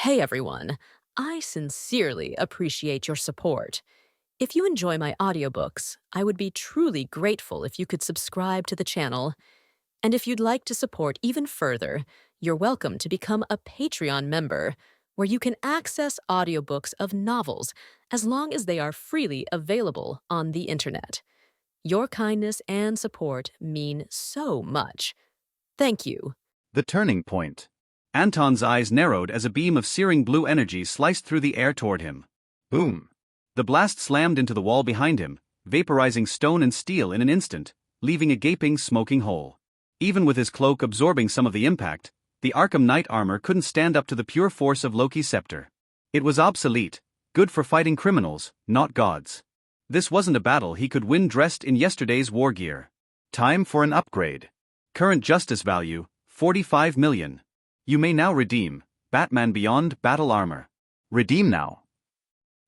Hey everyone, I sincerely appreciate your support. If you enjoy my audiobooks, I would be truly grateful if you could subscribe to the channel. And if you'd like to support even further, you're welcome to become a Patreon member, where you can access audiobooks of novels as long as they are freely available on the internet. Your kindness and support mean so much. Thank you. The turning point. Anton's eyes narrowed as a beam of searing blue energy sliced through the air toward him. Boom! The blast slammed into the wall behind him, vaporizing stone and steel in an instant, leaving a gaping, smoking hole. Even with his cloak absorbing some of the impact, the Arkham Knight armor couldn't stand up to the pure force of Loki's scepter. It was obsolete, good for fighting criminals, not gods. This wasn't a battle he could win dressed in yesterday's war gear. Time for an upgrade. Current justice value, 45 million. You may now redeem Batman Beyond Battle Armor. Redeem now.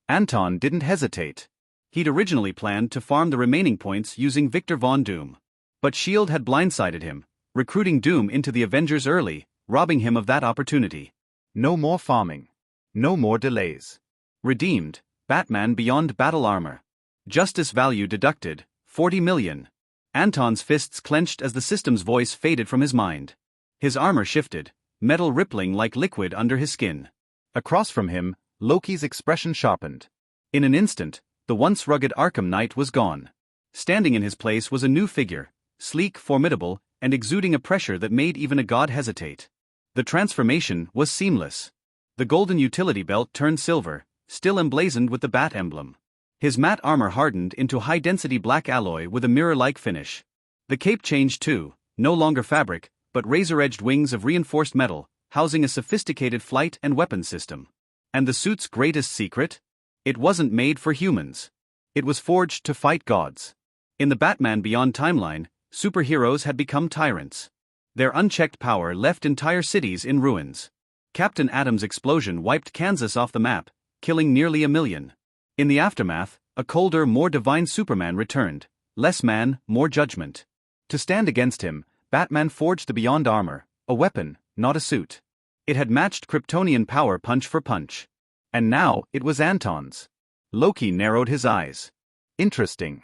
Anton didn't hesitate. He'd originally planned to farm the remaining points using Victor Von Doom. But S.W.O.R.D had blindsided him, recruiting Doom into the Avengers early, robbing him of that opportunity. No more farming. No more delays. Redeemed Batman Beyond Battle Armor. Justice value deducted, 40 million. Anton's fists clenched as the system's voice faded from his mind. His armor shifted, metal rippling like liquid under his skin. Across from him, Loki's expression sharpened. In an instant, the once rugged Arkham Knight was gone. Standing in his place was a new figure, sleek, formidable, and exuding a pressure that made even a god hesitate. The transformation was seamless. The golden utility belt turned silver, still emblazoned with the bat emblem. His matte armor hardened into high-density black alloy with a mirror-like finish. The cape changed too, no longer fabric, but razor-edged wings of reinforced metal, housing a sophisticated flight and weapons system. And the suit's greatest secret? It wasn't made for humans. It was forged to fight gods. In the Batman Beyond timeline, superheroes had become tyrants. Their unchecked power left entire cities in ruins. Captain Atom's explosion wiped Kansas off the map, killing nearly 1 million. In the aftermath, a colder, more divine Superman returned, less man, more judgment. To stand against him, Batman forged the Beyond armor, a weapon, not a suit. It had matched Kryptonian power punch for punch. And now, it was Anton's. Loki narrowed his eyes. Interesting.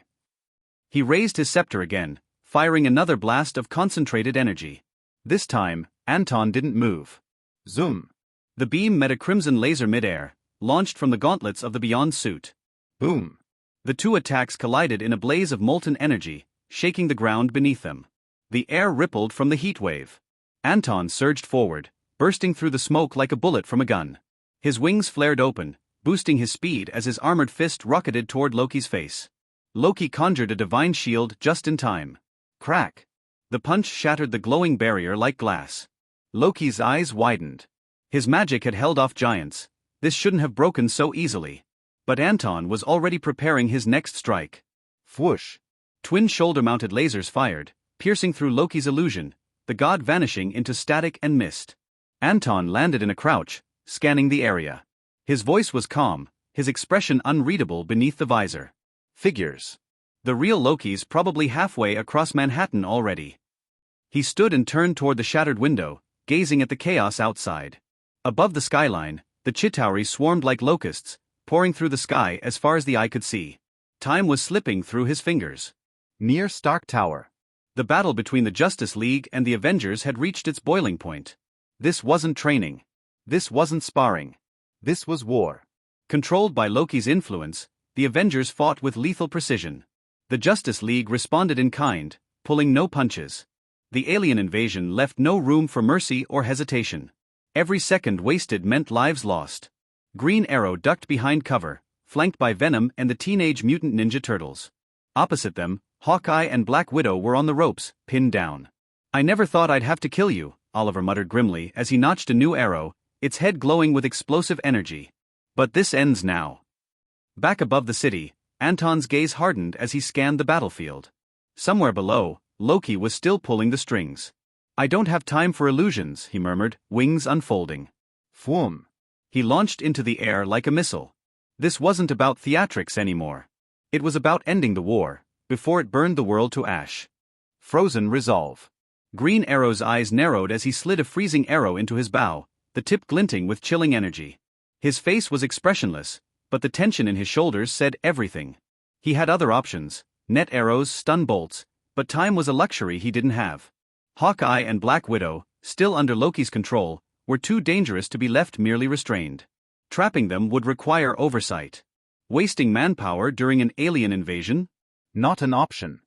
He raised his scepter again, firing another blast of concentrated energy. This time, Anton didn't move. Zoom. The beam met a crimson laser midair, launched from the gauntlets of the Beyond suit. Boom. The two attacks collided in a blaze of molten energy, shaking the ground beneath them. The air rippled from the heat wave. Anton surged forward, bursting through the smoke like a bullet from a gun. His wings flared open, boosting his speed as his armored fist rocketed toward Loki's face. Loki conjured a divine shield just in time. Crack! The punch shattered the glowing barrier like glass. Loki's eyes widened. His magic had held off giants. This shouldn't have broken so easily. But Anton was already preparing his next strike. Whoosh! Twin shoulder-mounted lasers fired, piercing through Loki's illusion, the god vanishing into static and mist. Anton landed in a crouch, scanning the area. His voice was calm, his expression unreadable beneath the visor. Figures. The real Loki's probably halfway across Manhattan already. He stood and turned toward the shattered window, gazing at the chaos outside. Above the skyline, the Chitauri swarmed like locusts, pouring through the sky as far as the eye could see. Time was slipping through his fingers. Near Stark Tower. The battle between the Justice League and the Avengers had reached its boiling point. This wasn't training. This wasn't sparring. This was war. Controlled by Loki's influence, the Avengers fought with lethal precision. The Justice League responded in kind, pulling no punches. The alien invasion left no room for mercy or hesitation. Every second wasted meant lives lost. Green Arrow ducked behind cover, flanked by Venom and the Teenage Mutant Ninja Turtles. Opposite them, Hawkeye and Black Widow were on the ropes, pinned down. "I never thought I'd have to kill you," Oliver muttered grimly as he notched a new arrow, its head glowing with explosive energy. "But this ends now." Back above the city, Anton's gaze hardened as he scanned the battlefield. Somewhere below, Loki was still pulling the strings. "I don't have time for illusions," he murmured, wings unfolding. Fwoom. He launched into the air like a missile. This wasn't about theatrics anymore. It was about ending the war, before it burned the world to ash. Frozen resolve. Green Arrow's eyes narrowed as he slid a freezing arrow into his bow, the tip glinting with chilling energy. His face was expressionless, but the tension in his shoulders said everything. He had other options, net arrows, stun bolts, but time was a luxury he didn't have. Hawkeye and Black Widow, still under Loki's control, were too dangerous to be left merely restrained. Trapping them would require oversight. Wasting manpower during an alien invasion? Not an option.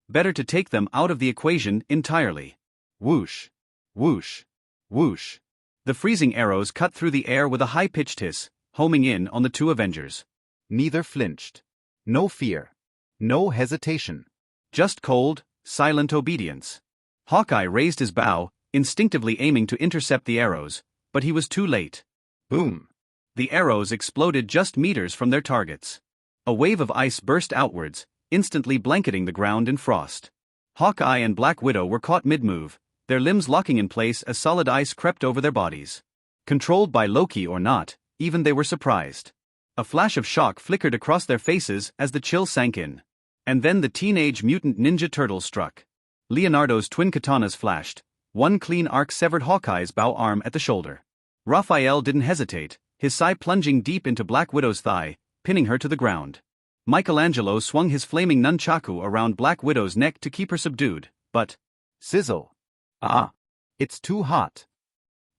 Better to take them out of the equation entirely. Whoosh. Whoosh. Whoosh. The freezing arrows cut through the air with a high-pitched hiss, homing in on the two Avengers. Neither flinched. No fear. No hesitation. Just cold, silent obedience. Hawkeye raised his bow, instinctively aiming to intercept the arrows, but he was too late. Boom. The arrows exploded just meters from their targets. A wave of ice burst outwards, instantly blanketing the ground in frost. Hawkeye and Black Widow were caught mid-move, their limbs locking in place as solid ice crept over their bodies. Controlled by Loki or not, even they were surprised. A flash of shock flickered across their faces as the chill sank in. And then the Teenage Mutant Ninja Turtles struck. Leonardo's twin katanas flashed. One clean arc severed Hawkeye's bow arm at the shoulder. Raphael didn't hesitate, his sai plunging deep into Black Widow's thigh, pinning her to the ground. Michelangelo swung his flaming nunchaku around Black Widow's neck to keep her subdued, but... Sizzle. Ah. It's too hot.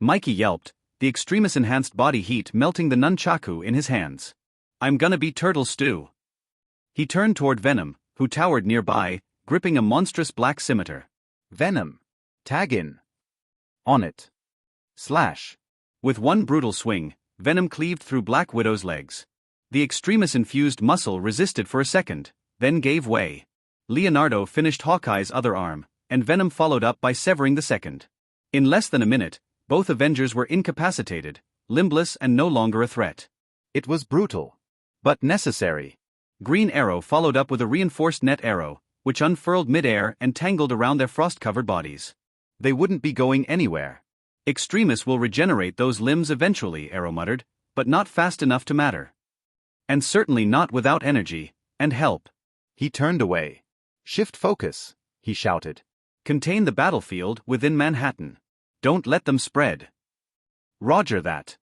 Mikey yelped, the extremis-enhanced body heat melting the nunchaku in his hands. I'm gonna be turtle stew. He turned toward Venom, who towered nearby, gripping a monstrous black scimitar. Venom. Tag in. On it. Slash. With one brutal swing, Venom cleaved through Black Widow's legs. The extremis-infused muscle resisted for a second, then gave way. Leonardo finished Hawkeye's other arm, and Venom followed up by severing the second. In less than a minute, both Avengers were incapacitated, limbless and no longer a threat. It was brutal. But necessary. Green Arrow followed up with a reinforced net arrow, which unfurled mid-air and tangled around their frost-covered bodies. They wouldn't be going anywhere. Extremis will regenerate those limbs eventually, Arrow muttered, but not fast enough to matter. And certainly not without energy, and help. He turned away. Shift focus, he shouted. Contain the battlefield within Manhattan. Don't let them spread. Roger that.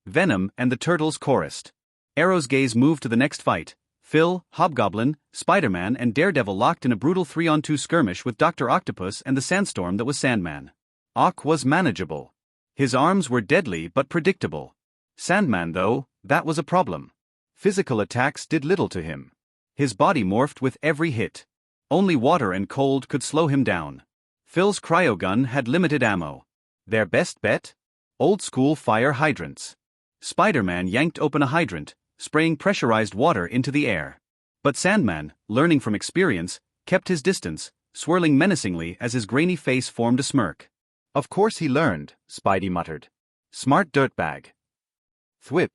Venom and the Turtles chorused. Arrow's gaze moved to the next fight. Phil, Hobgoblin, Spider-Man and Daredevil locked in a brutal 3-on-2 skirmish with Dr. Octopus and the sandstorm that was Sandman. Ock was manageable. His arms were deadly but predictable. Sandman, though, that was a problem. Physical attacks did little to him. His body morphed with every hit. Only water and cold could slow him down. Phil's cryogun had limited ammo. Their best bet? Old-school fire hydrants. Spider-Man yanked open a hydrant, spraying pressurized water into the air. But Sandman, learning from experience, kept his distance, swirling menacingly as his grainy face formed a smirk. Of course he learned, Spidey muttered. Smart dirtbag. Thwip.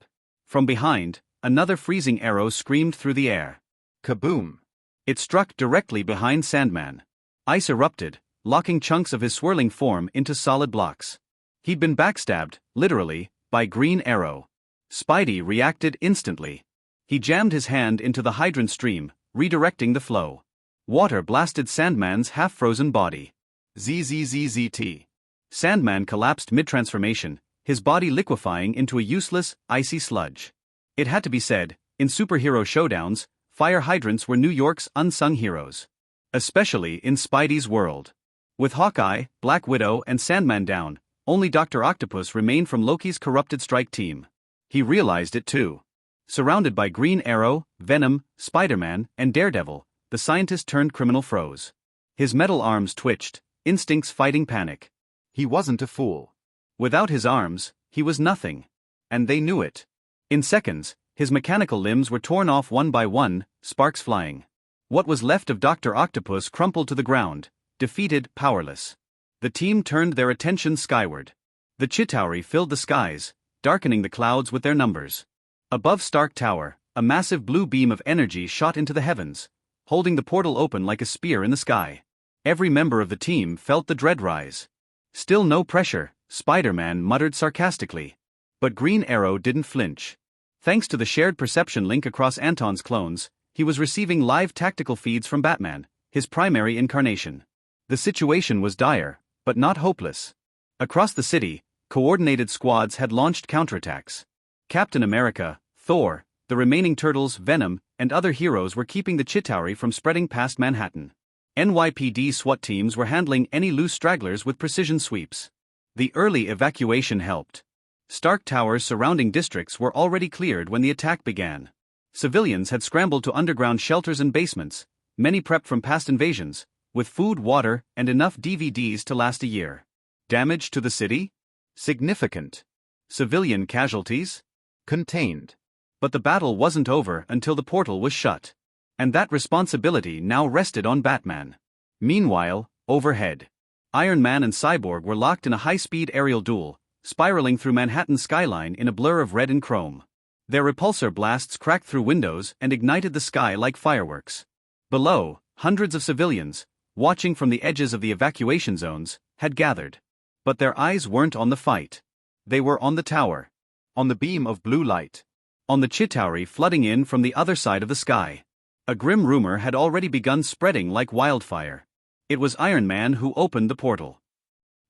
From behind, another freezing arrow screamed through the air. Kaboom. It struck directly behind Sandman. Ice erupted, locking chunks of his swirling form into solid blocks. He'd been backstabbed, literally, by Green Arrow. Spidey reacted instantly. He jammed his hand into the hydrant stream, redirecting the flow. Water blasted Sandman's half-frozen body. ZZZZT. Sandman collapsed mid-transformation, his body liquefying into a useless, icy sludge. It had to be said, in superhero showdowns, fire hydrants were New York's unsung heroes. Especially in Spidey's world. With Hawkeye, Black Widow and Sandman down, only Dr. Octopus remained from Loki's corrupted strike team. He realized it too. Surrounded by Green Arrow, Venom, Spider-Man, and Daredevil, the scientist-turned-criminal froze. His metal arms twitched, instincts fighting panic. He wasn't a fool. Without his arms, he was nothing. And they knew it. In seconds, his mechanical limbs were torn off one by one, sparks flying. What was left of Dr. Octopus crumpled to the ground, defeated, powerless. The team turned their attention skyward. The Chitauri filled the skies, darkening the clouds with their numbers. Above Stark Tower, a massive blue beam of energy shot into the heavens, holding the portal open like a spear in the sky. Every member of the team felt the dread rise. Still no pressure, Spider-Man muttered sarcastically. But Green Arrow didn't flinch. Thanks to the shared perception link across Anton's clones, he was receiving live tactical feeds from Batman, his primary incarnation. The situation was dire, but not hopeless. Across the city, Coordinated squads had launched counterattacks. Captain America, Thor, the remaining Turtles, Venom, and other heroes were keeping the Chitauri from spreading past Manhattan. NYPD SWAT teams were handling any loose stragglers with precision sweeps. The early evacuation helped. Stark Tower's surrounding districts were already cleared when the attack began. Civilians had scrambled to underground shelters and basements, many prepped from past invasions, with food, water, and enough DVDs to last a year. Damage to the city? Significant. Civilian casualties? Contained. But the battle wasn't over until the portal was shut. And that responsibility now rested on Batman. Meanwhile, overhead, Iron Man and Cyborg were locked in a high-speed aerial duel, spiraling through Manhattan's skyline in a blur of red and chrome. Their repulsor blasts cracked through windows and ignited the sky like fireworks. Below, hundreds of civilians, watching from the edges of the evacuation zones, had gathered. But their eyes weren't on the fight. They were on the tower. On the beam of blue light. On the Chitauri flooding in from the other side of the sky. A grim rumor had already begun spreading like wildfire. It was Iron Man who opened the portal.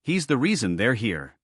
He's the reason they're here.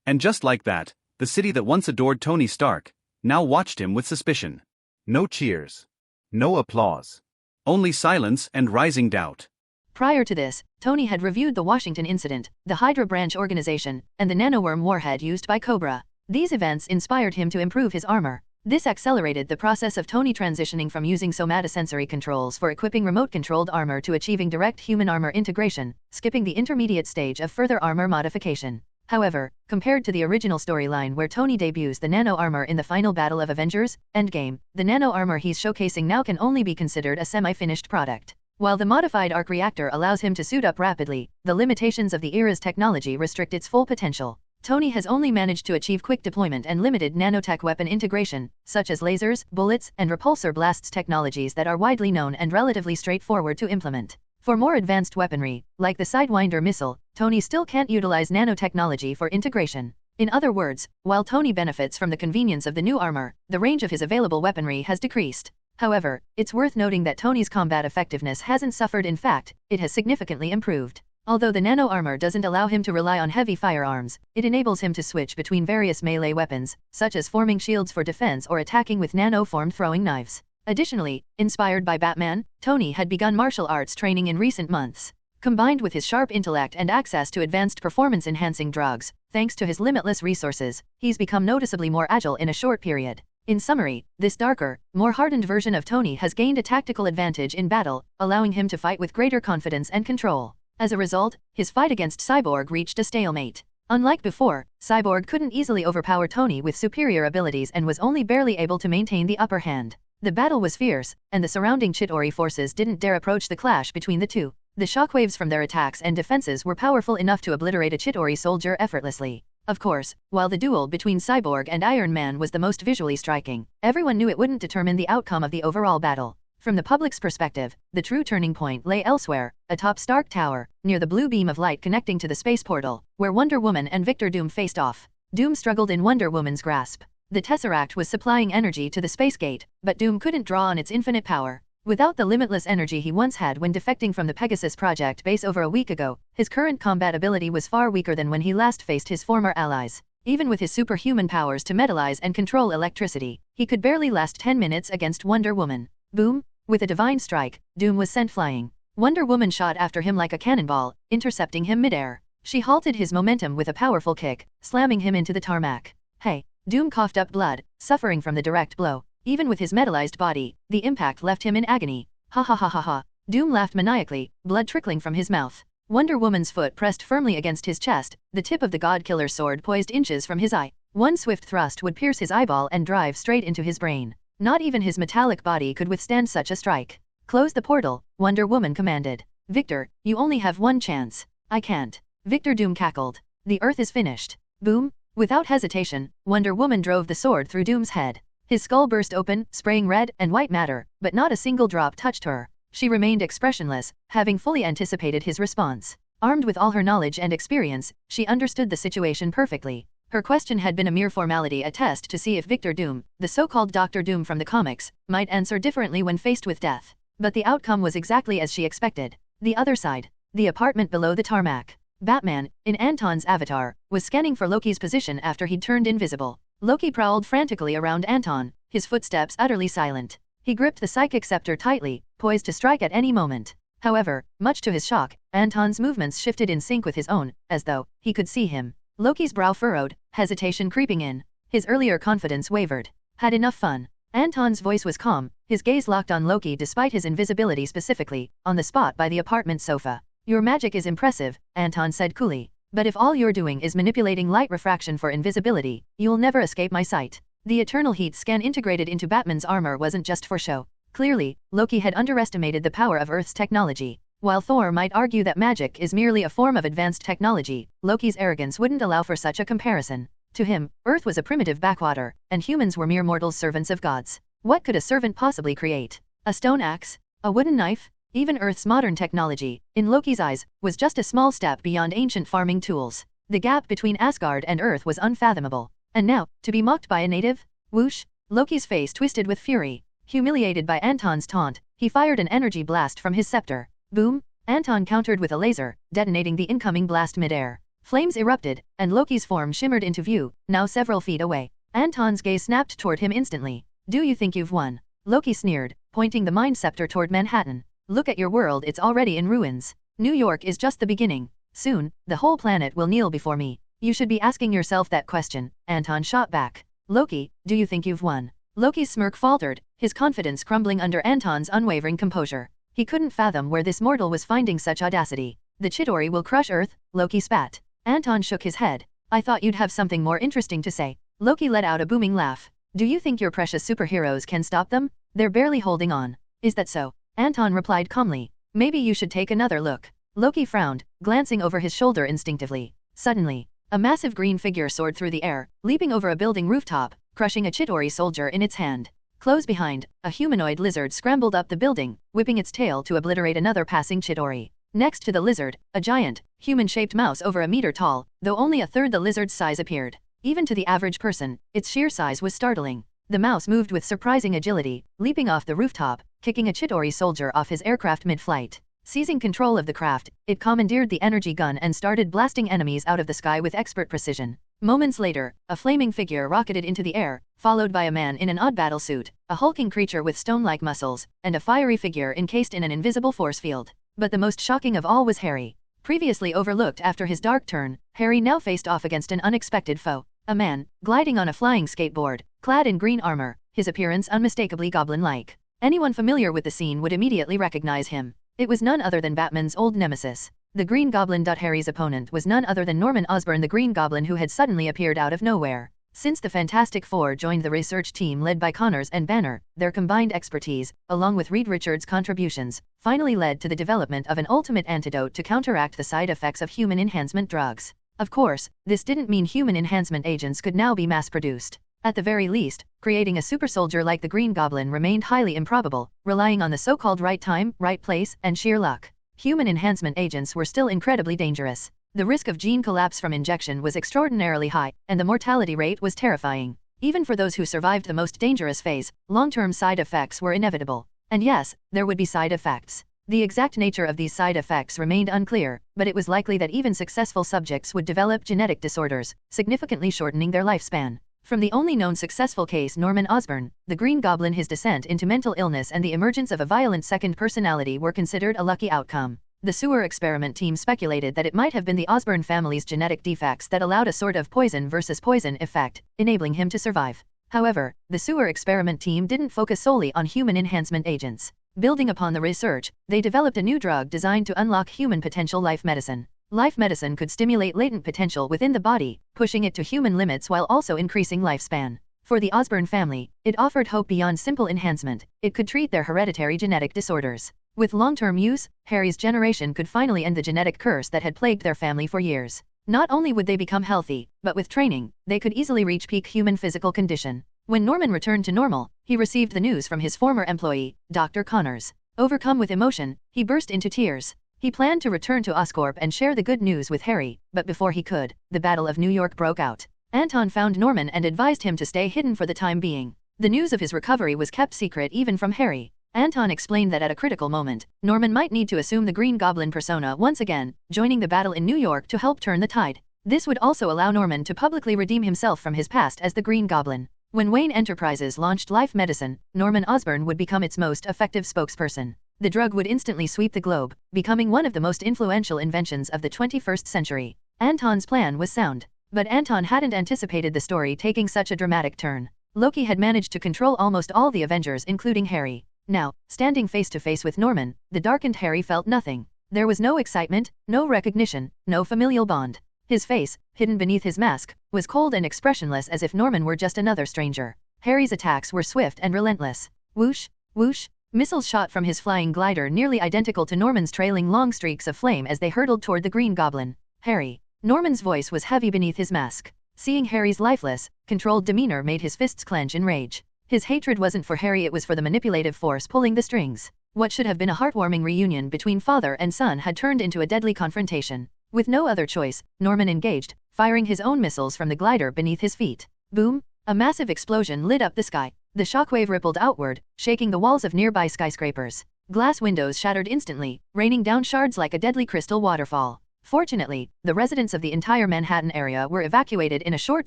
And just like that, the city that once adored Tony Stark now watched him with suspicion. No cheers. No applause. Only silence and rising doubt. Prior to this, Tony had reviewed the Washington incident, the Hydra branch organization, and the nanoworm warhead used by Cobra. These events inspired him to improve his armor. This accelerated the process of Tony transitioning from using somatosensory controls for equipping remote-controlled armor to achieving direct human armor integration, skipping the intermediate stage of further armor modification. However, compared to the original storyline where Tony debuts the nano armor in the final battle of Avengers Endgame, the nano armor he's showcasing now can only be considered a semi-finished product. While the modified arc reactor allows him to suit up rapidly, the limitations of the era's technology restrict its full potential. Tony has only managed to achieve quick deployment and limited nanotech weapon integration, such as lasers, bullets, and repulsor blasts, technologies that are widely known and relatively straightforward to implement. For more advanced weaponry, like the Sidewinder missile, Tony still can't utilize nanotechnology for integration. In other words, while Tony benefits from the convenience of the new armor, the range of his available weaponry has decreased. However, it's worth noting that Tony's combat effectiveness hasn't suffered. In fact, it has significantly improved. Although the nano armor doesn't allow him to rely on heavy firearms, it enables him to switch between various melee weapons, such as forming shields for defense or attacking with nano-formed throwing knives. Additionally, inspired by Batman, Tony had begun martial arts training in recent months. Combined with his sharp intellect and access to advanced performance-enhancing drugs, thanks to his limitless resources, he's become noticeably more agile in a short period. In summary, this darker, more hardened version of Tony has gained a tactical advantage in battle, allowing him to fight with greater confidence and control. As a result, his fight against Cyborg reached a stalemate. Unlike before, Cyborg couldn't easily overpower Tony with superior abilities and was only barely able to maintain the upper hand. The battle was fierce, and the surrounding Chitauri forces didn't dare approach the clash between the two. The shockwaves from their attacks and defenses were powerful enough to obliterate a Chitauri soldier effortlessly. Of course, while the duel between Cyborg and Iron Man was the most visually striking, everyone knew it wouldn't determine the outcome of the overall battle. From the public's perspective, the true turning point lay elsewhere, atop Stark Tower, near the blue beam of light connecting to the space portal, where Wonder Woman and Victor Doom faced off. Doom struggled in Wonder Woman's grasp. The Tesseract was supplying energy to the space gate, but Doom couldn't draw on its infinite power. Without the limitless energy he once had when defecting from the Pegasus Project base over a week ago, his current combat ability was far weaker than when he last faced his former allies. Even with his superhuman powers to metallize and control electricity, he could barely last 10 minutes against Wonder Woman. Boom! With a divine strike, Doom was sent flying. Wonder Woman shot after him like a cannonball, intercepting him midair. She halted his momentum with a powerful kick, slamming him into the tarmac. Hey! Doom coughed up blood, suffering from the direct blow. Even with his metallized body, the impact left him in agony. Ha ha ha ha ha. Doom laughed maniacally, blood trickling from his mouth. Wonder Woman's foot pressed firmly against his chest, the tip of the God-Killer's sword poised inches from his eye. One swift thrust would pierce his eyeball and drive straight into his brain. Not even his metallic body could withstand such a strike. Close the portal, Wonder Woman commanded. Victor, you only have one chance. I can't. Victor Doom cackled. The Earth is finished. Boom! Without hesitation, Wonder Woman drove the sword through Doom's head. His skull burst open, spraying red and white matter, but not a single drop touched her. She remained expressionless, having fully anticipated his response. Armed with all her knowledge and experience, she understood the situation perfectly. Her question had been a mere formality, a test to see if Victor Doom, the so-called Dr. Doom from the comics, might answer differently when faced with death. But the outcome was exactly as she expected. The other side. The apartment below the tarmac. Batman, in Anton's avatar, was scanning for Loki's position after he'd turned invisible. Loki prowled frantically around Anton, his footsteps utterly silent. He gripped the psychic scepter tightly, poised to strike at any moment. However, much to his shock, Anton's movements shifted in sync with his own, as though he could see him. Loki's brow furrowed, hesitation creeping in. His earlier confidence wavered. Had enough fun. Anton's voice was calm, his gaze locked on Loki despite his invisibility, specifically on the spot by the apartment sofa. Your magic is impressive, Anton said coolly. But if all you're doing is manipulating light refraction for invisibility, you'll never escape my sight. The eternal heat scan integrated into Batman's armor wasn't just for show. Clearly, Loki had underestimated the power of Earth's technology. While Thor might argue that magic is merely a form of advanced technology, Loki's arrogance wouldn't allow for such a comparison. To him, Earth was a primitive backwater, and humans were mere mortals, servants of gods. What could a servant possibly create? A stone axe? A wooden knife? Even Earth's modern technology, in Loki's eyes, was just a small step beyond ancient farming tools. The gap between Asgard and Earth was unfathomable. And now, to be mocked by a native? Whoosh! Loki's face twisted with fury. Humiliated by Anton's taunt, he fired an energy blast from his scepter. Boom! Anton countered with a laser, detonating the incoming blast midair. Flames erupted, and Loki's form shimmered into view, now several feet away. Anton's gaze snapped toward him instantly. Do you think you've won? Loki sneered, pointing the mind scepter toward Manhattan. Look at your world, it's already in ruins. New York is just the beginning. Soon, the whole planet will kneel before me. You should be asking yourself that question, Anton shot back. Loki, do you think you've won? Loki's smirk faltered, his confidence crumbling under Anton's unwavering composure. He couldn't fathom where this mortal was finding such audacity. The Chitauri will crush Earth, Loki spat. Anton shook his head. I thought you'd have something more interesting to say. Loki let out a booming laugh. Do you think your precious superheroes can stop them? They're barely holding on. Is that so? Anton replied calmly. Maybe you should take another look. Loki frowned, glancing over his shoulder instinctively. Suddenly, a massive green figure soared through the air, leaping over a building rooftop, crushing a Chitauri soldier in its hand. Close behind, a humanoid lizard scrambled up the building, whipping its tail to obliterate another passing Chitauri. Next to the lizard, a giant, human-shaped mouse over a meter tall, though only a third the lizard's size appeared. Even to the average person, its sheer size was startling. The mouse moved with surprising agility, leaping off the rooftop, kicking a Chitauri soldier off his aircraft mid-flight. Seizing control of the craft, it commandeered the energy gun and started blasting enemies out of the sky with expert precision. Moments later, a flaming figure rocketed into the air, followed by a man in an odd battlesuit, a hulking creature with stone-like muscles, and a fiery figure encased in an invisible force field. But the most shocking of all was Harry. Previously overlooked after his dark turn, Harry now faced off against an unexpected foe. A man, gliding on a flying skateboard, clad in green armor, his appearance unmistakably goblin-like. Anyone familiar with the scene would immediately recognize him. It was none other than Batman's old nemesis. The Green Goblin. Harry's opponent was none other than Norman Osborn, the Green Goblin who had suddenly appeared out of nowhere. Since the Fantastic Four joined the research team led by Connors and Banner, their combined expertise, along with Reed Richards' contributions, finally led to the development of an ultimate antidote to counteract the side effects of human enhancement drugs. Of course, this didn't mean human enhancement agents could now be mass-produced. At the very least, creating a super soldier like the Green Goblin remained highly improbable, relying on the so-called right time, right place, and sheer luck. Human enhancement agents were still incredibly dangerous. The risk of gene collapse from injection was extraordinarily high, and the mortality rate was terrifying. Even for those who survived the most dangerous phase, long-term side effects were inevitable. And yes, there would be side effects. The exact nature of these side effects remained unclear, but it was likely that even successful subjects would develop genetic disorders, significantly shortening their lifespan. From the only known successful case, Norman Osborn, the Green Goblin, his descent into mental illness and the emergence of a violent second personality were considered a lucky outcome. The S.W.O.R.D experiment team speculated that it might have been the Osborn family's genetic defects that allowed a sort of poison versus poison effect, enabling him to survive. However, the S.W.O.R.D experiment team didn't focus solely on human enhancement agents. Building upon the research, they developed a new drug designed to unlock human potential: life medicine. Life medicine could stimulate latent potential within the body, pushing it to human limits while also increasing lifespan. For the Osborn family, it offered hope beyond simple enhancement. It could treat their hereditary genetic disorders. With long-term use, Harry's generation could finally end the genetic curse that had plagued their family for years. Not only would they become healthy, but with training, they could easily reach peak human physical condition. When Norman returned to normal, he received the news from his former employee, Dr. Connors. Overcome with emotion, he burst into tears. He planned to return to Oscorp and share the good news with Harry, but before he could, the Battle of New York broke out. Anton found Norman and advised him to stay hidden for the time being. The news of his recovery was kept secret even from Harry. Anton explained that at a critical moment, Norman might need to assume the Green Goblin persona once again, joining the battle in New York to help turn the tide. This would also allow Norman to publicly redeem himself from his past as the Green Goblin. When Wayne Enterprises launched Life Medicine, Norman Osborn would become its most effective spokesperson. The drug would instantly sweep the globe, becoming one of the most influential inventions of the 21st century. Anton's plan was sound. But Anton hadn't anticipated the story taking such a dramatic turn. Loki had managed to control almost all the Avengers, including Harry. Now, standing face to face with Norman, the darkened Harry felt nothing. There was no excitement, no recognition, no familial bond. His face, hidden beneath his mask, was cold and expressionless as if Norman were just another stranger. Harry's attacks were swift and relentless. Whoosh, whoosh, missiles shot from his flying glider nearly identical to Norman's, trailing long streaks of flame as they hurtled toward the Green Goblin. Harry. Norman's voice was heavy beneath his mask. Seeing Harry's lifeless, controlled demeanor made his fists clench in rage. His hatred wasn't for Harry, it was for the manipulative force pulling the strings. What should have been a heartwarming reunion between father and son had turned into a deadly confrontation. With no other choice, Norman engaged, firing his own missiles from the glider beneath his feet. Boom! A massive explosion lit up the sky. The shockwave rippled outward, shaking the walls of nearby skyscrapers. Glass windows shattered instantly, raining down shards like a deadly crystal waterfall. Fortunately, the residents of the entire Manhattan area were evacuated in a short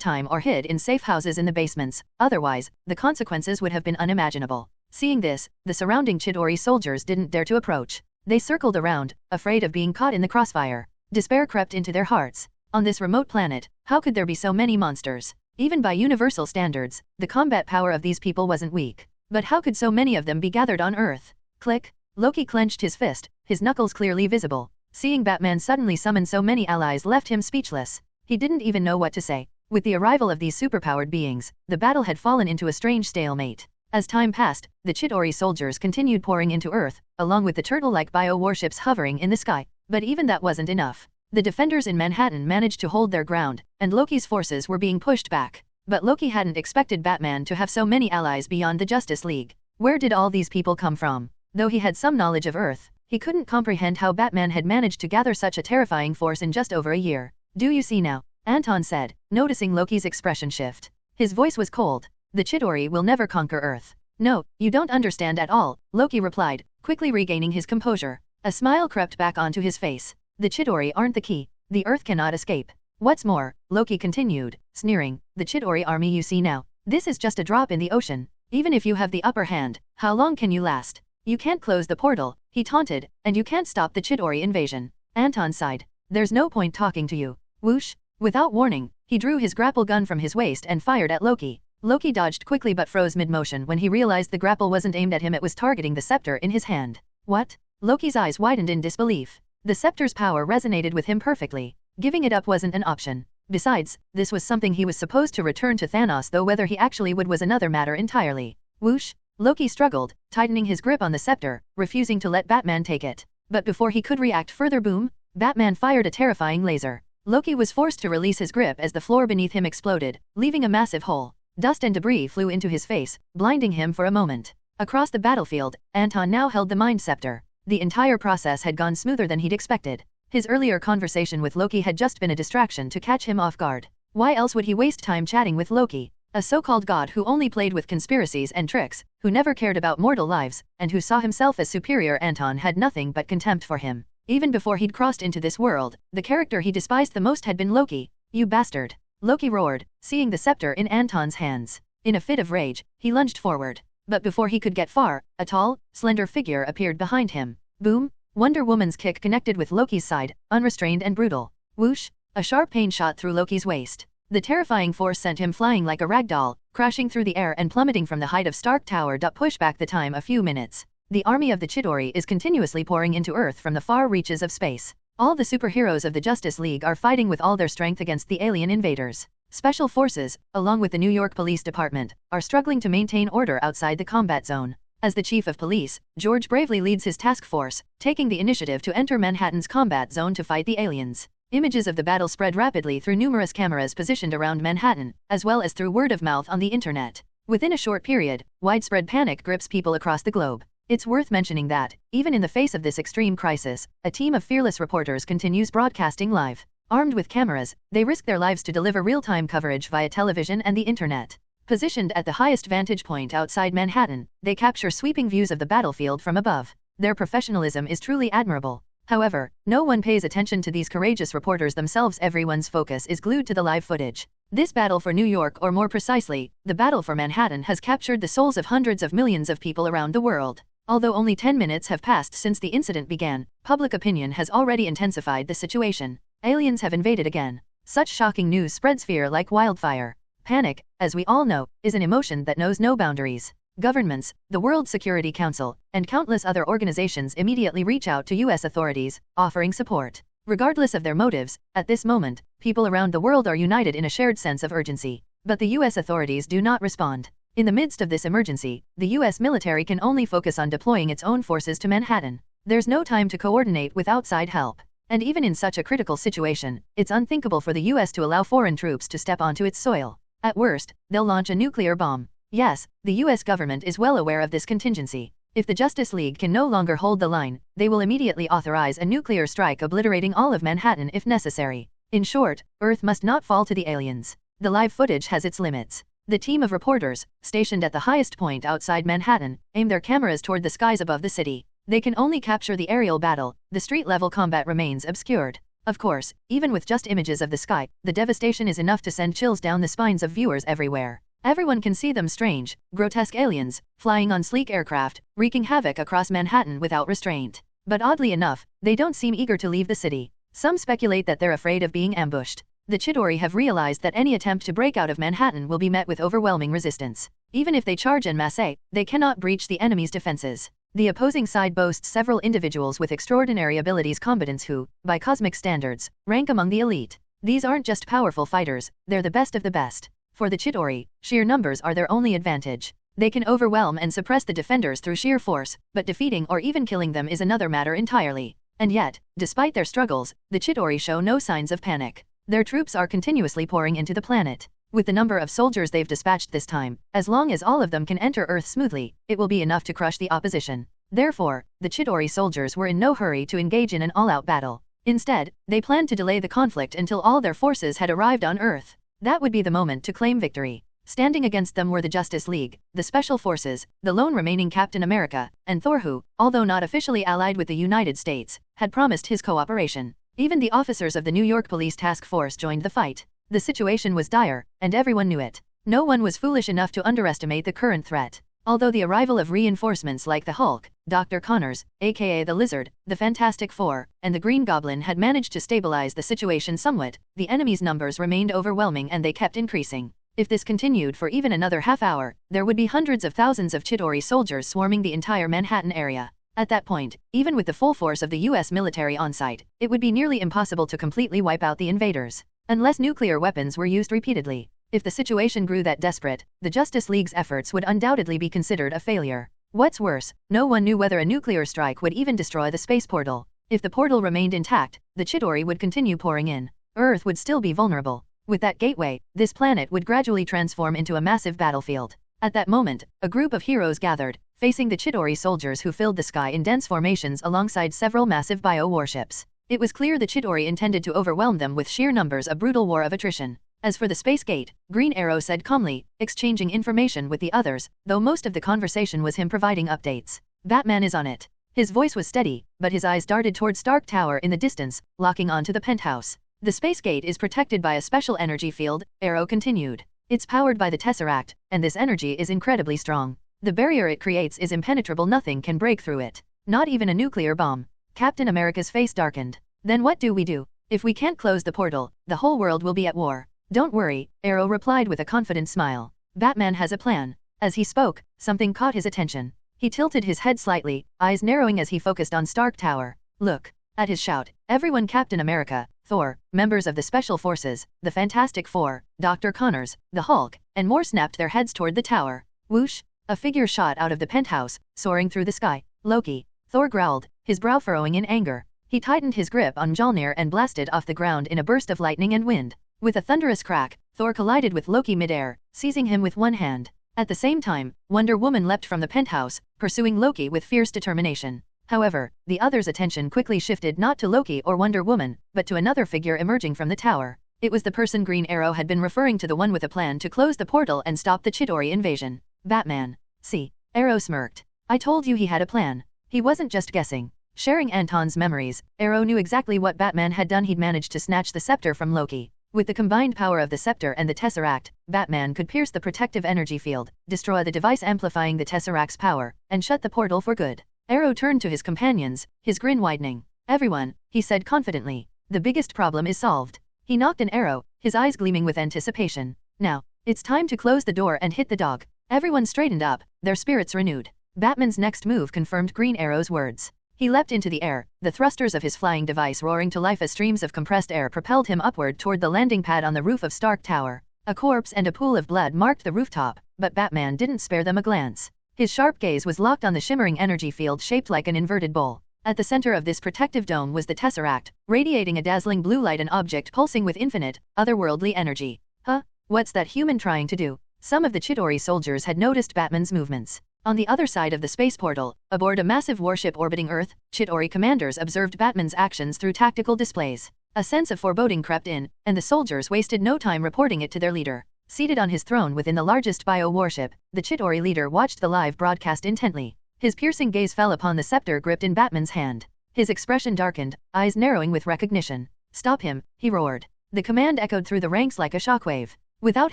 time or hid in safe houses in the basements. Otherwise, the consequences would have been unimaginable. Seeing this, the surrounding Chitauri soldiers didn't dare to approach. They circled around, afraid of being caught in the crossfire. Despair crept into their hearts. On this remote planet, how could there be so many monsters? Even by universal standards, the combat power of these people wasn't weak. But how could so many of them be gathered on Earth? Click. Loki clenched his fist, his knuckles clearly visible. Seeing Batman suddenly summon so many allies left him speechless. He didn't even know what to say. With the arrival of these superpowered beings, the battle had fallen into a strange stalemate. As time passed, the Chitauri soldiers continued pouring into Earth, along with the turtle-like bio-warships hovering in the sky. But even that wasn't enough. The defenders in Manhattan managed to hold their ground, and Loki's forces were being pushed back. But Loki hadn't expected Batman to have so many allies beyond the Justice League. Where did all these people come from? Though he had some knowledge of Earth, he couldn't comprehend how Batman had managed to gather such a terrifying force in just over a year. Do you see now? Anton said, noticing Loki's expression shift. His voice was cold. The Chitauri will never conquer Earth. No, you don't understand at all, Loki replied, quickly regaining his composure. A smile crept back onto his face. The Chitauri aren't the key. The Earth cannot escape. What's more, Loki continued, sneering, the Chitauri army you see now, this is just a drop in the ocean. Even if you have the upper hand, how long can you last? You can't close the portal, he taunted, and you can't stop the Chitauri invasion. Anton sighed. There's no point talking to you. Whoosh! Without warning, he drew his grapple gun from his waist and fired at Loki. Loki dodged quickly but froze mid-motion when he realized the grapple wasn't aimed at him, it was targeting the scepter in his hand. What? Loki's eyes widened in disbelief. The scepter's power resonated with him perfectly. Giving it up wasn't an option. Besides, this was something he was supposed to return to Thanos, though whether he actually would was another matter entirely. Whoosh! Loki struggled, tightening his grip on the scepter, refusing to let Batman take it. But before he could react further, boom! Batman fired a terrifying laser. Loki was forced to release his grip as the floor beneath him exploded, leaving a massive hole. Dust and debris flew into his face, blinding him for a moment. Across the battlefield, Anton now held the Mind Scepter. The entire process had gone smoother than he'd expected. His earlier conversation with Loki had just been a distraction to catch him off guard. Why else would he waste time chatting with Loki? A so-called god who only played with conspiracies and tricks, who never cared about mortal lives, and who saw himself as superior. Anton had nothing but contempt for him. Even before he'd crossed into this world, the character he despised the most had been Loki. You bastard! Loki roared, seeing the scepter in Anton's hands. In a fit of rage, he lunged forward. But before he could get far, a tall, slender figure appeared behind him. Boom! Wonder Woman's kick connected with Loki's side, unrestrained and brutal. Whoosh! A sharp pain shot through Loki's waist. The terrifying force sent him flying like a rag doll, crashing through the air and plummeting from the height of Stark Tower. Push back the time a few minutes. The army of the Chitauri is continuously pouring into Earth from the far reaches of space. All the superheroes of the Justice League are fighting with all their strength against the alien invaders. Special forces, along with the New York Police Department, are struggling to maintain order outside the combat zone. As the chief of police, George bravely leads his task force, taking the initiative to enter Manhattan's combat zone to fight the aliens. Images of the battle spread rapidly through numerous cameras positioned around Manhattan, as well as through word of mouth on the internet. Within a short period, widespread panic grips people across the globe. It's worth mentioning that, even in the face of this extreme crisis, a team of fearless reporters continues broadcasting live. Armed with cameras, they risk their lives to deliver real-time coverage via television and the internet. Positioned at the highest vantage point outside Manhattan, they capture sweeping views of the battlefield from above. Their professionalism is truly admirable. However, no one pays attention to these courageous reporters themselves. Everyone's focus is glued to the live footage. This battle for New York, or more precisely, the battle for Manhattan, has captured the souls of hundreds of millions of people around the world. Although only 10 minutes have passed since the incident began, public opinion has already intensified the situation. Aliens have invaded again. Such shocking news spreads fear like wildfire. Panic, as we all know, is an emotion that knows no boundaries. Governments, the World Security Council, and countless other organizations immediately reach out to U.S. authorities, offering support. Regardless of their motives, at this moment, people around the world are united in a shared sense of urgency. But the U.S. authorities do not respond. In the midst of this emergency, the U.S. military can only focus on deploying its own forces to Manhattan. There's no time to coordinate with outside help. And even in such a critical situation, it's unthinkable for the U.S. to allow foreign troops to step onto its soil. At worst, they'll launch a nuclear bomb. Yes, the U.S. government is well aware of this contingency. If the Justice League can no longer hold the line, they will immediately authorize a nuclear strike obliterating all of Manhattan if necessary. In short, Earth must not fall to the aliens. The live footage has its limits. The team of reporters, stationed at the highest point outside Manhattan, aim their cameras toward the skies above the city. They can only capture the aerial battle. The street-level combat remains obscured. Of course, even with just images of the sky, the devastation is enough to send chills down the spines of viewers everywhere. Everyone can see them: strange, grotesque aliens, flying on sleek aircraft, wreaking havoc across Manhattan without restraint. But oddly enough, they don't seem eager to leave the city. Some speculate that they're afraid of being ambushed. The Chitauri have realized that any attempt to break out of Manhattan will be met with overwhelming resistance. Even if they charge en masse, they cannot breach the enemy's defenses. The opposing side boasts several individuals with extraordinary abilities, combatants who, by cosmic standards, rank among the elite. These aren't just powerful fighters, they're the best of the best. For the Chitauri, sheer numbers are their only advantage. They can overwhelm and suppress the defenders through sheer force, but defeating or even killing them is another matter entirely. And yet, despite their struggles, the Chitauri show no signs of panic. Their troops are continuously pouring into the planet. With the number of soldiers they've dispatched this time, as long as all of them can enter Earth smoothly, it will be enough to crush the opposition. Therefore, the Chitauri soldiers were in no hurry to engage in an all-out battle. Instead, they planned to delay the conflict until all their forces had arrived on Earth. That would be the moment to claim victory. Standing against them were the Justice League, the Special Forces, the lone remaining Captain America, and Thor, who, although not officially allied with the United States, had promised his cooperation. Even the officers of the New York Police Task Force joined the fight. The situation was dire, and everyone knew it. No one was foolish enough to underestimate the current threat. Although the arrival of reinforcements like the Hulk, Dr. Connors, aka the Lizard, the Fantastic Four, and the Green Goblin had managed to stabilize the situation somewhat, the enemy's numbers remained overwhelming and they kept increasing. If this continued for even another half hour, there would be hundreds of thousands of Chitauri soldiers swarming the entire Manhattan area. At that point, even with the full force of the US military on site, it would be nearly impossible to completely wipe out the invaders. Unless nuclear weapons were used repeatedly. If the situation grew that desperate, the Justice League's efforts would undoubtedly be considered a failure. What's worse, no one knew whether a nuclear strike would even destroy the space portal. If the portal remained intact, the Chitauri would continue pouring in. Earth would still be vulnerable. With that gateway, this planet would gradually transform into a massive battlefield. At that moment, a group of heroes gathered, facing the Chitauri soldiers who filled the sky in dense formations alongside several massive bio-warships. It was clear the Chitauri intended to overwhelm them with sheer numbers, a brutal war of attrition. As for the space gate, Green Arrow said calmly, exchanging information with the others, though most of the conversation was him providing updates. Batman is on it. His voice was steady, but his eyes darted toward Stark Tower in the distance, locking onto the penthouse. The space gate is protected by a special energy field, Arrow continued. It's powered by the Tesseract, and this energy is incredibly strong. The barrier it creates is impenetrable, nothing can break through it. Not even a nuclear bomb. Captain America's face darkened. Then what do we do? If we can't close the portal, the whole world will be at war. Don't worry, Arrow replied with a confident smile. Batman has a plan. As he spoke, something caught his attention. He tilted his head slightly, eyes narrowing as he focused on Stark Tower. Look. At his shout, everyone, Captain America, Thor, members of the Special Forces, the Fantastic Four, Dr. Connors, the Hulk, and more snapped their heads toward the tower. Whoosh! A figure shot out of the penthouse, soaring through the sky. Loki. Thor growled, his brow furrowing in anger. He tightened his grip on Mjolnir and blasted off the ground in a burst of lightning and wind. With a thunderous crack, Thor collided with Loki midair, seizing him with one hand. At the same time, Wonder Woman leapt from the penthouse, pursuing Loki with fierce determination. However, the others' attention quickly shifted not to Loki or Wonder Woman, but to another figure emerging from the tower. It was the person Green Arrow had been referring to, the one with a plan to close the portal and stop the Chitauri invasion. Batman. See. Arrow smirked. I told you he had a plan. He wasn't just guessing. Sharing Anton's memories, Arrow knew exactly what Batman had done. He'd managed to snatch the scepter from Loki. With the combined power of the scepter and the Tesseract, Batman could pierce the protective energy field, destroy the device amplifying the Tesseract's power, and shut the portal for good. Arrow turned to his companions, his grin widening. Everyone, he said confidently, the biggest problem is solved. He knocked an arrow, his eyes gleaming with anticipation. Now, it's time to close the door and hit the dog. Everyone straightened up, their spirits renewed. Batman's next move confirmed Green Arrow's words. He leapt into the air, the thrusters of his flying device roaring to life as streams of compressed air propelled him upward toward the landing pad on the roof of Stark Tower. A corpse and a pool of blood marked the rooftop, but Batman didn't spare them a glance. His sharp gaze was locked on the shimmering energy field shaped like an inverted bowl. At the center of this protective dome was the Tesseract, radiating a dazzling blue light, an object pulsing with infinite, otherworldly energy. Huh? What's that human trying to do? Some of the Chitauri soldiers had noticed Batman's movements. On the other side of the space portal, aboard a massive warship orbiting Earth, Chitauri commanders observed Batman's actions through tactical displays. A sense of foreboding crept in, and the soldiers wasted no time reporting it to their leader. Seated on his throne within the largest bio-warship, the Chitauri leader watched the live broadcast intently. His piercing gaze fell upon the scepter gripped in Batman's hand. His expression darkened, eyes narrowing with recognition. Stop him, he roared. The command echoed through the ranks like a shockwave. Without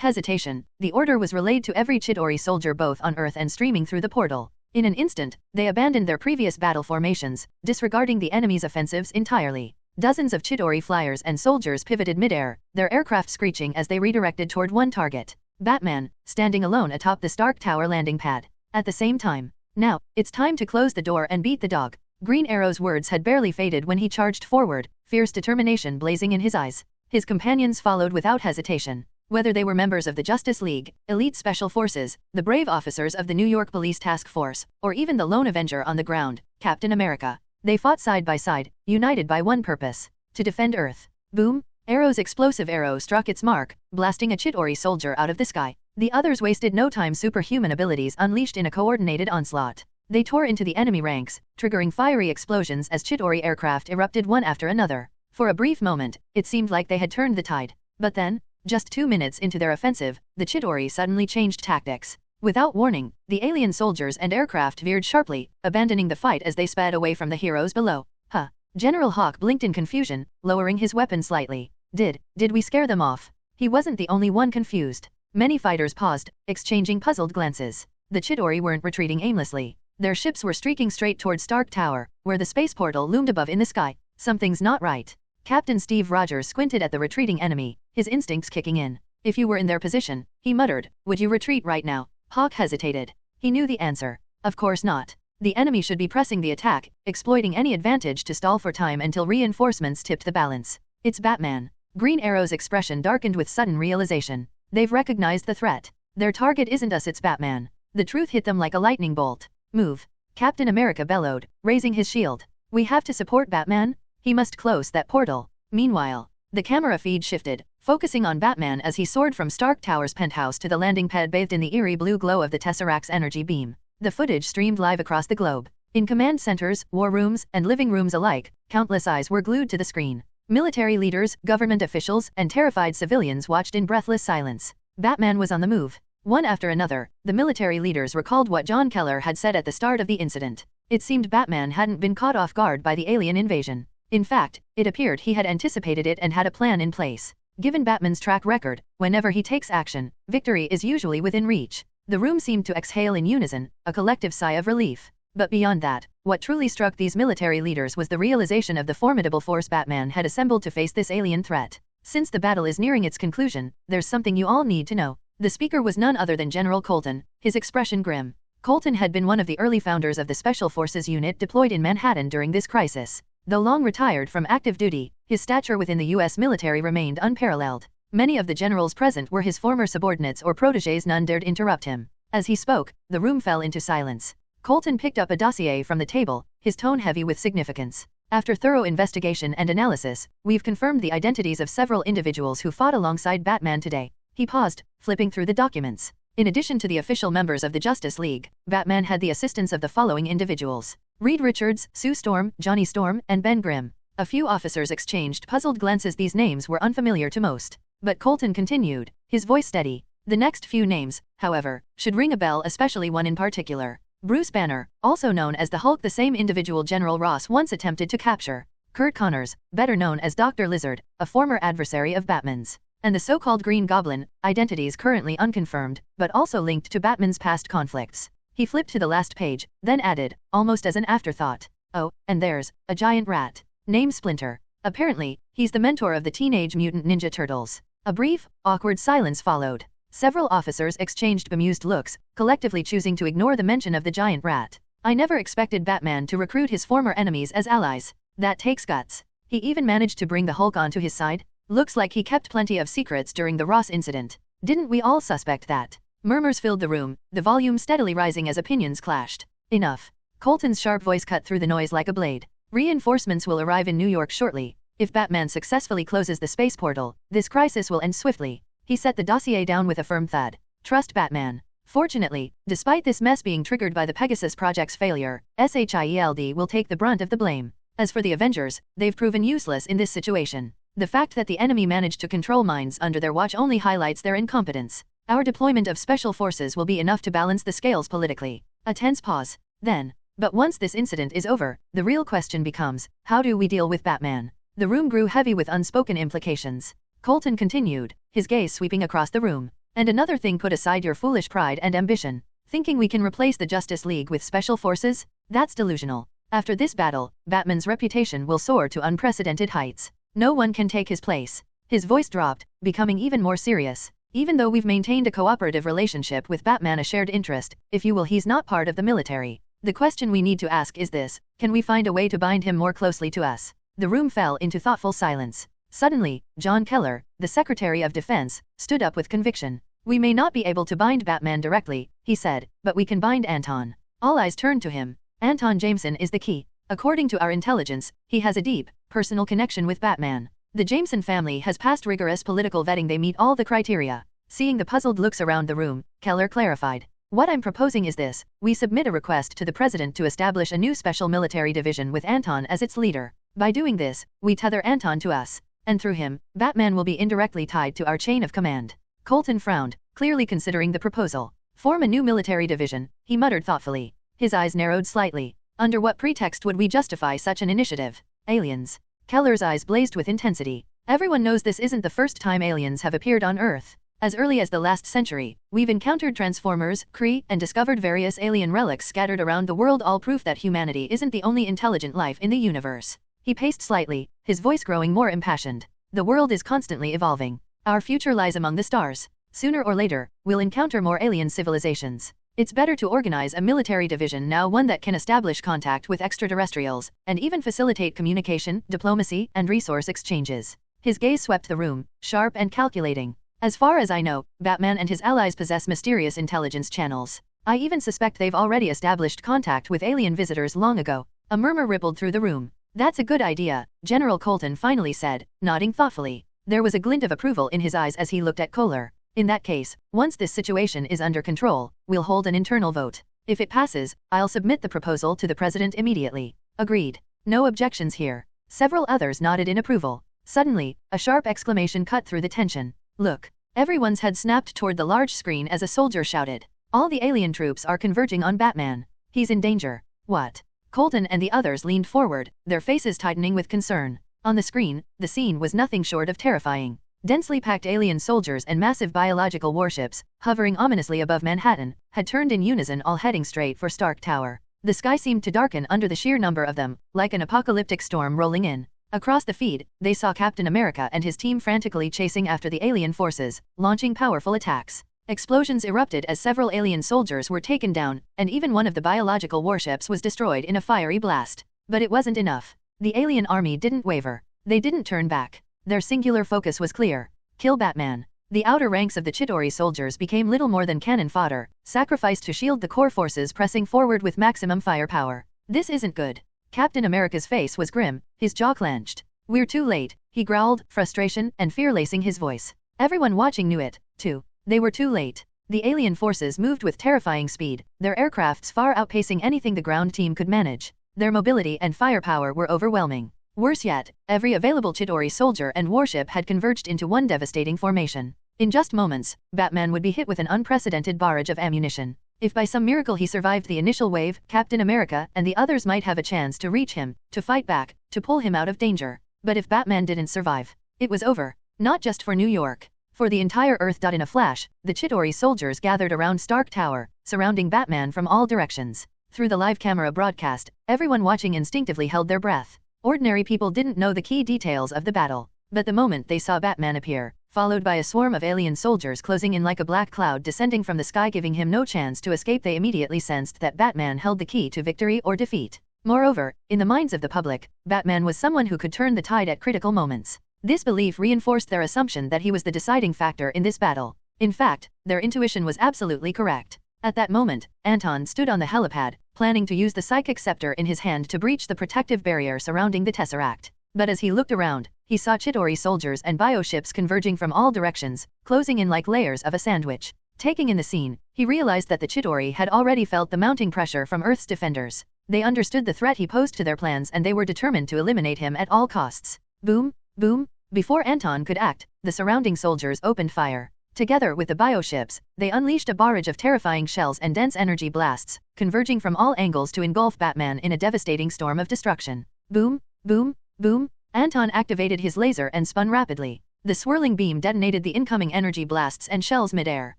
hesitation, the order was relayed to every Chitauri soldier both on Earth and streaming through the portal. In an instant, they abandoned their previous battle formations, disregarding the enemy's offensives entirely. Dozens of Chitauri flyers and soldiers pivoted mid-air, their aircraft screeching as they redirected toward one target. Batman, standing alone atop the Stark Tower landing pad. At the same time. Now, it's time to close the door and beat the dog. Green Arrow's words had barely faded when he charged forward, fierce determination blazing in his eyes. His companions followed without hesitation. Whether they were members of the Justice League, elite special forces, the brave officers of the New York Police Task Force, or even the lone Avenger on the ground, Captain America, they fought side by side, united by one purpose: to defend Earth. Boom! Arrow's explosive arrow struck its mark, blasting a Chitauri soldier out of the sky. The others wasted no time, superhuman abilities unleashed in a coordinated onslaught. They tore into the enemy ranks, triggering fiery explosions as Chitauri aircraft erupted one after another. For a brief moment, it seemed like they had turned the tide. But then, just 2 minutes into their offensive, the Chitauri suddenly changed tactics. Without warning, the alien soldiers and aircraft veered sharply, abandoning the fight as they sped away from the heroes below. Huh. General Hawk blinked in confusion, lowering his weapon slightly. Did we scare them off? He wasn't the only one confused. Many fighters paused, exchanging puzzled glances. The Chitauri weren't retreating aimlessly. Their ships were streaking straight toward Stark Tower, where the space portal loomed above in the sky. Something's not right. Captain Steve Rogers squinted at the retreating enemy, his instincts kicking in. If you were in their position, he muttered, would you retreat right now? Hawk hesitated. He knew the answer. Of course not. The enemy should be pressing the attack, exploiting any advantage to stall for time until reinforcements tipped the balance. It's Batman. Green Arrow's expression darkened with sudden realization. They've recognized the threat. Their target isn't us, it's Batman. The truth hit them like a lightning bolt. Move. Captain America bellowed, raising his shield. We have to support Batman. He must close that portal. Meanwhile, the camera feed shifted, focusing on Batman as he soared from Stark Tower's penthouse to the landing pad bathed in the eerie blue glow of the Tesseract's energy beam. The footage streamed live across the globe. In command centers, war rooms, and living rooms alike, countless eyes were glued to the screen. Military leaders, government officials, and terrified civilians watched in breathless silence. Batman was on the move. One after another, the military leaders recalled what John Keller had said at the start of the incident. It seemed Batman hadn't been caught off guard by the alien invasion. In fact, it appeared he had anticipated it and had a plan in place. Given Batman's track record, whenever he takes action, victory is usually within reach. The room seemed to exhale in unison, a collective sigh of relief. But beyond that, what truly struck these military leaders was the realization of the formidable force Batman had assembled to face this alien threat. Since the battle is nearing its conclusion, there's something you all need to know. The speaker was none other than General Colton, his expression grim. Colton had been one of the early founders of the Special Forces unit deployed in Manhattan during this crisis. Though long retired from active duty, his stature within the U.S. military remained unparalleled. Many of the generals present were his former subordinates or protégés. None dared interrupt him. As he spoke, the room fell into silence. Colton picked up a dossier from the table, his tone heavy with significance. After thorough investigation and analysis, we've confirmed the identities of several individuals who fought alongside Batman today. He paused, flipping through the documents. In addition to the official members of the Justice League, Batman had the assistance of the following individuals: Reed Richards, Sue Storm, Johnny Storm, and Ben Grimm. A few officers exchanged puzzled glances. These names were unfamiliar to most. But Colton continued, his voice steady. The next few names, however, should ring a bell, especially one in particular. Bruce Banner, also known as the Hulk, the same individual General Ross once attempted to capture. Kurt Connors, better known as Dr. Lizard, a former adversary of Batman's. And the so-called Green Goblin, identities currently unconfirmed, but also linked to Batman's past conflicts. He flipped to the last page, then added, almost as an afterthought. Oh, and there's a giant rat. Name Splinter. Apparently, he's the mentor of the Teenage Mutant Ninja Turtles. A brief, awkward silence followed. Several officers exchanged bemused looks, collectively choosing to ignore the mention of the giant rat. I never expected Batman to recruit his former enemies as allies. That takes guts. He even managed to bring the Hulk onto his side? Looks like he kept plenty of secrets during the Ross incident. Didn't we all suspect that? Murmurs filled the room, the volume steadily rising as opinions clashed. Enough. Colton's sharp voice cut through the noise like a blade. Reinforcements will arrive in New York shortly. If Batman successfully closes the space portal, this crisis will end swiftly. He set the dossier down with a firm thud. Trust Batman. Fortunately, despite this mess being triggered by the Pegasus Project's failure, S.W.O.R.D will take the brunt of the blame. As for the Avengers, they've proven useless in this situation. The fact that the enemy managed to control minds under their watch only highlights their incompetence. Our deployment of special forces will be enough to balance the scales politically. A tense pause. Then. But once this incident is over, the real question becomes, how do we deal with Batman? The room grew heavy with unspoken implications. Colton continued, his gaze sweeping across the room. And another thing, put aside your foolish pride and ambition. Thinking we can replace the Justice League with special forces? That's delusional. After this battle, Batman's reputation will soar to unprecedented heights. No one can take his place. His voice dropped, becoming even more serious. Even though we've maintained a cooperative relationship with Batman, a shared interest, if you will, he's not part of the military. The question we need to ask is this: can we find a way to bind him more closely to us? The room fell into thoughtful silence. Suddenly, John Keller, the Secretary of Defense, stood up with conviction. We may not be able to bind Batman directly, he said, but we can bind Anton. All eyes turned to him. Anton Jameson is the key. According to our intelligence, he has a deep, personal connection with Batman. The Jameson family has passed rigorous political vetting. They meet all the criteria. Seeing the puzzled looks around the room, Keller clarified. What I'm proposing is this: we submit a request to the President to establish a new special military division with Anton as its leader. By doing this, we tether Anton to us. And through him, Batman will be indirectly tied to our chain of command. Colton frowned, clearly considering the proposal. Form a new military division, he muttered thoughtfully. His eyes narrowed slightly. Under what pretext would we justify such an initiative? Aliens. Keller's eyes blazed with intensity. Everyone knows this isn't the first time aliens have appeared on Earth. As early as the last century, we've encountered Transformers, Kree, and discovered various alien relics scattered around the world, all proof that humanity isn't the only intelligent life in the universe. He paced slightly, his voice growing more impassioned. The world is constantly evolving. Our future lies among the stars. Sooner or later, we'll encounter more alien civilizations. It's better to organize a military division now, one that can establish contact with extraterrestrials, and even facilitate communication, diplomacy, and resource exchanges. His gaze swept the room, sharp and calculating. As far as I know, Batman and his allies possess mysterious intelligence channels. I even suspect they've already established contact with alien visitors long ago. A murmur rippled through the room. That's a good idea, General Colton finally said, nodding thoughtfully. There was a glint of approval in his eyes as he looked at Kohler. In that case, once this situation is under control, we'll hold an internal vote. If it passes, I'll submit the proposal to the President immediately. Agreed. No objections here. Several others nodded in approval. Suddenly, a sharp exclamation cut through the tension. Look! Everyone's head snapped toward the large screen as a soldier shouted. All the alien troops are converging on Batman. He's in danger. What? Colton and the others leaned forward, their faces tightening with concern. On the screen, the scene was nothing short of terrifying. Densely packed alien soldiers and massive biological warships, hovering ominously above Manhattan, had turned in unison, all heading straight for Stark Tower. The sky seemed to darken under the sheer number of them, like an apocalyptic storm rolling in. Across the feed, they saw Captain America and his team frantically chasing after the alien forces, launching powerful attacks. Explosions erupted as several alien soldiers were taken down, and even one of the biological warships was destroyed in a fiery blast. But it wasn't enough. The alien army didn't waver. They didn't turn back. Their singular focus was clear. Kill Batman. The outer ranks of the Chitauri soldiers became little more than cannon fodder, sacrificed to shield the core forces pressing forward with maximum firepower. This isn't good. Captain America's face was grim, his jaw clenched. We're too late, he growled, frustration and fear lacing his voice. Everyone watching knew it, too. They were too late. The alien forces moved with terrifying speed, their aircrafts far outpacing anything the ground team could manage. Their mobility and firepower were overwhelming. Worse yet, every available Chitauri soldier and warship had converged into one devastating formation. In just moments, Batman would be hit with an unprecedented barrage of ammunition. If by some miracle he survived the initial wave, Captain America and the others might have a chance to reach him, to fight back, to pull him out of danger. But if Batman didn't survive, it was over. Not just for New York. For the entire Earth. In a flash, the Chitauri soldiers gathered around Stark Tower, surrounding Batman from all directions. Through the live camera broadcast, everyone watching instinctively held their breath. Ordinary people didn't know the key details of the battle. But the moment they saw Batman appear, followed by a swarm of alien soldiers closing in like a black cloud descending from the sky giving him no chance to escape, they immediately sensed that Batman held the key to victory or defeat. Moreover, in the minds of the public, Batman was someone who could turn the tide at critical moments. This belief reinforced their assumption that he was the deciding factor in this battle. In fact, their intuition was absolutely correct. At that moment, Anton stood on the helipad, planning to use the psychic scepter in his hand to breach the protective barrier surrounding the Tesseract. But as he looked around, he saw Chitauri soldiers and bioships converging from all directions, closing in like layers of a sandwich. Taking in the scene, he realized that the Chitauri had already felt the mounting pressure from Earth's defenders. They understood the threat he posed to their plans and they were determined to eliminate him at all costs. Boom, boom. Before Anton could act, the surrounding soldiers opened fire. Together with the bioships, they unleashed a barrage of terrifying shells and dense energy blasts, converging from all angles to engulf Batman in a devastating storm of destruction. Boom, boom, boom. Anton activated his laser and spun rapidly. The swirling beam detonated the incoming energy blasts and shells mid-air.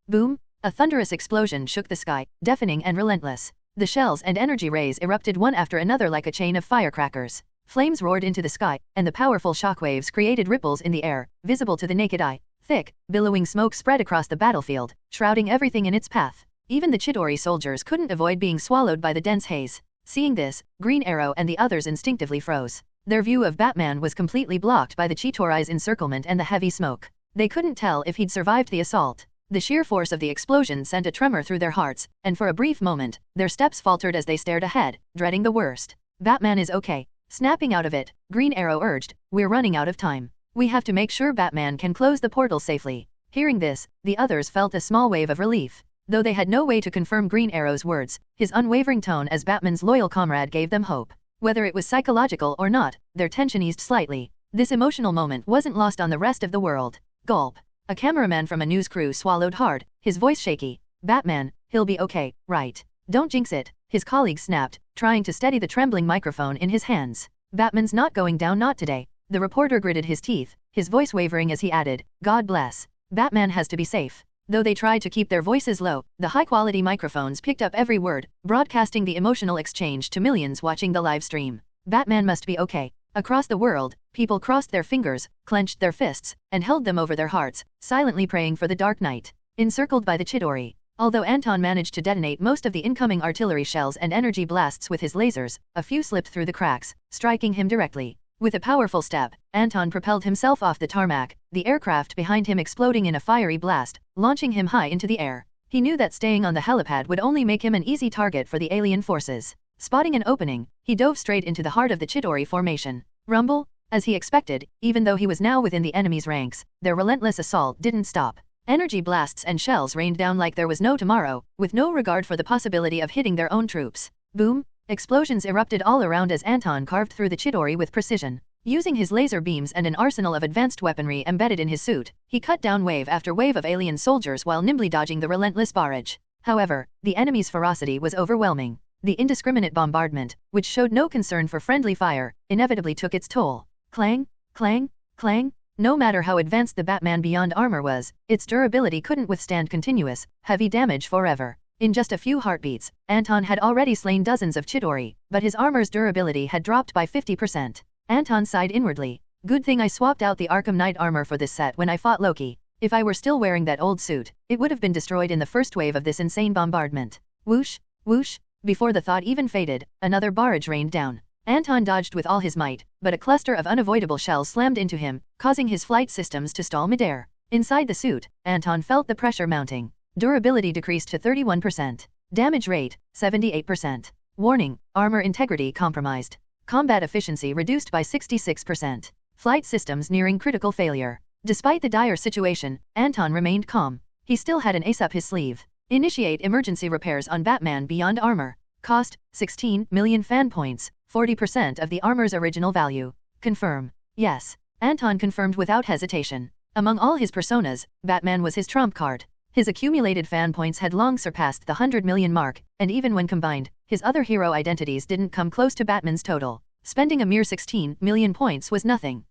Boom! A thunderous explosion shook the sky, deafening and relentless. The shells and energy rays erupted one after another like a chain of firecrackers. Flames roared into the sky, and the powerful shockwaves created ripples in the air, visible to the naked eye. Thick, billowing smoke spread across the battlefield, shrouding everything in its path. Even the Chitauri soldiers couldn't avoid being swallowed by the dense haze. Seeing this, Green Arrow and the others instinctively froze. Their view of Batman was completely blocked by the Chitauri's encirclement and the heavy smoke. They couldn't tell if he'd survived the assault. The sheer force of the explosion sent a tremor through their hearts, and for a brief moment, their steps faltered as they stared ahead, dreading the worst. Batman is okay. Snapping out of it, Green Arrow urged, "We're running out of time. We have to make sure Batman can close the portal safely." Hearing this, the others felt a small wave of relief. Though they had no way to confirm Green Arrow's words, his unwavering tone as Batman's loyal comrade gave them hope. Whether it was psychological or not, their tension eased slightly. This emotional moment wasn't lost on the rest of the world. Gulp. A cameraman from a news crew swallowed hard, his voice shaky. "Batman, he'll be okay, right? Don't jinx it," his colleague snapped, trying to steady the trembling microphone in his hands. "Batman's not going down, not today." The reporter gritted his teeth, his voice wavering as he added, "God bless. Batman has to be safe." Though they tried to keep their voices low, the high-quality microphones picked up every word, broadcasting the emotional exchange to millions watching the live stream. Batman must be okay. Across the world, people crossed their fingers, clenched their fists, and held them over their hearts, silently praying for the Dark Knight. Encircled by the Chitauri. Although Anton managed to detonate most of the incoming artillery shells and energy blasts with his lasers, a few slipped through the cracks, striking him directly. With a powerful step, Anton propelled himself off the tarmac, the aircraft behind him exploding in a fiery blast, launching him high into the air. He knew that staying on the helipad would only make him an easy target for the alien forces. Spotting an opening, he dove straight into the heart of the Chitauri formation. Rumble? As he expected, even though he was now within the enemy's ranks, their relentless assault didn't stop. Energy blasts and shells rained down like there was no tomorrow, with no regard for the possibility of hitting their own troops. Boom! Explosions erupted all around as Anton carved through the Chitauri with precision. Using his laser beams and an arsenal of advanced weaponry embedded in his suit, he cut down wave after wave of alien soldiers while nimbly dodging the relentless barrage. However, the enemy's ferocity was overwhelming. The indiscriminate bombardment, which showed no concern for friendly fire, inevitably took its toll. Clang, clang, clang. No matter how advanced the Batman Beyond armor was, its durability couldn't withstand continuous, heavy damage forever. In just a few heartbeats, Anton had already slain dozens of Chitauri, but his armor's durability had dropped by 50%. Anton sighed inwardly. "Good thing I swapped out the Arkham Knight armor for this set when I fought Loki. If I were still wearing that old suit, it would have been destroyed in the first wave of this insane bombardment." Whoosh, whoosh. Before the thought even faded, another barrage rained down. Anton dodged with all his might, but a cluster of unavoidable shells slammed into him, causing his flight systems to stall midair. Inside the suit, Anton felt the pressure mounting. Durability decreased to 31%. Damage rate, 78%. Warning, armor integrity compromised. Combat efficiency reduced by 66%. Flight systems nearing critical failure. Despite the dire situation, Anton remained calm. He still had an ace up his sleeve. Initiate emergency repairs on Batman Beyond armor. Cost, 16 million fan points, 40% of the armor's original value. Confirm. Yes. Anton confirmed without hesitation. Among all his personas, Batman was his trump card. His accumulated fan points had long surpassed the 100 million mark, and even when combined, his other hero identities didn't come close to Batman's total. Spending a mere 16 million points was nothing.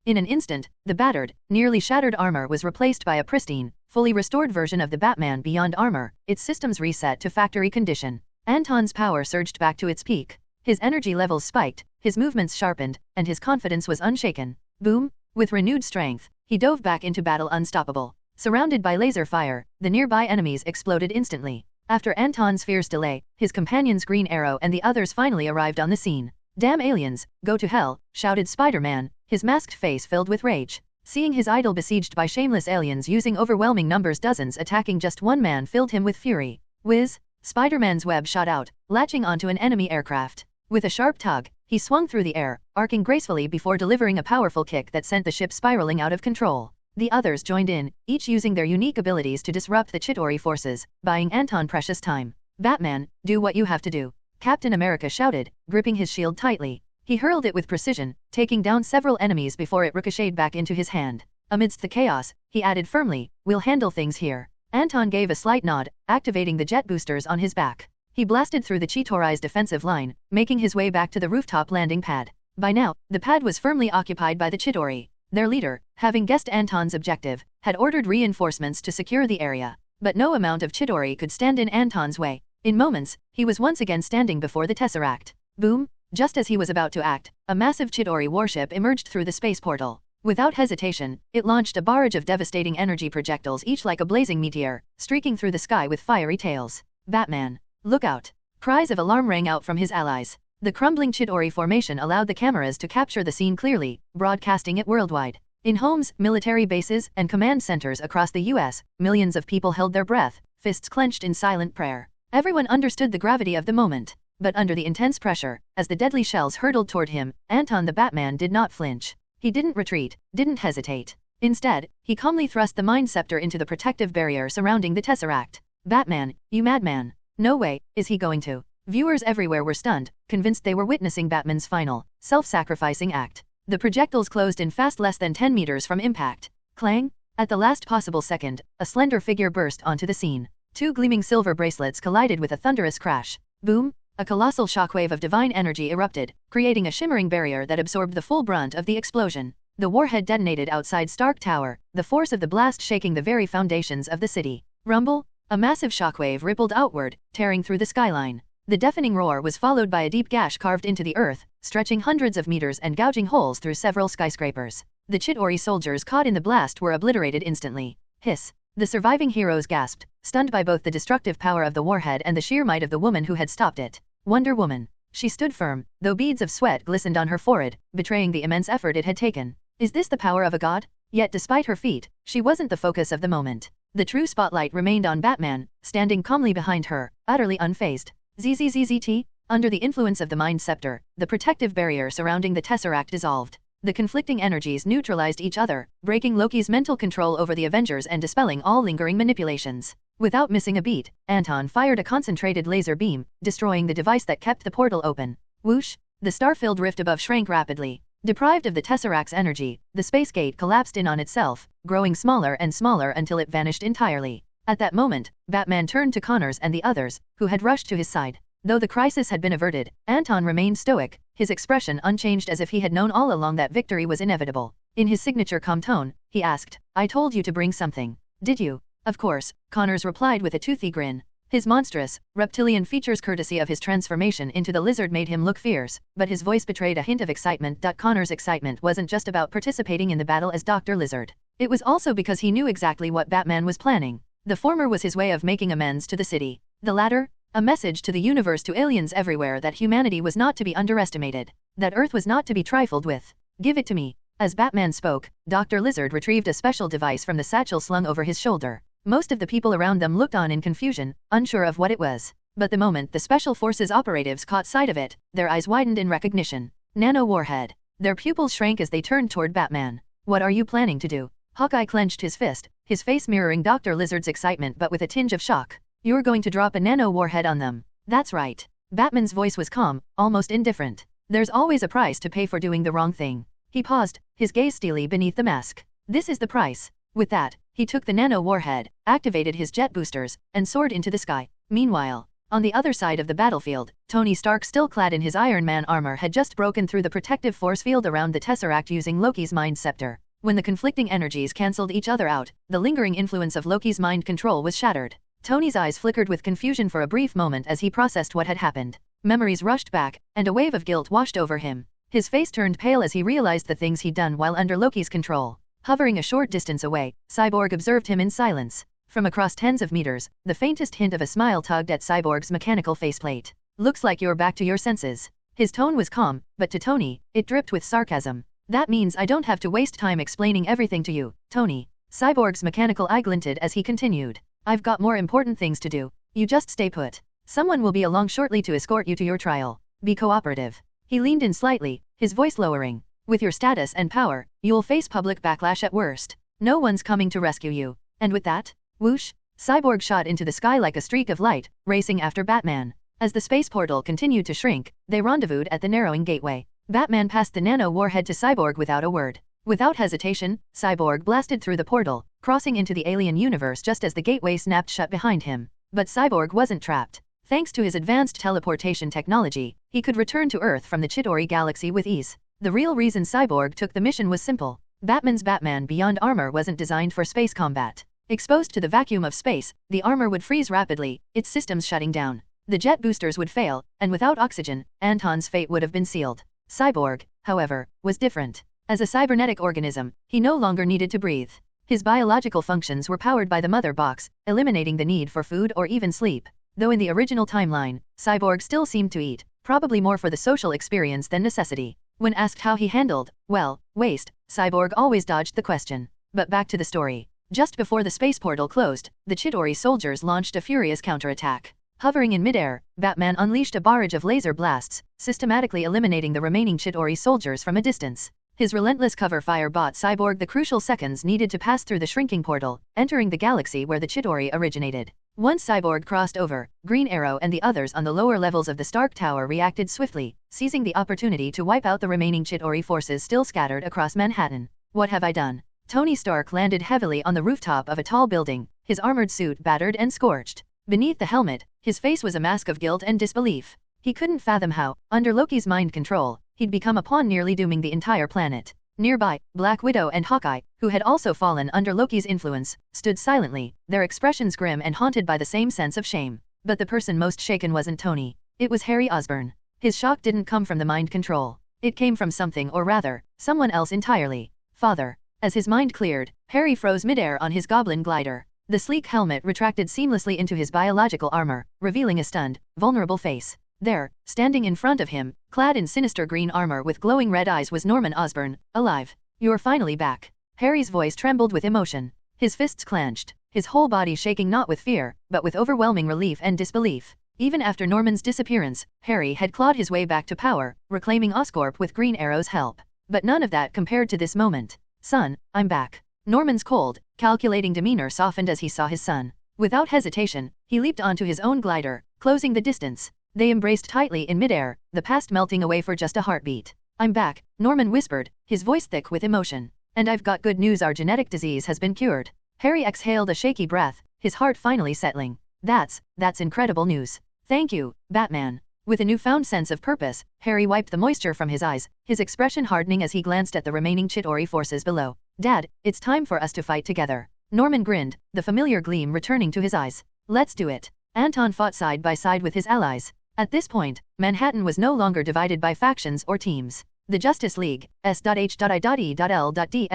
In an instant, the battered, nearly shattered armor was replaced by a pristine, fully restored version of the Batman Beyond armor, its systems reset to factory condition. Anton's power surged back to its peak. His energy levels spiked, his movements sharpened, and his confidence was unshaken. Boom! With renewed strength, he dove back into battle unstoppable. Surrounded by laser fire, the nearby enemies exploded instantly. After Anton's fierce delay, his companion's Green Arrow and the others finally arrived on the scene. "Damn aliens, go to hell," shouted Spider-Man, his masked face filled with rage. Seeing his idol besieged by shameless aliens using overwhelming numbers, dozens attacking just one man, filled him with fury. Whiz! Spider-Man's web shot out, latching onto an enemy aircraft. With a sharp tug, he swung through the air, arcing gracefully before delivering a powerful kick that sent the ship spiraling out of control. The others joined in, each using their unique abilities to disrupt the Chitauri forces, buying Anton precious time. "Batman, do what you have to do," Captain America shouted, gripping his shield tightly. He hurled it with precision, taking down several enemies before it ricocheted back into his hand. Amidst the chaos, he added firmly, "We'll handle things here." Anton gave a slight nod, activating the jet boosters on his back. He blasted through the Chitauri's defensive line, making his way back to the rooftop landing pad. By now, the pad was firmly occupied by the Chitauri. Their leader, having guessed Anton's objective, had ordered reinforcements to secure the area. But no amount of Chitauri could stand in Anton's way. In moments, he was once again standing before the Tesseract. Boom! Just as he was about to act, a massive Chitauri warship emerged through the space portal. Without hesitation, it launched a barrage of devastating energy projectiles, each like a blazing meteor, streaking through the sky with fiery tails. "Batman! Look out!" Cries of alarm rang out from his allies. The crumbling Chitauri formation allowed the cameras to capture the scene clearly, broadcasting it worldwide. In homes, military bases, and command centers across the U.S., millions of people held their breath, fists clenched in silent prayer. Everyone understood the gravity of the moment. But under the intense pressure, as the deadly shells hurtled toward him, Anton the Batman did not flinch. He didn't retreat, didn't hesitate. Instead, he calmly thrust the Mind Scepter into the protective barrier surrounding the Tesseract. "Batman, you madman. No way, is he going to?" Viewers everywhere were stunned, convinced they were witnessing Batman's final, self-sacrificing act. The projectiles closed in fast less than 10 meters from impact. Clang! At the last possible second, a slender figure burst onto the scene. Two gleaming silver bracelets collided with a thunderous crash. Boom! A colossal shockwave of divine energy erupted, creating a shimmering barrier that absorbed the full brunt of the explosion. The warhead detonated outside Stark Tower, the force of the blast shaking the very foundations of the city. Rumble! A massive shockwave rippled outward, tearing through the skyline. The deafening roar was followed by a deep gash carved into the earth, stretching hundreds of meters and gouging holes through several skyscrapers. The Chitauri soldiers caught in the blast were obliterated instantly. Hiss! The surviving heroes gasped, stunned by both the destructive power of the warhead and the sheer might of the woman who had stopped it. Wonder Woman. She stood firm, though beads of sweat glistened on her forehead, betraying the immense effort it had taken. Is this the power of a god? Yet despite her feat, she wasn't the focus of the moment. The true spotlight remained on Batman, standing calmly behind her, utterly unfazed. ZZZZT? Under the influence of the Mind Scepter, the protective barrier surrounding the Tesseract dissolved. The conflicting energies neutralized each other, breaking Loki's mental control over the Avengers and dispelling all lingering manipulations. Without missing a beat, Anton fired a concentrated laser beam, destroying the device that kept the portal open. Whoosh! The star-filled rift above shrank rapidly. Deprived of the Tesseract's energy, the space gate collapsed in on itself, growing smaller and smaller until it vanished entirely. At that moment, Batman turned to Connors and the others, who had rushed to his side. Though the crisis had been averted, Anton remained stoic, his expression unchanged as if he had known all along that victory was inevitable. In his signature calm tone, he asked, "I told you to bring something. Did you?" "Of course," Connors replied with a toothy grin. His monstrous, reptilian features courtesy of his transformation into the lizard made him look fierce, but his voice betrayed a hint of excitement. Connor's excitement wasn't just about participating in the battle as Dr. Lizard. It was also because he knew exactly what Batman was planning. The former was his way of making amends to the city. The latter, a message to the universe, to aliens everywhere, that humanity was not to be underestimated, that Earth was not to be trifled with. "Give it to me." As Batman spoke, Dr. Lizard retrieved a special device from the satchel slung over his shoulder. Most of the people around them looked on in confusion, unsure of what it was. But the moment the Special Forces operatives caught sight of it, their eyes widened in recognition. Nano warhead. Their pupils shrank as they turned toward Batman. "What are you planning to do?" Hawkeye clenched his fist, his face mirroring Dr. Lizard's excitement but with a tinge of shock. "You're going to drop a nano warhead on them." "That's right." Batman's voice was calm, almost indifferent. There's always a price to pay for doing the wrong thing. He paused, his gaze steely beneath the mask. This is the price. With that, he took the nano warhead, activated his jet boosters, and soared into the sky. Meanwhile, on the other side of the battlefield, Tony Stark, still clad in his Iron Man armor, had just broken through the protective force field around the Tesseract using Loki's mind scepter. When the conflicting energies cancelled each other out, the lingering influence of Loki's mind control was shattered. Tony's eyes flickered with confusion for a brief moment as he processed what had happened. Memories rushed back, and a wave of guilt washed over him. His face turned pale as he realized the things he'd done while under Loki's control. Hovering a short distance away, Cyborg observed him in silence. From across tens of meters, the faintest hint of a smile tugged at Cyborg's mechanical faceplate. Looks like you're back to your senses. His tone was calm, but to Tony, it dripped with sarcasm. That means I don't have to waste time explaining everything to you, Tony. Cyborg's mechanical eye glinted as he continued. I've got more important things to do. You just stay put. Someone will be along shortly to escort you to your trial. Be cooperative. He leaned in slightly, his voice lowering. With your status and power, you'll face public backlash at worst. No one's coming to rescue you. And with that, whoosh, Cyborg shot into the sky like a streak of light, racing after Batman. As the space portal continued to shrink, they rendezvoused at the narrowing gateway. Batman passed the nano warhead to Cyborg without a word. Without hesitation, Cyborg blasted through the portal, crossing into the alien universe just as the gateway snapped shut behind him. But Cyborg wasn't trapped. Thanks to his advanced teleportation technology, he could return to Earth from the Chitauri galaxy with ease. The real reason Cyborg took the mission was simple. Batman's Batman Beyond armor wasn't designed for space combat. Exposed to the vacuum of space, the armor would freeze rapidly, its systems shutting down. The jet boosters would fail, and without oxygen, Anton's fate would have been sealed. Cyborg, however, was different. As a cybernetic organism, he no longer needed to breathe. His biological functions were powered by the mother box, eliminating the need for food or even sleep. Though in the original timeline, Cyborg still seemed to eat, probably more for the social experience than necessity. When asked how he handled, well, waste, Cyborg always dodged the question. But back to the story. Just before the space portal closed, the Chitauri soldiers launched a furious counterattack. Hovering in midair, Batman unleashed a barrage of laser blasts, systematically eliminating the remaining Chitauri soldiers from a distance. His relentless cover fire bought Cyborg the crucial seconds needed to pass through the shrinking portal, entering the galaxy where the Chitauri originated. Once Cyborg crossed over, Green Arrow and the others on the lower levels of the Stark Tower reacted swiftly, seizing the opportunity to wipe out the remaining Chitauri forces still scattered across Manhattan. What have I done? Tony Stark landed heavily on the rooftop of a tall building, his armored suit battered and scorched. Beneath the helmet, his face was a mask of guilt and disbelief. He couldn't fathom how, under Loki's mind control, he'd become a pawn nearly dooming the entire planet. Nearby, Black Widow and Hawkeye, who had also fallen under Loki's influence, stood silently, their expressions grim and haunted by the same sense of shame. But the person most shaken wasn't Tony. It was Harry Osborn. His shock didn't come from the mind control. It came from something, or rather, someone else entirely. Father. As his mind cleared, Harry froze midair on his goblin glider. The sleek helmet retracted seamlessly into his biological armor, revealing a stunned, vulnerable face. There, standing in front of him, clad in sinister green armor with glowing red eyes, was Norman Osborn, alive. You're finally back. Harry's voice trembled with emotion. His fists clenched, his whole body shaking not with fear, but with overwhelming relief and disbelief. Even after Norman's disappearance, Harry had clawed his way back to power, reclaiming Oscorp with Green Arrow's help. But none of that compared to this moment. Son, I'm back. Norman's cold, calculating demeanor softened as he saw his son. Without hesitation, he leaped onto his own glider, closing the distance. They embraced tightly in midair, the past melting away for just a heartbeat. I'm back, Norman whispered, his voice thick with emotion. And I've got good news, our genetic disease has been cured. Harry exhaled a shaky breath, his heart finally settling. That's incredible news. Thank you, Batman. With a newfound sense of purpose, Harry wiped the moisture from his eyes, his expression hardening as he glanced at the remaining Chitauri forces below. Dad, it's time for us to fight together. Norman grinned, the familiar gleam returning to his eyes. Let's do it. Anton fought side by side with his allies. At this point, Manhattan was no longer divided by factions or teams. The Justice League, S.H.I.E.L.D.S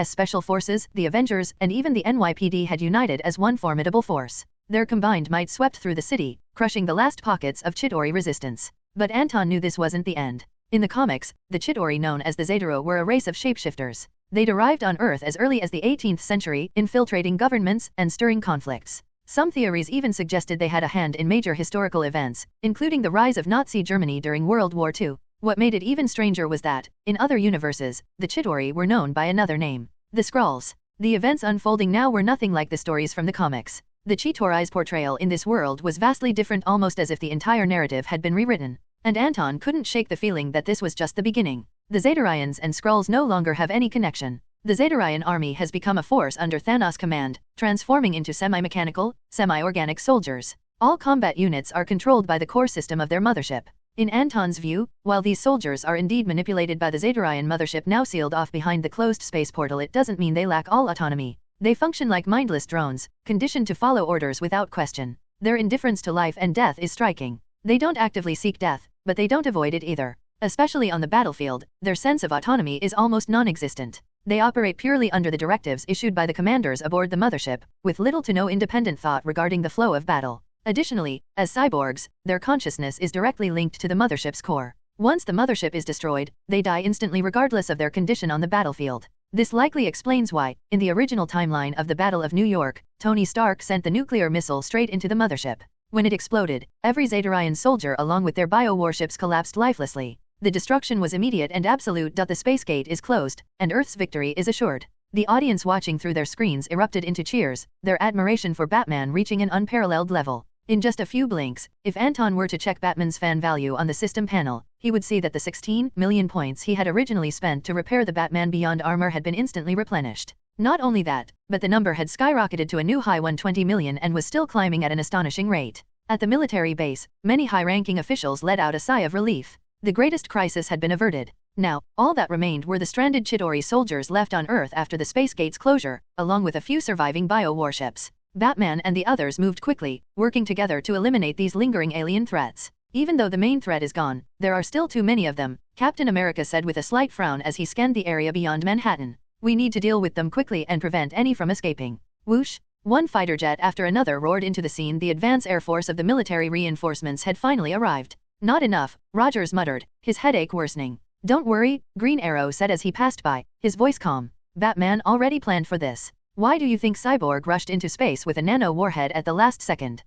Special Forces, the Avengers, and even the NYPD had united as one formidable force. Their combined might swept through the city, crushing the last pockets of Chitauri resistance. But Anton knew this wasn't the end. In the comics, the Chitauri known as the Zetero were a race of shapeshifters. They'd arrived on Earth as early as the 18th century, infiltrating governments and stirring conflicts. Some theories even suggested they had a hand in major historical events, including the rise of Nazi Germany during World War II. What made it even stranger was that, in other universes, the Chitauri were known by another name. The Skrulls. The events unfolding now were nothing like the stories from the comics. The Chitauri's portrayal in this world was vastly different, almost as if the entire narrative had been rewritten. And Anton couldn't shake the feeling that this was just the beginning. The Xatarians and Skrulls no longer have any connection. The Xatarian army has become a force under Thanos' command, transforming into semi-mechanical, semi-organic soldiers. All combat units are controlled by the core system of their mothership. In Anton's view, while these soldiers are indeed manipulated by the Xatarian mothership now sealed off behind the closed space portal, it doesn't mean they lack all autonomy. They function like mindless drones, conditioned to follow orders without question. Their indifference to life and death is striking. They don't actively seek death, but they don't avoid it either. Especially on the battlefield, their sense of autonomy is almost non-existent. They operate purely under the directives issued by the commanders aboard the mothership, with little to no independent thought regarding the flow of battle. Additionally, as cyborgs, their consciousness is directly linked to the mothership's core. Once the mothership is destroyed, they die instantly regardless of their condition on the battlefield. This likely explains why, in the original timeline of the Battle of New York, Tony Stark sent the nuclear missile straight into the mothership. When it exploded, every Xatarian soldier along with their bio-warships collapsed lifelessly. The destruction was immediate and absolute. The space gate is closed, and Earth's victory is assured. The audience watching through their screens erupted into cheers, their admiration for Batman reaching an unparalleled level. In just a few blinks, if Anton were to check Batman's fan value on the system panel, he would see that the 16 million points he had originally spent to repair the Batman Beyond armor had been instantly replenished. Not only that, but the number had skyrocketed to a new high 120 million and was still climbing at an astonishing rate. At the military base, many high-ranking officials let out a sigh of relief. The greatest crisis had been averted. Now, all that remained were the stranded Chitauri soldiers left on Earth after the space gate's closure, along with a few surviving bio-warships. Batman and the others moved quickly, working together to eliminate these lingering alien threats. Even though the main threat is gone, there are still too many of them, Captain America said with a slight frown as he scanned the area beyond Manhattan. We need to deal with them quickly and prevent any from escaping. Whoosh! One fighter jet after another roared into the scene. The advance air force of the military reinforcements had finally arrived. Not enough, Rogers muttered, his headache worsening. Don't worry, Green Arrow said as he passed by, his voice calm. Batman already planned for this. Why do you think Cyborg rushed into space with a nano-warhead at the last second?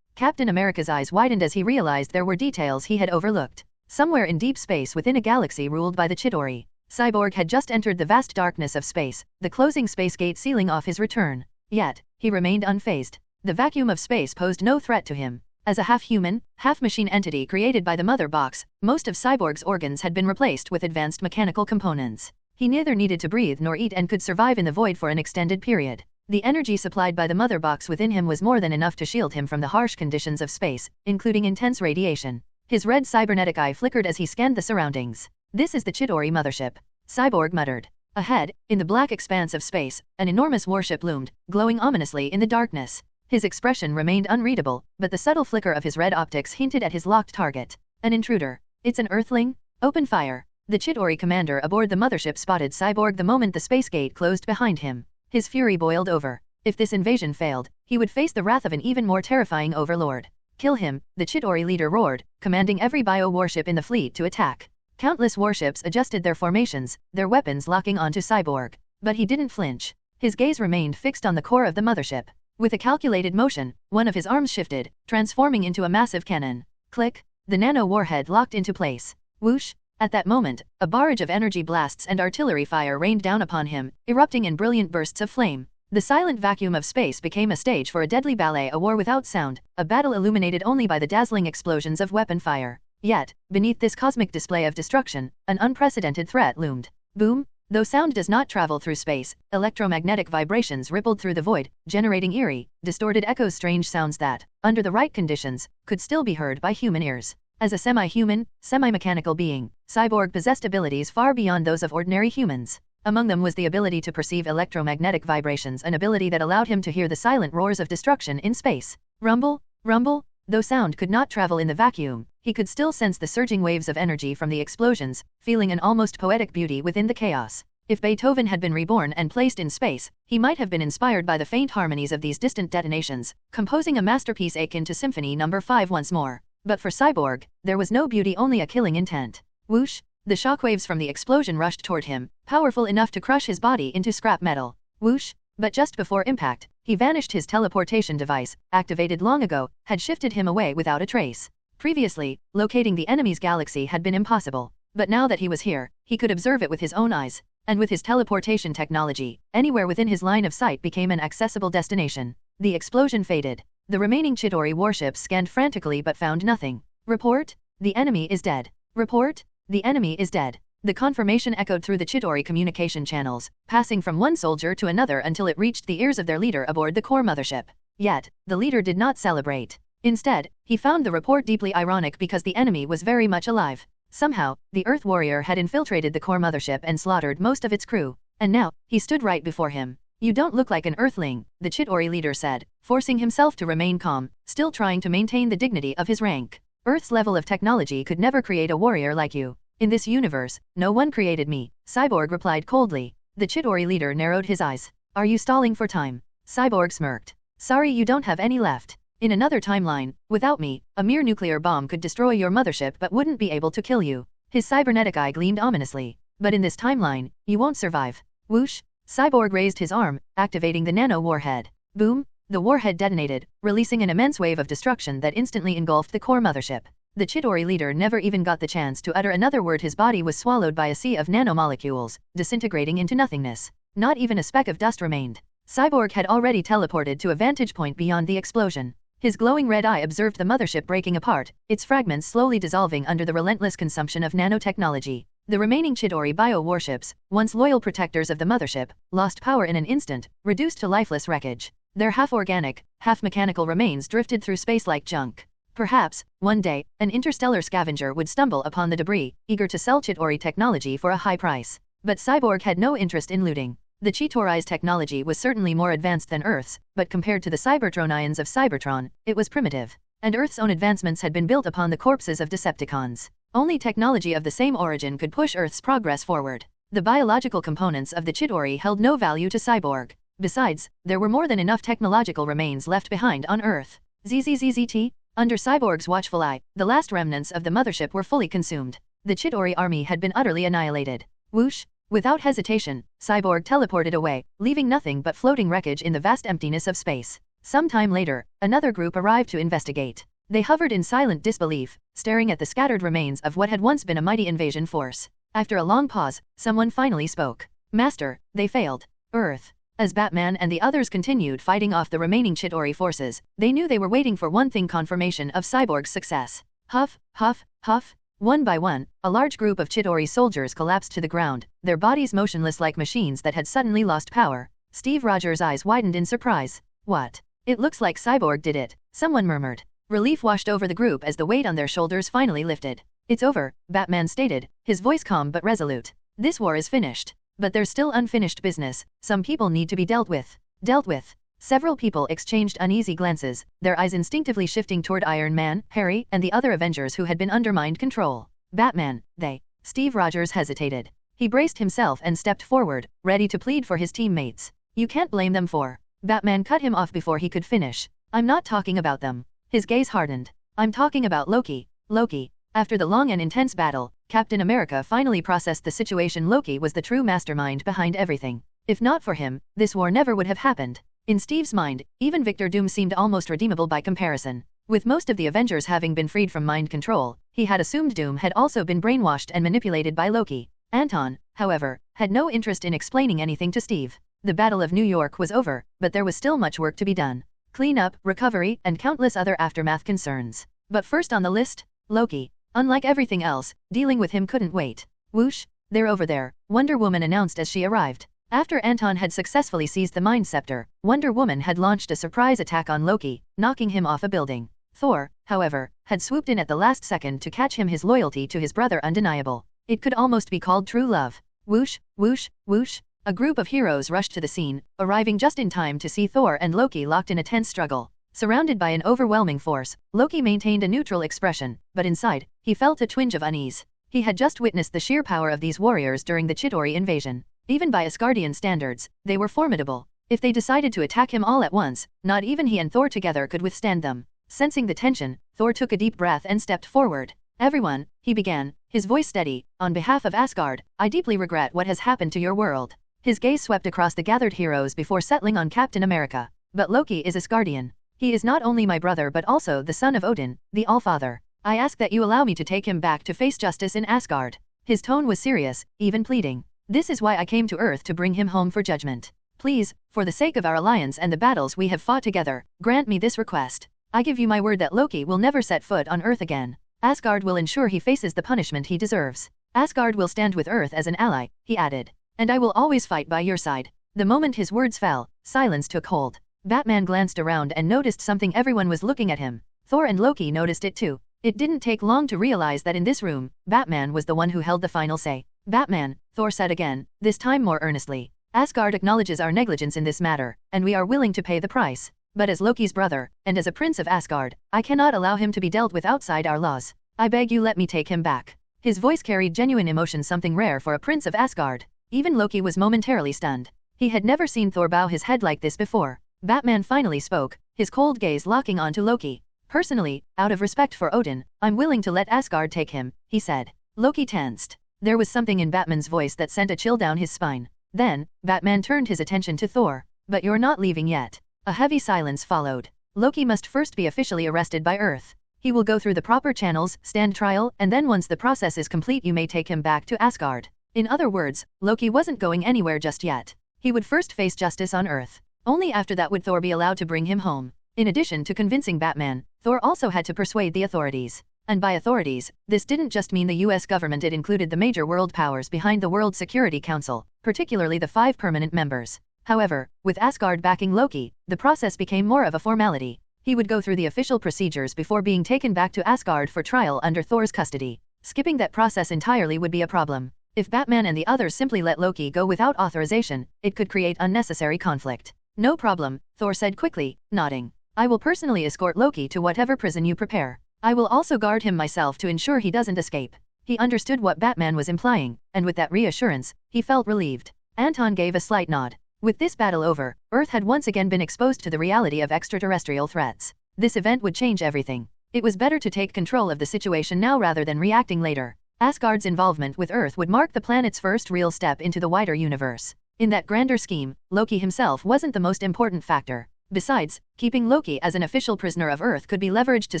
Captain America's eyes widened as he realized there were details he had overlooked. Somewhere in deep space within a galaxy ruled by the Chitauri, Cyborg had just entered the vast darkness of space, the closing space gate sealing off his return. Yet, he remained unfazed. The vacuum of space posed no threat to him. As a half-human, half-machine entity created by the Mother Box, most of Cyborg's organs had been replaced with advanced mechanical components. He neither needed to breathe nor eat and could survive in the void for an extended period. The energy supplied by the Mother Box within him was more than enough to shield him from the harsh conditions of space, including intense radiation. His red cybernetic eye flickered as he scanned the surroundings. This is the Chitauri mothership, Cyborg muttered. Ahead, in the black expanse of space, an enormous warship loomed, glowing ominously in the darkness. His expression remained unreadable, but the subtle flicker of his red optics hinted at his locked target. An intruder. It's an Earthling? Open fire. The Chitauri commander aboard the mothership spotted Cyborg the moment the space gate closed behind him. His fury boiled over. If this invasion failed, he would face the wrath of an even more terrifying overlord. Kill him, the Chitauri leader roared, commanding every bio-warship in the fleet to attack. Countless warships adjusted their formations, their weapons locking onto Cyborg. But he didn't flinch. His gaze remained fixed on the core of the mothership. With a calculated motion, one of his arms shifted, transforming into a massive cannon. Click! The nano-warhead locked into place. Whoosh! At that moment, a barrage of energy blasts and artillery fire rained down upon him, erupting in brilliant bursts of flame. The silent vacuum of space became a stage for a deadly ballet, a war without sound, a battle illuminated only by the dazzling explosions of weapon fire. Yet, beneath this cosmic display of destruction, an unprecedented threat loomed. Boom! Though sound does not travel through space, electromagnetic vibrations rippled through the void, generating eerie, distorted echoes, strange sounds that, under the right conditions, could still be heard by human ears. As a semi-human, semi-mechanical being, Cyborg possessed abilities far beyond those of ordinary humans. Among them was the ability to perceive electromagnetic vibrations, an ability that allowed him to hear the silent roars of destruction in space. Rumble, rumble. Though sound could not travel in the vacuum, he could still sense the surging waves of energy from the explosions, feeling an almost poetic beauty within the chaos. If Beethoven had been reborn and placed in space, he might have been inspired by the faint harmonies of these distant detonations, composing a masterpiece akin to Symphony No. 5 once more. But for Cyborg, there was no beauty, only a killing intent. Whoosh! The shockwaves from the explosion rushed toward him, powerful enough to crush his body into scrap metal. Whoosh! But just before impact, he vanished. His teleportation device, activated long ago, had shifted him away without a trace. Previously, locating the enemy's galaxy had been impossible. But now that he was here, he could observe it with his own eyes. And with his teleportation technology, anywhere within his line of sight became an accessible destination. The explosion faded. The remaining Chitauri warships scanned frantically but found nothing. Report? The enemy is dead. Report? The enemy is dead. The confirmation echoed through the Chitauri communication channels, passing from one soldier to another until it reached the ears of their leader aboard the core mothership. Yet, the leader did not celebrate. Instead, he found the report deeply ironic because the enemy was very much alive. Somehow, the Earth warrior had infiltrated the core mothership and slaughtered most of its crew. And now, he stood right before him. You don't look like an Earthling, the Chitauri leader said, forcing himself to remain calm, still trying to maintain the dignity of his rank. Earth's level of technology could never create a warrior like you. In this universe, no one created me, Cyborg replied coldly. The Chitauri leader narrowed his eyes. Are you stalling for time? Cyborg smirked. Sorry, you don't have any left. In another timeline, without me, a mere nuclear bomb could destroy your mothership but wouldn't be able to kill you. His cybernetic eye gleamed ominously. But in this timeline, you won't survive. Whoosh! Cyborg raised his arm, activating the nano warhead. Boom! The warhead detonated, releasing an immense wave of destruction that instantly engulfed the core mothership. The Chitauri leader never even got the chance to utter another word. His body was swallowed by a sea of nanomolecules, disintegrating into nothingness. Not even a speck of dust remained. Cyborg had already teleported to a vantage point beyond the explosion. His glowing red eye observed the mothership breaking apart, its fragments slowly dissolving under the relentless consumption of nanotechnology. The remaining Chitauri bio-warships, once loyal protectors of the mothership, lost power in an instant, reduced to lifeless wreckage. Their half-organic, half-mechanical remains drifted through space like junk. Perhaps, one day, an interstellar scavenger would stumble upon the debris, eager to sell Chitauri technology for a high price. But Cyborg had no interest in looting. The Chitauri's technology was certainly more advanced than Earth's, but compared to the Cybertronians of Cybertron, it was primitive. And Earth's own advancements had been built upon the corpses of Decepticons. Only technology of the same origin could push Earth's progress forward. The biological components of the Chitauri held no value to Cyborg. Besides, there were more than enough technological remains left behind on Earth. ZZZZT? Under Cyborg's watchful eye, the last remnants of the mothership were fully consumed. The Chitauri army had been utterly annihilated. Whoosh! Without hesitation, Cyborg teleported away, leaving nothing but floating wreckage in the vast emptiness of space. Some time later, another group arrived to investigate. They hovered in silent disbelief, staring at the scattered remains of what had once been a mighty invasion force. After a long pause, someone finally spoke. Master, they failed. Earth. As Batman and the others continued fighting off the remaining Chitauri forces, they knew they were waiting for one thing: confirmation of Cyborg's success. Huff, huff, huff. One by one, a large group of Chitauri soldiers collapsed to the ground, their bodies motionless like machines that had suddenly lost power. Steve Rogers' eyes widened in surprise. What? It looks like Cyborg did it, someone murmured. Relief washed over the group as the weight on their shoulders finally lifted. It's over, Batman stated, his voice calm but resolute. This war is finished. But there's still unfinished business. Some people need to be dealt with. Dealt with. Several people exchanged uneasy glances, their eyes instinctively shifting toward Iron Man, Harry, and the other Avengers who had been under mind control. Batman, they. Steve Rogers hesitated. He braced himself and stepped forward, ready to plead for his teammates. You can't blame them for. Batman cut him off before he could finish. I'm not talking about them. His gaze hardened. I'm talking about Loki. Loki. After the long and intense battle, Captain America finally processed the situation. Loki was the true mastermind behind everything. If not for him, this war never would have happened. In Steve's mind, even Victor Doom seemed almost redeemable by comparison. With most of the Avengers having been freed from mind control, he had assumed Doom had also been brainwashed and manipulated by Loki. Anton, however, had no interest in explaining anything to Steve. The Battle of New York was over, but there was still much work to be done. Cleanup, recovery, and countless other aftermath concerns. But first on the list, Loki. Unlike everything else, dealing with him couldn't wait. Whoosh! They're over there, Wonder Woman announced as she arrived. After Anton had successfully seized the Mind Scepter, Wonder Woman had launched a surprise attack on Loki, knocking him off a building. Thor, however, had swooped in at the last second to catch him. His loyalty to his brother undeniable. It could almost be called true love. Whoosh, whoosh, whoosh. A group of heroes rushed to the scene, arriving just in time to see Thor and Loki locked in a tense struggle. Surrounded by an overwhelming force, Loki maintained a neutral expression, but inside, he felt a twinge of unease. He had just witnessed the sheer power of these warriors during the Chitauri invasion. Even by Asgardian standards, they were formidable. If they decided to attack him all at once, not even he and Thor together could withstand them. Sensing the tension, Thor took a deep breath and stepped forward. Everyone, he began, his voice steady, on behalf of Asgard, I deeply regret what has happened to your world. His gaze swept across the gathered heroes before settling on Captain America. But Loki is Asgardian. He is not only my brother but also the son of Odin, the Allfather. I ask that you allow me to take him back to face justice in Asgard. His tone was serious, even pleading. This is why I came to Earth, to bring him home for judgment. Please, for the sake of our alliance and the battles we have fought together, grant me this request. I give you my word that Loki will never set foot on Earth again. Asgard will ensure he faces the punishment he deserves. Asgard will stand with Earth as an ally, he added. And I will always fight by your side. The moment his words fell, silence took hold. Batman glanced around and noticed something. Everyone was looking at him. Thor and Loki noticed it too. It didn't take long to realize that in this room, Batman was the one who held the final say. Batman, Thor said again, this time more earnestly. Asgard acknowledges our negligence in this matter, and we are willing to pay the price. But as Loki's brother, and as a prince of Asgard, I cannot allow him to be dealt with outside our laws. I beg you let me take him back. His voice carried genuine emotion, something rare for a prince of Asgard. Even Loki was momentarily stunned. He had never seen Thor bow his head like this before. Batman finally spoke, his cold gaze locking onto Loki. Personally, out of respect for Odin, I'm willing to let Asgard take him, he said. Loki tensed. There was something in Batman's voice that sent a chill down his spine. Then, Batman turned his attention to Thor. But you're not leaving yet. A heavy silence followed. Loki must first be officially arrested by Earth. He will go through the proper channels, stand trial, and then once the process is complete you may take him back to Asgard. In other words, Loki wasn't going anywhere just yet. He would first face justice on Earth. Only after that would Thor be allowed to bring him home. In addition to convincing Batman, Thor also had to persuade the authorities. And by authorities, this didn't just mean the US government, it included the major world powers behind the World Security Council, particularly the 5 permanent members. However, with Asgard backing Loki, the process became more of a formality. He would go through the official procedures before being taken back to Asgard for trial under Thor's custody. Skipping that process entirely would be a problem. If Batman and the others simply let Loki go without authorization, it could create unnecessary conflict. No problem, Thor said quickly, nodding. I will personally escort Loki to whatever prison you prepare. I will also guard him myself to ensure he doesn't escape. He understood what Batman was implying, and with that reassurance, he felt relieved. Anton gave a slight nod. With this battle over, Earth had once again been exposed to the reality of extraterrestrial threats. This event would change everything. It was better to take control of the situation now rather than reacting later. Asgard's involvement with Earth would mark the planet's first real step into the wider universe. In that grander scheme, Loki himself wasn't the most important factor. Besides, keeping Loki as an official prisoner of Earth could be leveraged to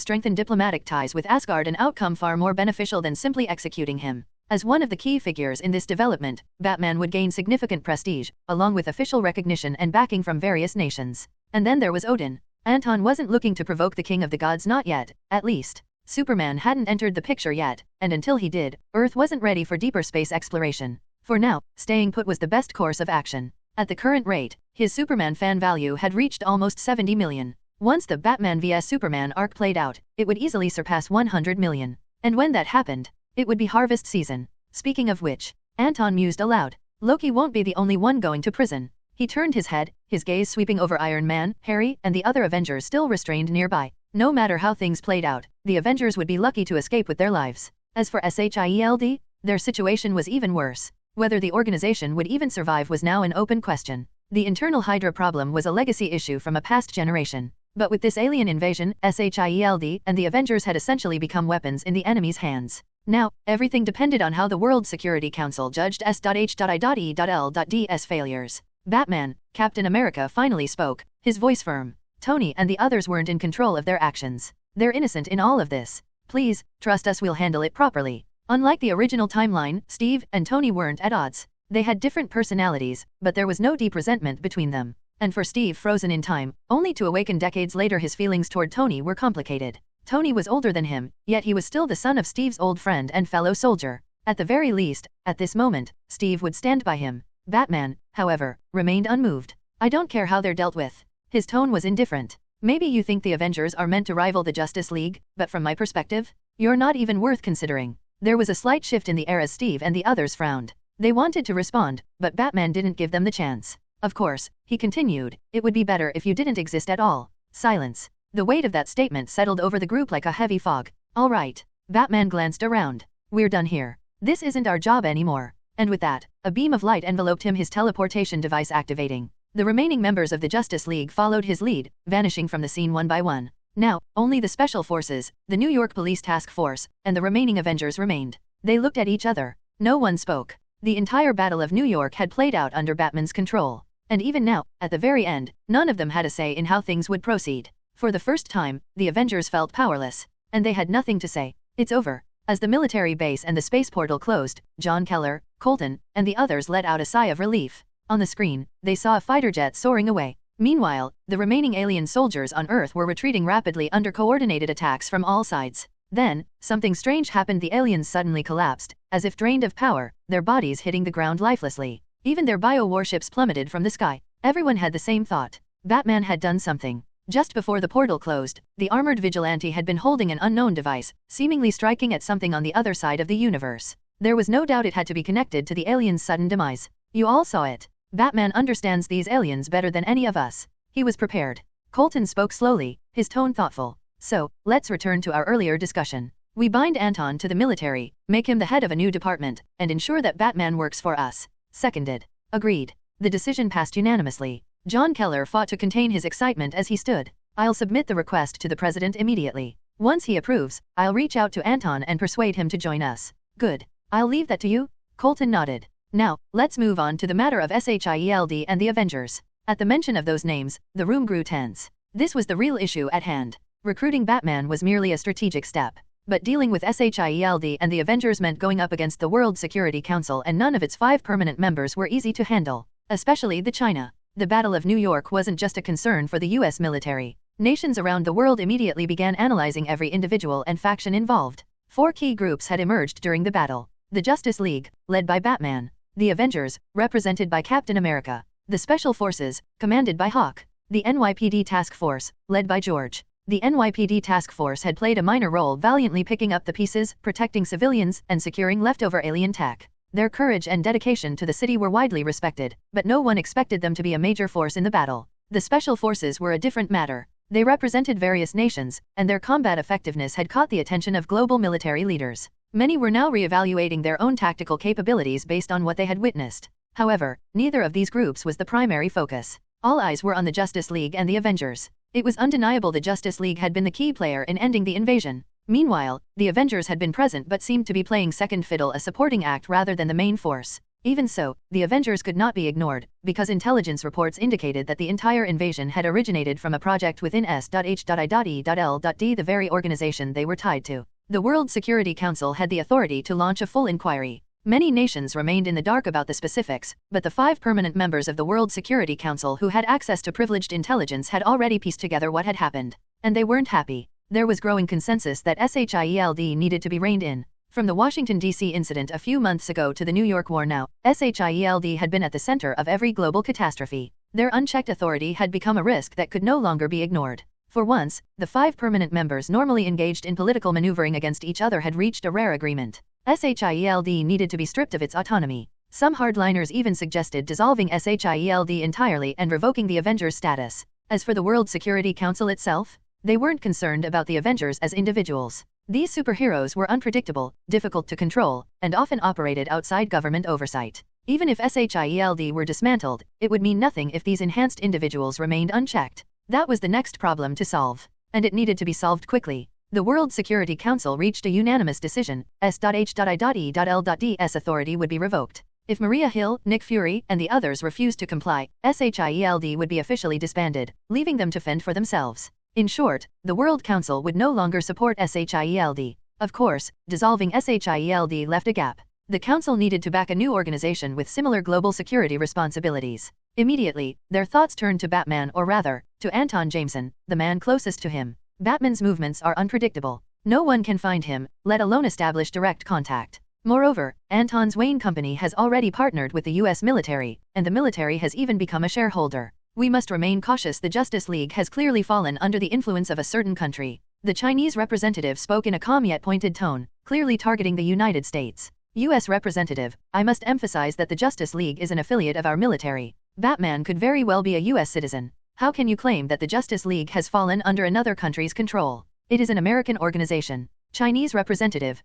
strengthen diplomatic ties with Asgard, an outcome far more beneficial than simply executing him. As one of the key figures in this development, Batman would gain significant prestige, along with official recognition and backing from various nations. And then there was Odin. Anton wasn't looking to provoke the king of the gods, not yet, at least. Superman hadn't entered the picture yet, and until he did, Earth wasn't ready for deeper space exploration. For now, staying put was the best course of action. At the current rate, his Superman fan value had reached almost 70 million. Once the Batman vs Superman arc played out, it would easily surpass 100 million. And when that happened, it would be harvest season. Speaking of which, Anton mused aloud. Loki won't be the only one going to prison. He turned his head, his gaze sweeping over Iron Man, Harry, and the other Avengers still restrained nearby. No matter how things played out, the Avengers would be lucky to escape with their lives. As for S.W.O.R.D, their situation was even worse. Whether the organization would even survive was now an open question. The internal Hydra problem was a legacy issue from a past generation. But with this alien invasion, S.W.O.R.D and the Avengers had essentially become weapons in the enemy's hands. Now, everything depended on how the World Security Council judged S.H.I.E.L.D's failures. Batman, Captain America finally spoke, his voice firm. Tony and the others weren't in control of their actions. They're innocent in all of this. Please, trust us, we'll handle it properly. Unlike the original timeline, Steve and Tony weren't at odds. They had different personalities, but there was no deep resentment between them. And for Steve, frozen in time, only to awaken decades later, his feelings toward Tony were complicated. Tony was older than him, yet he was still the son of Steve's old friend and fellow soldier. At the very least, at this moment, Steve would stand by him. Batman, however, remained unmoved. I don't care how they're dealt with. His tone was indifferent. Maybe you think the Avengers are meant to rival the Justice League, but from my perspective, you're not even worth considering. There was a slight shift in the air as Steve and the others frowned. They wanted to respond, but Batman didn't give them the chance. Of course, he continued, it would be better if you didn't exist at all. Silence. The weight of that statement settled over the group like a heavy fog. All right. Batman glanced around. We're done here. This isn't our job anymore. And with that, a beam of light enveloped him, his teleportation device activating. The remaining members of the Justice League followed his lead, vanishing from the scene one by one. Now, only the Special Forces, the New York Police Task Force, and the remaining Avengers remained. They looked at each other. No one spoke. The entire Battle of New York had played out under Batman's control. And even now, at the very end, none of them had a say in how things would proceed. For the first time, the Avengers felt powerless. And they had nothing to say. It's over. As the military base and the space portal closed, John Keller, Colton, and the others let out a sigh of relief. On the screen, they saw a fighter jet soaring away. Meanwhile, the remaining alien soldiers on Earth were retreating rapidly under coordinated attacks from all sides. Then, something strange happened. The aliens suddenly collapsed, as if drained of power, their bodies hitting the ground lifelessly. Even their bio-warships plummeted from the sky. Everyone had the same thought. Batman had done something. Just before the portal closed, the armored vigilante had been holding an unknown device, seemingly striking at something on the other side of the universe. There was no doubt it had to be connected to the aliens' sudden demise. You all saw it. Batman understands these aliens better than any of us. He was prepared. Colton spoke slowly, his tone thoughtful. So, let's return to our earlier discussion. We bind Anton to the military, make him the head of a new department, and ensure that Batman works for us. Seconded. Agreed. The decision passed unanimously. John Keller fought to contain his excitement as he stood. I'll submit the request to the president immediately. Once he approves, I'll reach out to Anton and persuade him to join us. Good. I'll leave that to you? Colton nodded. Now, let's move on to the matter of S.W.O.R.D and the Avengers. At the mention of those names, the room grew tense. This was the real issue at hand. Recruiting Batman was merely a strategic step. But dealing with S.W.O.R.D and the Avengers meant going up against the World Security Council, and none of its 5 permanent members were easy to handle. Especially the China. The Battle of New York wasn't just a concern for the US military. Nations around the world immediately began analyzing every individual and faction involved. 4 key groups had emerged during the battle. The Justice League, led by Batman. The Avengers, represented by Captain America. The Special Forces, commanded by Hawk. The NYPD Task Force, led by George. The NYPD Task Force had played a minor role, valiantly picking up the pieces, protecting civilians, and securing leftover alien tech. Their courage and dedication to the city were widely respected, but no one expected them to be a major force in the battle. The Special Forces were a different matter. They represented various nations, and their combat effectiveness had caught the attention of global military leaders. Many were now re-evaluating their own tactical capabilities based on what they had witnessed. However, neither of these groups was the primary focus. All eyes were on the Justice League and the Avengers. It was undeniable the Justice League had been the key player in ending the invasion. Meanwhile, the Avengers had been present but seemed to be playing second fiddle, a supporting act rather than the main force. Even so, the Avengers could not be ignored, because intelligence reports indicated that the entire invasion had originated from a project within S.H.I.E.L.D, the very organization they were tied to. The World Security Council had the authority to launch a full inquiry. Many nations remained in the dark about the specifics, but the 5 permanent members of the World Security Council who had access to privileged intelligence had already pieced together what had happened. And they weren't happy. There was growing consensus that S.H.I.E.L.D needed to be reined in. From the Washington, D.C. incident a few months ago to the New York war now, S.H.I.E.L.D had been at the center of every global catastrophe. Their unchecked authority had become a risk that could no longer be ignored. For once, the 5 permanent members normally engaged in political maneuvering against each other had reached a rare agreement. S.H.I.E.L.D needed to be stripped of its autonomy. Some hardliners even suggested dissolving S.H.I.E.L.D entirely and revoking the Avengers status. As for the World Security Council itself, they weren't concerned about the Avengers as individuals. These superheroes were unpredictable, difficult to control, and often operated outside government oversight. Even if S.H.I.E.L.D were dismantled, it would mean nothing if these enhanced individuals remained unchecked. That was the next problem to solve. And it needed to be solved quickly. The World Security Council reached a unanimous decision. S.H.I.E.L.D's authority would be revoked. If Maria Hill, Nick Fury, and the others refused to comply, S.H.I.E.L.D would be officially disbanded, leaving them to fend for themselves. In short, the World Council would no longer support S.H.I.E.L.D. Of course, dissolving S.H.I.E.L.D left a gap. The Council needed to back a new organization with similar global security responsibilities. Immediately, their thoughts turned to Batman, or rather, to Anton Jameson, the man closest to him. Batman's movements are unpredictable. No one can find him, let alone establish direct contact. Moreover, Anton's Wayne Company has already partnered with the US military, and the military has even become a shareholder. We must remain cautious. The Justice League has clearly fallen under the influence of a certain country. The Chinese representative spoke in a calm yet pointed tone, clearly targeting the United States. US representative, I must emphasize that the Justice League is an affiliate of our military. Batman could very well be a US citizen. How can you claim that the Justice League has fallen under another country's control? It is an American organization. Chinese representative,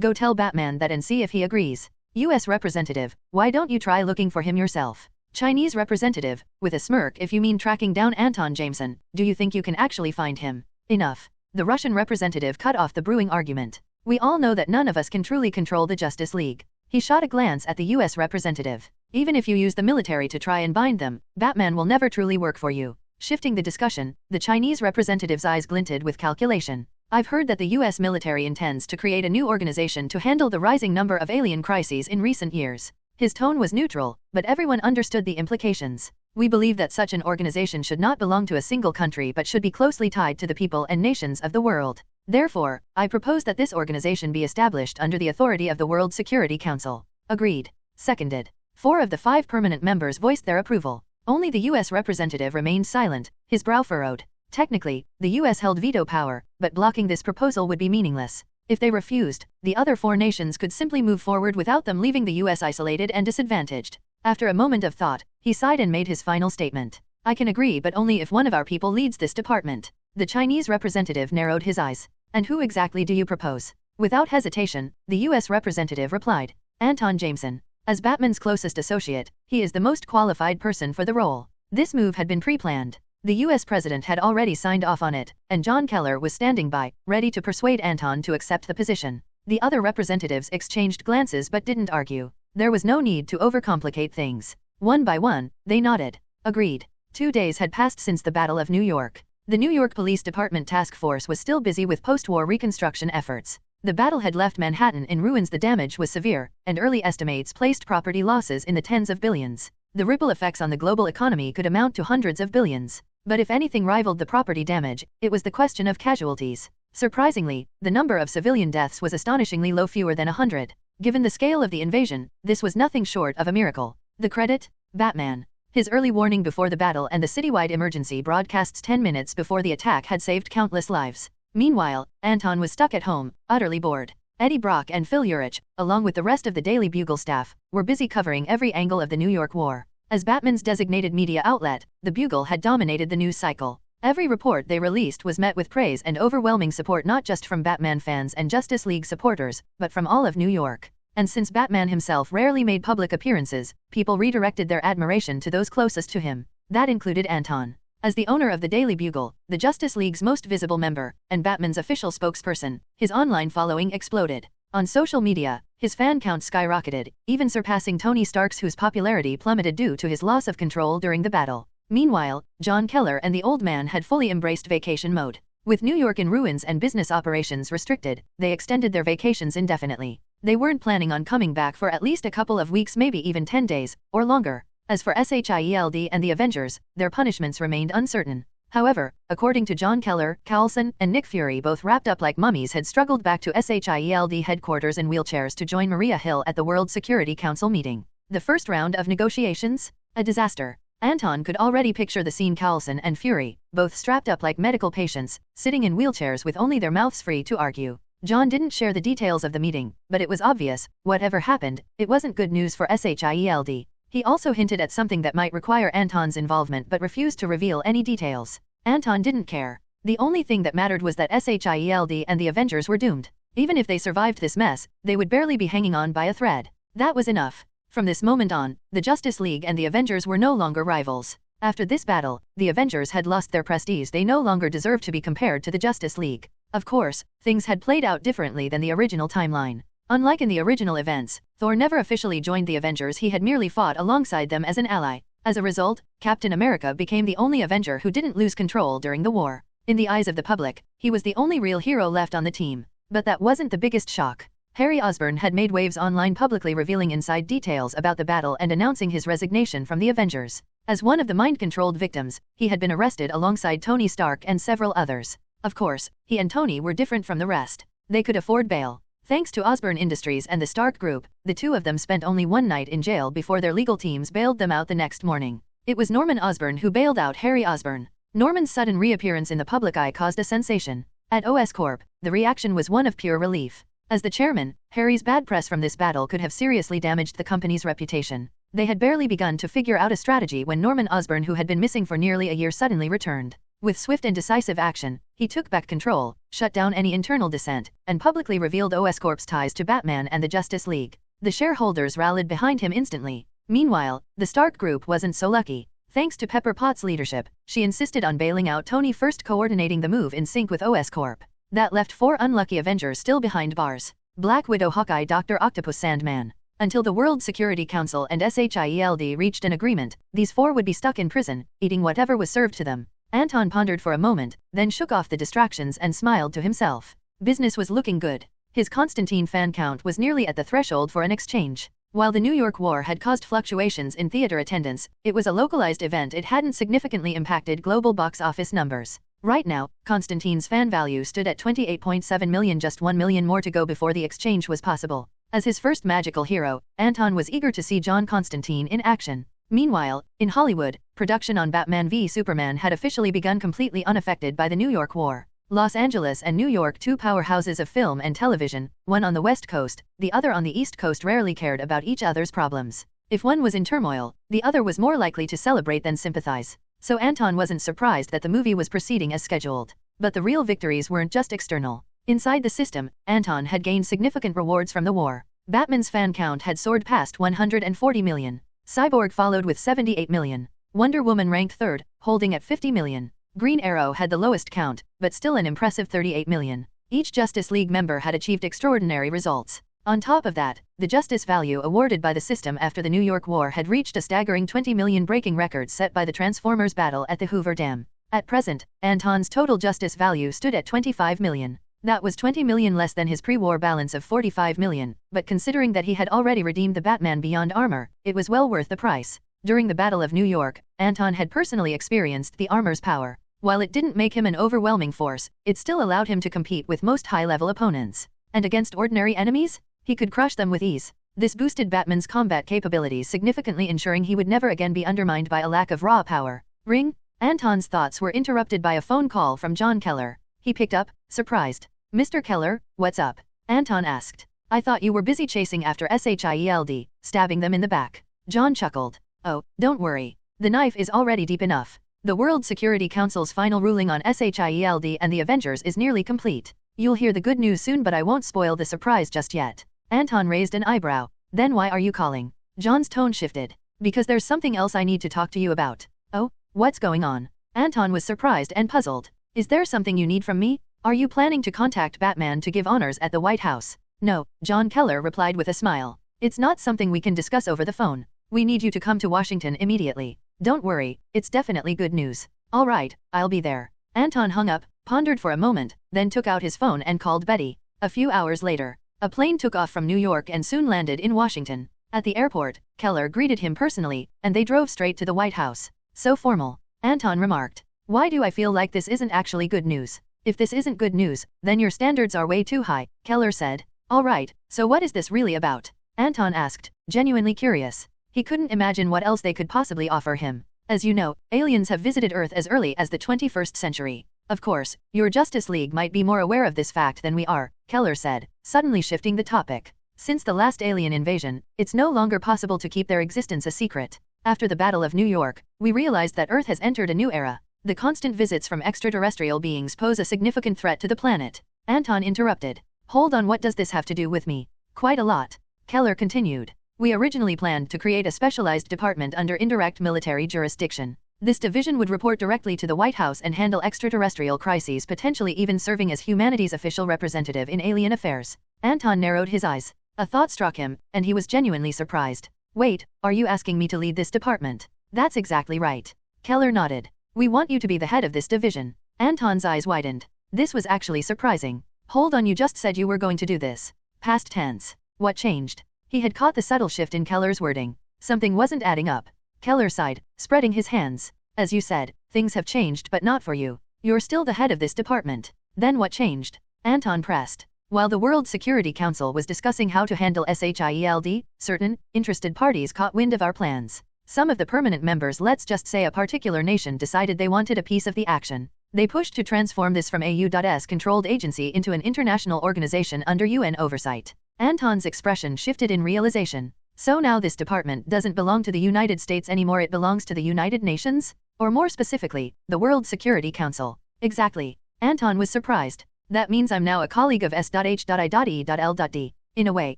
go tell Batman that and see if he agrees. US representative, why don't you try looking for him yourself? Chinese representative, with a smirk, if you mean tracking down Anton Jameson, do you think you can actually find him? Enough. The Russian representative cut off the brewing argument. We all know that none of us can truly control the Justice League. He shot a glance at the US representative. Even if you use the military to try and bind them, Batman will never truly work for you. Shifting the discussion, the Chinese representative's eyes glinted with calculation. I've heard that the US military intends to create a new organization to handle the rising number of alien crises in recent years. His tone was neutral, but everyone understood the implications. We believe that such an organization should not belong to a single country but should be closely tied to the people and nations of the world. Therefore, I propose that this organization be established under the authority of the World Security Council. Agreed. Seconded. 4 of the 5 permanent members voiced their approval. Only the U.S. representative remained silent, his brow furrowed. Technically, the U.S. held veto power, but blocking this proposal would be meaningless. If they refused, the other 4 nations could simply move forward without them, leaving the U.S. isolated and disadvantaged. After a moment of thought, he sighed and made his final statement. I can agree, but only if one of our people leads this department. The Chinese representative narrowed his eyes. And who exactly do you propose? Without hesitation, the U.S. representative replied. Anton Jameson. As Batman's closest associate, he is the most qualified person for the role. This move had been pre-planned. The U.S. president had already signed off on it, and John Keller was standing by, ready to persuade Anton to accept the position. The other representatives exchanged glances but didn't argue. There was no need to overcomplicate things. One by one, they nodded. Agreed. 2 days had passed since the Battle of New York. The New York Police Department task force was still busy with post-war reconstruction efforts. The battle had left Manhattan in ruins. The damage was severe, and early estimates placed property losses in the tens of billions. The ripple effects on the global economy could amount to hundreds of billions. But if anything rivaled the property damage, it was the question of casualties. Surprisingly, the number of civilian deaths was astonishingly low, fewer than 100. Given the scale of the invasion, this was nothing short of a miracle. The credit? Batman. His early warning before the battle and the citywide emergency broadcasts 10 minutes before the attack had saved countless lives. Meanwhile, Anton was stuck at home, utterly bored. Eddie Brock and Phil Urich, along with the rest of the Daily Bugle staff, were busy covering every angle of the New York War. As Batman's designated media outlet, the Bugle had dominated the news cycle. Every report they released was met with praise and overwhelming support, not just from Batman fans and Justice League supporters, but from all of New York. And since Batman himself rarely made public appearances, people redirected their admiration to those closest to him. That included Anton. As the owner of the Daily Bugle, the Justice League's most visible member, and Batman's official spokesperson, his online following exploded. On social media, his fan count skyrocketed, even surpassing Tony Stark's, whose popularity plummeted due to his loss of control during the battle. Meanwhile, John Keller and the Old Man had fully embraced vacation mode. With New York in ruins and business operations restricted, they extended their vacations indefinitely. They weren't planning on coming back for at least a couple of weeks, maybe even 10 days, or longer. As for S.W.O.R.D and the Avengers, their punishments remained uncertain. However, according to John Keller, Coulson, and Nick Fury, both wrapped up like mummies, had struggled back to S.W.O.R.D headquarters in wheelchairs to join Maria Hill at the World Security Council meeting. The first round of negotiations? A disaster. Anton could already picture the scene: Coulson and Fury, both strapped up like medical patients, sitting in wheelchairs with only their mouths free to argue. John didn't share the details of the meeting, but it was obvious, whatever happened, it wasn't good news for S.W.O.R.D. He also hinted at something that might require Anton's involvement but refused to reveal any details. Anton didn't care. The only thing that mattered was that S.W.O.R.D and the Avengers were doomed. Even if they survived this mess, they would barely be hanging on by a thread. That was enough. From this moment on, the Justice League and the Avengers were no longer rivals. After this battle, the Avengers had lost their prestige. They no longer deserved to be compared to the Justice League. Of course, things had played out differently than the original timeline. Unlike in the original events, Thor never officially joined the Avengers. He had merely fought alongside them as an ally. As a result, Captain America became the only Avenger who didn't lose control during the war. In the eyes of the public, he was the only real hero left on the team. But that wasn't the biggest shock. Harry Osborn had made waves online, publicly revealing inside details about the battle and announcing his resignation from the Avengers. As one of the mind-controlled victims, he had been arrested alongside Tony Stark and several others. Of course, he and Tony were different from the rest. They could afford bail. Thanks to Osborn Industries and the Stark Group, the two of them spent only one night in jail before their legal teams bailed them out the next morning. It was Norman Osborn who bailed out Harry Osborn. Norman's sudden reappearance in the public eye caused a sensation. At Oscorp, the reaction was one of pure relief. As the chairman, Harry's bad press from this battle could have seriously damaged the company's reputation. They had barely begun to figure out a strategy when Norman Osborn, who had been missing for nearly a year, suddenly returned. With swift and decisive action, he took back control, shut down any internal dissent, and publicly revealed Oscorp's ties to Batman and the Justice League. The shareholders rallied behind him instantly. Meanwhile, the Stark Group wasn't so lucky. Thanks to Pepper Potts' leadership, she insisted on bailing out Tony first, coordinating the move in sync with Oscorp. That left 4 unlucky Avengers still behind bars: Black Widow, Hawkeye, Dr. Octopus, Sandman. Until the World Security Council and S.W.O.R.D reached an agreement, these 4 would be stuck in prison, eating whatever was served to them. Anton pondered for a moment, then shook off the distractions and smiled to himself. Business was looking good. His Constantine fan count was nearly at the threshold for an exchange. While the New York War had caused fluctuations in theater attendance, it was a localized event. It hadn't significantly impacted global box office numbers. Right now, Constantine's fan value stood at 28.7 million, just 1 million more to go before the exchange was possible. As his first magical hero, Anton was eager to see John Constantine in action. Meanwhile, in Hollywood, production on Batman v Superman had officially begun, completely unaffected by the New York War. Los Angeles and New York, two powerhouses of film and television, one on the West Coast, the other on the East Coast, rarely cared about each other's problems. If one was in turmoil, the other was more likely to celebrate than sympathize. So Anton wasn't surprised that the movie was proceeding as scheduled. But the real victories weren't just external. Inside the system, Anton had gained significant rewards from the war. Batman's fan count had soared past 140 million. Cyborg followed with 78 million. Wonder Woman ranked third, holding at 50 million. Green Arrow had the lowest count, but still an impressive 38 million. Each Justice League member had achieved extraordinary results. On top of that, the justice value awarded by the system after the New York War had reached a staggering 20 million, breaking records set by the Transformers battle at the Hoover Dam. At present, Anton's total justice value stood at 25 million. That was 20 million less than his pre-war balance of 45 million, but considering that he had already redeemed the Batman Beyond armor, it was well worth the price. During the Battle of New York, Anton had personally experienced the armor's power. While it didn't make him an overwhelming force, it still allowed him to compete with most high-level opponents. And against ordinary enemies, he could crush them with ease. This boosted Batman's combat capabilities, significantly ensuring he would never again be undermined by a lack of raw power. Ring. Anton's thoughts were interrupted by a phone call from John Keller. He picked up, surprised. "Mr. Keller, what's up?" Anton asked. "I thought you were busy chasing after S.W.O.R D, stabbing them in the back." John chuckled. "Oh, don't worry. The knife is already deep enough. The World Security Council's final ruling on S.W.O.R D and the Avengers is nearly complete. You'll hear the good news soon, but I won't spoil the surprise just yet." Anton raised an eyebrow. "Then why are you calling?" John's tone shifted. "Because there's something else I need to talk to you about." "Oh, what's going on?" Anton was surprised and puzzled. "Is there something you need from me? Are you planning to contact Batman to give honors at the White House?" "No," John Keller replied with a smile. "It's not something we can discuss over the phone. We need you to come to Washington immediately. Don't worry, it's definitely good news." "All right, I'll be there." Anton hung up, pondered for a moment, then took out his phone and called Betty. A few hours later, a plane took off from New York and soon landed in Washington. At the airport, Keller greeted him personally, and they drove straight to the White House. "So formal," Anton remarked. "Why do I feel like this isn't actually good news?" "If this isn't good news, then your standards are way too high," Keller said. "All right, so what is this really about?" Anton asked, genuinely curious. He couldn't imagine what else they could possibly offer him. "As you know, aliens have visited Earth as early as the 21st century. Of course, your Justice League might be more aware of this fact than we are," Keller said, suddenly shifting the topic. "Since the last alien invasion, it's no longer possible to keep their existence a secret. After the Battle of New York, we realized that Earth has entered a new era. The constant visits from extraterrestrial beings pose a significant threat to the planet." Anton interrupted. "Hold on, what does this have to do with me?" "Quite a lot," Keller continued. "We originally planned to create a specialized department under indirect military jurisdiction. This division would report directly to the White House and handle extraterrestrial crises, potentially even serving as humanity's official representative in alien affairs." Anton narrowed his eyes. A thought struck him, and he was genuinely surprised. "Wait, are you asking me to lead this department?" "That's exactly right." Keller nodded. "We want you to be the head of this division." Anton's eyes widened. This was actually surprising. "Hold on, you just said you were going to do this." Past tense. What changed? He had caught the subtle shift in Keller's wording. Something wasn't adding up. Keller sighed, spreading his hands. "As you said, things have changed, but not for you. You're still the head of this department." "Then what changed?" Anton pressed. While the World Security Council was discussing how to handle S.W.O.R D, certain, interested parties caught wind of our plans. Some of the permanent members, let's just say a particular nation, decided they wanted a piece of the action. They pushed to transform this from a U.S.-controlled agency into an international organization under UN oversight. Anton's expression shifted in realization. "So now this department doesn't belong to the United States anymore, it belongs to the United Nations? Or more specifically, the World Security Council." "Exactly." Anton was surprised. "That means I'm now a colleague of S.H.I.E.L.D. "In a way,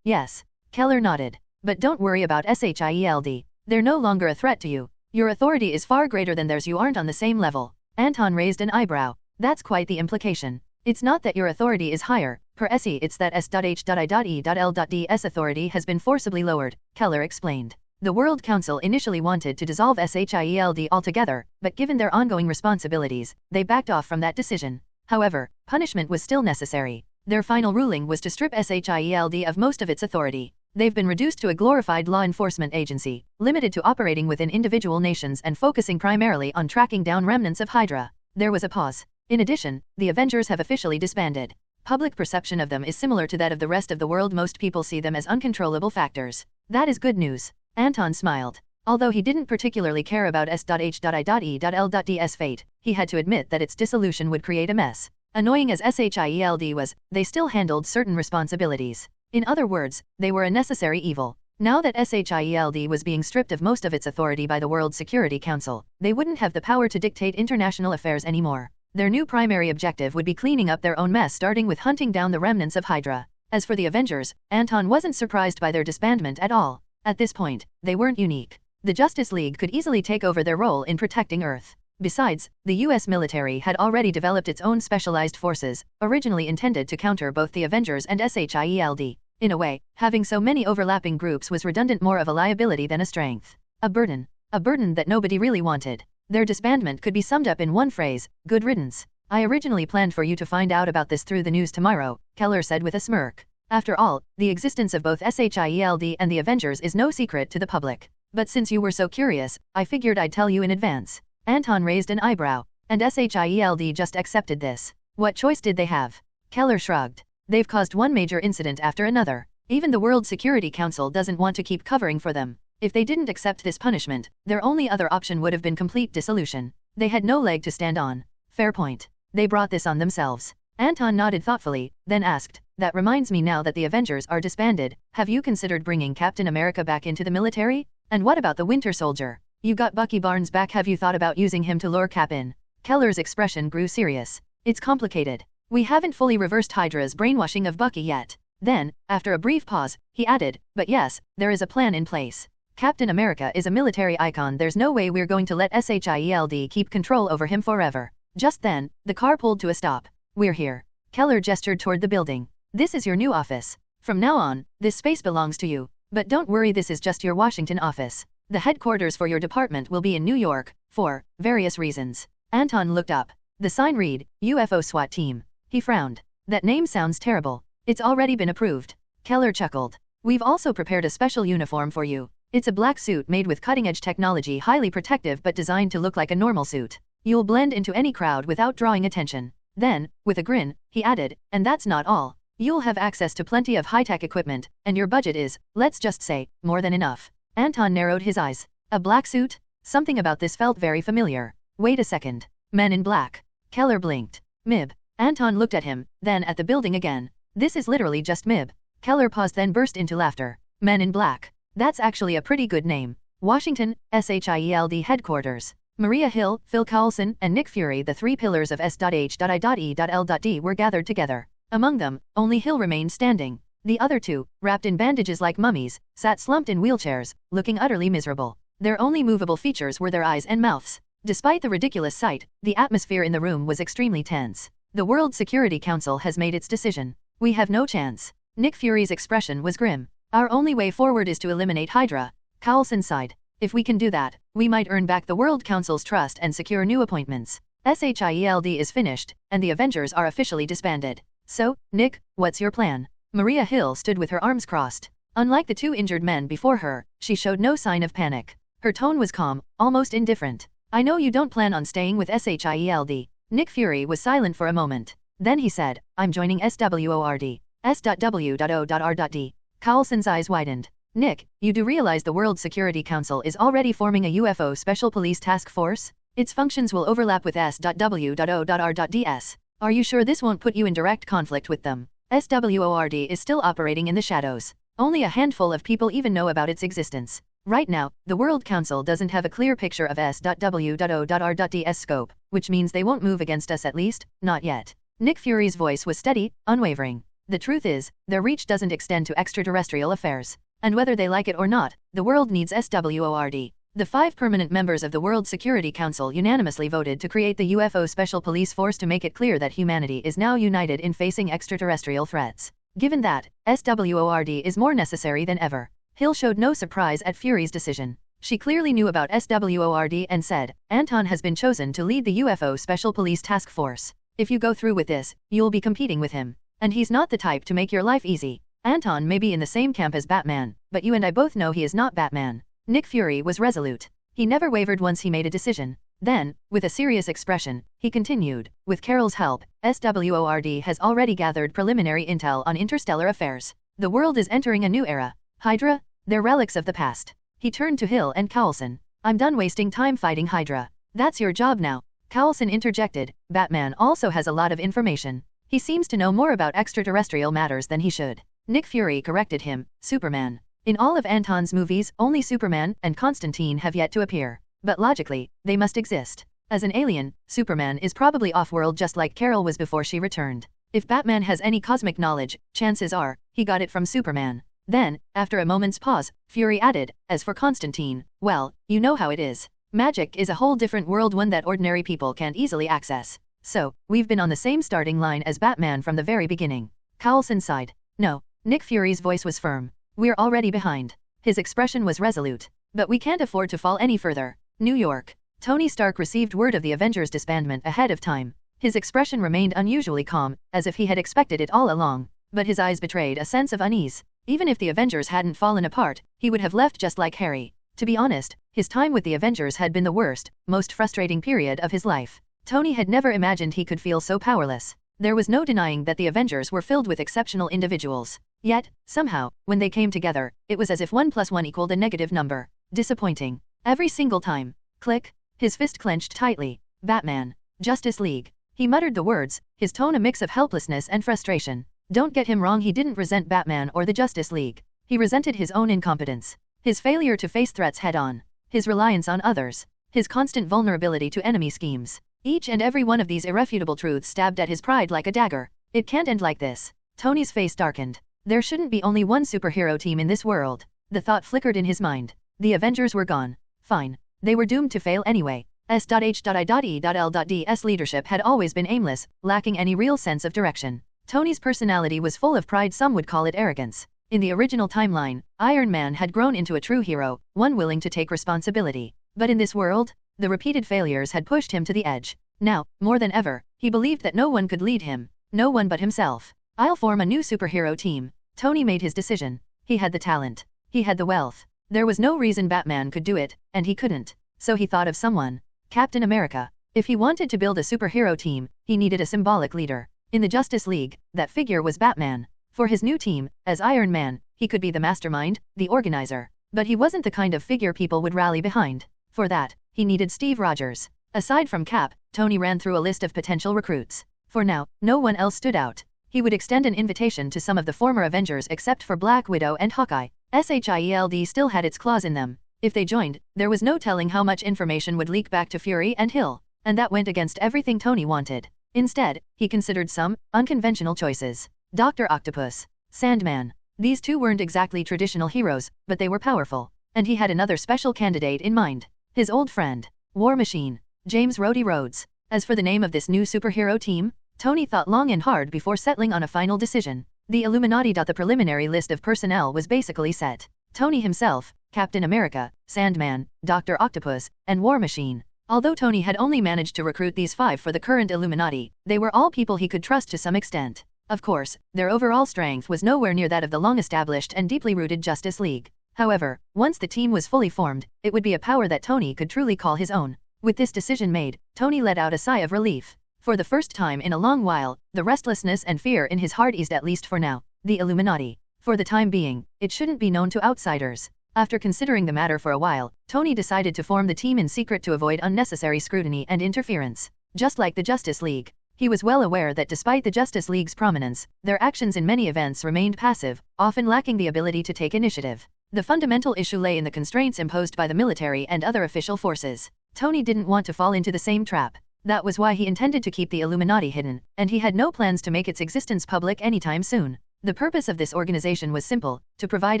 yes." Keller nodded. "But don't worry about S.H.I.E.L.D. They're no longer a threat to you. Your authority is far greater than theirs, you aren't on the same level." Anton raised an eyebrow. "That's quite the implication." "It's not that your authority is higher, per se, it's that S.H.I.E.L.D's authority has been forcibly lowered," Keller explained. "The World Council initially wanted to dissolve S.H.I.E.L.D. altogether, but given their ongoing responsibilities, they backed off from that decision. However, punishment was still necessary. Their final ruling was to strip S.H.I.E.L.D. of most of its authority. They've been reduced to a glorified law enforcement agency, limited to operating within individual nations and focusing primarily on tracking down remnants of Hydra." There was a pause. In addition, the Avengers have officially disbanded. Public perception of them is similar to that of the rest of the world. Most people see them as uncontrollable factors. That is good news. Anton smiled. Although he didn't particularly care about S.H.I.E.L.D's fate, he had to admit that its dissolution would create a mess. Annoying as SHIELD was, they still handled certain responsibilities. In other words, they were a necessary evil. Now that SHIELD was being stripped of most of its authority by the World Security Council, they wouldn't have the power to dictate international affairs anymore. Their new primary objective would be cleaning up their own mess, starting with hunting down the remnants of Hydra. As for the Avengers, Anton wasn't surprised by their disbandment at all. At this point, they weren't unique. The Justice League could easily take over their role in protecting Earth. Besides, the US military had already developed its own specialized forces, originally intended to counter both the Avengers and SHIELD. In a way, having so many overlapping groups was redundant, more of a liability than a strength. A burden that nobody really wanted. Their disbandment could be summed up in one phrase: good riddance. I originally planned for you to find out about this through the news tomorrow, Keller said with a smirk. After all, the existence of both SHIELD and the Avengers is no secret to the public. But since you were so curious, I figured I'd tell you in advance. Anton raised an eyebrow, and SHIELD just accepted this. What choice did they have? Keller shrugged. They've caused one major incident after another. Even the World Security Council doesn't want to keep covering for them. If they didn't accept this punishment, their only other option would have been complete dissolution. They had no leg to stand on. Fair point. They brought this on themselves. Anton nodded thoughtfully, then asked, that reminds me, now that the Avengers are disbanded, have you considered bringing Captain America back into the military? And what about the Winter Soldier? You got Bucky Barnes back, have you thought about using him to lure Cap in? Keller's expression grew serious. It's complicated. We haven't fully reversed Hydra's brainwashing of Bucky yet. Then, after a brief pause, he added, but yes, there is a plan in place. Captain America is a military icon. There's no way we're going to let SHIELD keep control over him forever. Just then, the car pulled to a stop. We're here. Keller gestured toward the building. This is your new office. From now on, this space belongs to you. But don't worry, this is just your Washington office. The headquarters for your department will be in New York, for various reasons. Anton looked up. The sign read, UFO SWAT Team. He frowned. That name sounds terrible. It's already been approved. Keller chuckled. We've also prepared a special uniform for you. It's a black suit made with cutting-edge technology, highly protective but designed to look like a normal suit. You'll blend into any crowd without drawing attention. Then, with a grin, he added, and that's not all. You'll have access to plenty of high-tech equipment, and your budget is, let's just say, more than enough. Anton narrowed his eyes. A black suit? Something about this felt very familiar. Wait a second. Men in black. Keller blinked. M.I.B. Anton looked at him, then at the building again. This is literally just M.I.B. Keller paused, then burst into laughter. Men in black. That's actually a pretty good name. Washington, SHIELD headquarters. Maria Hill, Phil Coulson, and Nick Fury, the three pillars of S.H.I.E.L.D, were gathered together. Among them, only Hill remained standing. The other two, wrapped in bandages like mummies, sat slumped in wheelchairs, looking utterly miserable. Their only movable features were their eyes and mouths. Despite the ridiculous sight, the atmosphere in the room was extremely tense. The World Security Council has made its decision. We have no chance. Nick Fury's expression was grim. Our only way forward is to eliminate Hydra. Coulson sighed. If we can do that, we might earn back the World Council's trust and secure new appointments. SHIELD is finished, and the Avengers are officially disbanded. So, Nick, what's your plan? Maria Hill stood with her arms crossed. Unlike the two injured men before her, she showed no sign of panic. Her tone was calm, almost indifferent. I know you don't plan on staying with SHIELD. Nick Fury was silent for a moment. Then he said, I'm joining S.W.O.R.D. S.W.O.R.D. Coulson's eyes widened. Nick, you do realize the World Security Council is already forming a UFO Special Police Task Force? Its functions will overlap with S.W.O.R.D's. Are you sure this won't put you in direct conflict with them? S.W.O.R.D. is still operating in the shadows. Only a handful of people even know about its existence. Right now, the World Council doesn't have a clear picture of S.W.O.R.D's scope, which means they won't move against us, at least, not yet. Nick Fury's voice was steady, unwavering. The truth is, their reach doesn't extend to extraterrestrial affairs. And whether they like it or not, the world needs S.W.O.R.D. The 5 permanent members of the World Security Council unanimously voted to create the UFO Special Police Force to make it clear that humanity is now united in facing extraterrestrial threats. Given that, S.W.O.R.D. is more necessary than ever. Hill showed no surprise at Fury's decision. She clearly knew about S.W.O.R.D. and said, Anton has been chosen to lead the UFO Special Police Task Force. If you go through with this, you'll be competing with him. And he's not the type to make your life easy. Anton may be in the same camp as Batman, but you and I both know he is not Batman. Nick Fury was resolute. He never wavered once he made a decision. Then, with a serious expression, he continued, with Carol's help, S.W.O.R.D has already gathered preliminary intel on interstellar affairs. The world is entering a new era. Hydra? They're relics of the past. He turned to Hill and Coulson. I'm done wasting time fighting Hydra. That's your job now. Coulson interjected, Batman also has a lot of information. He seems to know more about extraterrestrial matters than he should. Nick Fury corrected him, Superman. In all of Anton's movies, only Superman and Constantine have yet to appear. But logically, they must exist. As an alien, Superman is probably off-world just like Carol was before she returned. If Batman has any cosmic knowledge, chances are, he got it from Superman. Then, after a moment's pause, Fury added, as for Constantine, well, you know how it is. Magic is a whole different world, one that ordinary people can't easily access. So, we've been on the same starting line as Batman from the very beginning. Coulson sighed. No. Nick Fury's voice was firm. We're already behind. His expression was resolute. But we can't afford to fall any further. New York. Tony Stark received word of the Avengers' disbandment ahead of time. His expression remained unusually calm, as if he had expected it all along. But his eyes betrayed a sense of unease. Even if the Avengers hadn't fallen apart, he would have left just like Harry. To be honest, his time with the Avengers had been the worst, most frustrating period of his life. Tony had never imagined he could feel so powerless. There was no denying that the Avengers were filled with exceptional individuals. Yet, somehow, when they came together, it was as if 1 + 1 equaled a negative number. Disappointing. Every single time. Click. His fist clenched tightly. Batman. Justice League. He muttered the words, his tone a mix of helplessness and frustration. Don't get him wrong, he didn't resent Batman or the Justice League. He resented his own incompetence. His failure to face threats head-on. His reliance on others. His constant vulnerability to enemy schemes. Each and every one of these irrefutable truths stabbed at his pride like a dagger. It can't end like this. Tony's face darkened. There shouldn't be only one superhero team in this world. The thought flickered in his mind. The Avengers were gone. Fine. They were doomed to fail anyway. S.H.I.E.L.D's leadership had always been aimless, lacking any real sense of direction. Tony's personality was full of pride, some would call it arrogance. In the original timeline, Iron Man had grown into a true hero, one willing to take responsibility. But in this world, the repeated failures had pushed him to the edge. Now, more than ever, he believed that no one could lead him. No one but himself. I'll form a new superhero team. Tony made his decision. He had the talent. He had the wealth. There was no reason Batman could do it, and he couldn't. So he thought of someone. Captain America. If he wanted to build a superhero team, he needed a symbolic leader. In the Justice League, that figure was Batman. For his new team, as Iron Man, he could be the mastermind, the organizer. But he wasn't the kind of figure people would rally behind. For that, he needed Steve Rogers. Aside from Cap, Tony ran through a list of potential recruits. For now, no one else stood out. He would extend an invitation to some of the former Avengers except for Black Widow and Hawkeye. SHIELD still had its claws in them. If they joined, there was no telling how much information would leak back to Fury and Hill. And that went against everything Tony wanted. Instead, he considered some unconventional choices. Dr. Octopus. Sandman. These two weren't exactly traditional heroes, but they were powerful. And he had another special candidate in mind. His old friend. War Machine. James Rhodey Rhodes. As for the name of this new superhero team, Tony thought long and hard before settling on a final decision. The Illuminati. The preliminary list of personnel was basically set. Tony himself, Captain America, Sandman, Dr. Octopus, and War Machine. Although Tony had only managed to recruit these 5 for the current Illuminati, they were all people he could trust to some extent. Of course, their overall strength was nowhere near that of the long-established and deeply rooted Justice League. However, once the team was fully formed, it would be a power that Tony could truly call his own. With this decision made, Tony let out a sigh of relief. For the first time in a long while, the restlessness and fear in his heart eased, at least for now. The Illuminati. For the time being, it shouldn't be known to outsiders. After considering the matter for a while, Tony decided to form the team in secret to avoid unnecessary scrutiny and interference. Just like the Justice League, he was well aware that despite the Justice League's prominence, their actions in many events remained passive, often lacking the ability to take initiative. The fundamental issue lay in the constraints imposed by the military and other official forces. Tony didn't want to fall into the same trap. That was why he intended to keep the Illuminati hidden, and he had no plans to make its existence public anytime soon. The purpose of this organization was simple, to provide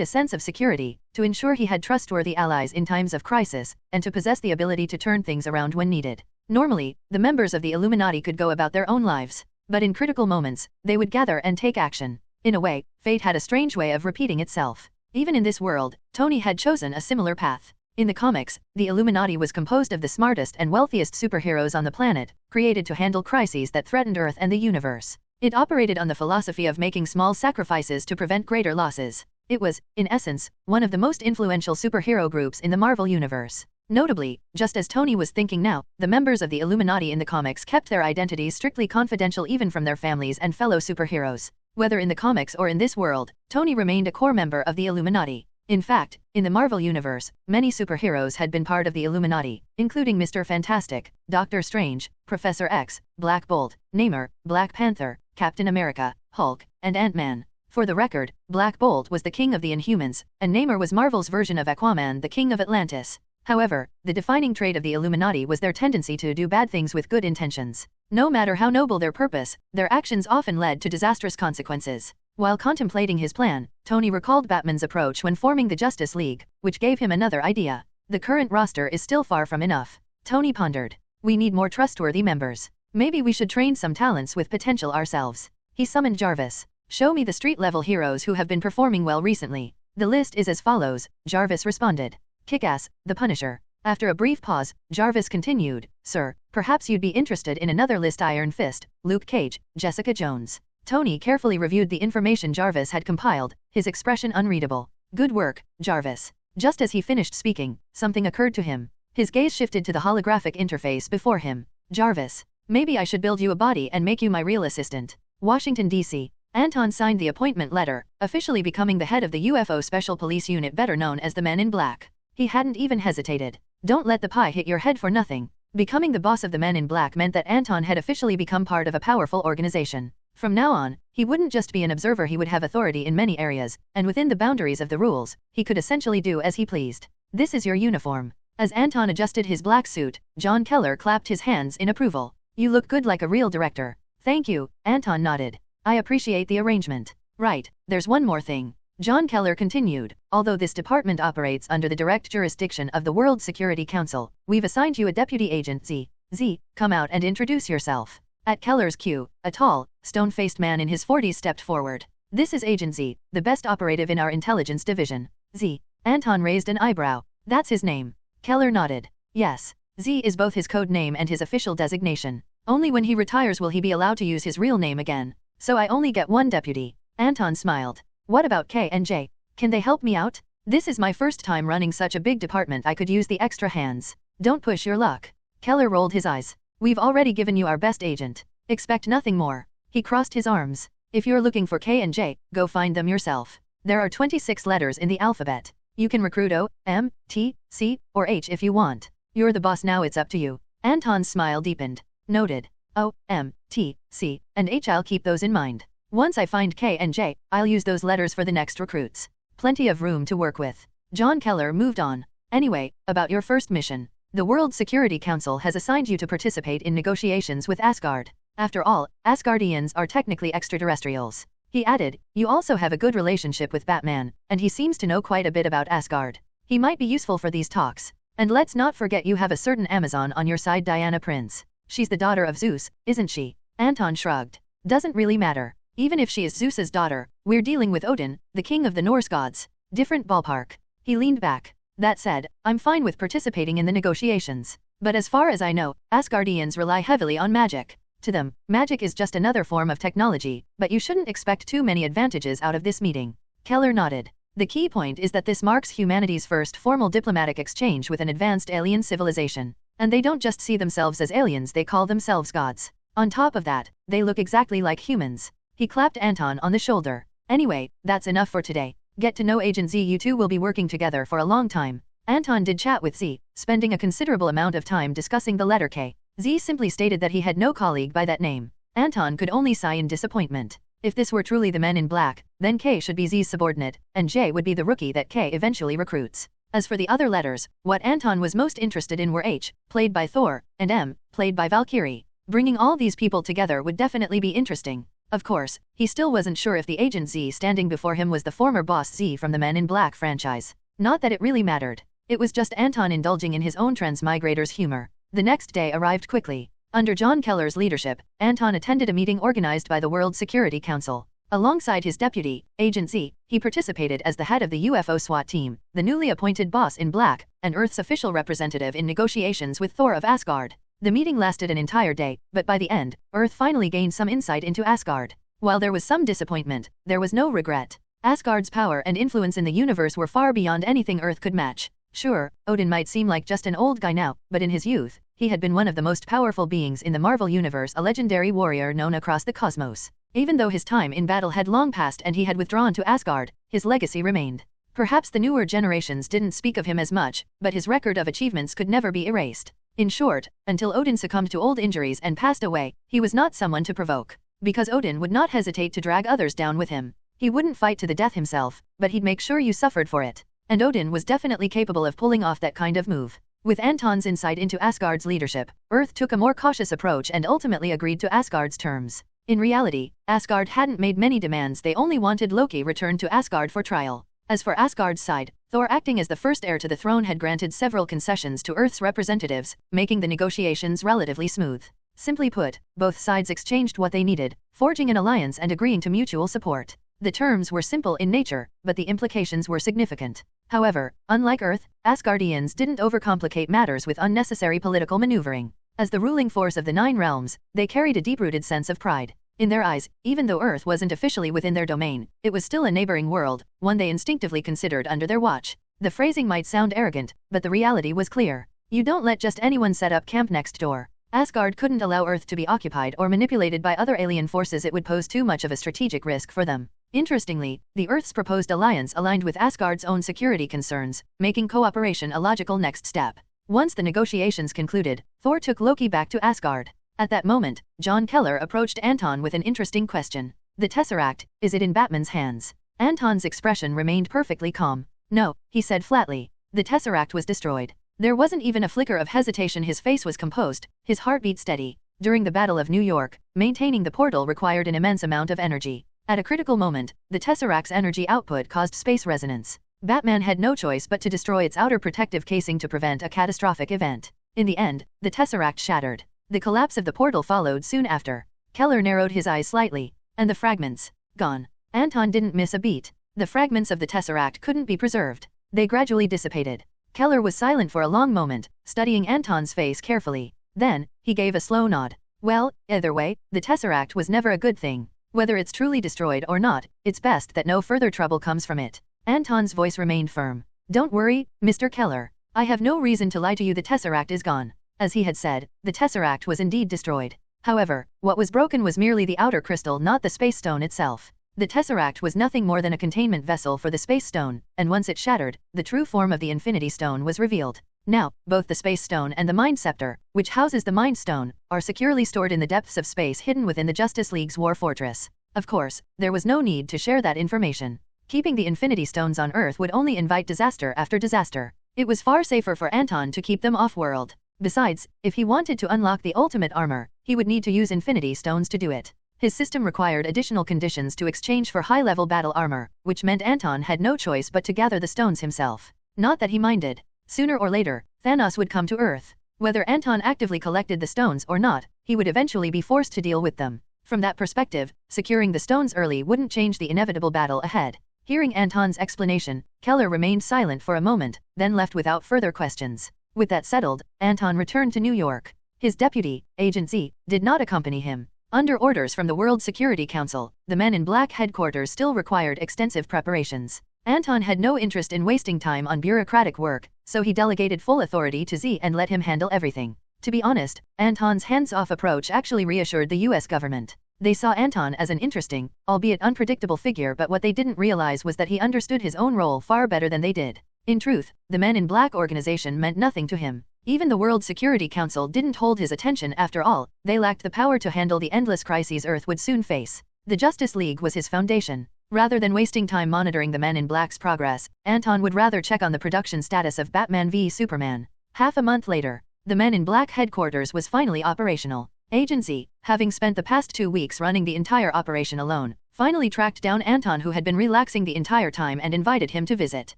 a sense of security, to ensure he had trustworthy allies in times of crisis, and to possess the ability to turn things around when needed. Normally, the members of the Illuminati could go about their own lives, but in critical moments, they would gather and take action. In a way, fate had a strange way of repeating itself. Even in this world, Tony had chosen a similar path. In the comics, the Illuminati was composed of the smartest and wealthiest superheroes on the planet, created to handle crises that threatened Earth and the universe. It operated on the philosophy of making small sacrifices to prevent greater losses. It was, in essence, one of the most influential superhero groups in the Marvel universe. Notably, just as Tony was thinking now, the members of the Illuminati in the comics kept their identities strictly confidential even from their families and fellow superheroes. Whether in the comics or in this world, Tony remained a core member of the Illuminati. In fact, in the Marvel Universe, many superheroes had been part of the Illuminati, including Mr. Fantastic, Doctor Strange, Professor X, Black Bolt, Namor, Black Panther, Captain America, Hulk, and Ant-Man. For the record, Black Bolt was the king of the Inhumans, and Namor was Marvel's version of Aquaman, the king of Atlantis. However, the defining trait of the Illuminati was their tendency to do bad things with good intentions. No matter how noble their purpose, their actions often led to disastrous consequences. While contemplating his plan, Tony recalled Batman's approach when forming the Justice League, which gave him another idea. The current roster is still far from enough. Tony pondered. We need more trustworthy members. Maybe we should train some talents with potential ourselves. He summoned Jarvis. Show me the street-level heroes who have been performing well recently. The list is as follows, Jarvis responded. Kick-Ass, the Punisher. After a brief pause, Jarvis continued, Sir, perhaps you'd be interested in another list. Iron Fist, Luke Cage, Jessica Jones. Tony carefully reviewed the information Jarvis had compiled, his expression unreadable. Good work, Jarvis. Just as he finished speaking, something occurred to him. His gaze shifted to the holographic interface before him. Jarvis, maybe I should build you a body and make you my real assistant. Washington, D.C. Anton signed the appointment letter, officially becoming the head of the UFO Special Police Unit, better known as the Men in Black. He hadn't even hesitated. Don't let the pie hit your head for nothing. Becoming the boss of the Men in Black meant that Anton had officially become part of a powerful organization. From now on, he wouldn't just be an observer, he would have authority in many areas, and within the boundaries of the rules, he could essentially do as he pleased. This is your uniform. As Anton adjusted his black suit, John Keller clapped his hands in approval. You look good, like a real director. Thank you, Anton nodded. I appreciate the arrangement. Right, there's one more thing. John Keller continued, although this department operates under the direct jurisdiction of the World Security Council, we've assigned you a deputy agent. Z, come out and introduce yourself. At Keller's cue, a tall, stone-faced man in his 40s stepped forward. This is Agent Z, the best operative in our intelligence division. Z. Anton raised an eyebrow. That's his name. Keller nodded. Yes. Z is both his code name and his official designation. Only when he retires will he be allowed to use his real name again. So I only get one deputy. Anton smiled. What about K and J? Can they help me out? This is my first time running such a big department, I could use the extra hands. Don't push your luck. Keller rolled his eyes. We've already given you our best agent. Expect nothing more. He crossed his arms. If you're looking for K and J, go find them yourself. There are 26 letters in the alphabet. You can recruit O, M, T, C, or H if you want. You're the boss now, it's up to you. Anton's smile deepened. Noted. O, M, T, C, and H, I'll keep those in mind. Once I find K and J, I'll use those letters for the next recruits. Plenty of room to work with. John Keller moved on. Anyway, about your first mission. The World Security Council has assigned you to participate in negotiations with Asgard. After all, Asgardians are technically extraterrestrials. He added, you also have a good relationship with Batman, and he seems to know quite a bit about Asgard. He might be useful for these talks. And let's not forget you have a certain Amazon on your side, Diana Prince. She's the daughter of Zeus, isn't she? Anton shrugged. Doesn't really matter. Even if she is Zeus's daughter, we're dealing with Odin, the king of the Norse gods. Different ballpark. He leaned back. That said, I'm fine with participating in the negotiations. But as far as I know, Asgardians rely heavily on magic. To them, magic is just another form of technology, but you shouldn't expect too many advantages out of this meeting. Keller nodded. The key point is that this marks humanity's first formal diplomatic exchange with an advanced alien civilization. And they don't just see themselves as aliens, they call themselves gods. On top of that, they look exactly like humans. He clapped Anton on the shoulder. Anyway, that's enough for today. Get to know Agent Z. You two will be working together for a long time. Anton did chat with Z, spending a considerable amount of time discussing the letter K. Z simply stated that he had no colleague by that name. Anton could only sigh in disappointment. If this were truly the Men in Black, then K should be Z's subordinate, and J would be the rookie that K eventually recruits. As for the other letters, what Anton was most interested in were H, played by Thor, and M, played by Valkyrie. Bringing all these people together would definitely be interesting. Of course, he still wasn't sure if the Agent Z standing before him was the former boss Z from the Men in Black franchise. Not that it really mattered. It was just Anton indulging in his own transmigrator's humor. The next day arrived quickly. Under John Keller's leadership, Anton attended a meeting organized by the World Security Council. Alongside his deputy, Agent Z, he participated as the head of the UFO SWAT team, the newly appointed boss in black, and Earth's official representative in negotiations with Thor of Asgard. The meeting lasted an entire day, but by the end, Earth finally gained some insight into Asgard. While there was some disappointment, there was no regret. Asgard's power and influence in the universe were far beyond anything Earth could match. Sure, Odin might seem like just an old guy now, but in his youth, he had been one of the most powerful beings in the Marvel Universe, a legendary warrior known across the cosmos. Even though his time in battle had long passed and he had withdrawn to Asgard, his legacy remained. Perhaps the newer generations didn't speak of him as much, but his record of achievements could never be erased. In short, until Odin succumbed to old injuries and passed away, he was not someone to provoke. Because Odin would not hesitate to drag others down with him. He wouldn't fight to the death himself, but he'd make sure you suffered for it. And Odin was definitely capable of pulling off that kind of move. With Anton's insight into Asgard's leadership, Earth took a more cautious approach and ultimately agreed to Asgard's terms. In reality, Asgard hadn't made many demands, they only wanted Loki returned to Asgard for trial. As for Asgard's side, Thor, acting as the first heir to the throne, had granted several concessions to Earth's representatives, making the negotiations relatively smooth. Simply put, both sides exchanged what they needed, forging an alliance and agreeing to mutual support. The terms were simple in nature, but the implications were significant. However, unlike Earth, Asgardians didn't overcomplicate matters with unnecessary political maneuvering. As the ruling force of the Nine Realms, they carried a deep-rooted sense of pride. In their eyes, even though Earth wasn't officially within their domain, it was still a neighboring world, one they instinctively considered under their watch. The phrasing might sound arrogant, but the reality was clear. You don't let just anyone set up camp next door. Asgard couldn't allow Earth to be occupied or manipulated by other alien forces, it would pose too much of a strategic risk for them. Interestingly, the Earth's proposed alliance aligned with Asgard's own security concerns, making cooperation a logical next step. Once the negotiations concluded, Thor took Loki back to Asgard. At that moment, John Keller approached Anton with an interesting question. The Tesseract, is it in Batman's hands? Anton's expression remained perfectly calm. No, he said flatly. The Tesseract was destroyed. There wasn't even a flicker of hesitation, his face was composed, his heartbeat steady. During the Battle of New York, maintaining the portal required an immense amount of energy. At a critical moment, the Tesseract's energy output caused space resonance. Batman had no choice but to destroy its outer protective casing to prevent a catastrophic event. In the end, the Tesseract shattered. The collapse of the portal followed soon after. Keller narrowed his eyes slightly. And the fragments? Gone. Anton didn't miss a beat. The fragments of the Tesseract couldn't be preserved. They gradually dissipated. Keller was silent for a long moment, studying Anton's face carefully. Then, he gave a slow nod. Well, either way, the Tesseract was never a good thing. Whether it's truly destroyed or not, it's best that no further trouble comes from it. Anton's voice remained firm. Don't worry, Mr. Keller. I have no reason to lie to you, the Tesseract is gone. As he had said, the Tesseract was indeed destroyed. However, what was broken was merely the outer crystal, not the Space Stone itself. The Tesseract was nothing more than a containment vessel for the Space Stone, and once it shattered, the true form of the Infinity Stone was revealed. Now, both the Space Stone and the Mind Scepter, which houses the Mind Stone, are securely stored in the depths of space, hidden within the Justice League's War Fortress. Of course, there was no need to share that information. Keeping the Infinity Stones on Earth would only invite disaster after disaster. It was far safer for Anton to keep them off-world. Besides, if he wanted to unlock the ultimate armor, he would need to use Infinity Stones to do it. His system required additional conditions to exchange for high-level battle armor, which meant Anton had no choice but to gather the stones himself. Not that he minded. Sooner or later, Thanos would come to Earth. Whether Anton actively collected the stones or not, he would eventually be forced to deal with them. From that perspective, securing the stones early wouldn't change the inevitable battle ahead. Hearing Anton's explanation, Keller remained silent for a moment, then left without further questions. With that settled, Anton returned to New York. His deputy, Agent Z, did not accompany him. Under orders from the World Security Council, the Men in Black headquarters still required extensive preparations. Anton had no interest in wasting time on bureaucratic work, so he delegated full authority to Z and let him handle everything. To be honest, Anton's hands-off approach actually reassured the US government. They saw Anton as an interesting, albeit unpredictable figure, but what they didn't realize was that he understood his own role far better than they did. In truth, the Men in Black organization meant nothing to him. Even the World Security Council didn't hold his attention after all, they lacked the power to handle the endless crises Earth would soon face. The Justice League was his foundation. Rather than wasting time monitoring the Men in Black's progress, Anton would rather check on the production status of Batman v Superman. Half a month later, the Men in Black headquarters was finally operational. Agent Z, having spent the past 2 weeks running the entire operation alone, finally tracked down Anton, who had been relaxing the entire time, and invited him to visit.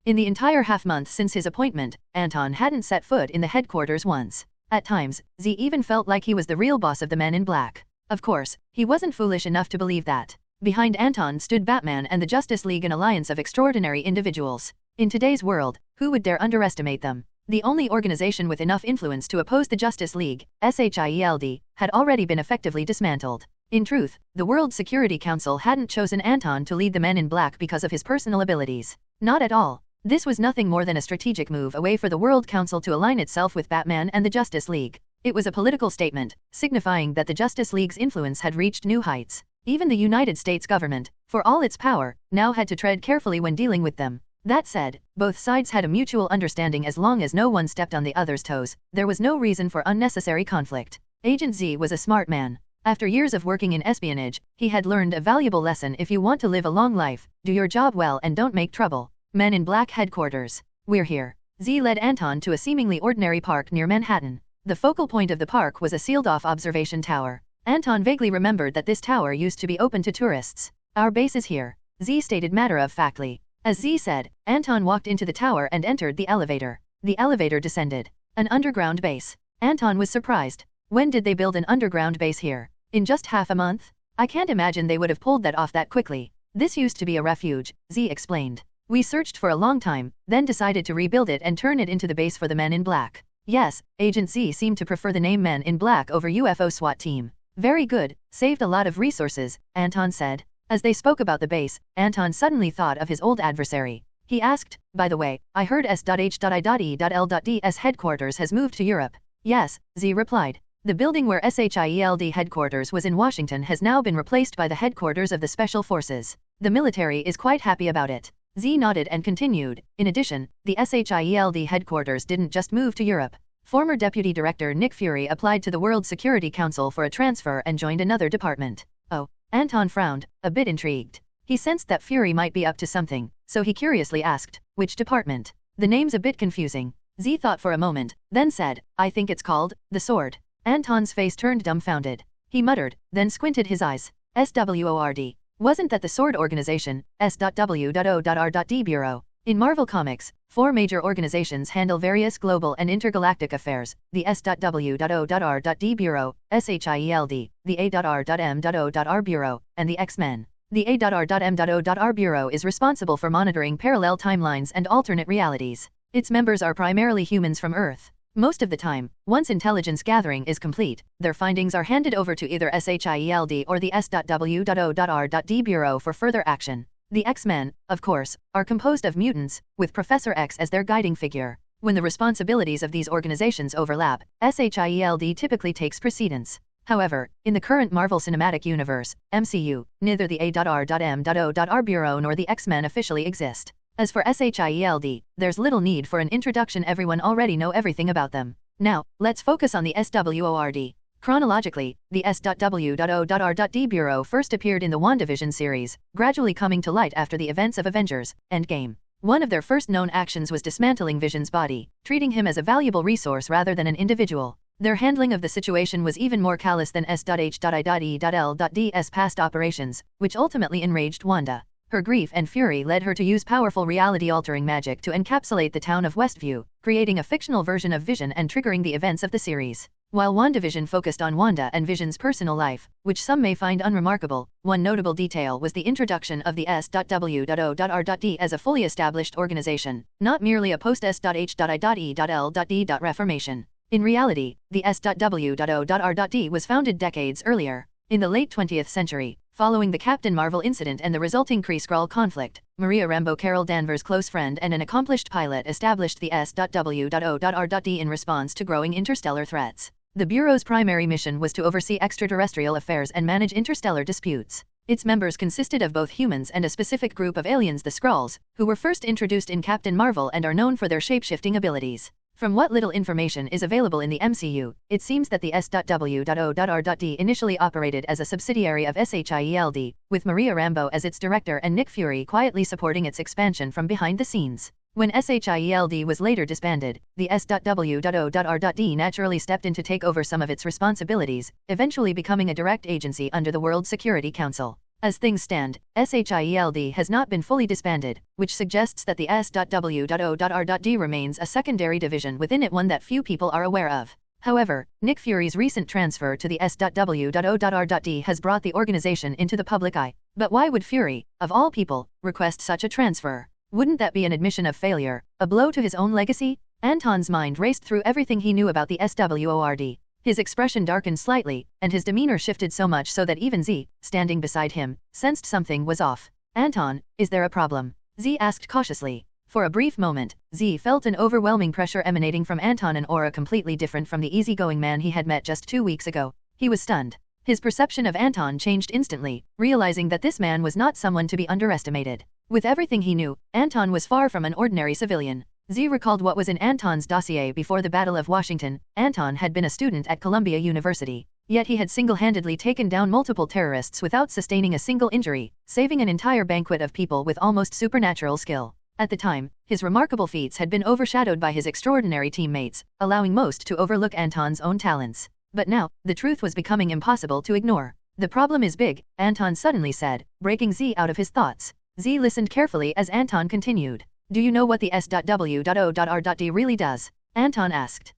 In the entire half-month since his appointment, Anton hadn't set foot in the headquarters once. At times, Z even felt like he was the real boss of the Men in Black. Of course, he wasn't foolish enough to believe that. Behind Anton stood Batman and the Justice League, an alliance of extraordinary individuals. In today's world, who would dare underestimate them? The only organization with enough influence to oppose the Justice League, S.W.O.R.D, had already been effectively dismantled. In truth, the World Security Council hadn't chosen Anton to lead the Men in Black because of his personal abilities. Not at all. This was nothing more than a strategic move away for the World Council to align itself with Batman and the Justice League. It was a political statement, signifying that the Justice League's influence had reached new heights. Even the United States government, for all its power, now had to tread carefully when dealing with them. That said, both sides had a mutual understanding. As long as no one stepped on the other's toes, there was no reason for unnecessary conflict. Agent Z was a smart man. After years of working in espionage, he had learned a valuable lesson: if you want to live a long life, do your job well and don't make trouble. Men in Black headquarters. We're here. Z led Anton to a seemingly ordinary park near Manhattan. The focal point of the park was a sealed-off observation tower. Anton vaguely remembered that this tower used to be open to tourists. Our base is here, Z stated matter-of-factly. As Z said, Anton walked into the tower and entered the elevator. The elevator descended. An underground base. Anton was surprised. When did they build an underground base here? In just half a month? I can't imagine they would have pulled that off that quickly. This used to be a refuge, Z explained. We searched for a long time, then decided to rebuild it and turn it into the base for the Men in Black. Yes, Agent Z seemed to prefer the name Men in Black over UFO SWAT team. Very good, saved a lot of resources, Anton said. As they spoke about the base, Anton suddenly thought of his old adversary. He asked, by the way, I heard S.H.I.E.L.D's headquarters has moved to Europe. Yes, Z replied. The building where SHIELD headquarters was in Washington has now been replaced by the headquarters of the Special Forces. The military is quite happy about it. Z nodded and continued. In addition, the SHIELD headquarters didn't just move to Europe. Former Deputy Director Nick Fury applied to the World Security Council for a transfer and joined another department. Oh, Anton frowned, a bit intrigued. He sensed that Fury might be up to something, so he curiously asked, which department? The name's a bit confusing. Z thought for a moment, then said, I think it's called the S.W.O.R.D. Anton's face turned dumbfounded. He muttered, then squinted his eyes. S.W.O.R.D. Wasn't that the S.W.O.R.D organization, S.W.O.R.D Bureau? In Marvel Comics, 4 major organizations handle various global and intergalactic affairs: the S.W.O.R.D Bureau, SHIELD, the A.R.M.O.R Bureau, and the X-Men. The A.R.M.O.R Bureau is responsible for monitoring parallel timelines and alternate realities. Its members are primarily humans from Earth. Most of the time, once intelligence gathering is complete, their findings are handed over to either SHIELD or the S.W.O.R.D Bureau for further action. The X-Men, of course, are composed of mutants, with Professor X as their guiding figure. When the responsibilities of these organizations overlap, SHIELD typically takes precedence. However, in the current Marvel Cinematic Universe, MCU, neither the A.R.M.O.R Bureau nor the X-Men officially exist. As for SHIELD, there's little need for an introduction. Everyone already know everything about them. Now, let's focus on the S.W.O.R.D. Chronologically, the S.W.O.R.D Bureau first appeared in the WandaVision series, gradually coming to light after the events of Avengers Endgame. One of their first known actions was dismantling Vision's body, treating him as a valuable resource rather than an individual. Their handling of the situation was even more callous than S.H.I.E.L.D's past operations, which ultimately enraged Wanda. Her grief and fury led her to use powerful reality-altering magic to encapsulate the town of Westview, creating a fictional version of Vision and triggering the events of the series. While WandaVision focused on Wanda and Vision's personal life, which some may find unremarkable, one notable detail was the introduction of the S.W.O.R.D as a fully established organization, not merely a post-S.H.I.E.L.D. reformation. In reality, the S.W.O.R.D was founded decades earlier. In the late 20th century, following the Captain Marvel incident and the resulting Kree-Skrull conflict, Maria Rambo, Carol Danvers' close friend and an accomplished pilot, established the S.W.O.R.D in response to growing interstellar threats. The Bureau's primary mission was to oversee extraterrestrial affairs and manage interstellar disputes. Its members consisted of both humans and a specific group of aliens, the Skrulls, who were first introduced in Captain Marvel and are known for their shape-shifting abilities. From what little information is available in the MCU, it seems that the S.W.O.R.D initially operated as a subsidiary of SHIELD, with Maria Rambo as its director and Nick Fury quietly supporting its expansion from behind the scenes. When SHIELD was later disbanded, the S.W.O.R.D naturally stepped in to take over some of its responsibilities, eventually becoming a direct agency under the World Security Council. As things stand, SHIELD has not been fully disbanded, which suggests that the S.W.O.R.D remains a secondary division within it, one that few people are aware of. However, Nick Fury's recent transfer to the S.W.O.R.D has brought the organization into the public eye. But why would Fury, of all people, request such a transfer? Wouldn't that be an admission of failure, a blow to his own legacy? Anton's mind raced through everything he knew about the S.W.O.R.D. His expression darkened slightly, and his demeanor shifted so much so that even Z, standing beside him, sensed something was off. Anton, is there a problem? Z asked cautiously. For a brief moment, Z felt an overwhelming pressure emanating from Anton, an aura completely different from the easygoing man he had met just 2 weeks ago. He was stunned. His perception of Anton changed instantly, realizing that this man was not someone to be underestimated. With everything he knew, Anton was far from an ordinary civilian. Z recalled what was in Anton's dossier before the Battle of Washington. Anton had been a student at Columbia University. Yet he had single-handedly taken down multiple terrorists without sustaining a single injury, saving an entire banquet of people with almost supernatural skill. At the time, his remarkable feats had been overshadowed by his extraordinary teammates, allowing most to overlook Anton's own talents. But now, the truth was becoming impossible to ignore. The problem is big, Anton suddenly said, breaking Z out of his thoughts. Z listened carefully as Anton continued. Do you know what the S.W.O.R.D really does? Anton asked.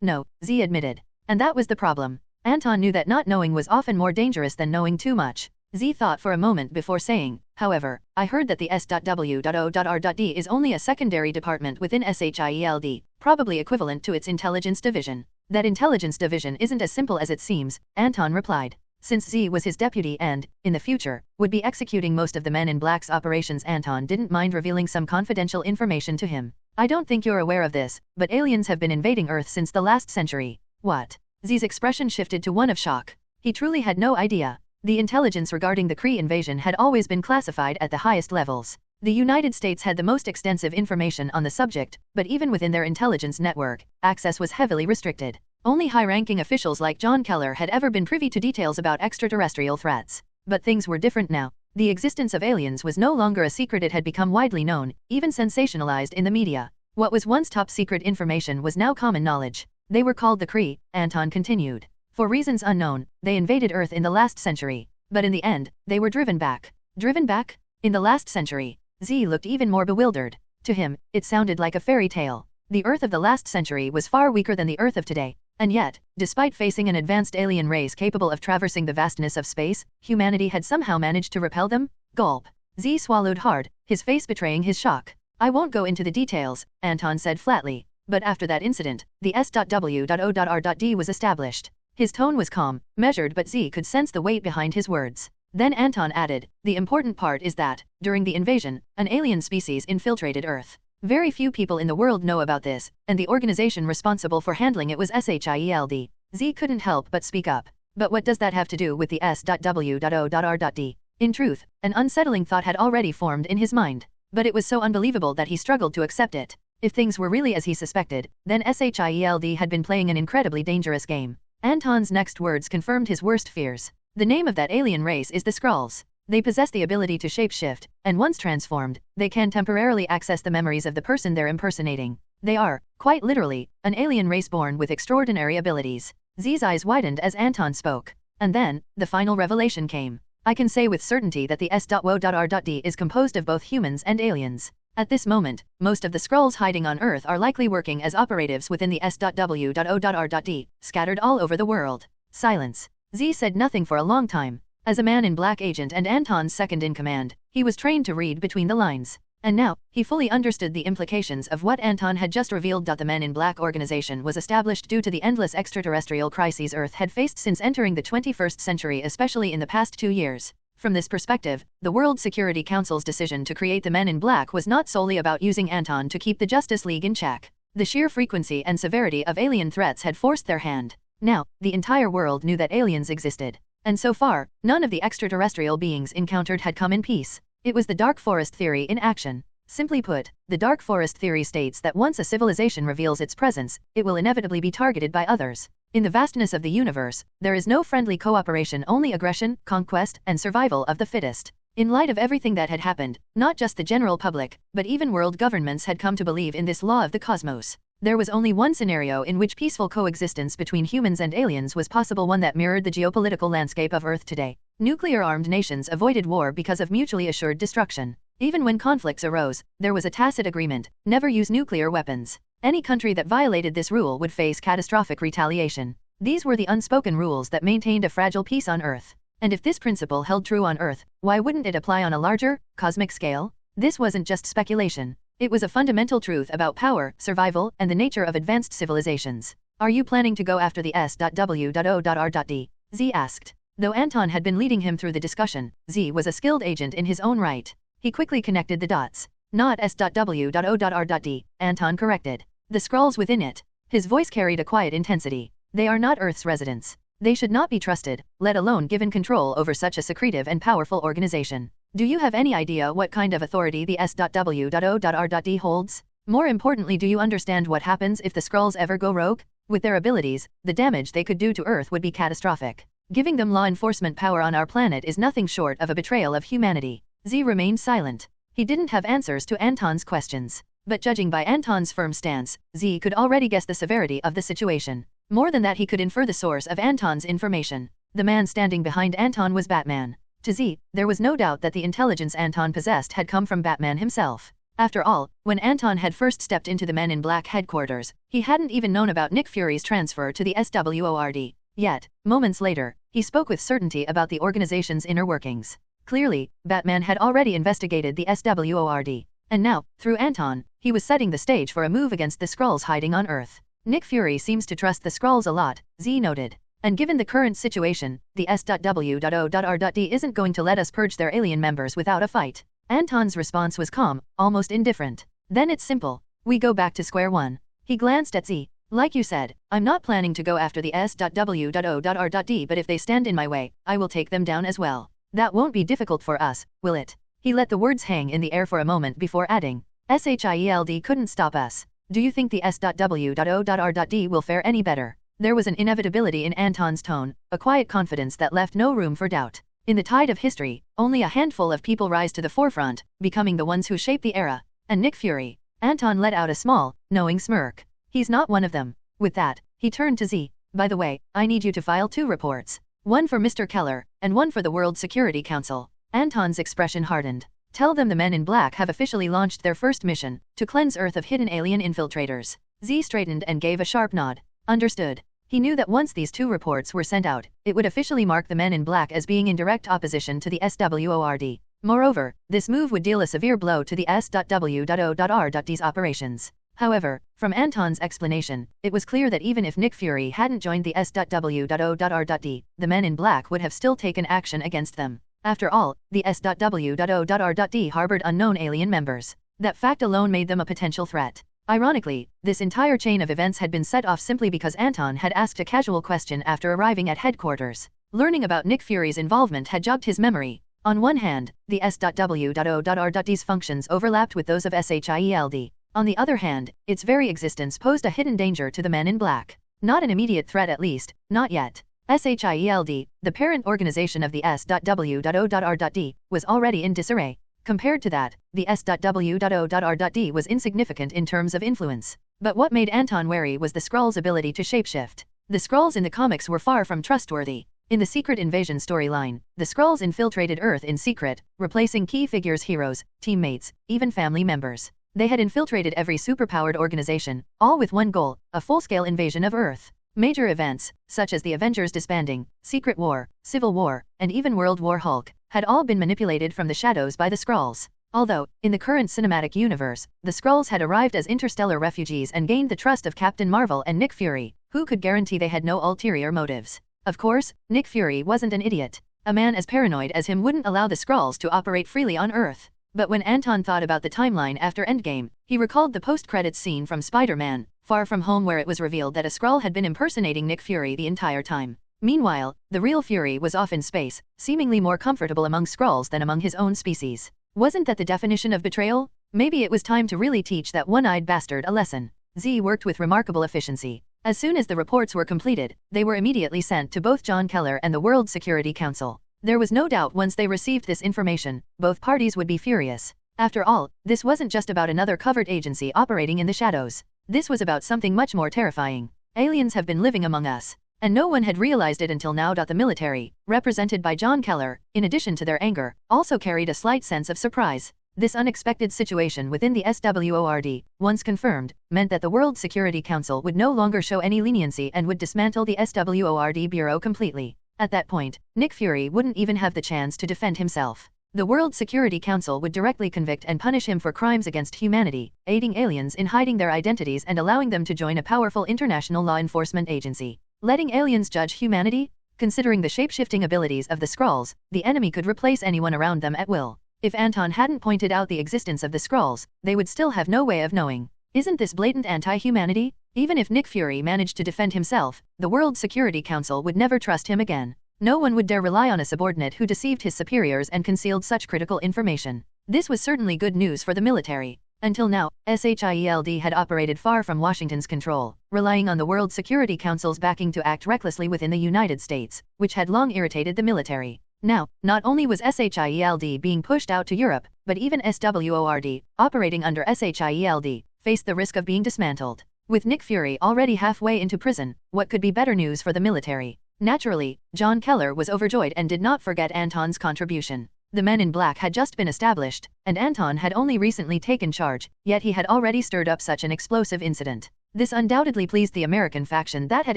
No, Z admitted. And that was the problem. Anton knew that not knowing was often more dangerous than knowing too much. Z thought for a moment before saying, however, I heard that the S.W.O.R.D is only a secondary department within SHIELD, probably equivalent to its intelligence division. That intelligence division isn't as simple as it seems, Anton replied. Since Z was his deputy and, in the future, would be executing most of the Men in Black's operations, Anton didn't mind revealing some confidential information to him. I don't think you're aware of this, but aliens have been invading Earth since the last century. What? Z's expression shifted to one of shock. He truly had no idea. The intelligence regarding the Kree invasion had always been classified at the highest levels. The United States had the most extensive information on the subject, but even within their intelligence network, access was heavily restricted. Only high-ranking officials like John Keller had ever been privy to details about extraterrestrial threats. But things were different now. The existence of aliens was no longer a secret. It had become widely known, even sensationalized in the media. What was once top-secret information was now common knowledge. They were called the Kree, Anton continued. For reasons unknown, they invaded Earth in the last century. But in the end, they were driven back. Driven back? In the last century? Z looked even more bewildered. To him, it sounded like a fairy tale. The Earth of the last century was far weaker than the Earth of today. And yet, despite facing an advanced alien race capable of traversing the vastness of space, humanity had somehow managed to repel them? Gulp. Z swallowed hard, his face betraying his shock. I won't go into the details, Anton said flatly. But after that incident, the S.W.O.R.D was established. His tone was calm, measured, but Z could sense the weight behind his words. Then Anton added, the important part is that, during the invasion, an alien species infiltrated Earth. Very few people in the world know about this, and the organization responsible for handling it was SHIELD. Z couldn't help but speak up. But what does that have to do with the S.W.O.R.D? In truth, an unsettling thought had already formed in his mind. But it was so unbelievable that he struggled to accept it. If things were really as he suspected, then SHIELD had been playing an incredibly dangerous game. Anton's next words confirmed his worst fears. The name of that alien race is the Skrulls. They possess the ability to shapeshift, and once transformed, they can temporarily access the memories of the person they're impersonating. They are, quite literally, an alien race born with extraordinary abilities. Z's eyes widened as Anton spoke. And then, the final revelation came. I can say with certainty that the S.W.O.R.D is composed of both humans and aliens. At this moment, most of the Skrulls hiding on Earth are likely working as operatives within the S.W.O.R.D, scattered all over the world. Silence. Z said nothing for a long time. As a man in black agent and Anton's second-in-command, he was trained to read between the lines. And now, he fully understood the implications of what Anton had just revealed. The Men in Black organization was established due to the endless extraterrestrial crises Earth had faced since entering the 21st century, especially in the past 2 years. From this perspective, the World Security Council's decision to create the Men in Black was not solely about using Anton to keep the Justice League in check. The sheer frequency and severity of alien threats had forced their hand. Now, the entire world knew that aliens existed. And so far, none of the extraterrestrial beings encountered had come in peace. It was the Dark Forest theory in action. Simply put, the Dark Forest theory states that once a civilization reveals its presence, it will inevitably be targeted by others. In the vastness of the universe, there is no friendly cooperation, only aggression, conquest, and survival of the fittest. In light of everything that had happened, not just the general public, but even world governments had come to believe in this law of the cosmos. There was only one scenario in which peaceful coexistence between humans and aliens was possible, one that mirrored the geopolitical landscape of Earth today. Nuclear-armed nations avoided war because of mutually assured destruction. Even when conflicts arose, there was a tacit agreement: never use nuclear weapons. Any country that violated this rule would face catastrophic retaliation. These were the unspoken rules that maintained a fragile peace on Earth. And if this principle held true on Earth, why wouldn't it apply on a larger, cosmic scale? This wasn't just speculation. It was a fundamental truth about power, survival, and the nature of advanced civilizations. Are you planning to go after the S.W.O.R.D? Z asked. Though Anton had been leading him through the discussion, Z was a skilled agent in his own right. He quickly connected the dots. Not S.W.O.R.D, Anton corrected. The Skrulls within it. His voice carried a quiet intensity. They are not Earth's residents. They should not be trusted, let alone given control over such a secretive and powerful organization. Do you have any idea what kind of authority the S.W.O.R.D holds? More importantly, do you understand what happens if the Skrulls ever go rogue? With their abilities, the damage they could do to Earth would be catastrophic. Giving them law enforcement power on our planet is nothing short of a betrayal of humanity. Z remained silent. He didn't have answers to Anton's questions. But judging by Anton's firm stance, Z could already guess the severity of the situation. More than that, he could infer the source of Anton's information. The man standing behind Anton was Batman. To Z, there was no doubt that the intelligence Anton possessed had come from Batman himself. After all, when Anton had first stepped into the Men in Black headquarters, he hadn't even known about Nick Fury's transfer to the S.W.O.R.D. Yet, moments later, he spoke with certainty about the organization's inner workings. Clearly, Batman had already investigated the S.W.O.R.D. And now, through Anton, he was setting the stage for a move against the Skrulls hiding on Earth. Nick Fury seems to trust the Skrulls a lot, Z noted. And given the current situation, the S.W.O.R.D isn't going to let us purge their alien members without a fight. Anton's response was calm, almost indifferent. Then it's simple. We go back to square one. He glanced at Z. Like you said, I'm not planning to go after the S.W.O.R.D, but if they stand in my way, I will take them down as well. That won't be difficult for us, will it? He let the words hang in the air for a moment before adding, SHIELD couldn't stop us. Do you think the S.W.O.R.D will fare any better? There was an inevitability in Anton's tone, a quiet confidence that left no room for doubt. In the tide of history, only a handful of people rise to the forefront, becoming the ones who shape the era. And Nick Fury. Anton let out a small, knowing smirk. He's not one of them. With that, he turned to Z. By the way, I need you to file 2 reports. One for Mr. Keller, and one for the World Security Council. Anton's expression hardened. Tell them the Men in Black have officially launched their first mission, to cleanse Earth of hidden alien infiltrators. Z straightened and gave a sharp nod. Understood. He knew that once these 2 reports were sent out, it would officially mark the Men in Black as being in direct opposition to the S.W.O.R.D. Moreover, this move would deal a severe blow to the S.W.O.R.D's operations. However, from Anton's explanation, it was clear that even if Nick Fury hadn't joined the S.W.O.R.D, the Men in Black would have still taken action against them. After all, the S.W.O.R.D harbored unknown alien members. That fact alone made them a potential threat. Ironically, this entire chain of events had been set off simply because Anton had asked a casual question after arriving at headquarters. Learning about Nick Fury's involvement had jogged his memory. On one hand, the S.W.O.R.D's functions overlapped with those of SHIELD. On the other hand, its very existence posed a hidden danger to the Men in Black. Not an immediate threat, at least, not yet. SHIELD, the parent organization of the S.W.O.R.D, was already in disarray. Compared to that, the S.W.O.R.D was insignificant in terms of influence. But what made Anton wary was the Skrulls' ability to shapeshift. The Skrulls in the comics were far from trustworthy. In the Secret Invasion storyline, the Skrulls infiltrated Earth in secret, replacing key figures, heroes, teammates, even family members. They had infiltrated every superpowered organization, all with one goal, a full-scale invasion of Earth. Major events, such as the Avengers disbanding, Secret War, Civil War, and even World War Hulk, had all been manipulated from the shadows by the Skrulls. Although, in the current cinematic universe, the Skrulls had arrived as interstellar refugees and gained the trust of Captain Marvel and Nick Fury, who could guarantee they had no ulterior motives. Of course, Nick Fury wasn't an idiot. A man as paranoid as him wouldn't allow the Skrulls to operate freely on Earth. But when Anton thought about the timeline after Endgame, he recalled the post-credits scene from Spider-Man, Far From Home, where it was revealed that a Skrull had been impersonating Nick Fury the entire time. Meanwhile, the real Fury was off in space, seemingly more comfortable among Skrulls than among his own species. Wasn't that the definition of betrayal? Maybe it was time to really teach that one-eyed bastard a lesson. Z worked with remarkable efficiency. As soon as the reports were completed, they were immediately sent to both John Keller and the World Security Council. There was no doubt once they received this information, both parties would be furious. After all, this wasn't just about another covert agency operating in the shadows. This was about something much more terrifying. Aliens have been living among us. And no one had realized it until now. The military, represented by John Keller, in addition to their anger, also carried a slight sense of surprise. This unexpected situation within the S.W.O.R.D, once confirmed, meant that the World Security Council would no longer show any leniency and would dismantle the S.W.O.R.D bureau completely. At that point, Nick Fury wouldn't even have the chance to defend himself. The World Security Council would directly convict and punish him for crimes against humanity, aiding aliens in hiding their identities and allowing them to join a powerful international law enforcement agency. Letting aliens judge humanity? Considering the shape-shifting abilities of the Skrulls, the enemy could replace anyone around them at will. If Anton hadn't pointed out the existence of the Skrulls, they would still have no way of knowing. Isn't this blatant anti-humanity? Even if Nick Fury managed to defend himself, the World Security Council would never trust him again. No one would dare rely on a subordinate who deceived his superiors and concealed such critical information. This was certainly good news for the military. Until now, SHIELD had operated far from Washington's control, relying on the World Security Council's backing to act recklessly within the United States, which had long irritated the military. Now, not only was SHIELD being pushed out to Europe, but even S.W.O.R.D, operating under SHIELD, faced the risk of being dismantled. With Nick Fury already halfway into prison, what could be better news for the military? Naturally, John Keller was overjoyed and did not forget Anton's contribution. The Men in Black had just been established, and Anton had only recently taken charge, yet he had already stirred up such an explosive incident. This undoubtedly pleased the American faction that had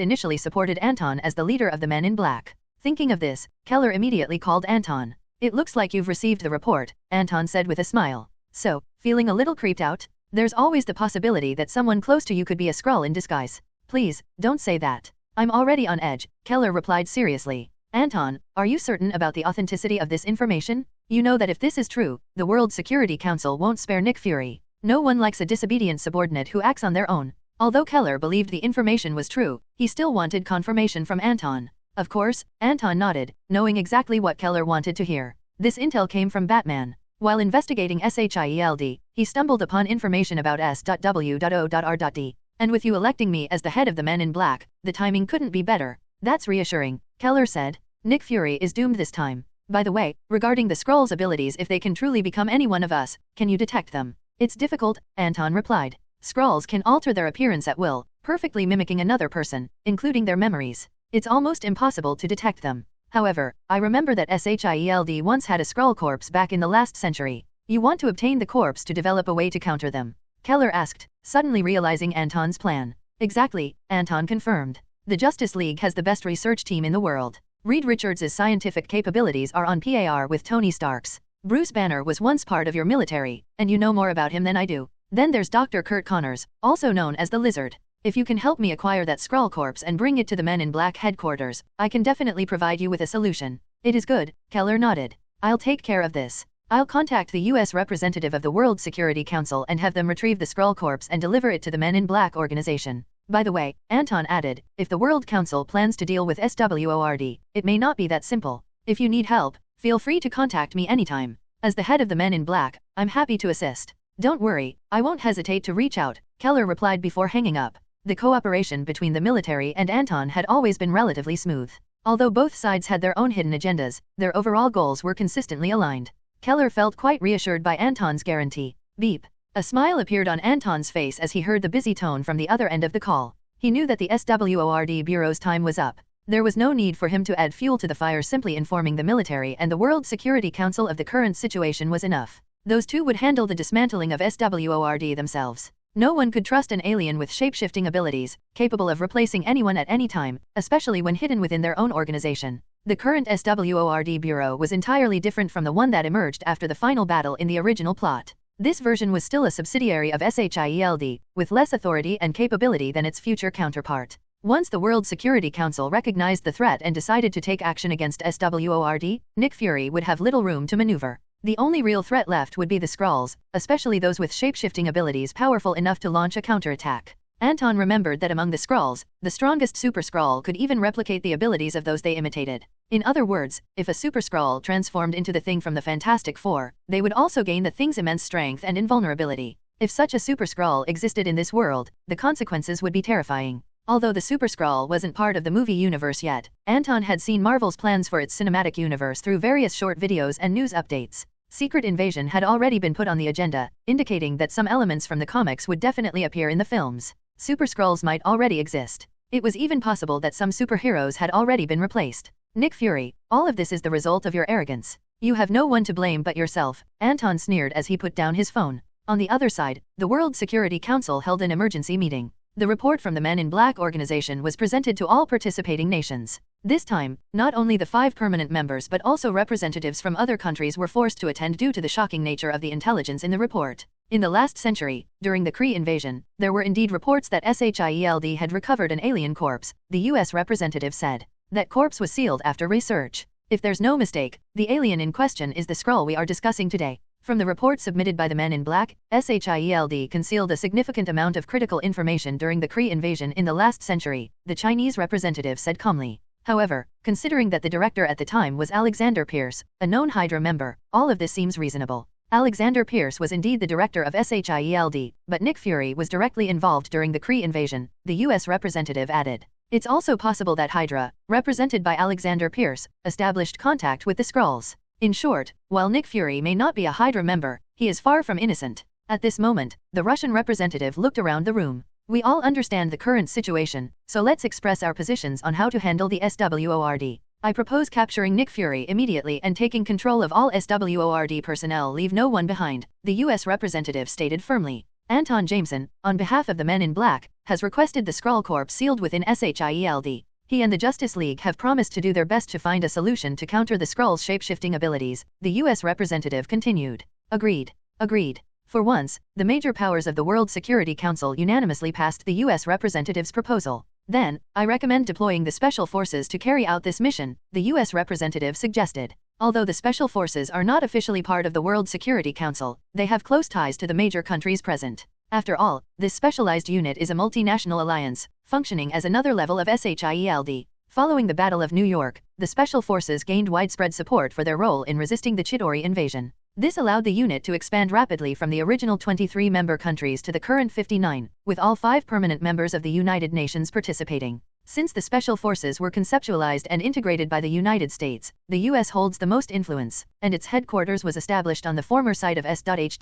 initially supported Anton as the leader of the Men in Black. Thinking of this, Keller immediately called Anton. "It looks like you've received the report," Anton said with a smile. "So, feeling a little creeped out? There's always the possibility that someone close to you could be a Skrull in disguise. Please, don't say that." "I'm already on edge," Keller replied seriously. "Anton, are you certain about the authenticity of this information? You know that if this is true, the World Security Council won't spare Nick Fury. No one likes a disobedient subordinate who acts on their own." Although Keller believed the information was true, he still wanted confirmation from Anton. Of course, Anton nodded, knowing exactly what Keller wanted to hear. This intel came from Batman. While investigating SHIELD, he stumbled upon information about S.W.O.R.D. "And with you electing me as the head of the Men in Black, the timing couldn't be better." "That's reassuring," Keller said. "Nick Fury is doomed this time. By the way, regarding the Skrulls' abilities, if they can truly become any one of us, can you detect them?" "It's difficult," Anton replied. "Skrulls can alter their appearance at will, perfectly mimicking another person, including their memories. It's almost impossible to detect them. However, I remember that SHIELD once had a Skrull corpse back in the last century. You want to obtain the corpse to develop a way to counter them?" Keller asked, suddenly realizing Anton's plan. "Exactly," Anton confirmed. "The Justice League has the best research team in the world. Reed Richards' scientific capabilities are on par with Tony Stark's. Bruce Banner was once part of your military, and you know more about him than I do. Then there's Dr. Kurt Connors, also known as the Lizard. If you can help me acquire that Skrull corpse and bring it to the Men in Black headquarters, I can definitely provide you with a solution." "It is good," Keller nodded. "I'll take care of this. I'll contact the U.S. representative of the World Security Council and have them retrieve the Skrull corpse and deliver it to the Men in Black organization." By the way, Anton added, "if the World Council plans to deal with S.W.O.R.D, it may not be that simple. If you need help, feel free to contact me anytime. As the head of the Men in Black, I'm happy to assist." "Don't worry, I won't hesitate to reach out," Keller replied before hanging up. The cooperation between the military and Anton had always been relatively smooth. Although both sides had their own hidden agendas, their overall goals were consistently aligned. Keller felt quite reassured by Anton's guarantee. Beep. A smile appeared on Anton's face as he heard the busy tone from the other end of the call. He knew that the S.W.O.R.D. Bureau's time was up. There was no need for him to add fuel to the fire. Simply informing the military and the World Security Council of the current situation was enough. Those two would handle the dismantling of S.W.O.R.D. themselves. No one could trust an alien with shape-shifting abilities, capable of replacing anyone at any time, especially when hidden within their own organization. The current S.W.O.R.D. Bureau was entirely different from the one that emerged after the final battle in the original plot. This version was still a subsidiary of SHIELD, with less authority and capability than its future counterpart. Once the World Security Council recognized the threat and decided to take action against S.W.O.R.D, Nick Fury would have little room to maneuver. The only real threat left would be the Skrulls, especially those with shape-shifting abilities powerful enough to launch a counterattack. Anton remembered that among the Skrulls, the strongest Super Skrull could even replicate the abilities of those they imitated. In other words, if a Super Skrull transformed into the Thing from the Fantastic Four, they would also gain the Thing's immense strength and invulnerability. If such a Super Skrull existed in this world, the consequences would be terrifying. Although the Super Skrull wasn't part of the movie universe yet, Anton had seen Marvel's plans for its cinematic universe through various short videos and news updates. Secret Invasion had already been put on the agenda, indicating that some elements from the comics would definitely appear in the films. Super Skrulls might already exist. It was even possible that some superheroes had already been replaced. Nick Fury, all of this is the result of your arrogance. You have no one to blame but yourself, Anton sneered as he put down his phone. On the other side, the World Security Council held an emergency meeting. The report from the Men in Black organization was presented to all participating nations. This time, not only the 5 permanent members but also representatives from other countries were forced to attend due to the shocking nature of the intelligence in the report. In the last century, during the Kree invasion, there were indeed reports that SHIELD had recovered an alien corpse, the US representative said. That corpse was sealed after research. If there's no mistake, the alien in question is the Skrull we are discussing today. From the report submitted by the Men in Black, S.W.O.R.D concealed a significant amount of critical information during the Kree invasion in the last century, the Chinese representative said calmly. However, considering that the director at the time was Alexander Pierce, a known Hydra member, all of this seems reasonable. Alexander Pierce was indeed the director of S.W.O.R.D, but Nick Fury was directly involved during the Kree invasion, the U.S. representative added. It's also possible that Hydra, represented by Alexander Pierce, established contact with the Skrulls. In short, while Nick Fury may not be a Hydra member, he is far from innocent. At this moment, the Russian representative looked around the room. We all understand the current situation, so let's express our positions on how to handle the S.W.O.R.D. I propose capturing Nick Fury immediately and taking control of all S.W.O.R.D personnel, leave no one behind, the U.S. representative stated firmly. Anton Jameson, on behalf of the Men in Black, has requested the Skrull Corps sealed within S.W.O.R.D. He and the Justice League have promised to do their best to find a solution to counter the Skrull's shape-shifting abilities, the U.S. representative continued. Agreed. Agreed. For once, the major powers of the World Security Council unanimously passed the U.S. representative's proposal. Then, I recommend deploying the Special Forces to carry out this mission, the U.S. representative suggested. Although the Special Forces are not officially part of the World Security Council, they have close ties to the major countries present. After all, this specialized unit is a multinational alliance, functioning as another level of S.W.O.R.D. Following the Battle of New York, the Special Forces gained widespread support for their role in resisting the Chitauri invasion. This allowed the unit to expand rapidly from the original 23 member countries to the current 59, with all 5 permanent members of the United Nations participating. Since the Special Forces were conceptualized and integrated by the United States, the U.S. holds the most influence, and its headquarters was established on the former site of S.H.I.E.L.D.'s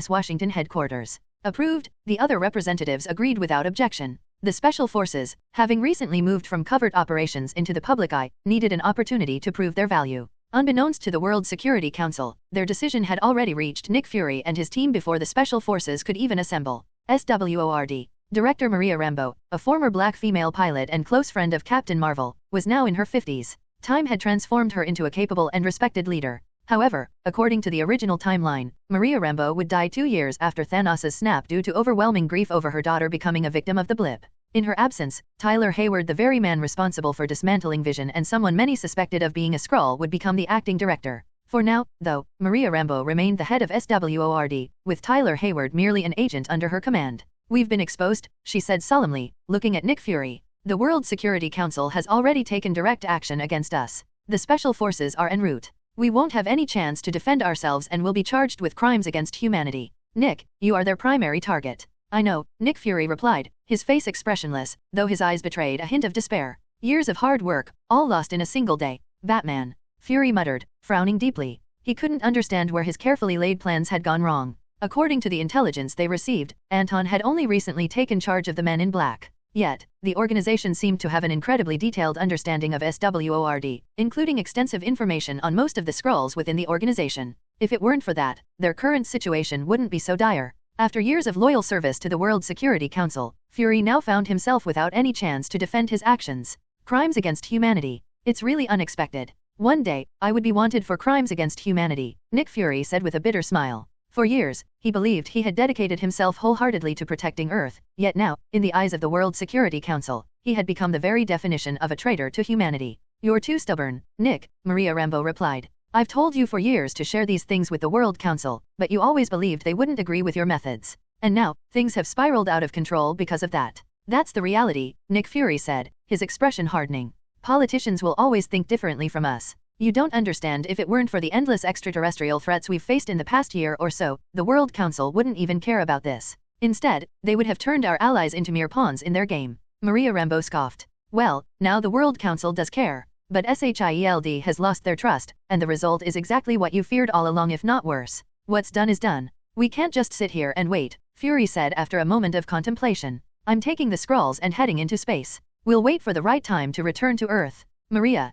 Washington headquarters. Approved, the other representatives agreed without objection. The Special Forces, having recently moved from covert operations into the public eye, needed an opportunity to prove their value. Unbeknownst to the World Security Council, their decision had already reached Nick Fury and his team before the Special Forces could even assemble. S.W.O.R.D. Director Maria Rambo, a former black female pilot and close friend of Captain Marvel, was now in her 50s. Time had transformed her into a capable and respected leader. However, according to the original timeline, Maria Rambo would die 2 years after Thanos' snap due to overwhelming grief over her daughter becoming a victim of the blip. In her absence, Tyler Hayward, the very man responsible for dismantling Vision and someone many suspected of being a Skrull, would become the acting director. For now, though, Maria Rambo remained the head of S.W.O.R.D, with Tyler Hayward merely an agent under her command. We've been exposed, she said solemnly, looking at Nick Fury. The World Security Council has already taken direct action against us. The Special Forces are en route. We won't have any chance to defend ourselves and will be charged with crimes against humanity. Nick, you are their primary target. I know, Nick Fury replied, his face expressionless, though his eyes betrayed a hint of despair. Years of hard work, all lost in a single day. Batman. Fury muttered, frowning deeply. He couldn't understand where his carefully laid plans had gone wrong. According to the intelligence they received, Anton had only recently taken charge of the Men in Black. Yet, the organization seemed to have an incredibly detailed understanding of S.W.O.R.D, including extensive information on most of the Skrulls within the organization. If it weren't for that, their current situation wouldn't be so dire. After years of loyal service to the World Security Council, Fury now found himself without any chance to defend his actions. Crimes against humanity. It's really unexpected. One day, I would be wanted for crimes against humanity, Nick Fury said with a bitter smile. For years, he believed he had dedicated himself wholeheartedly to protecting Earth, yet now, in the eyes of the World Security Council, he had become the very definition of a traitor to humanity. You're too stubborn, Nick, Maria Rambo replied. I've told you for years to share these things with the World Council, but you always believed they wouldn't agree with your methods. And now, things have spiraled out of control because of that. That's the reality, Nick Fury said, his expression hardening. Politicians will always think differently from us. You don't understand. If it weren't for the endless extraterrestrial threats we've faced in the past year or so, the World Council wouldn't even care about this. Instead, they would have turned our allies into mere pawns in their game. Maria Rambo scoffed. Well, now the World Council does care. But S.H.I.E.L.D. has lost their trust, and the result is exactly what you feared all along, if not worse. What's done is done. We can't just sit here and wait, Fury said after a moment of contemplation. I'm taking the Skrulls and heading into space. We'll wait for the right time to return to Earth. Maria,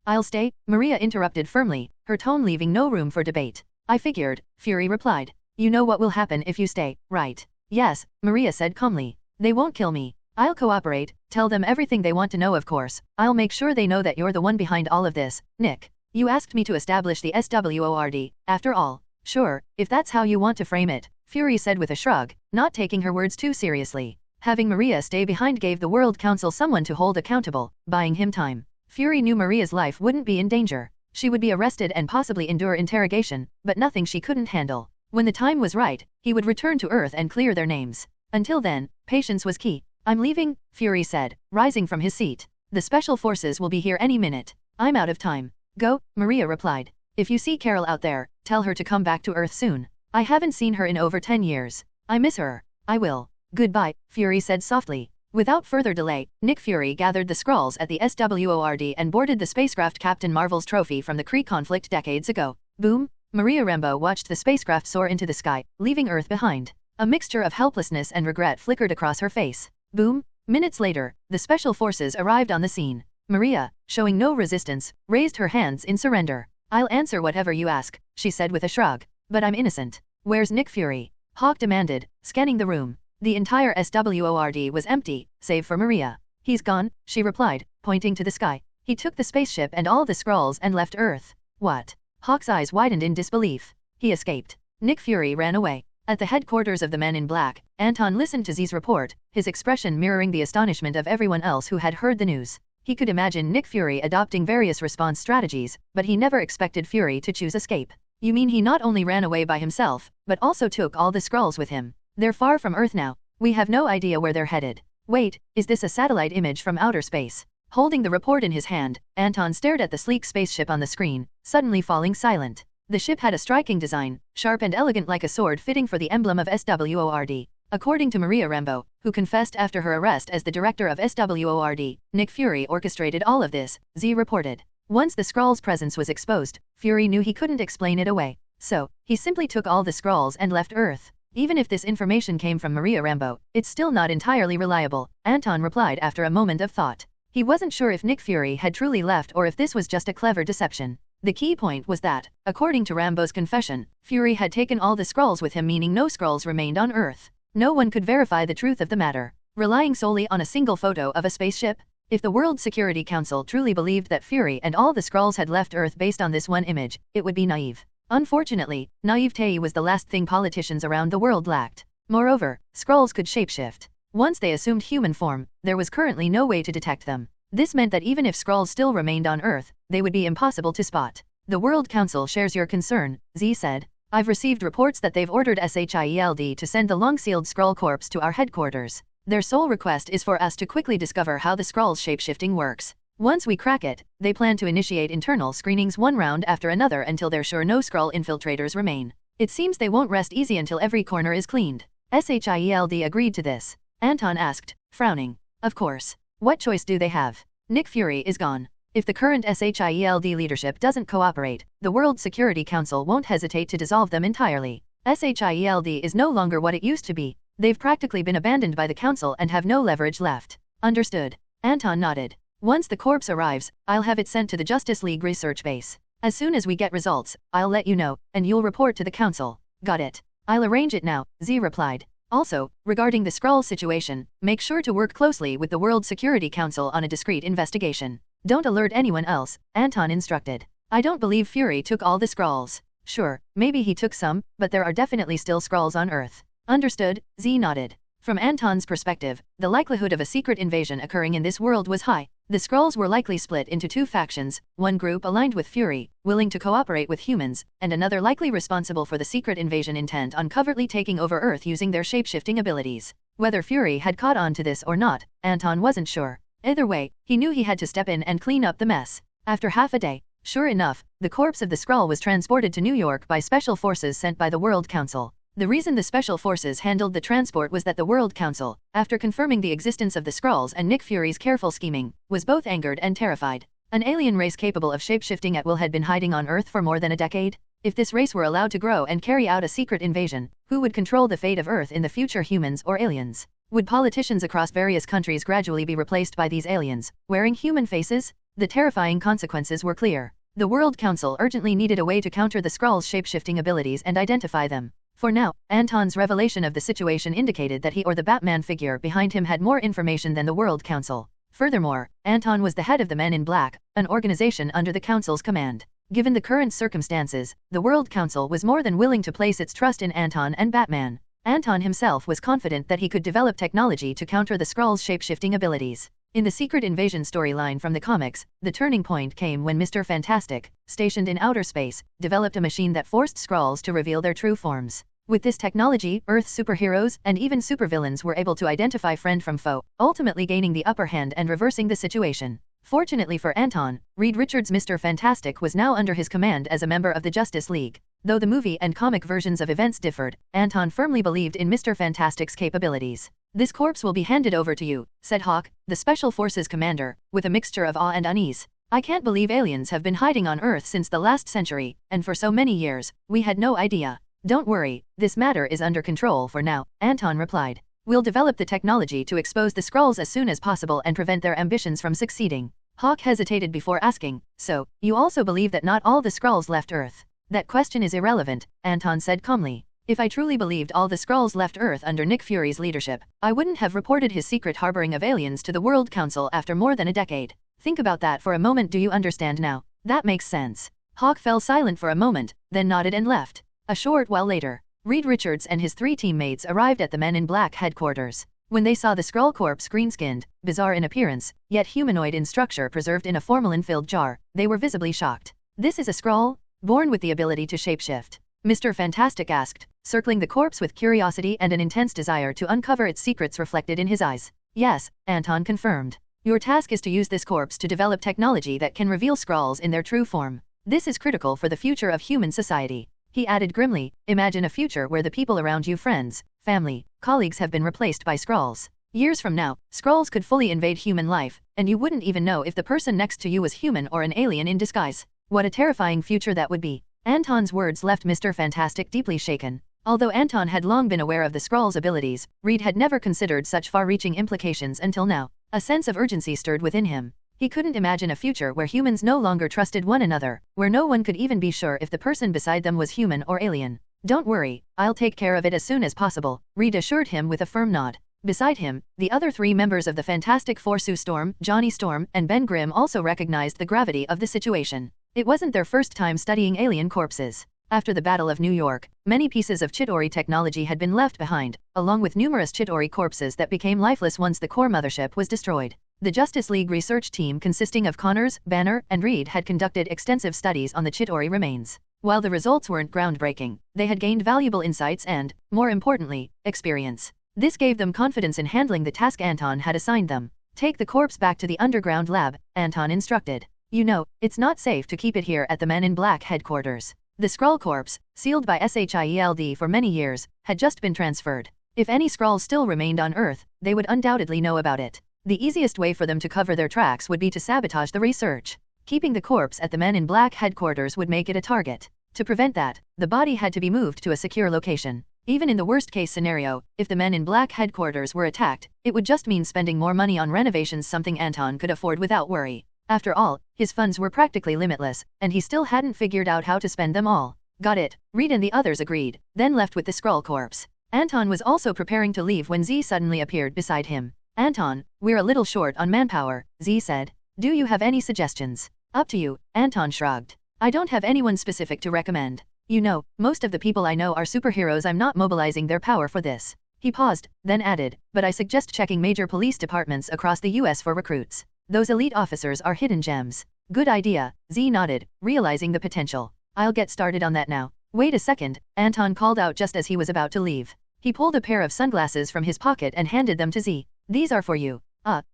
I'll stay, Maria interrupted firmly, her tone leaving no room for debate. I figured, Fury replied. You know what will happen if you stay, right? Yes, Maria said calmly. They won't kill me. I'll cooperate, tell them everything they want to know, of course. I'll make sure they know that you're the one behind all of this, Nick. You asked me to establish the S.W.O.R.D, after all. Sure, if that's how you want to frame it, Fury said with a shrug, not taking her words too seriously. Having Maria stay behind gave the World Council someone to hold accountable, buying him time. Fury knew Maria's life wouldn't be in danger. She would be arrested and possibly endure interrogation, but nothing she couldn't handle. When the time was right, he would return to Earth and clear their names. Until then, patience was key. I'm leaving, Fury said, rising from his seat. The special forces will be here any minute. I'm out of time. Go, Maria replied. If you see Carol out there, tell her to come back to Earth soon. I haven't seen her in over 10 years. I miss her. I will. Goodbye, Fury said softly. Without further delay, Nick Fury gathered the Skrulls at the S.W.O.R.D. and boarded the spacecraft Captain Marvel's trophy from the Kree conflict decades ago. Boom! Maria Rambo watched the spacecraft soar into the sky, leaving Earth behind. A mixture of helplessness and regret flickered across her face. Boom! Minutes later, the special forces arrived on the scene. Maria, showing no resistance, raised her hands in surrender. I'll answer whatever you ask, she said with a shrug. But I'm innocent. Where's Nick Fury? Hawk demanded, scanning the room. The entire S.W.O.R.D. was empty, save for Maria. He's gone, she replied, pointing to the sky. He took the spaceship and all the Skrulls and left Earth. What? Hawk's eyes widened in disbelief. He escaped. Nick Fury ran away. At the headquarters of the Men in Black, Anton listened to Z's report, his expression mirroring the astonishment of everyone else who had heard the news. He could imagine Nick Fury adopting various response strategies, but he never expected Fury to choose escape. You mean he not only ran away by himself, but also took all the Skrulls with him? They're far from Earth now. We have no idea where they're headed. Wait, is this a satellite image from outer space? Holding the report in his hand, Anton stared at the sleek spaceship on the screen, suddenly falling silent. The ship had a striking design, sharp and elegant like a sword fitting for the emblem of S.W.O.R.D. According to Maria Rambo, who confessed after her arrest as the director of S.W.O.R.D, Nick Fury orchestrated all of this, Z reported. Once the Skrulls' presence was exposed, Fury knew he couldn't explain it away. So, he simply took all the Skrulls and left Earth. Even if this information came from Maria Rambo, it's still not entirely reliable, Anton replied after a moment of thought. He wasn't sure if Nick Fury had truly left or if this was just a clever deception. The key point was that, according to Rambo's confession, Fury had taken all the Skrulls with him, meaning no Skrulls remained on Earth. No one could verify the truth of the matter. Relying solely on a single photo of a spaceship? If the World Security Council truly believed that Fury and all the Skrulls had left Earth based on this one image, it would be naive. Unfortunately, naivete was the last thing politicians around the world lacked. Moreover, Skrulls could shapeshift. Once they assumed human form, there was currently no way to detect them. This meant that even if Skrulls still remained on Earth, they would be impossible to spot. The World Council shares your concern, Z said. I've received reports that they've ordered SHIELD to send the long-sealed Skrull corpse to our headquarters. Their sole request is for us to quickly discover how the Skrulls' shapeshifting works. Once we crack it, they plan to initiate internal screenings one round after another until they're sure no Skrull infiltrators remain. It seems they won't rest easy until every corner is cleaned. SHIELD agreed to this. Anton asked, frowning. Of course. What choice do they have? Nick Fury is gone. If the current SHIELD leadership doesn't cooperate, the World Security Council won't hesitate to dissolve them entirely. SHIELD is no longer what it used to be. They've practically been abandoned by the Council and have no leverage left. Understood. Anton nodded. Once the corpse arrives, I'll have it sent to the Justice League research base. As soon as we get results, I'll let you know, and you'll report to the Council. Got it. I'll arrange it now, Z replied. Also, regarding the Skrull situation, make sure to work closely with the World Security Council on a discreet investigation. Don't alert anyone else, Anton instructed. I don't believe Fury took all the Skrulls. Sure, maybe he took some, but there are definitely still Skrulls on Earth. Understood, Z nodded. From Anton's perspective, the likelihood of a secret invasion occurring in this world was high. The Skrulls were likely split into two factions, one group aligned with Fury, willing to cooperate with humans, and another likely responsible for the secret invasion intent on covertly taking over Earth using their shapeshifting abilities. Whether Fury had caught on to this or not, Anton wasn't sure. Either way, he knew he had to step in and clean up the mess. After half a day, sure enough, the corpse of the Skrull was transported to New York by special forces sent by the World Council. The reason the special forces handled the transport was that the World Council, after confirming the existence of the Skrulls and Nick Fury's careful scheming, was both angered and terrified. An alien race capable of shapeshifting at will had been hiding on Earth for more than a decade. If this race were allowed to grow and carry out a secret invasion, who would control the fate of Earth in the future, humans or aliens? Would politicians across various countries gradually be replaced by these aliens, wearing human faces? The terrifying consequences were clear. The World Council urgently needed a way to counter the Skrulls' shapeshifting abilities and identify them. For now, Anton's revelation of the situation indicated that he or the Batman figure behind him had more information than the World Council. Furthermore, Anton was the head of the Men in Black, an organization under the Council's command. Given the current circumstances, the World Council was more than willing to place its trust in Anton and Batman. Anton himself was confident that he could develop technology to counter the Skrulls' shapeshifting abilities. In the secret invasion storyline from the comics, the turning point came when Mr. Fantastic, stationed in outer space, developed a machine that forced Skrulls to reveal their true forms. With this technology, Earth's superheroes and even supervillains were able to identify friend from foe, ultimately gaining the upper hand and reversing the situation. Fortunately for Anton, Reed Richards' Mr. Fantastic was now under his command as a member of the Justice League. Though the movie and comic versions of events differed, Anton firmly believed in Mr. Fantastic's capabilities. "This corpse will be handed over to you," said Hawk, the Special Forces commander, with a mixture of awe and unease. "I can't believe aliens have been hiding on Earth since the last century, and for so many years, we had no idea." "Don't worry, this matter is under control for now," Anton replied. "We'll develop the technology to expose the Skrulls as soon as possible and prevent their ambitions from succeeding." Hawk hesitated before asking, "So, you also believe that not all the Skrulls left Earth?" "That question is irrelevant," Anton said calmly. "If I truly believed all the Skrulls left Earth under Nick Fury's leadership, I wouldn't have reported his secret harboring of aliens to the World Council after more than a decade. Think about that for a moment. Do you understand now? That makes sense." Hawk fell silent for a moment, then nodded and left. A short while later, Reed Richards and his 3 teammates arrived at the Men in Black headquarters. When they saw the Skrull corpse green-skinned, bizarre in appearance, yet humanoid in structure preserved in a formalin-filled jar, they were visibly shocked. "This is a Skrull? Born with the ability to shapeshift?" Mr. Fantastic asked, circling the corpse with curiosity and an intense desire to uncover its secrets reflected in his eyes. "Yes," Anton confirmed. "Your task is to use this corpse to develop technology that can reveal Skrulls in their true form. This is critical for the future of human society." He added grimly, "Imagine a future where the people around you, friends, family, colleagues, have been replaced by Skrulls. Years from now, Skrulls could fully invade human life, and you wouldn't even know if the person next to you was human or an alien in disguise. What a terrifying future that would be." Anton's words left Mr. Fantastic deeply shaken. Although Anton had long been aware of the Skrulls' abilities, Reed had never considered such far-reaching implications until now. A sense of urgency stirred within him. He couldn't imagine a future where humans no longer trusted one another, where no one could even be sure if the person beside them was human or alien. "Don't worry, I'll take care of it as soon as possible," Reed assured him with a firm nod. Beside him, the other 3 members of the Fantastic Four, Sue Storm, Johnny Storm, and Ben Grimm, also recognized the gravity of the situation. It wasn't their first time studying alien corpses. After the Battle of New York, many pieces of Chitauri technology had been left behind, along with numerous Chitauri corpses that became lifeless once the core mothership was destroyed. The Justice League research team, consisting of Connors, Banner, and Reed, had conducted extensive studies on the Chitauri remains. While the results weren't groundbreaking, they had gained valuable insights and, more importantly, experience. This gave them confidence in handling the task Anton had assigned them. "Take the corpse back to the underground lab," Anton instructed. "You know, it's not safe to keep it here at the Men in Black headquarters." The Skrull corpse, sealed by SHIELD for many years, had just been transferred. If any Skrulls still remained on Earth, they would undoubtedly know about it. The easiest way for them to cover their tracks would be to sabotage the research. Keeping the corpse at the Men in Black headquarters would make it a target. To prevent that, the body had to be moved to a secure location. Even in the worst-case scenario, if the Men in Black headquarters were attacked, it would just mean spending more money on renovations, something Anton could afford without worry. After all, his funds were practically limitless, and he still hadn't figured out how to spend them all. "Got it," Reed and the others agreed, then left with the Skrull corpse. Anton was also preparing to leave when Z suddenly appeared beside him. "Anton, we're a little short on manpower," Z said. "Do you have any suggestions?" "Up to you," Anton shrugged. "I don't have anyone specific to recommend. You know, most of the people I know are superheroes. I'm not mobilizing their power for this." He paused, then added, "But I suggest checking major police departments across the US for recruits. Those elite officers are hidden gems." "Good idea," Z nodded, realizing the potential. "I'll get started on that now." "Wait a second," Anton called out just as he was about to leave. He pulled a pair of sunglasses from his pocket and handed them to Z. "These are for you."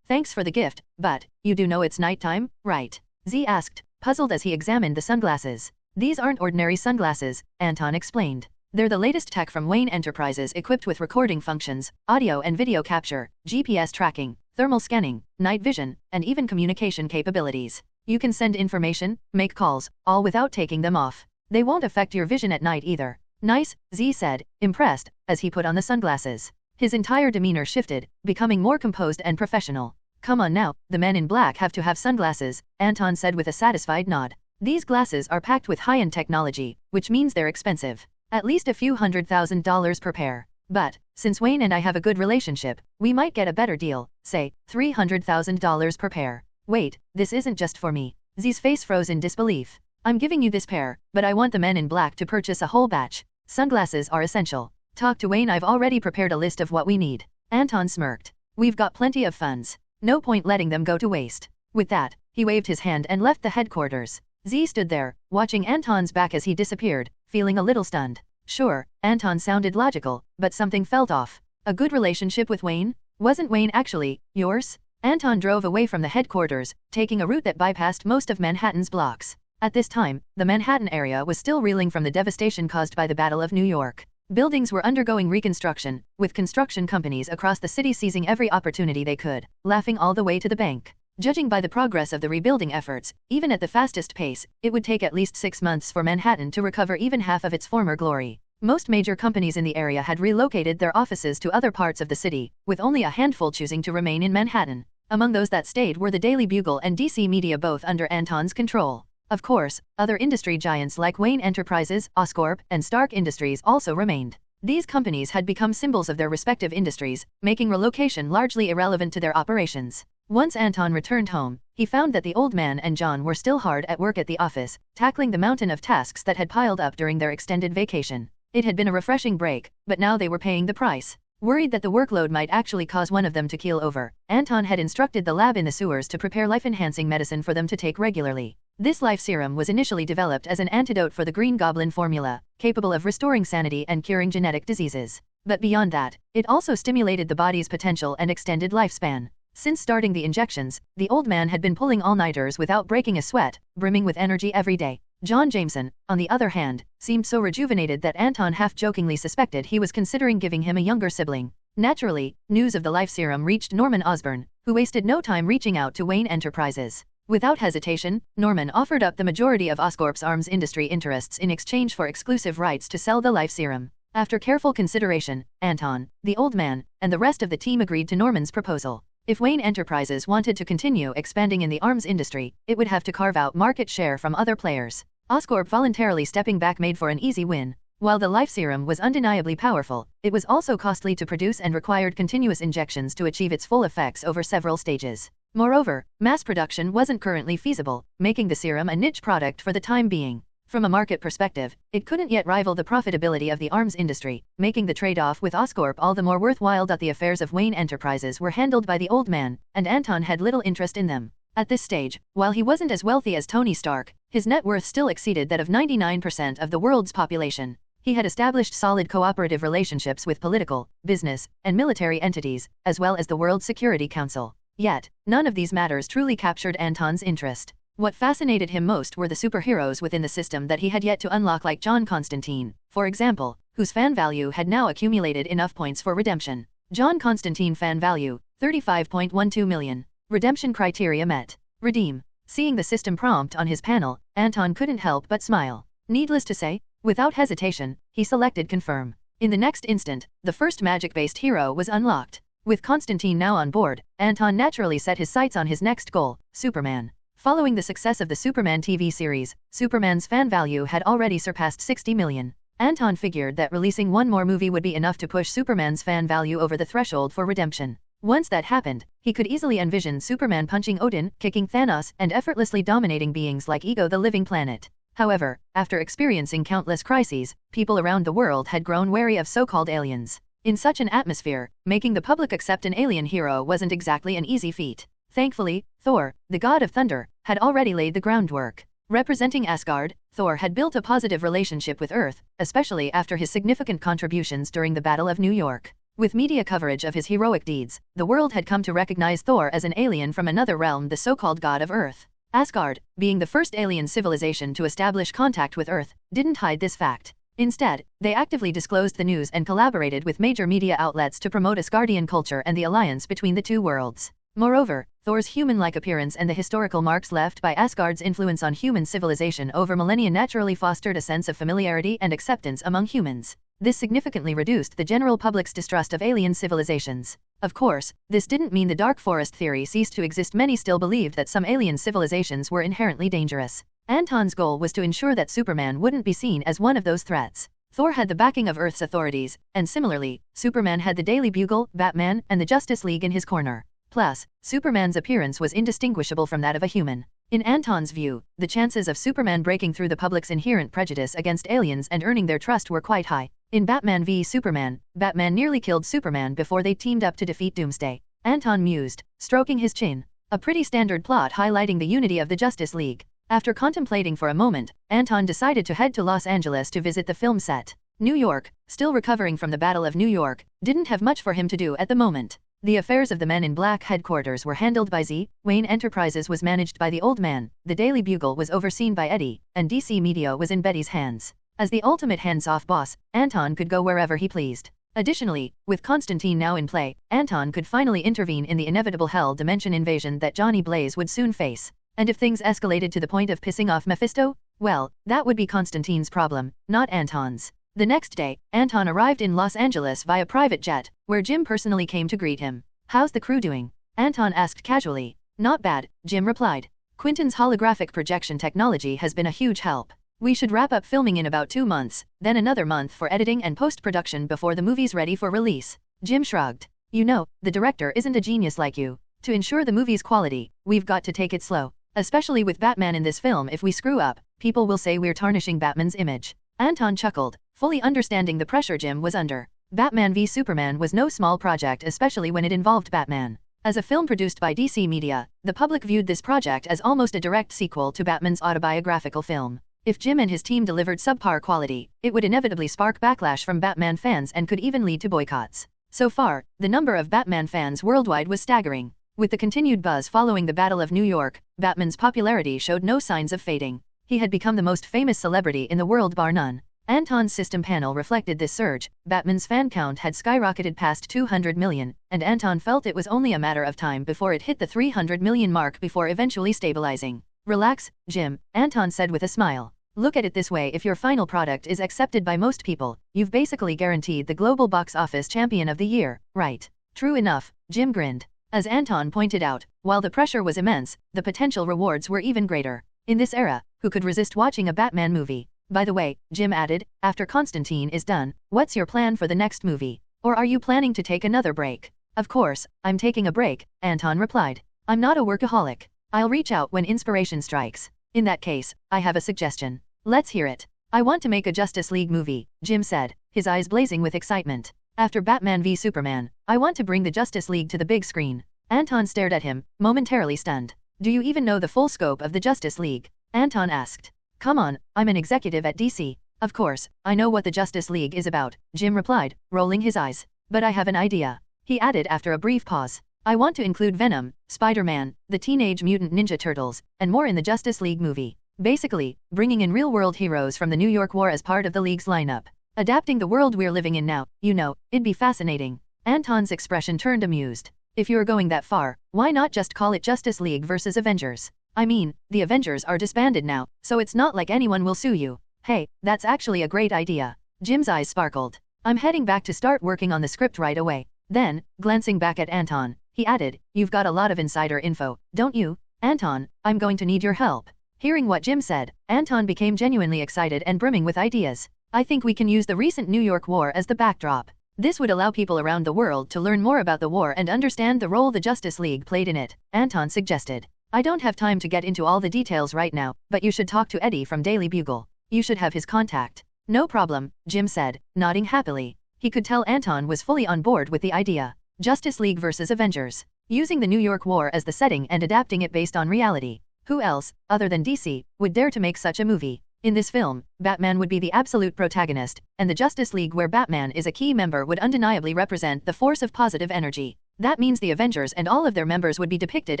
Thanks for the gift, but, you do know it's nighttime, right?" Z asked, puzzled as he examined the sunglasses. "These aren't ordinary sunglasses," Anton explained. "They're the latest tech from Wayne Enterprises, equipped with recording functions, audio and video capture, GPS tracking, thermal scanning, night vision, and even communication capabilities. You can send information, make calls, all without taking them off. They won't affect your vision at night either." "Nice," Z said, impressed, as he put on the sunglasses. His entire demeanor shifted, becoming more composed and professional. "Come on now, the Men in Black have to have sunglasses," Anton said with a satisfied nod. "These glasses are packed with high-end technology, which means they're expensive. At least a few $100,000 per pair. But, since Wayne and I have a good relationship, we might get a better deal, say, $300,000 per pair." "Wait, this isn't just for me." Z's face froze in disbelief. "I'm giving you this pair, but I want the Men in Black to purchase a whole batch. Sunglasses are essential. Talk to Wayne, I've already prepared a list of what we need." Anton smirked. "We've got plenty of funds. No point letting them go to waste. With that, he waved his hand and left the headquarters. Z stood there, watching Anton's back as he disappeared, feeling a little stunned. Sure, Anton sounded logical, but something felt off. A good relationship with Wayne? Wasn't Wayne actually yours? Anton drove away from the headquarters, taking a route that bypassed most of Manhattan's blocks. At this time, the Manhattan area was still reeling from the devastation caused by the Battle of New York. Buildings were undergoing reconstruction, with construction companies across the city seizing every opportunity they could, laughing all the way to the bank. Judging by the progress of the rebuilding efforts, even at the fastest pace, it would take at least 6 months for Manhattan to recover even half of its former glory. Most major companies in the area had relocated their offices to other parts of the city, with only a handful choosing to remain in Manhattan. Among those that stayed were the Daily Bugle and DC Media, both under Anton's control. Of course, other industry giants like Wayne Enterprises, Oscorp, and Stark Industries also remained. These companies had become symbols of their respective industries, making relocation largely irrelevant to their operations. Once Anton returned home, he found that the old man and John were still hard at work at the office, tackling the mountain of tasks that had piled up during their extended vacation. It had been a refreshing break, but now they were paying the price. Worried that the workload might actually cause one of them to keel over, Anton had instructed the lab in the sewers to prepare life-enhancing medicine for them to take regularly. This life serum was initially developed as an antidote for the Green Goblin formula, capable of restoring sanity and curing genetic diseases. But beyond that, it also stimulated the body's potential and extended lifespan. Since starting the injections, the old man had been pulling all-nighters without breaking a sweat, brimming with energy every day. Jonah Jameson, on the other hand, seemed so rejuvenated that Anton half-jokingly suspected he was considering giving him a younger sibling. Naturally, news of the life serum reached Norman Osborn, who wasted no time reaching out to Wayne Enterprises. Without hesitation, Norman offered up the majority of Oscorp's arms industry interests in exchange for exclusive rights to sell the life serum. After careful consideration, Anton, the old man, and the rest of the team agreed to Norman's proposal. If Wayne Enterprises wanted to continue expanding in the arms industry, it would have to carve out market share from other players. Oscorp voluntarily stepping back made for an easy win. While the life serum was undeniably powerful, it was also costly to produce and required continuous injections to achieve its full effects over several stages. Moreover, mass production wasn't currently feasible, making the serum a niche product for the time being. From a market perspective, it couldn't yet rival the profitability of the arms industry, making the trade-off with Oscorp all the more worthwhile. The affairs of Wayne Enterprises were handled by the old man, and Anton had little interest in them. At this stage, while he wasn't as wealthy as Tony Stark, his net worth still exceeded that of 99% of the world's population. He had established solid cooperative relationships with political, business, and military entities, as well as the World Security Council. Yet, none of these matters truly captured Anton's interest. What fascinated him most were the superheroes within the system that he had yet to unlock, like John Constantine, for example, whose fan value had now accumulated enough points for redemption. John Constantine fan value, 35.12 million. Redemption criteria met. Redeem. Seeing the system prompt on his panel, Anton couldn't help but smile. Needless to say, without hesitation, he selected confirm. In the next instant, the first magic-based hero was unlocked. With Constantine now on board, Anton naturally set his sights on his next goal, Superman. Following the success of the Superman TV series, Superman's fan value had already surpassed 60 million. Anton figured that releasing one more movie would be enough to push Superman's fan value over the threshold for redemption. Once that happened, he could easily envision Superman punching Odin, kicking Thanos, and effortlessly dominating beings like Ego the Living Planet. However, after experiencing countless crises, people around the world had grown wary of so-called aliens. In such an atmosphere, making the public accept an alien hero wasn't exactly an easy feat. Thankfully, Thor, the god of thunder, had already laid the groundwork. Representing Asgard, Thor had built a positive relationship with Earth, especially after his significant contributions during the Battle of New York. With media coverage of his heroic deeds, the world had come to recognize Thor as an alien from another realm, the so-called god of Earth. Asgard, being the first alien civilization to establish contact with Earth, didn't hide this fact. Instead, they actively disclosed the news and collaborated with major media outlets to promote Asgardian culture and the alliance between the two worlds. Moreover, Thor's human-like appearance and the historical marks left by Asgard's influence on human civilization over millennia naturally fostered a sense of familiarity and acceptance among humans. This significantly reduced the general public's distrust of alien civilizations. Of course, this didn't mean the Dark Forest theory ceased to exist. Many still believed that some alien civilizations were inherently dangerous. Anton's goal was to ensure that Superman wouldn't be seen as one of those threats. Thor had the backing of Earth's authorities, and similarly, Superman had the Daily Bugle, Batman, and the Justice League in his corner. Plus, Superman's appearance was indistinguishable from that of a human. In Anton's view, the chances of Superman breaking through the public's inherent prejudice against aliens and earning their trust were quite high. In Batman v Superman, Batman nearly killed Superman before they teamed up to defeat Doomsday. Anton mused, stroking his chin. A pretty standard plot highlighting the unity of the Justice League. After contemplating for a moment, Anton decided to head to Los Angeles to visit the film set. New York, still recovering from the Battle of New York, didn't have much for him to do at the moment. The affairs of the Men in Black headquarters were handled by Z-Wayne Enterprises was managed by the Old Man, the Daily Bugle was overseen by Eddie, and DC Media was in Betty's hands. As the ultimate hands-off boss, Anton could go wherever he pleased. Additionally, with Constantine now in play, Anton could finally intervene in the inevitable Hell Dimension invasion that Johnny Blaze would soon face. And if things escalated to the point of pissing off Mephisto, well, that would be Constantine's problem, not Anton's. The next day, Anton arrived in Los Angeles via private jet, where Jim personally came to greet him. "How's the crew doing?" Anton asked casually. "Not bad," Jim replied. "Quinton's holographic projection technology has been a huge help. We should wrap up filming in about 2 months, then another month for editing and post-production before the movie's ready for release." Jim shrugged. "You know, the director isn't a genius like you. To ensure the movie's quality, we've got to take it slow. Especially with Batman in this film, if we screw up, people will say we're tarnishing Batman's image." Anton chuckled, fully understanding the pressure Jim was under. Batman v Superman was no small project, especially when it involved Batman. As a film produced by DC Media, the public viewed this project as almost a direct sequel to Batman's autobiographical film. If Jim and his team delivered subpar quality, it would inevitably spark backlash from Batman fans and could even lead to boycotts. So far, the number of Batman fans worldwide was staggering. With the continued buzz following the Battle of New York, Batman's popularity showed no signs of fading. He had become the most famous celebrity in the world bar none. Anton's system panel reflected this surge. Batman's fan count had skyrocketed past 200 million, and Anton felt it was only a matter of time before it hit the 300 million mark before eventually stabilizing. "Relax, Jim," Anton said with a smile. "Look at it this way, if your final product is accepted by most people, you've basically guaranteed the global box office champion of the year, right?" "True enough," Jim grinned. As Anton pointed out, while the pressure was immense, the potential rewards were even greater. In this era, who could resist watching a Batman movie? "By the way," Jim added, "after Constantine is done, what's your plan for the next movie? Or are you planning to take another break?" "Of course, I'm taking a break," Anton replied. "I'm not a workaholic. I'll reach out when inspiration strikes. In that case, I have a suggestion." "Let's hear it." "I want to make a Justice League movie," Jim said, his eyes blazing with excitement. "After Batman v Superman, I want to bring the Justice League to the big screen." Anton stared at him, momentarily stunned. "Do you even know the full scope of the Justice League?" Anton asked. "Come on, I'm an executive at DC. Of course, I know what the Justice League is about," Jim replied, rolling his eyes. "But I have an idea." He added after a brief pause. "I want to include Venom, Spider-Man, the Teenage Mutant Ninja Turtles, and more in the Justice League movie. Basically, bringing in real-world heroes from the New York War as part of the League's lineup. Adapting the world we're living in now, you know, it'd be fascinating." Anton's expression turned amused. "If you're going that far, why not just call it Justice League vs. Avengers? I mean, the Avengers are disbanded now, so it's not like anyone will sue you." "Hey, that's actually a great idea." Jim's eyes sparkled. "I'm heading back to start working on the script right away." Then, glancing back at Anton, he added, "You've got a lot of insider info, don't you?" "Anton, I'm going to need your help." Hearing what Jim said, Anton became genuinely excited and brimming with ideas. "I think we can use the recent New York War as the backdrop. This would allow people around the world to learn more about the war and understand the role the Justice League played in it," Anton suggested. "I don't have time to get into all the details right now, but you should talk to Eddie from Daily Bugle. You should have his contact." "No problem," Jim said, nodding happily. He could tell Anton was fully on board with the idea. Justice League vs. Avengers. Using the New York War as the setting and adapting it based on reality. Who else, other than DC, would dare to make such a movie? In this film, Batman would be the absolute protagonist, and the Justice League where Batman is a key member would undeniably represent the force of positive energy. That means the Avengers and all of their members would be depicted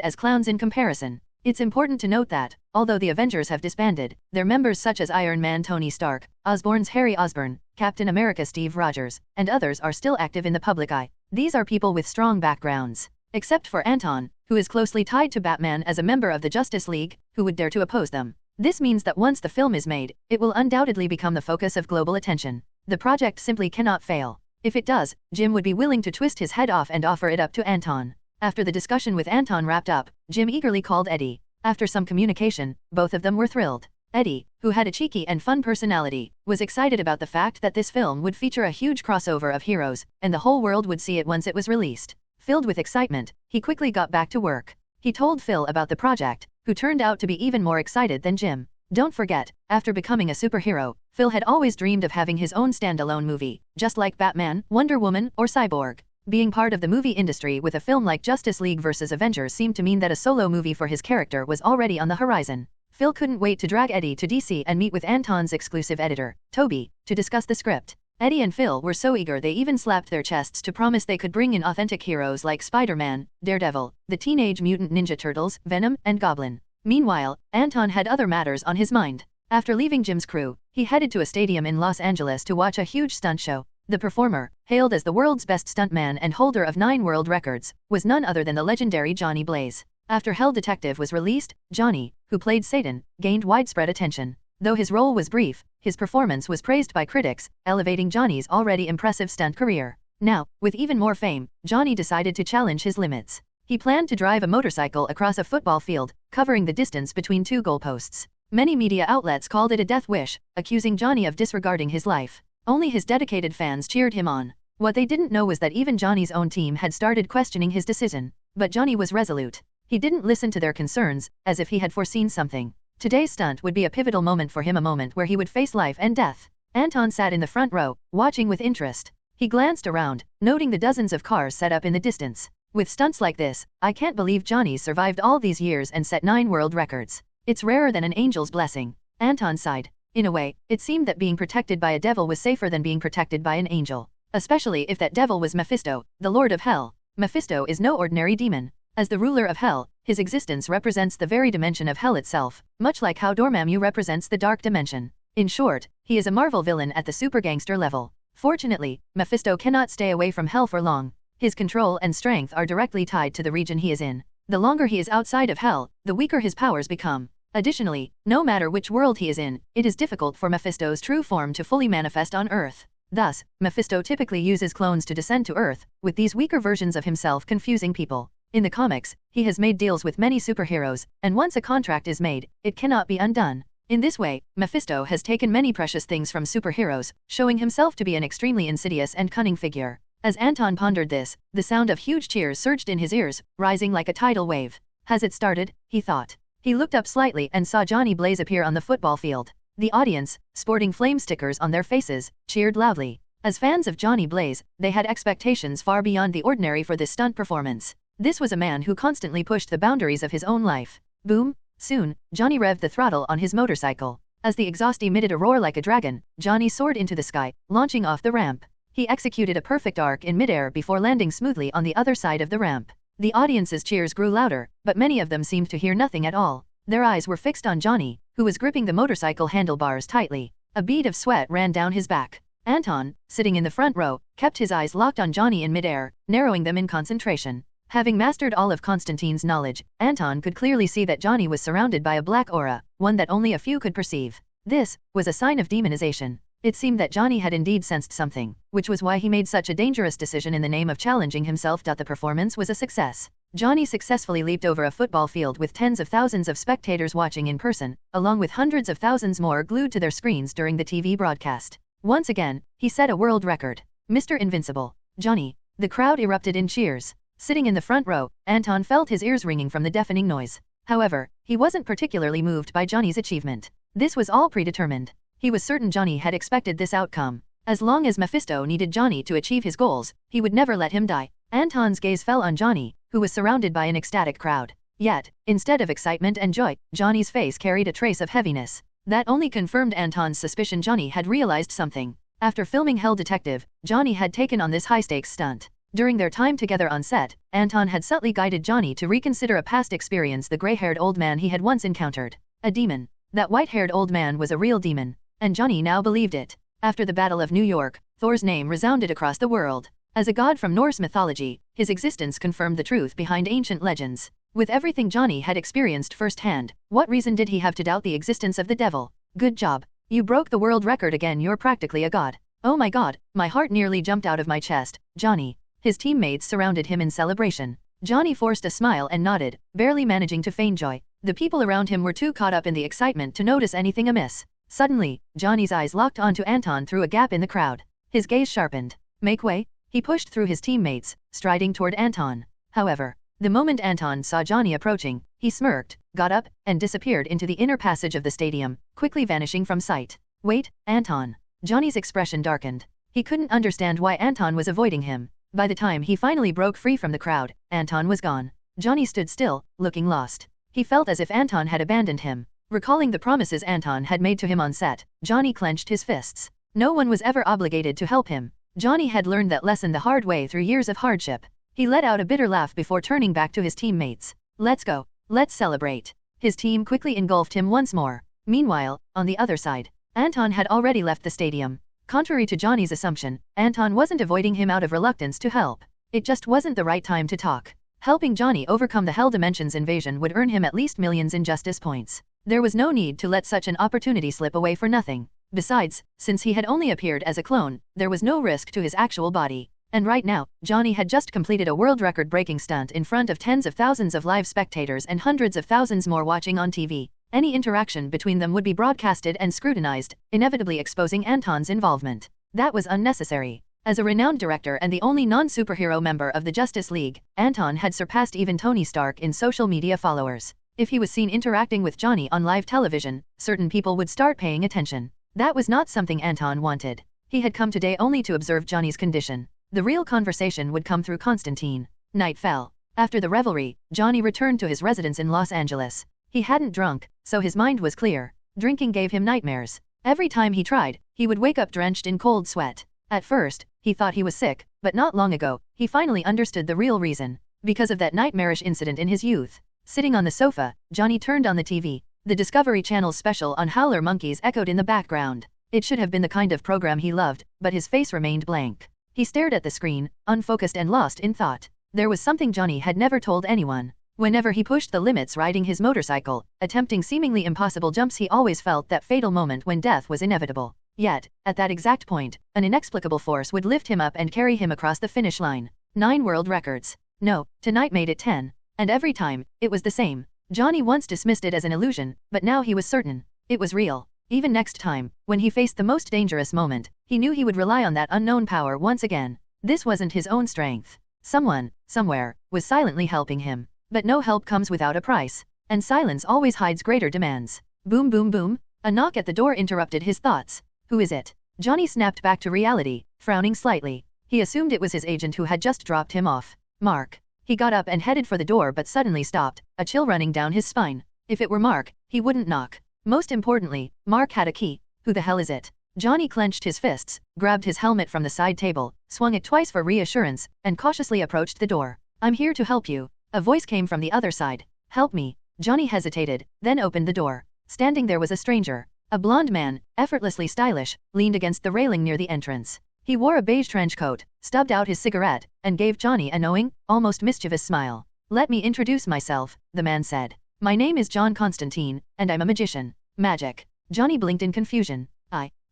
as clowns in comparison. It's important to note that, although the Avengers have disbanded, their members such as Iron Man Tony Stark, Osborn's Harry Osborn, Captain America Steve Rogers, and others are still active in the public eye. These are people with strong backgrounds. Except for Anton, who is closely tied to Batman as a member of the Justice League, who would dare to oppose them. This means that once the film is made, it will undoubtedly become the focus of global attention. The project simply cannot fail. If it does, Jim would be willing to twist his head off and offer it up to Anton. After the discussion with Anton wrapped up, Jim eagerly called Eddie. After some communication, both of them were thrilled. Eddie, who had a cheeky and fun personality, was excited about the fact that this film would feature a huge crossover of heroes, and the whole world would see it once it was released. Filled with excitement, he quickly got back to work. He told Phil about the project, who turned out to be even more excited than Jim. Don't forget, after becoming a superhero, Phil had always dreamed of having his own standalone movie, just like Batman, Wonder Woman, or Cyborg. Being part of the movie industry with a film like Justice League vs. Avengers seemed to mean that a solo movie for his character was already on the horizon. Phil couldn't wait to drag Eddie to DC and meet with Anton's exclusive editor, Toby, to discuss the script. Eddie and Phil were so eager they even slapped their chests to promise they could bring in authentic heroes like Spider-Man, Daredevil, the Teenage Mutant Ninja Turtles, Venom, and Goblin. Meanwhile, Anton had other matters on his mind. After leaving Jim's crew, he headed to a stadium in Los Angeles to watch a huge stunt show. The performer, hailed as the world's best stuntman and holder of 9 world records, was none other than the legendary Johnny Blaze. After Hell Detective was released, Johnny, who played Satan, gained widespread attention. Though his role was brief, his performance was praised by critics, elevating Johnny's already impressive stunt career. Now, with even more fame, Johnny decided to challenge his limits. He planned to drive a motorcycle across a football field, covering the distance between 2 goalposts. Many media outlets called it a death wish, accusing Johnny of disregarding his life. Only his dedicated fans cheered him on. What they didn't know was that even Johnny's own team had started questioning his decision. But Johnny was resolute. He didn't listen to their concerns, as if he had foreseen something. Today's stunt would be a pivotal moment for him, a moment where he would face life and death. Anton sat in the front row, watching with interest. He glanced around, noting the dozens of cars set up in the distance. With stunts like this, I can't believe Johnny survived all these years and set 9 world records. It's rarer than an angel's blessing. Anton sighed. In a way, it seemed that being protected by a devil was safer than being protected by an angel. Especially if that devil was Mephisto, the Lord of Hell. Mephisto is no ordinary demon. As the ruler of Hell, his existence represents the very dimension of Hell itself, much like how Dormammu represents the dark dimension. In short, he is a Marvel villain at the super gangster level. Fortunately, Mephisto cannot stay away from Hell for long. His control and strength are directly tied to the region he is in. The longer he is outside of Hell, the weaker his powers become. Additionally, no matter which world he is in, it is difficult for Mephisto's true form to fully manifest on Earth. Thus, Mephisto typically uses clones to descend to Earth, with these weaker versions of himself confusing people. In the comics, he has made deals with many superheroes, and once a contract is made, it cannot be undone. In this way, Mephisto has taken many precious things from superheroes, showing himself to be an extremely insidious and cunning figure. As Anton pondered this, the sound of huge cheers surged in his ears, rising like a tidal wave. Has it started? He thought. He looked up slightly and saw Johnny Blaze appear on the football field. The audience, sporting flame stickers on their faces, cheered loudly. As fans of Johnny Blaze, they had expectations far beyond the ordinary for this stunt performance. This was a man who constantly pushed the boundaries of his own life. Boom! Soon, Johnny revved the throttle on his motorcycle. As the exhaust emitted a roar like a dragon, Johnny soared into the sky, launching off the ramp. He executed a perfect arc in midair before landing smoothly on the other side of the ramp. The audience's cheers grew louder, but many of them seemed to hear nothing at all. Their eyes were fixed on Johnny, who was gripping the motorcycle handlebars tightly. A bead of sweat ran down his back. Anton, sitting in the front row, kept his eyes locked on Johnny in midair, narrowing them in concentration. Having mastered all of Constantine's knowledge, Anton could clearly see that Johnny was surrounded by a black aura, one that only a few could perceive. This was a sign of demonization. It seemed that Johnny had indeed sensed something, which was why he made such a dangerous decision in the name of challenging himself. The performance was a success. Johnny successfully leaped over a football field with tens of thousands of spectators watching in person, along with hundreds of thousands more glued to their screens during the TV broadcast. Once again, he set a world record. Mr. Invincible. Johnny. The crowd erupted in cheers. Sitting in the front row, Anton felt his ears ringing from the deafening noise. However, he wasn't particularly moved by Johnny's achievement. This was all predetermined. He was certain Johnny had expected this outcome. As long as Mephisto needed Johnny to achieve his goals, he would never let him die. Anton's gaze fell on Johnny, who was surrounded by an ecstatic crowd. Yet, instead of excitement and joy, Johnny's face carried a trace of heaviness. That only confirmed Anton's suspicion. Johnny had realized something. After filming Hell Detective, Johnny had taken on this high-stakes stunt. During their time together on set, Anton had subtly guided Johnny to reconsider a past experience, the gray-haired old man he had once encountered. A demon. That white-haired old man was a real demon. And Johnny now believed it. After the Battle of New York, Thor's name resounded across the world. As a god from Norse mythology, his existence confirmed the truth behind ancient legends. With everything Johnny had experienced firsthand, what reason did he have to doubt the existence of the devil? Good job. You broke the world record again. You're practically a god. Oh my god, my heart nearly jumped out of my chest, Johnny. His teammates surrounded him in celebration. Johnny forced a smile and nodded, barely managing to feign joy. The people around him were too caught up in the excitement to notice anything amiss. Suddenly, Johnny's eyes locked onto Anton through a gap in the crowd. His gaze sharpened. Make way. He pushed through his teammates, striding toward Anton. However, the moment Anton saw Johnny approaching, he smirked, got up, and disappeared into the inner passage of the stadium, quickly vanishing from sight. Wait, Anton. Johnny's expression darkened. He couldn't understand why Anton was avoiding him. By the time he finally broke free from the crowd, Anton was gone. Johnny stood still, looking lost. He felt as if Anton had abandoned him. Recalling the promises Anton had made to him on set, Johnny clenched his fists. No one was ever obligated to help him. Johnny had learned that lesson the hard way through years of hardship. He let out a bitter laugh before turning back to his teammates. Let's go. Let's celebrate. His team quickly engulfed him once more. Meanwhile, on the other side, Anton had already left the stadium. Contrary to Johnny's assumption, Anton wasn't avoiding him out of reluctance to help. It just wasn't the right time to talk. Helping Johnny overcome the Hell Dimension's invasion would earn him at least millions in justice points. There was no need to let such an opportunity slip away for nothing. Besides, since he had only appeared as a clone, there was no risk to his actual body. And right now, Johnny had just completed a world record-breaking stunt in front of tens of thousands of live spectators and hundreds of thousands more watching on TV. Any interaction between them would be broadcasted and scrutinized, inevitably exposing Anton's involvement. That was unnecessary. As a renowned director and the only non-superhero member of the Justice League, Anton had surpassed even Tony Stark in social media followers. If he was seen interacting with Johnny on live television, certain people would start paying attention. That was not something Anton wanted. He had come today only to observe Johnny's condition. The real conversation would come through Constantine. Night fell. After the revelry, Johnny returned to his residence in Los Angeles. He hadn't drunk, so his mind was clear. Drinking gave him nightmares. Every time he tried, he would wake up drenched in cold sweat. At first, he thought he was sick, but not long ago, he finally understood the real reason. Because of that nightmarish incident in his youth. Sitting on the sofa, Johnny turned on the TV. The Discovery Channel's special on howler monkeys echoed in the background. It should have been the kind of program he loved, but his face remained blank. He stared at the screen, unfocused and lost in thought. There was something Johnny had never told anyone. Whenever he pushed the limits riding his motorcycle, attempting seemingly impossible jumps, he always felt that fatal moment when death was inevitable. Yet, at that exact point, an inexplicable force would lift him up and carry him across the finish line. 9 world records. No, tonight made it 10. And every time, it was the same. Johnny once dismissed it as an illusion, but now he was certain. It was real. Even next time, when he faced the most dangerous moment, he knew he would rely on that unknown power once again. This wasn't his own strength. Someone, somewhere, was silently helping him. But no help comes without a price. And silence always hides greater demands. Boom boom boom. A knock at the door interrupted his thoughts. Who is it? Johnny snapped back to reality, frowning slightly. He assumed it was his agent who had just dropped him off. Mark. He got up and headed for the door but suddenly stopped, a chill running down his spine. If it were Mark, he wouldn't knock. Most importantly, Mark had a key. Who the hell is it? Johnny clenched his fists, grabbed his helmet from the side table, swung it twice for reassurance, and cautiously approached the door. I'm here to help you. A voice came from the other side. Help me. Johnny hesitated, then opened the door. Standing there was a stranger. A blonde man, effortlessly stylish, leaned against the railing near the entrance. He wore a beige trench coat, stubbed out his cigarette, and gave Johnny a knowing, almost mischievous smile. Let me introduce myself, the man said. My name is John Constantine, and I'm a magician. Magic. Johnny blinked in confusion.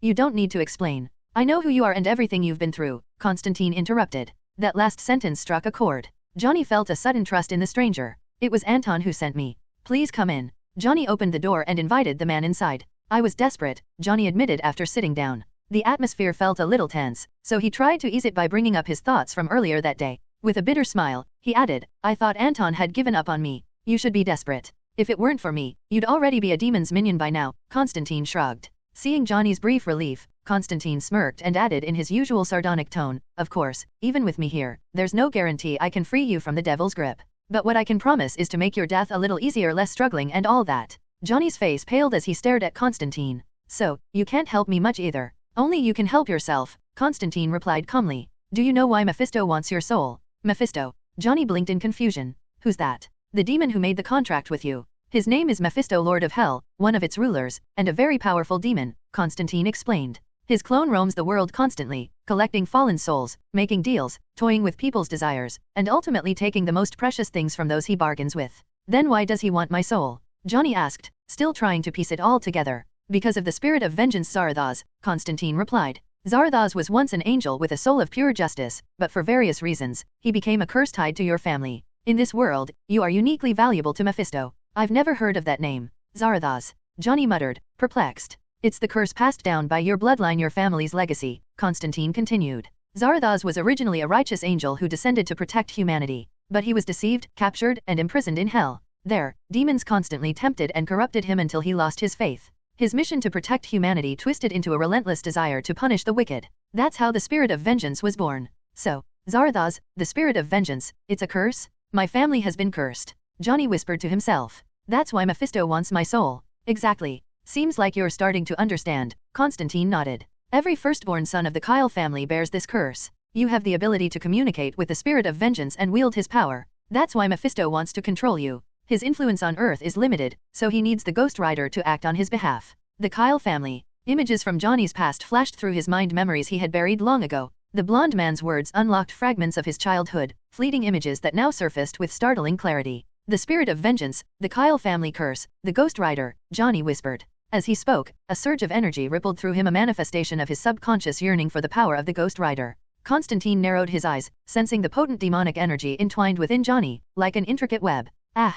You don't need to explain. I know who you are and everything you've been through, Constantine interrupted. That last sentence struck a chord. Johnny felt a sudden trust in the stranger. It was Anton who sent me. Please come in. Johnny opened the door and invited the man inside. I was desperate, Johnny admitted after sitting down. The atmosphere felt a little tense, so he tried to ease it by bringing up his thoughts from earlier that day. With a bitter smile, he added, I thought Anton had given up on me. You should be desperate. If it weren't for me, you'd already be a demon's minion by now, Constantine shrugged. Seeing Johnny's brief relief, Constantine smirked and added in his usual sardonic tone, of course, even with me here, there's no guarantee I can free you from the devil's grip. But what I can promise is to make your death a little easier, less struggling and all that. Johnny's face paled as he stared at Constantine. So, you can't help me much either. Only you can help yourself, Constantine replied calmly. Do you know why Mephisto wants your soul? Mephisto. Johnny blinked in confusion. Who's that? The demon who made the contract with you. His name is Mephisto, Lord of Hell, one of its rulers, and a very powerful demon, Constantine explained. His clone roams the world constantly, collecting fallen souls, making deals, toying with people's desires, and ultimately taking the most precious things from those he bargains with. Then why does he want my soul? Johnny asked, still trying to piece it all together. Because of the spirit of vengeance Zarthos, Constantine replied. Zarthos was once an angel with a soul of pure justice, but for various reasons, he became a curse tied to your family. In this world, you are uniquely valuable to Mephisto. I've never heard of that name. Zarthos. Johnny muttered, perplexed. It's the curse passed down by your bloodline, your family's legacy, Constantine continued. Zarthos was originally a righteous angel who descended to protect humanity. But he was deceived, captured, and imprisoned in hell. There, demons constantly tempted and corrupted him until he lost his faith. His mission to protect humanity twisted into a relentless desire to punish the wicked. That's how the spirit of vengeance was born. So, Zarthas, the spirit of vengeance, it's a curse? My family has been cursed. Johnny whispered to himself. That's why Mephisto wants my soul. Exactly. Seems like you're starting to understand. Constantine nodded. Every firstborn son of the Kyle family bears this curse. You have the ability to communicate with the spirit of vengeance and wield his power. That's why Mephisto wants to control you. His influence on Earth is limited, so he needs the Ghost Rider to act on his behalf. The Kyle family. Images from Johnny's past flashed through his mind, memories he had buried long ago. The blonde man's words unlocked fragments of his childhood, fleeting images that now surfaced with startling clarity. The spirit of vengeance, the Kyle family curse, the Ghost Rider, Johnny whispered. As he spoke, a surge of energy rippled through him, a manifestation of his subconscious yearning for the power of the Ghost Rider. Constantine narrowed his eyes, sensing the potent demonic energy entwined within Johnny, like an intricate web. Ah!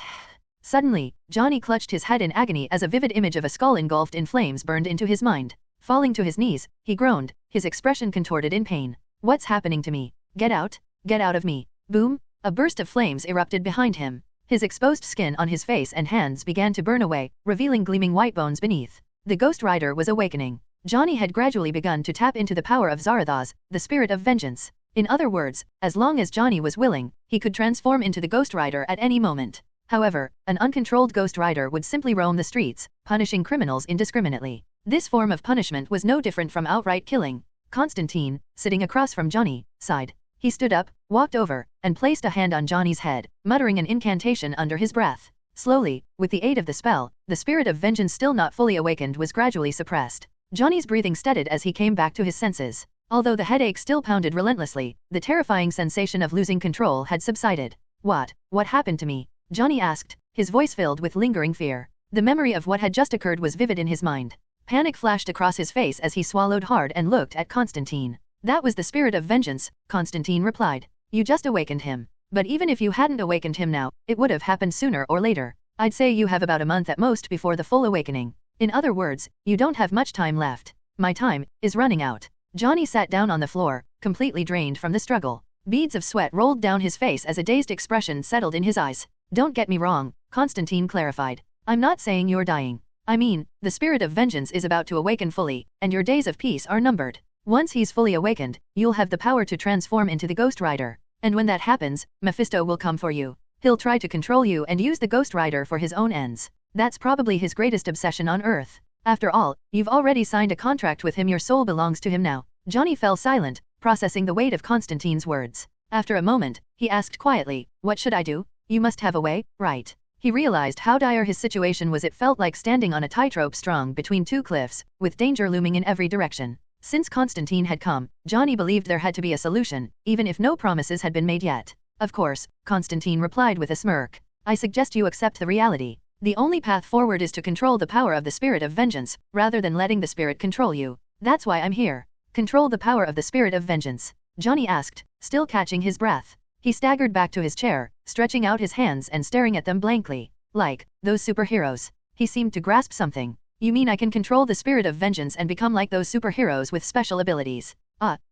Suddenly, Johnny clutched his head in agony as a vivid image of a skull engulfed in flames burned into his mind. Falling to his knees, he groaned, his expression contorted in pain. What's happening to me? Get out! Get out of me! Boom! A burst of flames erupted behind him. His exposed skin on his face and hands began to burn away, revealing gleaming white bones beneath. The Ghost Rider was awakening. Johnny had gradually begun to tap into the power of Zarthas, the spirit of vengeance. In other words, as long as Johnny was willing, he could transform into the Ghost Rider at any moment. However, an uncontrolled Ghost Rider would simply roam the streets, punishing criminals indiscriminately. This form of punishment was no different from outright killing. Constantine, sitting across from Johnny, sighed. He stood up, walked over, and placed a hand on Johnny's head, muttering an incantation under his breath. Slowly, with the aid of the spell, the spirit of vengeance still not fully awakened was gradually suppressed. Johnny's breathing steadied as he came back to his senses. Although the headache still pounded relentlessly, the terrifying sensation of losing control had subsided. What happened to me? Johnny asked, his voice filled with lingering fear. The memory of what had just occurred was vivid in his mind. Panic flashed across his face as he swallowed hard and looked at Constantine. That was the spirit of vengeance, Constantine replied. You just awakened him. But even if you hadn't awakened him now, it would have happened sooner or later. I'd say you have about a month at most before the full awakening. In other words, you don't have much time left. My time is running out. Johnny sat down on the floor, completely drained from the struggle. Beads of sweat rolled down his face as a dazed expression settled in his eyes. Don't get me wrong, Constantine clarified. I'm not saying you're dying. I mean, the spirit of vengeance is about to awaken fully, and your days of peace are numbered. Once he's fully awakened, you'll have the power to transform into the Ghost Rider. And when that happens, Mephisto will come for you. He'll try to control you and use the Ghost Rider for his own ends. That's probably his greatest obsession on Earth. After all, you've already signed a contract with him. Your soul belongs to him now. Johnny fell silent, processing the weight of Constantine's words. After a moment, he asked quietly, what should I do? You must have a way, right? He realized how dire his situation was. It felt like standing on a tightrope strung between two cliffs, with danger looming in every direction. Since Constantine had come, Johnny believed there had to be a solution, even if no promises had been made yet. Of course, Constantine replied with a smirk. I suggest you accept the reality. The only path forward is to control the power of the spirit of vengeance, rather than letting the spirit control you. That's why I'm here. Control the power of the spirit of vengeance? Johnny asked, still catching his breath. He staggered back to his chair, stretching out his hands and staring at them blankly. Like those superheroes. He seemed to grasp something. You mean I can control the spirit of vengeance and become like those superheroes with special abilities?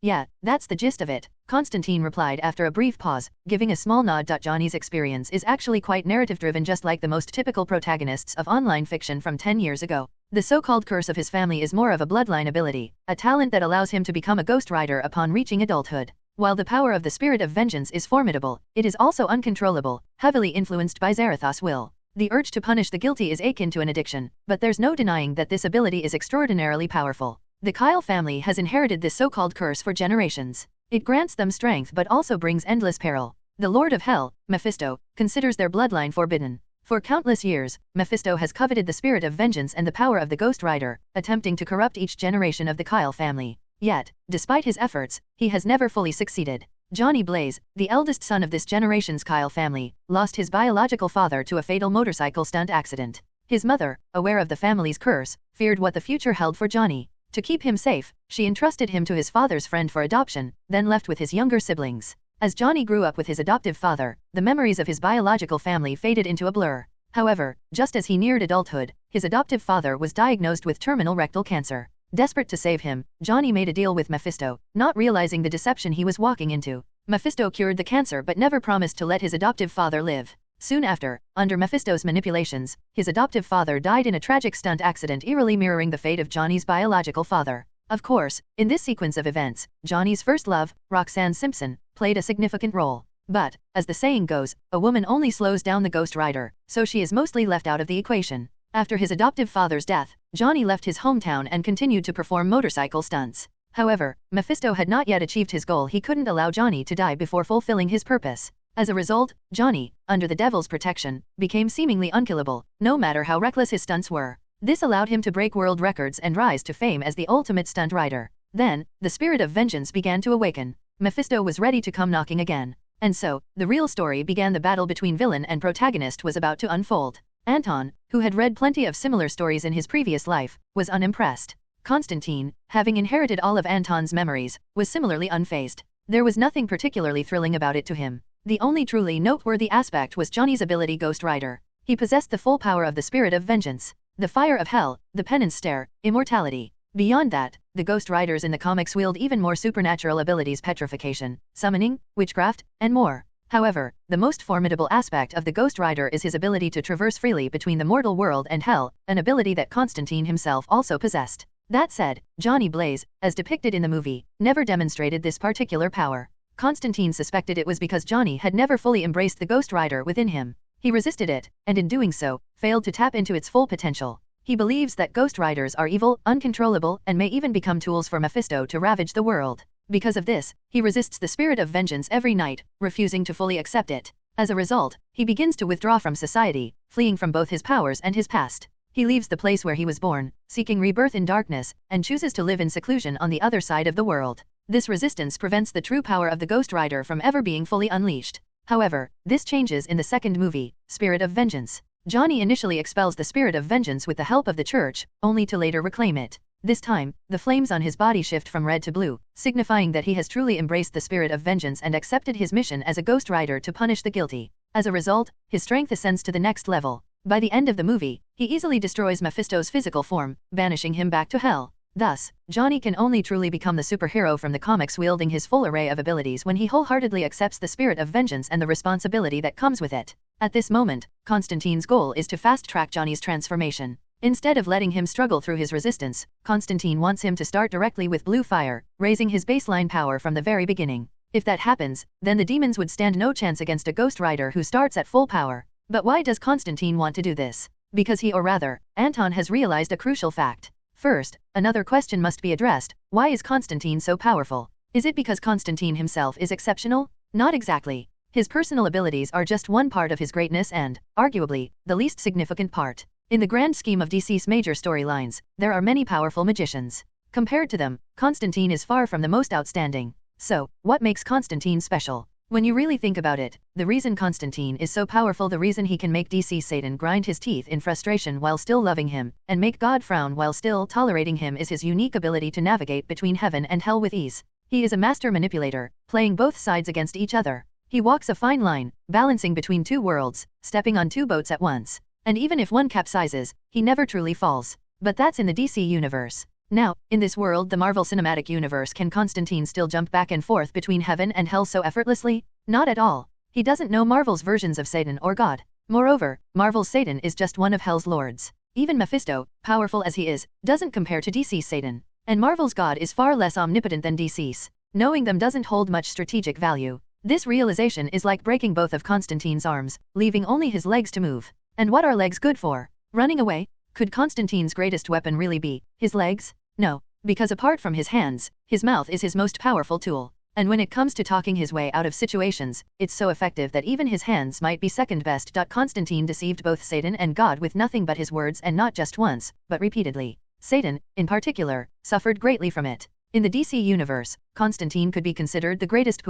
Yeah, that's the gist of it, Constantine replied after a brief pause, giving a small nod. Johnny's experience is actually quite narrative-driven, just like the most typical protagonists of online fiction from 10 years ago. The so-called curse of his family is more of a bloodline ability, a talent that allows him to become a Ghost Rider upon reaching adulthood. While the power of the spirit of vengeance is formidable, it is also uncontrollable, heavily influenced by Zarathos' will. The urge to punish the guilty is akin to an addiction, but there's no denying that this ability is extraordinarily powerful. The Kyle family has inherited this so-called curse for generations. It grants them strength but also brings endless peril. The Lord of Hell, Mephisto, considers their bloodline forbidden. For countless years, Mephisto has coveted the spirit of vengeance and the power of the Ghost Rider, attempting to corrupt each generation of the Kyle family. Yet, despite his efforts, he has never fully succeeded. Johnny Blaze, the eldest son of this generation's Kyle family, lost his biological father to a fatal motorcycle stunt accident. His mother, aware of the family's curse, feared what the future held for Johnny. To keep him safe, she entrusted him to his father's friend for adoption, then left with his younger siblings. As Johnny grew up with his adoptive father, the memories of his biological family faded into a blur. However, just as he neared adulthood, his adoptive father was diagnosed with terminal rectal cancer. Desperate to save him, Johnny made a deal with Mephisto, not realizing the deception he was walking into. Mephisto cured the cancer but never promised to let his adoptive father live. Soon after, under Mephisto's manipulations, his adoptive father died in a tragic stunt accident, eerily mirroring the fate of Johnny's biological father. Of course, in this sequence of events, Johnny's first love, Roxanne Simpson, played a significant role. But, as the saying goes, a woman only slows down the Ghost Rider, so she is mostly left out of the equation. After his adoptive father's death, Johnny left his hometown and continued to perform motorcycle stunts. However, Mephisto had not yet achieved his goal. He couldn't allow Johnny to die before fulfilling his purpose. As a result, Johnny, under the devil's protection, became seemingly unkillable, no matter how reckless his stunts were. This allowed him to break world records and rise to fame as the ultimate stunt rider. Then, the spirit of vengeance began to awaken. Mephisto was ready to come knocking again. And so, the real story began. The battle between villain and protagonist was about to unfold. Anton, who had read plenty of similar stories in his previous life, was unimpressed. Constantine, having inherited all of Anton's memories, was similarly unfazed. There was nothing particularly thrilling about it to him. The only truly noteworthy aspect was Johnny's ability Ghost Rider. He possessed the full power of the spirit of vengeance, the fire of hell, the penance stare, immortality. Beyond that, the Ghost Riders in the comics wield even more supernatural abilities: petrification, summoning, witchcraft, and more. However, the most formidable aspect of the Ghost Rider is his ability to traverse freely between the mortal world and hell, an ability that Constantine himself also possessed. That said, Johnny Blaze, as depicted in the movie, never demonstrated this particular power. Constantine suspected it was because Johnny had never fully embraced the Ghost Rider within him. He resisted it, and in doing so, failed to tap into its full potential. He believes that Ghost Riders are evil, uncontrollable, and may even become tools for Mephisto to ravage the world. Because of this, he resists the spirit of vengeance every night, refusing to fully accept it. As a result, he begins to withdraw from society, fleeing from both his powers and his past. He leaves the place where he was born, seeking rebirth in darkness, and chooses to live in seclusion on the other side of the world. This resistance prevents the true power of the Ghost Rider from ever being fully unleashed. However, this changes in the second movie, Spirit of Vengeance. Johnny initially expels the Spirit of Vengeance with the help of the church, only to later reclaim it. This time, the flames on his body shift from red to blue, signifying that he has truly embraced the Spirit of Vengeance and accepted his mission as a Ghost Rider to punish the guilty. As a result, his strength ascends to the next level. By the end of the movie, he easily destroys Mephisto's physical form, banishing him back to hell. Thus, Johnny can only truly become the superhero from the comics wielding his full array of abilities when he wholeheartedly accepts the spirit of vengeance and the responsibility that comes with it. At this moment, Constantine's goal is to fast-track Johnny's transformation. Instead of letting him struggle through his resistance, Constantine wants him to start directly with blue fire, raising his baseline power from the very beginning. If that happens, then the demons would stand no chance against a Ghost Rider who starts at full power. But why does Constantine want to do this? Because he, or rather, Anton, has realized a crucial fact. First, another question must be addressed: why is Constantine so powerful? Is it because Constantine himself is exceptional? Not exactly. His personal abilities are just one part of his greatness and, arguably, the least significant part. In the grand scheme of DC's major storylines, there are many powerful magicians. Compared to them, Constantine is far from the most outstanding. So, what makes Constantine special? When you really think about it, the reason Constantine is so powerful, the reason he can make DC's Satan grind his teeth in frustration while still loving him, and make God frown while still tolerating him, is his unique ability to navigate between heaven and hell with ease. He is a master manipulator, playing both sides against each other. He walks a fine line, balancing between two worlds, stepping on two boats at once. And even if one capsizes, he never truly falls. But that's in the DC universe. Now, in this world, the Marvel Cinematic Universe, can Constantine still jump back and forth between heaven and hell so effortlessly? Not at all. He doesn't know Marvel's versions of Satan or God. Moreover, Marvel's Satan is just one of hell's lords. Even Mephisto, powerful as he is, doesn't compare to DC's Satan. And Marvel's God is far less omnipotent than DC's. Knowing them doesn't hold much strategic value. This realization is like breaking both of Constantine's arms, leaving only his legs to move. And what are legs good for? Running away? Could Constantine's greatest weapon really be his legs? No, because apart from his hands, his mouth is his most powerful tool. And when it comes to talking his way out of situations, it's so effective that even his hands might be second best. Constantine deceived both Satan and God with nothing but his words, and not just once, but repeatedly. Satan, in particular, suffered greatly from it. In the DC universe, Constantine could be considered the greatest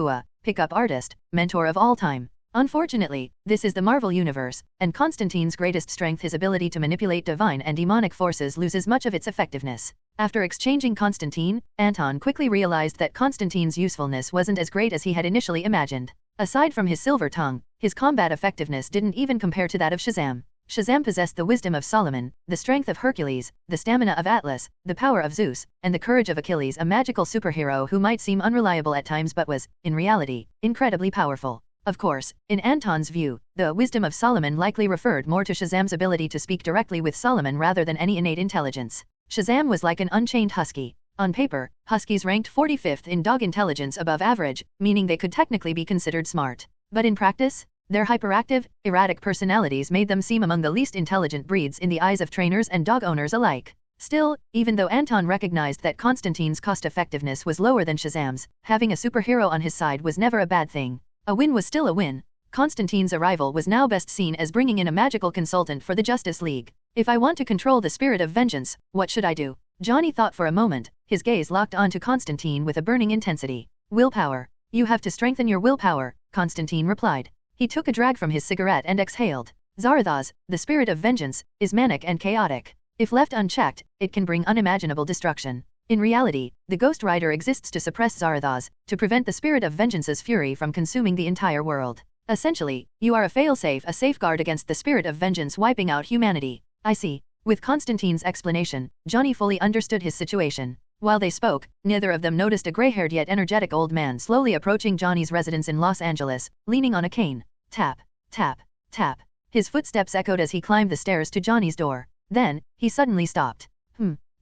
pickup artist, mentor of all time. Unfortunately, this is the Marvel Universe, and Constantine's greatest strength, his ability to manipulate divine and demonic forces, loses much of its effectiveness. After exchanging Constantine, Anton quickly realized that Constantine's usefulness wasn't as great as he had initially imagined. Aside from his silver tongue, his combat effectiveness didn't even compare to that of Shazam. Shazam possessed the wisdom of Solomon, the strength of Hercules, the stamina of Atlas, the power of Zeus, and the courage of Achilles, a magical superhero who might seem unreliable at times but was, in reality, incredibly powerful. Of course, in Anton's view, the wisdom of Solomon likely referred more to Shazam's ability to speak directly with Solomon rather than any innate intelligence. Shazam was like an unchained husky. On paper, huskies ranked 45th in dog intelligence above average, meaning they could technically be considered smart. But in practice, their hyperactive, erratic personalities made them seem among the least intelligent breeds in the eyes of trainers and dog owners alike. Still, even though Anton recognized that Constantine's cost-effectiveness was lower than Shazam's, having a superhero on his side was never a bad thing. A win was still a win. Constantine's arrival was now best seen as bringing in a magical consultant for the Justice League. If I want to control the spirit of vengeance, what should I do? Johnny thought for a moment, his gaze locked onto Constantine with a burning intensity. Willpower. You have to strengthen your willpower, Constantine replied. He took a drag from his cigarette and exhaled. Zarathos, the spirit of vengeance, is manic and chaotic. If left unchecked, it can bring unimaginable destruction. In reality, the Ghost Rider exists to suppress Zarathos, to prevent the spirit of vengeance's fury from consuming the entire world. Essentially, you are a failsafe, a safeguard against the spirit of vengeance wiping out humanity. I see. With Constantine's explanation, Johnny fully understood his situation. While they spoke, neither of them noticed a gray-haired yet energetic old man slowly approaching Johnny's residence in Los Angeles, leaning on a cane. Tap, tap, tap. His footsteps echoed as he climbed the stairs to Johnny's door. Then, he suddenly stopped.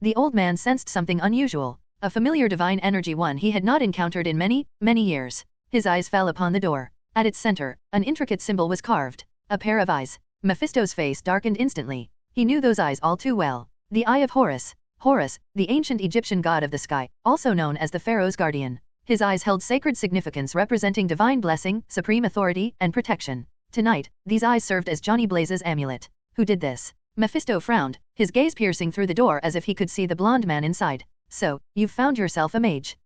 The old man sensed something unusual. A familiar divine energy, one he had not encountered in many, many years. His eyes fell upon the door. At its center, an intricate symbol was carved. A pair of eyes. Mephisto's face darkened instantly. He knew those eyes all too well. The Eye of Horus. Horus, the ancient Egyptian god of the sky, also known as the Pharaoh's guardian. His eyes held sacred significance representing divine blessing, supreme authority, and protection. Tonight, these eyes served as Johnny Blaze's amulet. Who did this? Mephisto frowned, his gaze piercing through the door as if he could see the blonde man inside. So, you've found yourself a mage.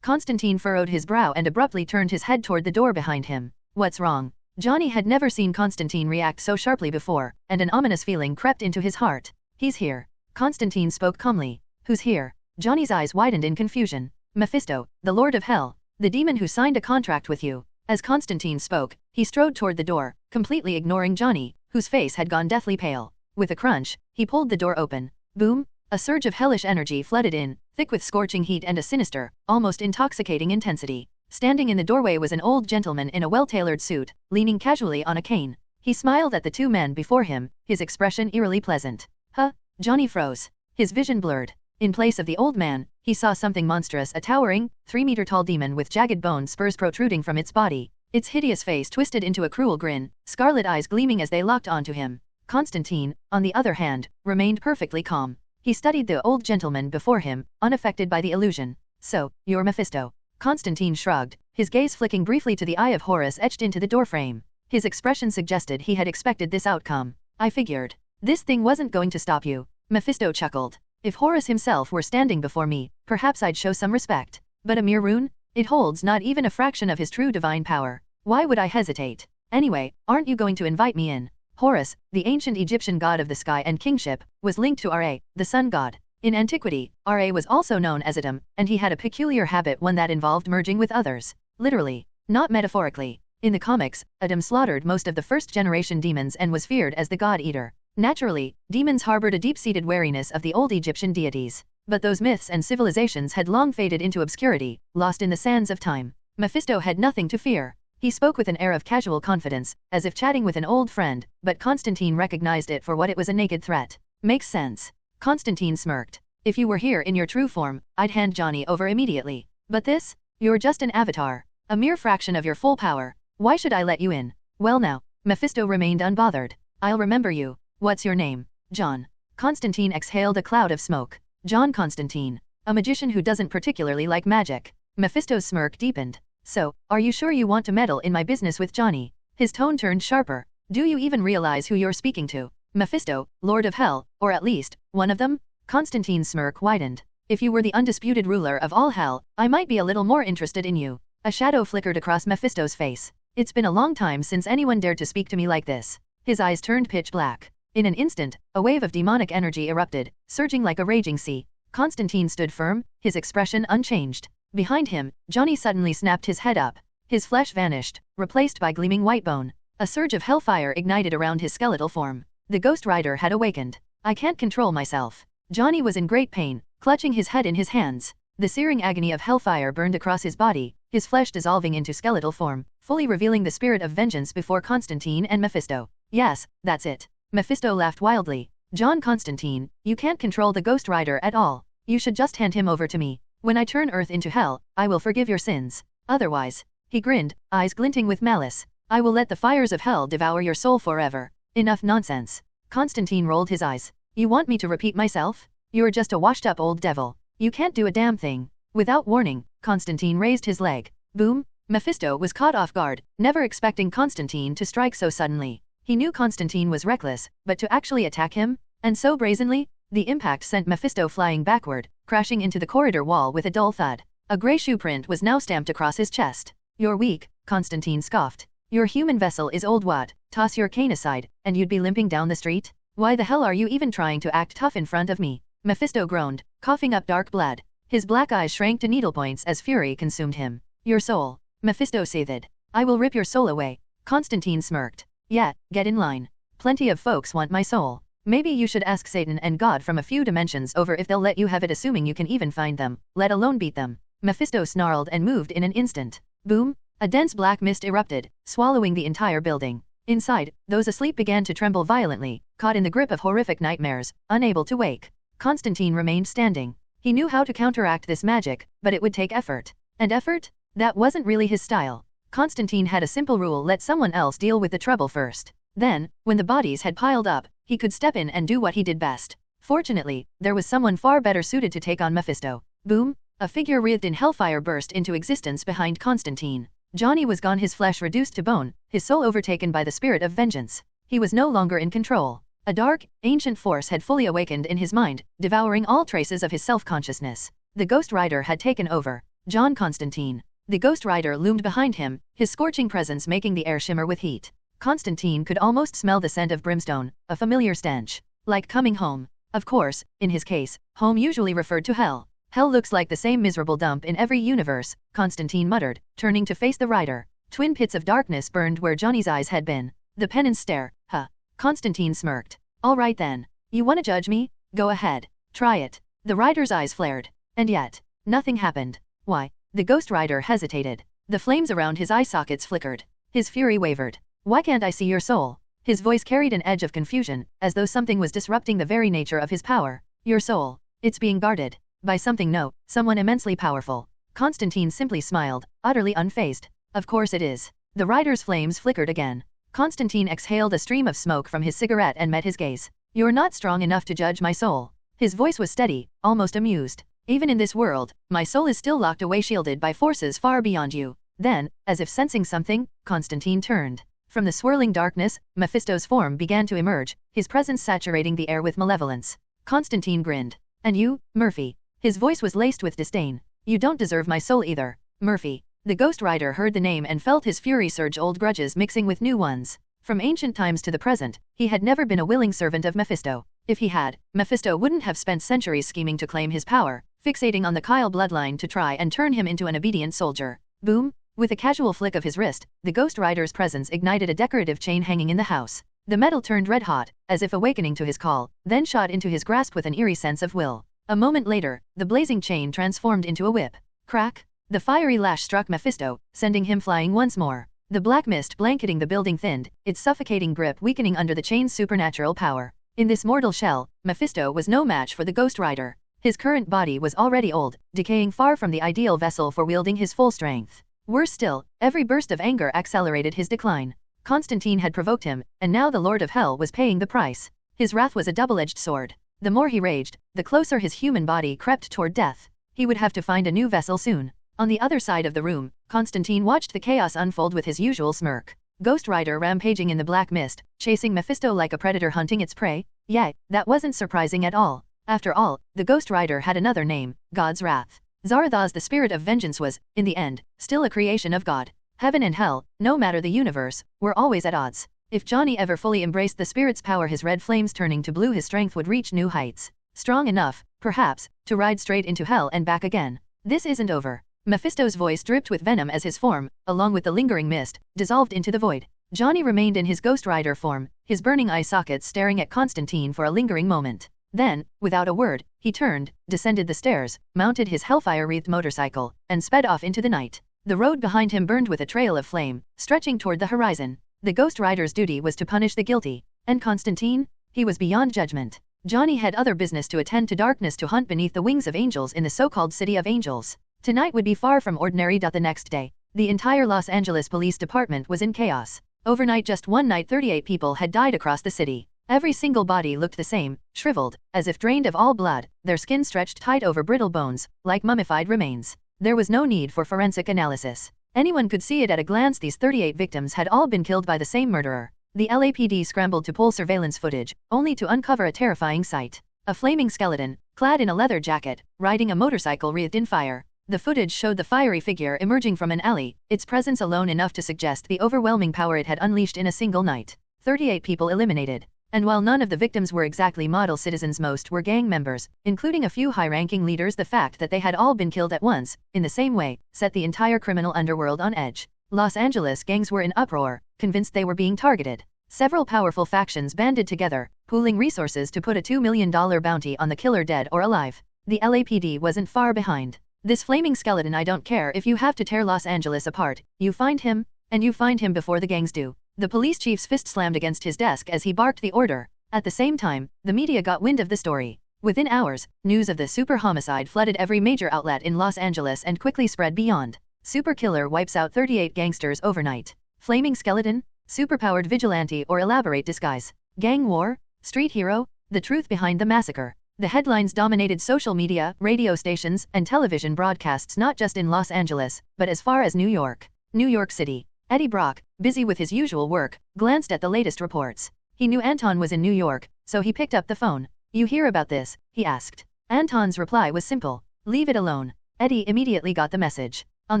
Constantine furrowed his brow and abruptly turned his head toward the door behind him. What's wrong? Johnny had never seen Constantine react so sharply before, and an ominous feeling crept into his heart. He's here. Constantine spoke calmly. Who's here? Johnny's eyes widened in confusion. Mephisto, the Lord of Hell, the demon who signed a contract with you. As Constantine spoke, he strode toward the door, completely ignoring Johnny, whose face had gone deathly pale. With a crunch, he pulled the door open. Boom! A surge of hellish energy flooded in, thick with scorching heat and a sinister, almost intoxicating intensity. Standing in the doorway was an old gentleman in a well-tailored suit, leaning casually on a cane. He smiled at the two men before him, his expression eerily pleasant. Huh? Johnny froze. His vision blurred. In place of the old man, he saw something monstrous, a towering, 3-meter-tall demon with jagged bone spurs protruding from its body. Its hideous face twisted into a cruel grin, scarlet eyes gleaming as they locked onto him. Constantine, on the other hand, remained perfectly calm. He studied the old gentleman before him, unaffected by the illusion. So, you're Mephisto. Constantine shrugged, his gaze flicking briefly to the Eye of Horus etched into the doorframe. His expression suggested he had expected this outcome. I figured. This thing wasn't going to stop you. Mephisto chuckled. If Horus himself were standing before me, perhaps I'd show some respect. But a mere rune? It holds not even a fraction of his true divine power. Why would I hesitate? Anyway, aren't you going to invite me in? Horus, the ancient Egyptian god of the sky and kingship, was linked to Ra, the sun god. In antiquity, Ra was also known as Adam, and he had a peculiar habit, one that involved merging with others. Literally, not metaphorically. In the comics, Adam slaughtered most of the first-generation demons and was feared as the god-eater. Naturally, demons harbored a deep-seated wariness of the old Egyptian deities. But those myths and civilizations had long faded into obscurity, lost in the sands of time. Mephisto had nothing to fear. He spoke with an air of casual confidence, as if chatting with an old friend, but Constantine recognized it for what it was, a naked threat. Makes sense. Constantine smirked. If you were here in your true form, I'd hand Johnny over immediately. But this? You're just an avatar. A mere fraction of your full power. Why should I let you in? Well now, Mephisto remained unbothered. I'll remember you. What's your name? John. Constantine exhaled a cloud of smoke. John Constantine. A magician who doesn't particularly like magic. Mephisto's smirk deepened. So, are you sure you want to meddle in my business with Johnny? His tone turned sharper. Do you even realize who you're speaking to? Mephisto, Lord of Hell, or at least, one of them? Constantine's smirk widened. If you were the undisputed ruler of all hell, I might be a little more interested in you. A shadow flickered across Mephisto's face. It's been a long time since anyone dared to speak to me like this. His eyes turned pitch black. In an instant, a wave of demonic energy erupted, surging like a raging sea. Constantine stood firm, his expression unchanged. Behind him, Johnny suddenly snapped his head up. His flesh vanished, replaced by gleaming white bone. A surge of hellfire ignited around his skeletal form. The Ghost Rider had awakened. I can't control myself. Johnny was in great pain, clutching his head in his hands. The searing agony of hellfire burned across his body, his flesh dissolving into skeletal form, fully revealing the spirit of vengeance before Constantine and Mephisto. Yes, that's it. Mephisto laughed wildly. John Constantine, you can't control the Ghost Rider at all. You should just hand him over to me. When I turn Earth into hell, I will forgive your sins. Otherwise, he grinned, eyes glinting with malice. I will let the fires of hell devour your soul forever. Enough nonsense. Constantine rolled his eyes. You want me to repeat myself? You're just a washed-up old devil. You can't do a damn thing. Without warning, Constantine raised his leg. Boom! Mephisto was caught off guard, never expecting Constantine to strike so suddenly. He knew Constantine was reckless, but to actually attack him, and so brazenly, the impact sent Mephisto flying backward, crashing into the corridor wall with a dull thud. A grey shoe print was now stamped across his chest. You're weak, Constantine scoffed. Your human vessel is old what? Toss your cane aside, and you'd be limping down the street? Why the hell are you even trying to act tough in front of me? Mephisto groaned, coughing up dark blood. His black eyes shrank to needlepoints as fury consumed him. Your soul. Mephisto seethed. I will rip your soul away. Constantine smirked. Yeah, get in line. Plenty of folks want my soul. Maybe you should ask Satan and God from a few dimensions over if they'll let you have it, assuming you can even find them, let alone beat them. Mephisto snarled and moved in an instant. Boom! A dense black mist erupted, swallowing the entire building. Inside, those asleep began to tremble violently, caught in the grip of horrific nightmares, unable to wake. Constantine remained standing. He knew how to counteract this magic, but it would take effort. And effort? That wasn't really his style. Constantine had a simple rule: let someone else deal with the trouble first. Then, when the bodies had piled up, he could step in and do what he did best. Fortunately, there was someone far better suited to take on Mephisto. Boom! A figure wreathed in hellfire burst into existence behind Constantine. Johnny was gone, his flesh reduced to bone, his soul overtaken by the spirit of vengeance. He was no longer in control. A dark, ancient force had fully awakened in his mind, devouring all traces of his self-consciousness. The Ghost Rider had taken over. John Constantine. The Ghost Rider loomed behind him, his scorching presence making the air shimmer with heat. Constantine could almost smell the scent of brimstone, a familiar stench. Like coming home. Of course, in his case, home usually referred to hell. Hell looks like the same miserable dump in every universe, Constantine muttered, turning to face the rider. Twin pits of darkness burned where Johnny's eyes had been. The penance stare, huh? Constantine smirked. All right then. You wanna judge me? Go ahead. Try it. The rider's eyes flared. And yet, nothing happened. Why? The Ghost Rider hesitated. The flames around his eye sockets flickered. His fury wavered. Why can't I see your soul? His voice carried an edge of confusion, as though something was disrupting the very nature of his power. Your soul. It's being guarded. By something, no, someone immensely powerful. Constantine simply smiled, utterly unfazed. Of course it is. The rider's flames flickered again. Constantine exhaled a stream of smoke from his cigarette and met his gaze. You're not strong enough to judge my soul. His voice was steady, almost amused. Even in this world, my soul is still locked away, shielded by forces far beyond you. Then, as if sensing something, Constantine turned. From the swirling darkness, Mephisto's form began to emerge, his presence saturating the air with malevolence. Constantine grinned. And you, Murphy? His voice was laced with disdain. You don't deserve my soul either, Murphy. The Ghost Rider heard the name and felt his fury surge, old grudges mixing with new ones. From ancient times to the present, he had never been a willing servant of Mephisto. If he had, Mephisto wouldn't have spent centuries scheming to claim his power, fixating on the Kyle bloodline to try and turn him into an obedient soldier. Boom! With a casual flick of his wrist, the Ghost Rider's presence ignited a decorative chain hanging in the house. The metal turned red hot, as if awakening to his call, then shot into his grasp with an eerie sense of will. A moment later, the blazing chain transformed into a whip. Crack! The fiery lash struck Mephisto, sending him flying once more. The black mist blanketing the building thinned, its suffocating grip weakening under the chain's supernatural power. In this mortal shell, Mephisto was no match for the Ghost Rider. His current body was already old, decaying far from the ideal vessel for wielding his full strength. Worse still, every burst of anger accelerated his decline. Constantine had provoked him, and now the Lord of Hell was paying the price. His wrath was a double-edged sword. The more he raged, the closer his human body crept toward death. He would have to find a new vessel soon. On the other side of the room, Constantine watched the chaos unfold with his usual smirk. Ghost Rider rampaging in the black mist, chasing Mephisto like a predator hunting its prey? Yeah, that wasn't surprising at all. After all, the Ghost Rider had another name, God's Wrath. Zarathos, the spirit of vengeance, was, in the end, still a creation of God. Heaven and hell, no matter the universe, were always at odds. If Johnny ever fully embraced the spirit's power, his red flames turning to blue, his strength would reach new heights. Strong enough, perhaps, to ride straight into hell and back again. This isn't over. Mephisto's voice dripped with venom as his form, along with the lingering mist, dissolved into the void. Johnny remained in his Ghost Rider form, his burning eye sockets staring at Constantine for a lingering moment. Then, without a word, he turned, descended the stairs, mounted his hellfire-wreathed motorcycle, and sped off into the night. The road behind him burned with a trail of flame, stretching toward the horizon. The Ghost Rider's duty was to punish the guilty. And Constantine? He was beyond judgment. Johnny had other business to attend to, darkness to hunt beneath the wings of angels in the so-called City of Angels. Tonight would be far from ordinary. The next day, the entire Los Angeles Police Department was in chaos. Overnight, just one night, 38 people had died across the city. Every single body looked the same, shriveled, as if drained of all blood, their skin stretched tight over brittle bones, like mummified remains. There was no need for forensic analysis. Anyone could see it at a glance. These 38 victims had all been killed by the same murderer. The LAPD scrambled to pull surveillance footage, only to uncover a terrifying sight. A flaming skeleton, clad in a leather jacket, riding a motorcycle wreathed in fire. The footage showed the fiery figure emerging from an alley, its presence alone enough to suggest the overwhelming power it had unleashed in a single night. 38 people eliminated. And while none of the victims were exactly model citizens, most were gang members, including a few high-ranking leaders. The fact that they had all been killed at once, in the same way, set the entire criminal underworld on edge. Los Angeles gangs were in uproar, convinced they were being targeted. Several powerful factions banded together, pooling resources to put a $2 million bounty on the killer, dead or alive. The LAPD wasn't far behind. This flaming skeleton, I don't care if you have to tear Los Angeles apart, you find him, and you find him before the gangs do. The police chief's fist slammed against his desk as he barked the order. At the same time, the media got wind of the story. Within hours, news of the super homicide flooded every major outlet in Los Angeles and quickly spread beyond. Super killer wipes out 38 gangsters overnight. Flaming skeleton? Superpowered vigilante or elaborate disguise? Gang war? Street hero? The truth behind the massacre. The headlines dominated social media, radio stations, and television broadcasts, not just in Los Angeles, but as far as New York. New York City. Eddie Brock, busy with his usual work, glanced at the latest reports. He knew Anton was in New York, so he picked up the phone. "You hear about this?" he asked. Anton's reply was simple. "Leave it alone." Eddie immediately got the message. On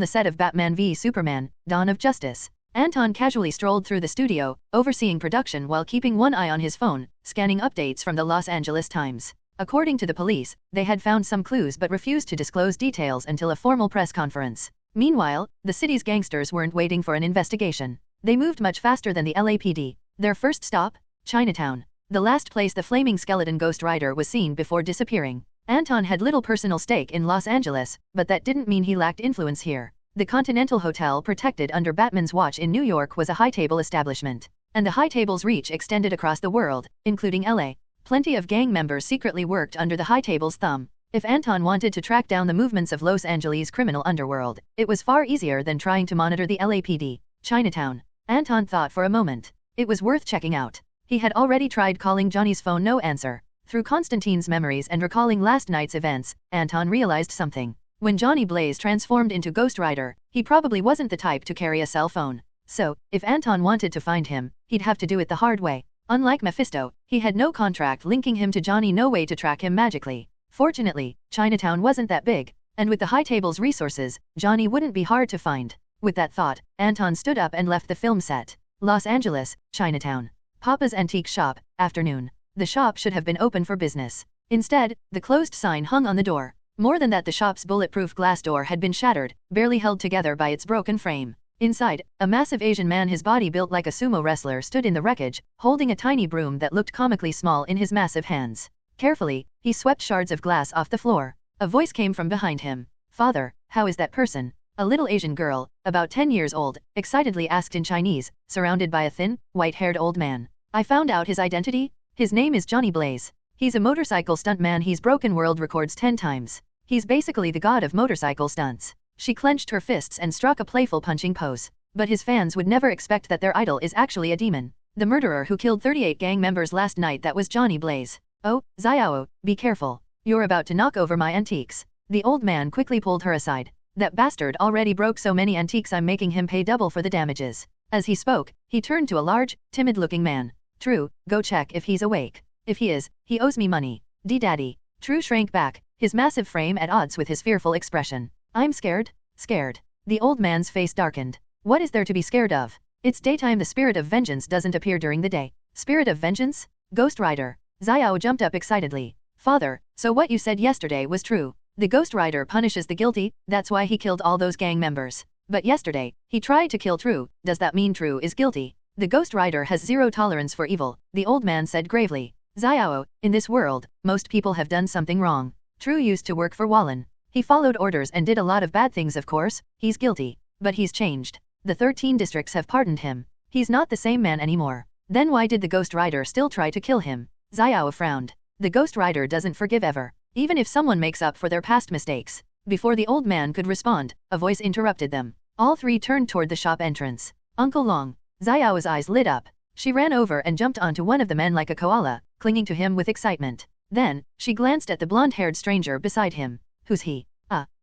the set of Batman v Superman, Dawn of Justice, Anton casually strolled through the studio, overseeing production while keeping one eye on his phone, scanning updates from the Los Angeles Times. According to the police, they had found some clues but refused to disclose details until a formal press conference. Meanwhile, the city's gangsters weren't waiting for an investigation. They moved much faster than the LAPD. Their first stop? Chinatown. The last place the flaming skeleton Ghost Rider was seen before disappearing. Anton had little personal stake in Los Angeles, but that didn't mean he lacked influence here. The Continental Hotel, protected under Batman's watch in New York, was a high-table establishment. And the high-table's reach extended across the world, including LA. Plenty of gang members secretly worked under the high-table's thumb. If Anton wanted to track down the movements of Los Angeles' criminal underworld, it was far easier than trying to monitor the LAPD. Chinatown. Anton thought for a moment. It was worth checking out. He had already tried calling Johnny's phone, no answer. Through Constantine's memories and recalling last night's events, Anton realized something. When Johnny Blaze transformed into Ghost Rider, he probably wasn't the type to carry a cell phone. So, if Anton wanted to find him, he'd have to do it the hard way. Unlike Mephisto, he had no contract linking him to Johnny, no way to track him magically. Fortunately, Chinatown wasn't that big, and with the high table's resources, Johnny wouldn't be hard to find. With that thought, Anton stood up and left the film set. Los Angeles, Chinatown. Papa's Antique Shop, afternoon. The shop should have been open for business. Instead, the closed sign hung on the door. More than that, the shop's bulletproof glass door had been shattered, barely held together by its broken frame. Inside, a massive Asian man, his body built like a sumo wrestler, stood in the wreckage, holding a tiny broom that looked comically small in his massive hands. Carefully, he swept shards of glass off the floor. A voice came from behind him. "Father, how is that person?" A little Asian girl, about 10 years old, excitedly asked in Chinese, surrounded by a thin, white-haired old man. "I found out his identity. His name is Johnny Blaze. He's a motorcycle stuntman. He's broken world records 10 times. He's basically the god of motorcycle stunts." She clenched her fists and struck a playful punching pose. But his fans would never expect that their idol is actually a demon. The murderer who killed 38 gang members last night, that was Johnny Blaze. "Oh, S.W.O.R.D, be careful. You're about to knock over my antiques." The old man quickly pulled her aside. "That bastard already broke so many antiques, I'm making him pay double for the damages." As he spoke, he turned to a large, timid-looking man. "True, go check if he's awake. If he is, he owes me money." "Daddy." True shrank back, his massive frame at odds with his fearful expression. "I'm scared." "Scared?" The old man's face darkened. "What is there to be scared of? It's daytime. The spirit of vengeance doesn't appear during the day." "Spirit of vengeance? Ghost Rider." S.W.O.R.D jumped up excitedly. "Father, so what you said yesterday was true. The Ghost Rider punishes the guilty, that's why he killed all those gang members. But yesterday, he tried to kill True. Does that mean True is guilty?" "The Ghost Rider has zero tolerance for evil," the old man said gravely. "S.W.O.R.D, in this world, most people have done something wrong. True used to work for Wallen. He followed orders and did a lot of bad things, of course. He's guilty. But he's changed. The 13 districts have pardoned him. He's not the same man anymore." "Then why did the Ghost Rider still try to kill him?" S.W.O.R.D frowned. The Ghost Rider doesn't forgive ever, even if someone makes up for their past mistakes. Before the old man could respond, a voice interrupted them. All three turned toward the shop entrance. Uncle Long. Xiao's eyes lit up. She ran over and jumped onto one of the men like a koala, clinging to him with excitement. Then, she glanced at the blonde-haired stranger beside him. Who's he?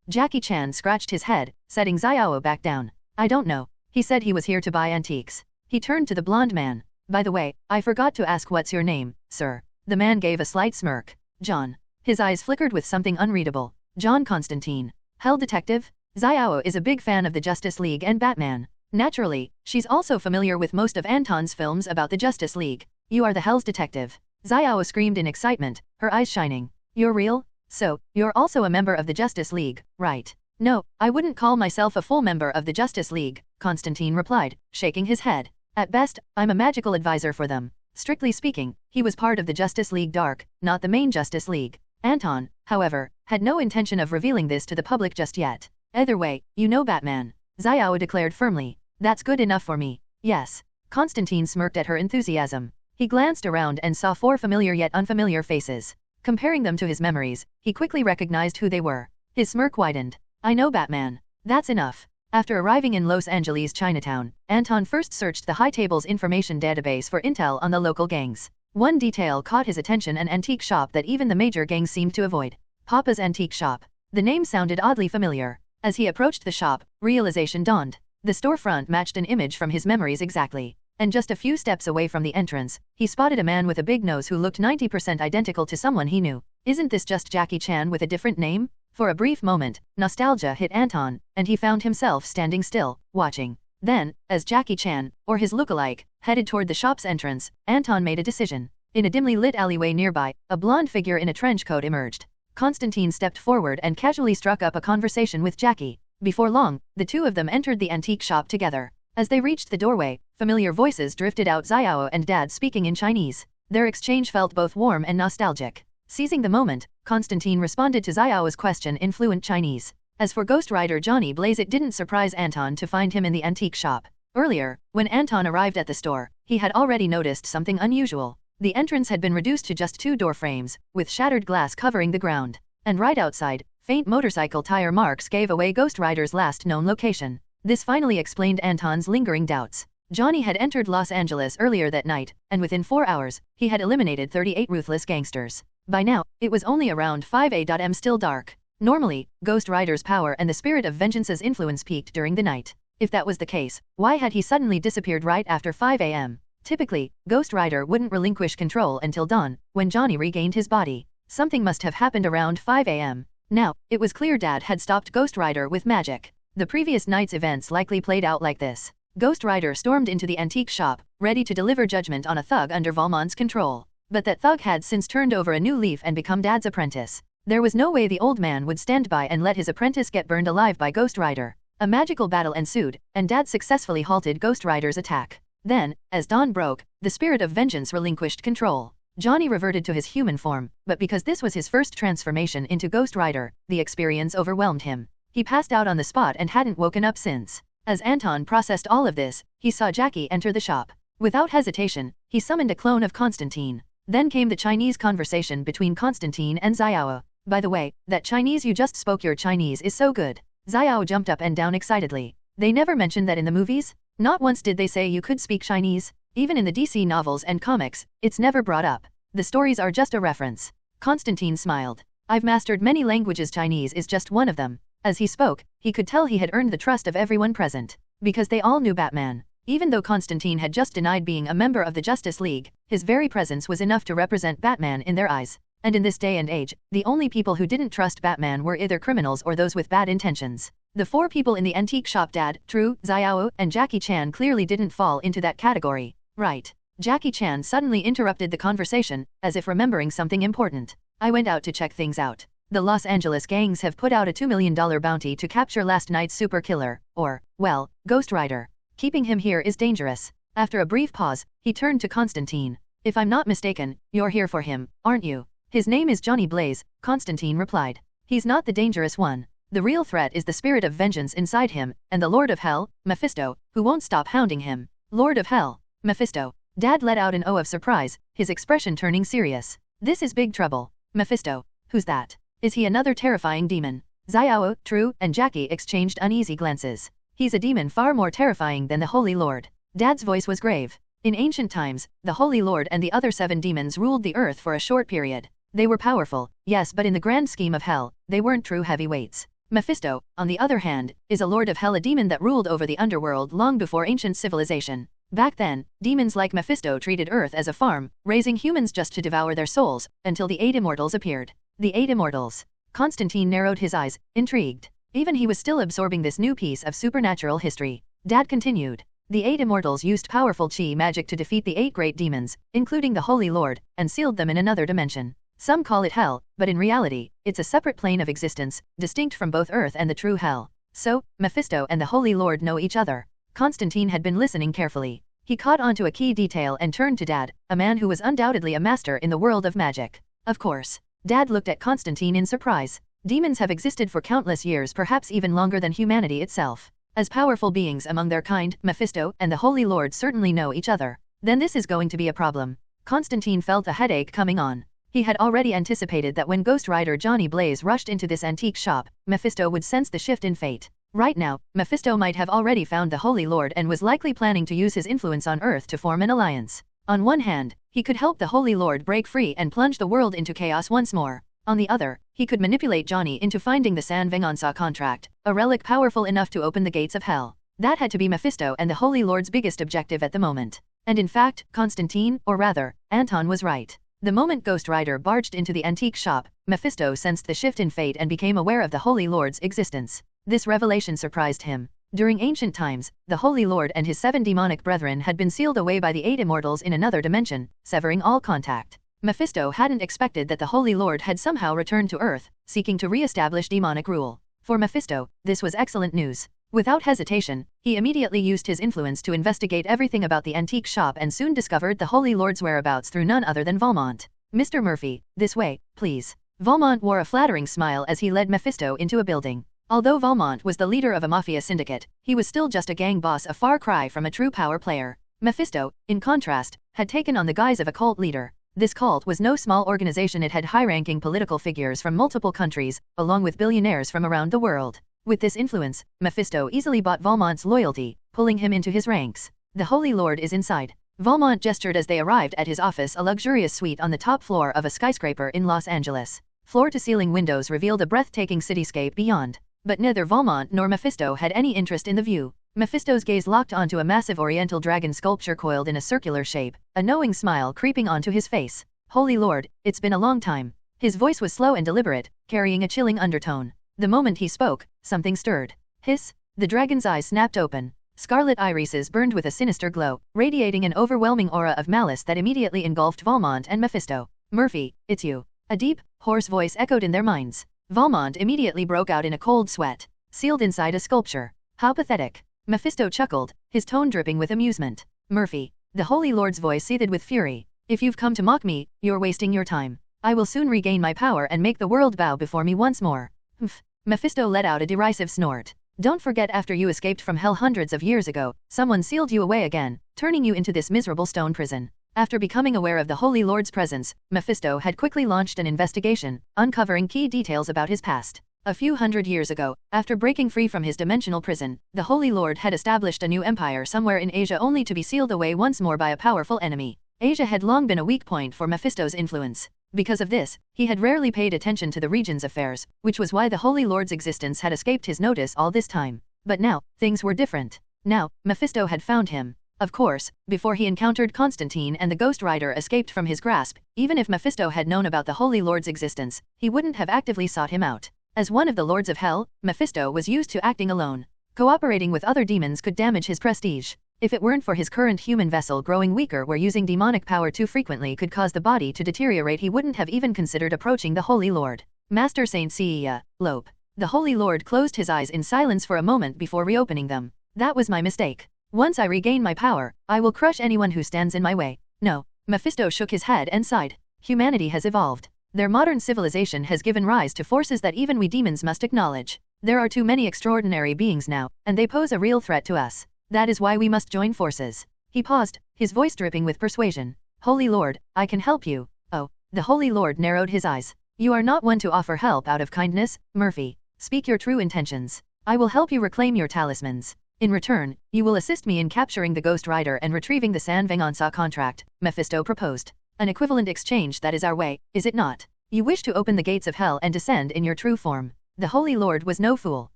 Jackie Chan scratched his head, setting Xiao back down. I don't know. He said he was here to buy antiques. He turned to the blonde man. By the way, I forgot to ask what's your name, sir. The man gave a slight smirk. John. His eyes flickered with something unreadable. John Constantine. Hell detective? Xiao is a big fan of the Justice League and Batman. Naturally, she's also familiar with most of Anton's films about the Justice League. You are the Hell's detective. Xiao screamed in excitement, her eyes shining. You're real? So, you're also a member of the Justice League, right? No, I wouldn't call myself a full member of the Justice League, Constantine replied, shaking his head. At best, I'm a magical advisor for them. Strictly speaking, he was part of the Justice League Dark, not the main Justice League. Anton, however, had no intention of revealing this to the public just yet. Either way, you know Batman. Xiao declared firmly. That's good enough for me. Yes. Constantine smirked at her enthusiasm. He glanced around and saw four familiar yet unfamiliar faces. Comparing them to his memories, he quickly recognized who they were. His smirk widened. I know Batman. That's enough. After arriving in Los Angeles' Chinatown, Anton first searched the High Table's information database for intel on the local gangs. One detail caught his attention: an antique shop that even the major gangs seemed to avoid. Papa's Antique Shop. The name sounded oddly familiar. As he approached the shop, realization dawned. The storefront matched an image from his memories exactly. And just a few steps away from the entrance, he spotted a man with a big nose who looked 90% identical to someone he knew. Isn't this just Jackie Chan with a different name? For a brief moment, nostalgia hit Anton, and he found himself standing still, watching. Then, as Jackie Chan, or his lookalike, headed toward the shop's entrance, Anton made a decision. In a dimly lit alleyway nearby, a blonde figure in a trench coat emerged. Constantine stepped forward and casually struck up a conversation with Jackie. Before long, the two of them entered the antique shop together. As they reached the doorway, familiar voices drifted out: Xiao and Dad speaking in Chinese. Their exchange felt both warm and nostalgic. Seizing the moment, Constantine responded to Xiao's question in fluent Chinese. As for Ghost Rider Johnny Blaze, it didn't surprise Anton to find him in the antique shop. Earlier, when Anton arrived at the store, he had already noticed something unusual. The entrance had been reduced to just two door frames, with shattered glass covering the ground. And right outside, faint motorcycle tire marks gave away Ghost Rider's last known location. This finally explained Anton's lingering doubts. Johnny had entered Los Angeles earlier that night, and within 4 hours, he had eliminated 38 ruthless gangsters. By now, it was only around 5 a.m. still dark. Normally, Ghost Rider's power and the spirit of vengeance's influence peaked during the night. If that was the case, why had he suddenly disappeared right after 5 a.m.? Typically, Ghost Rider wouldn't relinquish control until dawn, when Johnny regained his body. Something must have happened around 5 a.m. Now, it was clear Dad had stopped Ghost Rider with magic. The previous night's events likely played out like this. Ghost Rider stormed into the antique shop, ready to deliver judgment on a thug under Valmont's control. But that thug had since turned over a new leaf and become Dad's apprentice. There was no way the old man would stand by and let his apprentice get burned alive by Ghost Rider. A magical battle ensued, and Dad successfully halted Ghost Rider's attack. Then, as dawn broke, the spirit of vengeance relinquished control. Johnny reverted to his human form, but because this was his first transformation into Ghost Rider, the experience overwhelmed him. He passed out on the spot and hadn't woken up since. As Anton processed all of this, he saw Jackie enter the shop. Without hesitation, he summoned a clone of Constantine. Then came the Chinese conversation between Constantine and Xiao. By the way, that Chinese you just spoke, your Chinese is so good. Xiao jumped up and down excitedly. They never mentioned that in the movies? Not once did they say you could speak Chinese. Even in the DC novels and comics, it's never brought up. The stories are just a reference. Constantine smiled. I've mastered many languages, Chinese is just one of them. As he spoke, he could tell he had earned the trust of everyone present. Because they all knew Batman. Even though Constantine had just denied being a member of the Justice League, his very presence was enough to represent Batman in their eyes. And in this day and age, the only people who didn't trust Batman were either criminals or those with bad intentions. The four people in the antique shop, Dad, True, Xiao, and Jackie Chan, clearly didn't fall into that category. Right. Jackie Chan suddenly interrupted the conversation, as if remembering something important. I went out to check things out. The Los Angeles gangs have put out a $2 million bounty to capture last night's super killer, or, well, Ghost Rider. Keeping him here is dangerous. After a brief pause, he turned to Constantine. If I'm not mistaken, you're here for him, aren't you? His name is Johnny Blaze, Constantine replied. He's not the dangerous one. The real threat is the spirit of vengeance inside him, and the Lord of Hell, Mephisto, who won't stop hounding him. Lord of Hell, Mephisto. Dad let out an "oh" of surprise, his expression turning serious. This is big trouble. Mephisto. Who's that? Is he another terrifying demon? Xiao, True, and Jackie exchanged uneasy glances. He's a demon far more terrifying than the Holy Lord. Dad's voice was grave. In ancient times, the Holy Lord and the other 7 demons ruled the earth for a short period. They were powerful, yes, but in the grand scheme of hell, they weren't true heavyweights. Mephisto, on the other hand, is a lord of hell, a demon that ruled over the underworld long before ancient civilization. Back then, demons like Mephisto treated Earth as a farm, raising humans just to devour their souls, until the 8 immortals appeared. The 8 immortals. Constantine narrowed his eyes, intrigued. Even he was still absorbing this new piece of supernatural history. Dad continued. The 8 immortals used powerful chi magic to defeat the 8 great demons, including the Holy Lord, and sealed them in another dimension. Some call it hell, but in reality, it's a separate plane of existence, distinct from both Earth and the true hell. So, Mephisto and the Holy Lord know each other. Constantine had been listening carefully. He caught on to a key detail and turned to Dad, a man who was undoubtedly a master in the world of magic. Of course. Dad looked at Constantine in surprise. Demons have existed for countless years, perhaps even longer than humanity itself. As powerful beings among their kind, Mephisto and the Holy Lord certainly know each other. Then this is going to be a problem. Constantine felt a headache coming on. He had already anticipated that when Ghost Rider Johnny Blaze rushed into this antique shop, Mephisto would sense the shift in fate. Right now, Mephisto might have already found the Holy Lord and was likely planning to use his influence on Earth to form an alliance. On one hand, he could help the Holy Lord break free and plunge the world into chaos once more. On the other, he could manipulate Johnny into finding the San Venganza contract, a relic powerful enough to open the gates of hell. That had to be Mephisto and the Holy Lord's biggest objective at the moment. And in fact, Constantine, or rather, Anton was right. The moment Ghost Rider barged into the antique shop, Mephisto sensed the shift in fate and became aware of the Holy Lord's existence. This revelation surprised him. During ancient times, the Holy Lord and his 7 demonic brethren had been sealed away by the 8 immortals in another dimension, severing all contact. Mephisto hadn't expected that the Holy Lord had somehow returned to Earth, seeking to re-establish demonic rule. For Mephisto, this was excellent news. Without hesitation, he immediately used his influence to investigate everything about the antique shop and soon discovered the Holy Lord's whereabouts through none other than Valmont. Mr. Murphy, this way, please. Valmont wore a flattering smile as he led Mephisto into a building. Although Valmont was the leader of a mafia syndicate, he was still just a gang boss, a far cry from a true power player. Mephisto, in contrast, had taken on the guise of a cult leader. This cult was no small organization. It had high-ranking political figures from multiple countries, along with billionaires from around the world. With this influence, Mephisto easily bought Valmont's loyalty, pulling him into his ranks. The Holy Lord is inside. Valmont gestured as they arrived at his office, a luxurious suite on the top floor of a skyscraper in Los Angeles. Floor-to-ceiling windows revealed a breathtaking cityscape beyond. But neither Valmont nor Mephisto had any interest in the view. Mephisto's gaze locked onto a massive oriental dragon sculpture coiled in a circular shape, a knowing smile creeping onto his face. Holy Lord, it's been a long time. His voice was slow and deliberate, carrying a chilling undertone. The moment he spoke, something stirred. Hiss! The dragon's eyes snapped open. Scarlet irises burned with a sinister glow, radiating an overwhelming aura of malice that immediately engulfed Valmont and Mephisto. Murphy, it's you. A deep, hoarse voice echoed in their minds. Valmont immediately broke out in a cold sweat. Sealed inside a sculpture. How pathetic. Mephisto chuckled, his tone dripping with amusement. Murphy. The Holy Lord's voice seethed with fury. If you've come to mock me, you're wasting your time. I will soon regain my power and make the world bow before me once more. Humph. Mephisto let out a derisive snort. Don't forget, after you escaped from hell hundreds of years ago, someone sealed you away again, turning you into this miserable stone prison. After becoming aware of the Holy Lord's presence, Mephisto had quickly launched an investigation, uncovering key details about his past. A few hundred years ago, after breaking free from his dimensional prison, the Holy Lord had established a new empire somewhere in Asia, only to be sealed away once more by a powerful enemy. Asia had long been a weak point for Mephisto's influence. Because of this, he had rarely paid attention to the region's affairs, which was why the Holy Lord's existence had escaped his notice all this time. But now, things were different. Now, Mephisto had found him. Of course, before he encountered Constantine and the Ghost Rider escaped from his grasp, even if Mephisto had known about the Holy Lord's existence, he wouldn't have actively sought him out. As one of the Lords of Hell, Mephisto was used to acting alone. Cooperating with other demons could damage his prestige. If it weren't for his current human vessel growing weaker, where using demonic power too frequently could cause the body to deteriorate, he wouldn't have even considered approaching the Holy Lord. Master Saint Seiya, Lope. The Holy Lord closed his eyes in silence for a moment before reopening them. That was my mistake. Once I regain my power, I will crush anyone who stands in my way. No. Mephisto shook his head and sighed. Humanity has evolved. Their modern civilization has given rise to forces that even we demons must acknowledge. There are too many extraordinary beings now, and they pose a real threat to us. That is why we must join forces. He paused, his voice dripping with persuasion. Holy Lord, I can help you. Oh, The Holy Lord narrowed his eyes. You are not one to offer help out of kindness, Murphy. Speak your true intentions. I will help you reclaim your talismans. In return, you will assist me in capturing the Ghost Rider and retrieving the San Venganza contract, Mephisto proposed. An equivalent exchange that is our way, is it not? You wish to open the gates of hell and descend in your true form. The Holy Lord was no fool.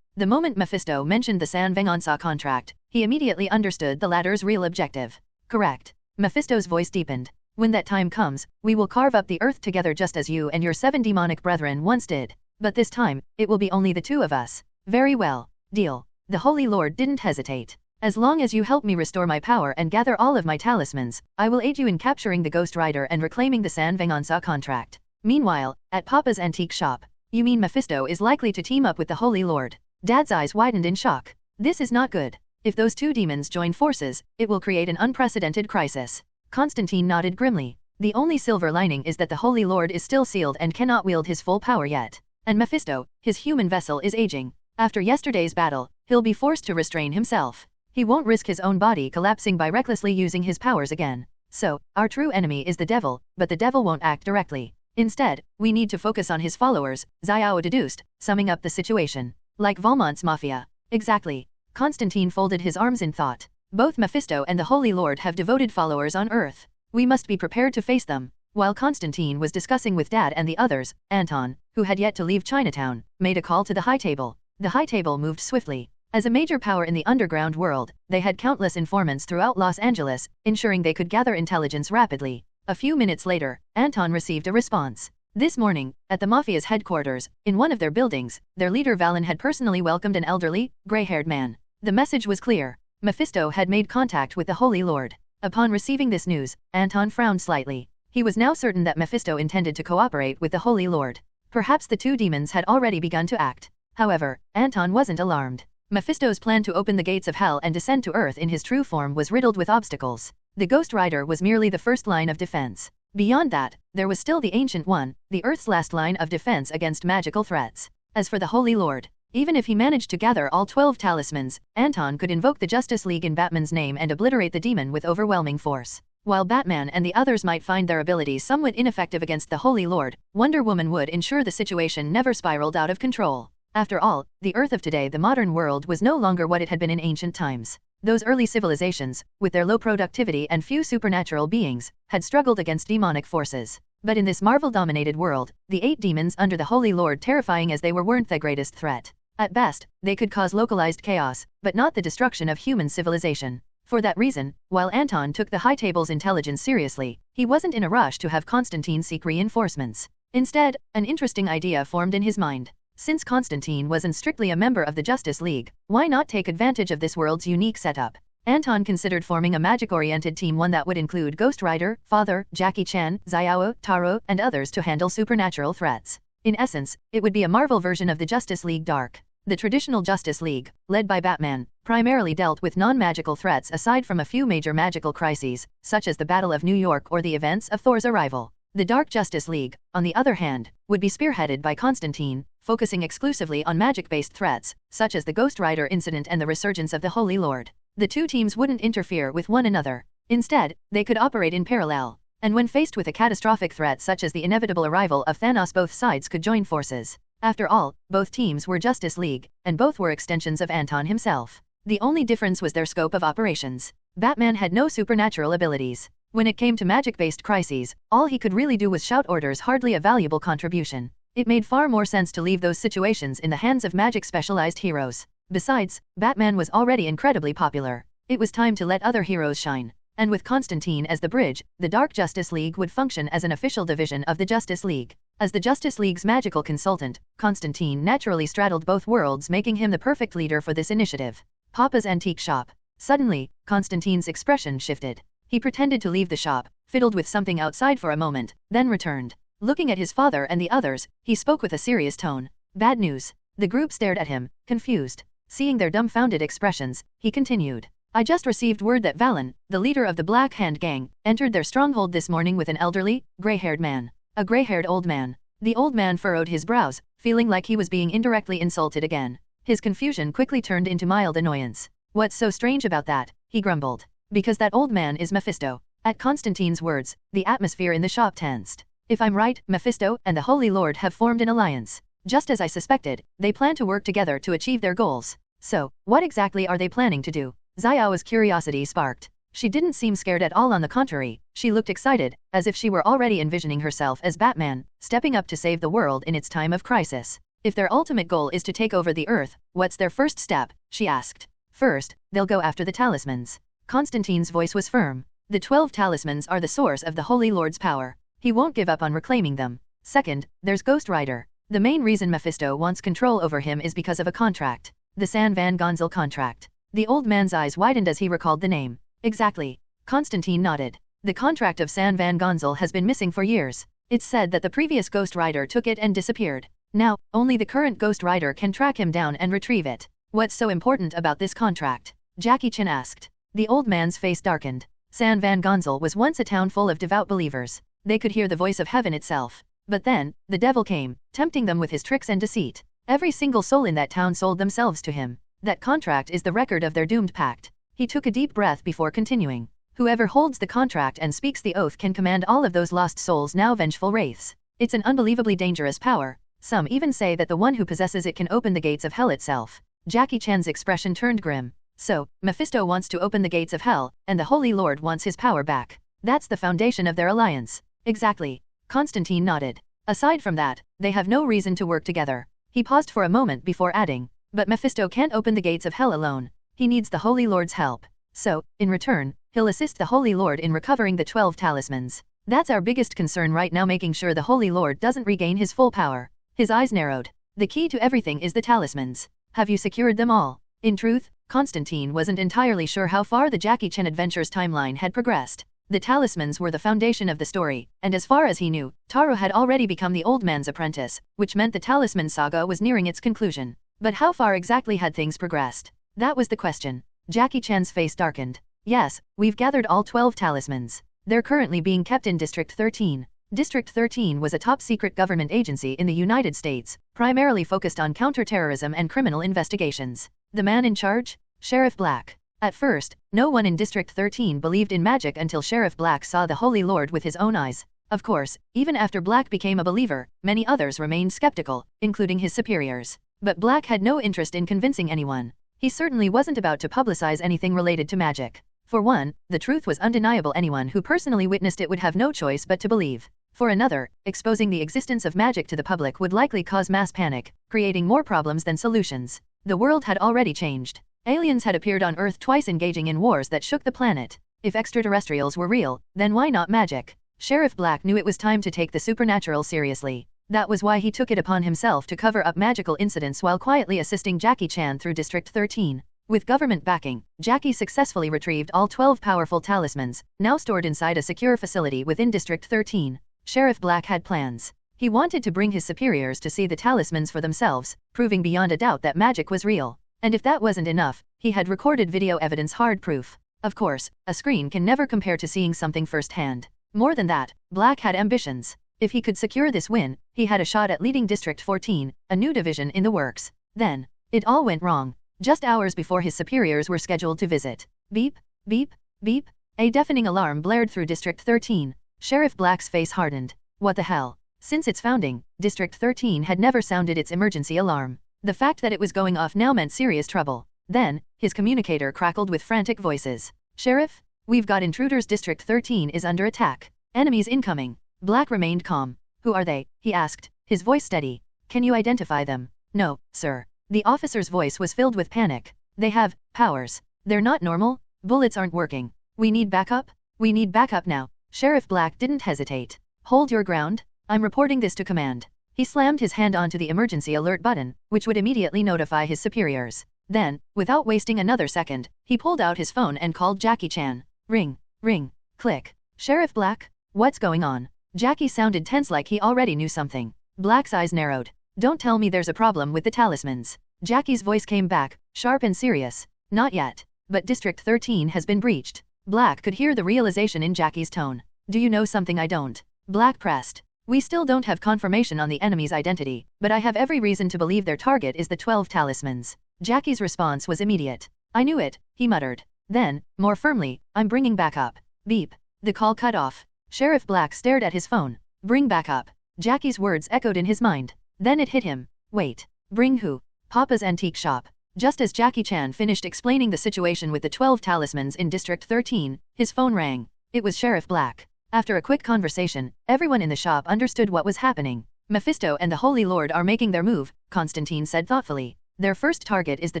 The moment Mephisto mentioned the San Venganza contract, he immediately understood the latter's real objective. Correct. Mephisto's voice deepened. When that time comes, we will carve up the earth together just as you and your 7 demonic brethren once did. But this time, it will be only the 2 of us. Very well. Deal. The Holy Lord didn't hesitate. As long as you help me restore my power and gather all of my talismans, I will aid you in capturing the Ghost Rider and reclaiming the San Venganza contract. Meanwhile, at Papa's antique shop. You mean Mephisto is likely to team up with the Holy Lord? Dad's eyes widened in shock. This is not good. If those 2 demons join forces, it will create an unprecedented crisis. Constantine nodded grimly. The only silver lining is that the Holy Lord is still sealed and cannot wield his full power yet. And Mephisto, his human vessel is aging. After yesterday's battle, he'll be forced to restrain himself. He won't risk his own body collapsing by recklessly using his powers again. So, our true enemy is the devil, but the devil won't act directly. Instead, we need to focus on his followers, S.W.O.R.D deduced, summing up the situation. Like Valmont's mafia. Exactly. Constantine folded his arms in thought. Both Mephisto and the Holy Lord have devoted followers on Earth. We must be prepared to face them. While Constantine was discussing with Dad and the others, Anton, who had yet to leave Chinatown, made a call to the High Table. The High Table moved swiftly. As a major power in the underground world, they had countless informants throughout Los Angeles, ensuring they could gather intelligence rapidly. A few minutes later, Anton received a response. This morning, at the Mafia's headquarters, in one of their buildings, their leader Valen had personally welcomed an elderly, gray-haired man. The message was clear. Mephisto had made contact with the Holy Lord. Upon receiving this news, Anton frowned slightly. He was now certain that Mephisto intended to cooperate with the Holy Lord. Perhaps the 2 demons had already begun to act. However, Anton wasn't alarmed. Mephisto's plan to open the gates of hell and descend to Earth in his true form was riddled with obstacles. The Ghost Rider was merely the first line of defense. Beyond that, there was still the Ancient One, the Earth's last line of defense against magical threats. As for the Holy Lord, even if he managed to gather all 12 talismans, Anton could invoke the Justice League in Batman's name and obliterate the demon with overwhelming force. While Batman and the others might find their abilities somewhat ineffective against the Holy Lord, Wonder Woman would ensure the situation never spiraled out of control. After all, the Earth of today, the modern world, was no longer what it had been in ancient times. Those early civilizations, with their low productivity and few supernatural beings, had struggled against demonic forces. But in this Marvel-dominated world, the 8 demons under the Holy Lord, terrifying as they were, weren't the greatest threat. At best, they could cause localized chaos, but not the destruction of human civilization. For that reason, while Anton took the High Table's intelligence seriously, he wasn't in a rush to have Constantine seek reinforcements. Instead, an interesting idea formed in his mind. Since Constantine wasn't strictly a member of the Justice League, why not take advantage of this world's unique setup? Anton considered forming a magic-oriented team, one that would include Ghost Rider, Father, Jackie Chan, S.W.O.R.D, Taro, and others to handle supernatural threats. In essence, it would be a Marvel version of the Justice League Dark. The traditional Justice League, led by Batman, primarily dealt with non-magical threats aside from a few major magical crises, such as the Battle of New York or the events of Thor's arrival. The Dark Justice League, on the other hand, would be spearheaded by Constantine, focusing exclusively on magic-based threats, such as the Ghost Rider incident and the resurgence of the Holy Lord. The 2 teams wouldn't interfere with one another. Instead, they could operate in parallel. And when faced with a catastrophic threat such as the inevitable arrival of Thanos, both sides could join forces. After all, both teams were Justice League, and both were extensions of Anton himself. The only difference was their scope of operations. Batman had no supernatural abilities. When it came to magic-based crises, all he could really do was shout orders, hardly a valuable contribution. It made far more sense to leave those situations in the hands of magic-specialized heroes. Besides, Batman was already incredibly popular. It was time to let other heroes shine. And with Constantine as the bridge, the Dark Justice League would function as an official division of the Justice League. As the Justice League's magical consultant, Constantine naturally straddled both worlds, making him the perfect leader for this initiative. Papa's antique shop. Suddenly, Constantine's expression shifted. He pretended to leave the shop, fiddled with something outside for a moment, then returned. Looking at his father and the others, he spoke with a serious tone. Bad news. The group stared at him, confused. Seeing their dumbfounded expressions, he continued. I just received word that Valen, the leader of the Black Hand Gang, entered their stronghold this morning with an elderly, gray-haired man. A gray-haired old man. The old man furrowed his brows, feeling like he was being indirectly insulted again. His confusion quickly turned into mild annoyance. What's so strange about that? He grumbled. Because that old man is Mephisto. At Constantine's words, the atmosphere in the shop tensed. If I'm right, Mephisto and the Holy Lord have formed an alliance. Just as I suspected, they plan to work together to achieve their goals. So, what exactly are they planning to do? Xiao's curiosity sparked. She didn't seem scared at all, on the contrary, she looked excited, as if she were already envisioning herself as Batman, stepping up to save the world in its time of crisis. If their ultimate goal is to take over the Earth, what's their first step? She asked. First, they'll go after the talismans. Constantine's voice was firm. The 12 talismans are the source of the Holy Lord's power. He won't give up on reclaiming them. Second, there's Ghost Rider. The main reason Mephisto wants control over him is because of a contract. The San Van Gonzal contract. The old man's eyes widened as he recalled the name. Exactly. Constantine nodded. The contract of San Van Gonzal has been missing for years. It's said that the previous Ghost Rider took it and disappeared. Now, only the current Ghost Rider can track him down and retrieve it. What's so important about this contract? Jackie Chan asked. The old man's face darkened. San Van Gonzal was once a town full of devout believers. They could hear the voice of heaven itself. But then, the devil came, tempting them with his tricks and deceit. Every single soul in that town sold themselves to him. That contract is the record of their doomed pact. He took a deep breath before continuing. Whoever holds the contract and speaks the oath can command all of those lost souls, now vengeful wraiths. It's an unbelievably dangerous power. Some even say that the one who possesses it can open the gates of hell itself. Jackie Chan's expression turned grim. So, Mephisto wants to open the gates of hell, and the Holy Lord wants his power back. That's the foundation of their alliance. Exactly. Constantine nodded. Aside from that, they have no reason to work together. He paused for a moment before adding, but Mephisto can't open the gates of hell alone. He needs the Holy Lord's help. So, in return, he'll assist the Holy Lord in recovering the 12 talismans. That's our biggest concern right now, making sure the Holy Lord doesn't regain his full power. His eyes narrowed. The key to everything is the talismans. Have you secured them all? In truth, Constantine wasn't entirely sure how far the Jackie Chan Adventures timeline had progressed. The talismans were the foundation of the story, and as far as he knew, Taro had already become the old man's apprentice, which meant the talisman saga was nearing its conclusion. But how far exactly had things progressed? That was the question. Jackie Chan's face darkened. Yes, we've gathered all 12 talismans. They're currently being kept in District 13. District 13 was a top-secret government agency in the United States, primarily focused on counterterrorism and criminal investigations. The man in charge? Sheriff Black. At first, no one in District 13 believed in magic until Sheriff Black saw the Holy Lord with his own eyes. Of course, even after Black became a believer, many others remained skeptical, including his superiors. But Black had no interest in convincing anyone. He certainly wasn't about to publicize anything related to magic. For one, the truth was undeniable. Anyone who personally witnessed it would have no choice but to believe. For another, exposing the existence of magic to the public would likely cause mass panic, creating more problems than solutions. The world had already changed. Aliens had appeared on Earth twice, engaging in wars that shook the planet. If extraterrestrials were real, then why not magic? Sheriff Black knew it was time to take the supernatural seriously. That was why he took it upon himself to cover up magical incidents while quietly assisting Jackie Chan through District 13. With government backing, Jackie successfully retrieved all 12 powerful talismans, now stored inside a secure facility within District 13. Sheriff Black had plans. He wanted to bring his superiors to see the talismans for themselves, proving beyond a doubt that magic was real. And if that wasn't enough, he had recorded video evidence, hard proof. Of course, a screen can never compare to seeing something firsthand. More than that, Black had ambitions. If he could secure this win, he had a shot at leading District 14, a new division in the works. Then, it all went wrong. Just hours before his superiors were scheduled to visit. Beep, beep, beep. A deafening alarm blared through District 13. Sheriff Black's face hardened. What the hell? Since its founding, District 13 had never sounded its emergency alarm. The fact that it was going off now meant serious trouble. Then, his communicator crackled with frantic voices. Sheriff? We've got intruders. District 13 is under attack. Enemies incoming. Black remained calm. Who are they? He asked, his voice steady. Can you identify them? No, sir. The officer's voice was filled with panic. They have powers. They're not normal. Bullets aren't working. We need backup? We need backup now. Sheriff Black didn't hesitate. Hold your ground. I'm reporting this to command. He slammed his hand onto the emergency alert button, which would immediately notify his superiors. Then, without wasting another second, he pulled out his phone and called Jackie Chan. Ring, ring, click. Sheriff Black? What's going on? Jackie sounded tense, like he already knew something. Black's eyes narrowed. Don't tell me there's a problem with the talismans. Jackie's voice came back, sharp and serious. Not yet. But District 13 has been breached. Black could hear the realization in Jackie's tone. Do you know something I don't? Black pressed. We still don't have confirmation on the enemy's identity, but I have every reason to believe their target is the 12 talismans. Jackie's response was immediate. I knew it, he muttered. Then, more firmly, I'm bringing backup. Beep. The call cut off. Sheriff Black stared at his phone. Bring back up. Jackie's words echoed in his mind. Then it hit him. Wait. Bring who? Papa's antique shop. Just as Jackie Chan finished explaining the situation with the 12 talismans in District 13, his phone rang. It was Sheriff Black. After a quick conversation, everyone in the shop understood what was happening. Mephisto and the Holy Lord are making their move, Constantine said thoughtfully. Their first target is the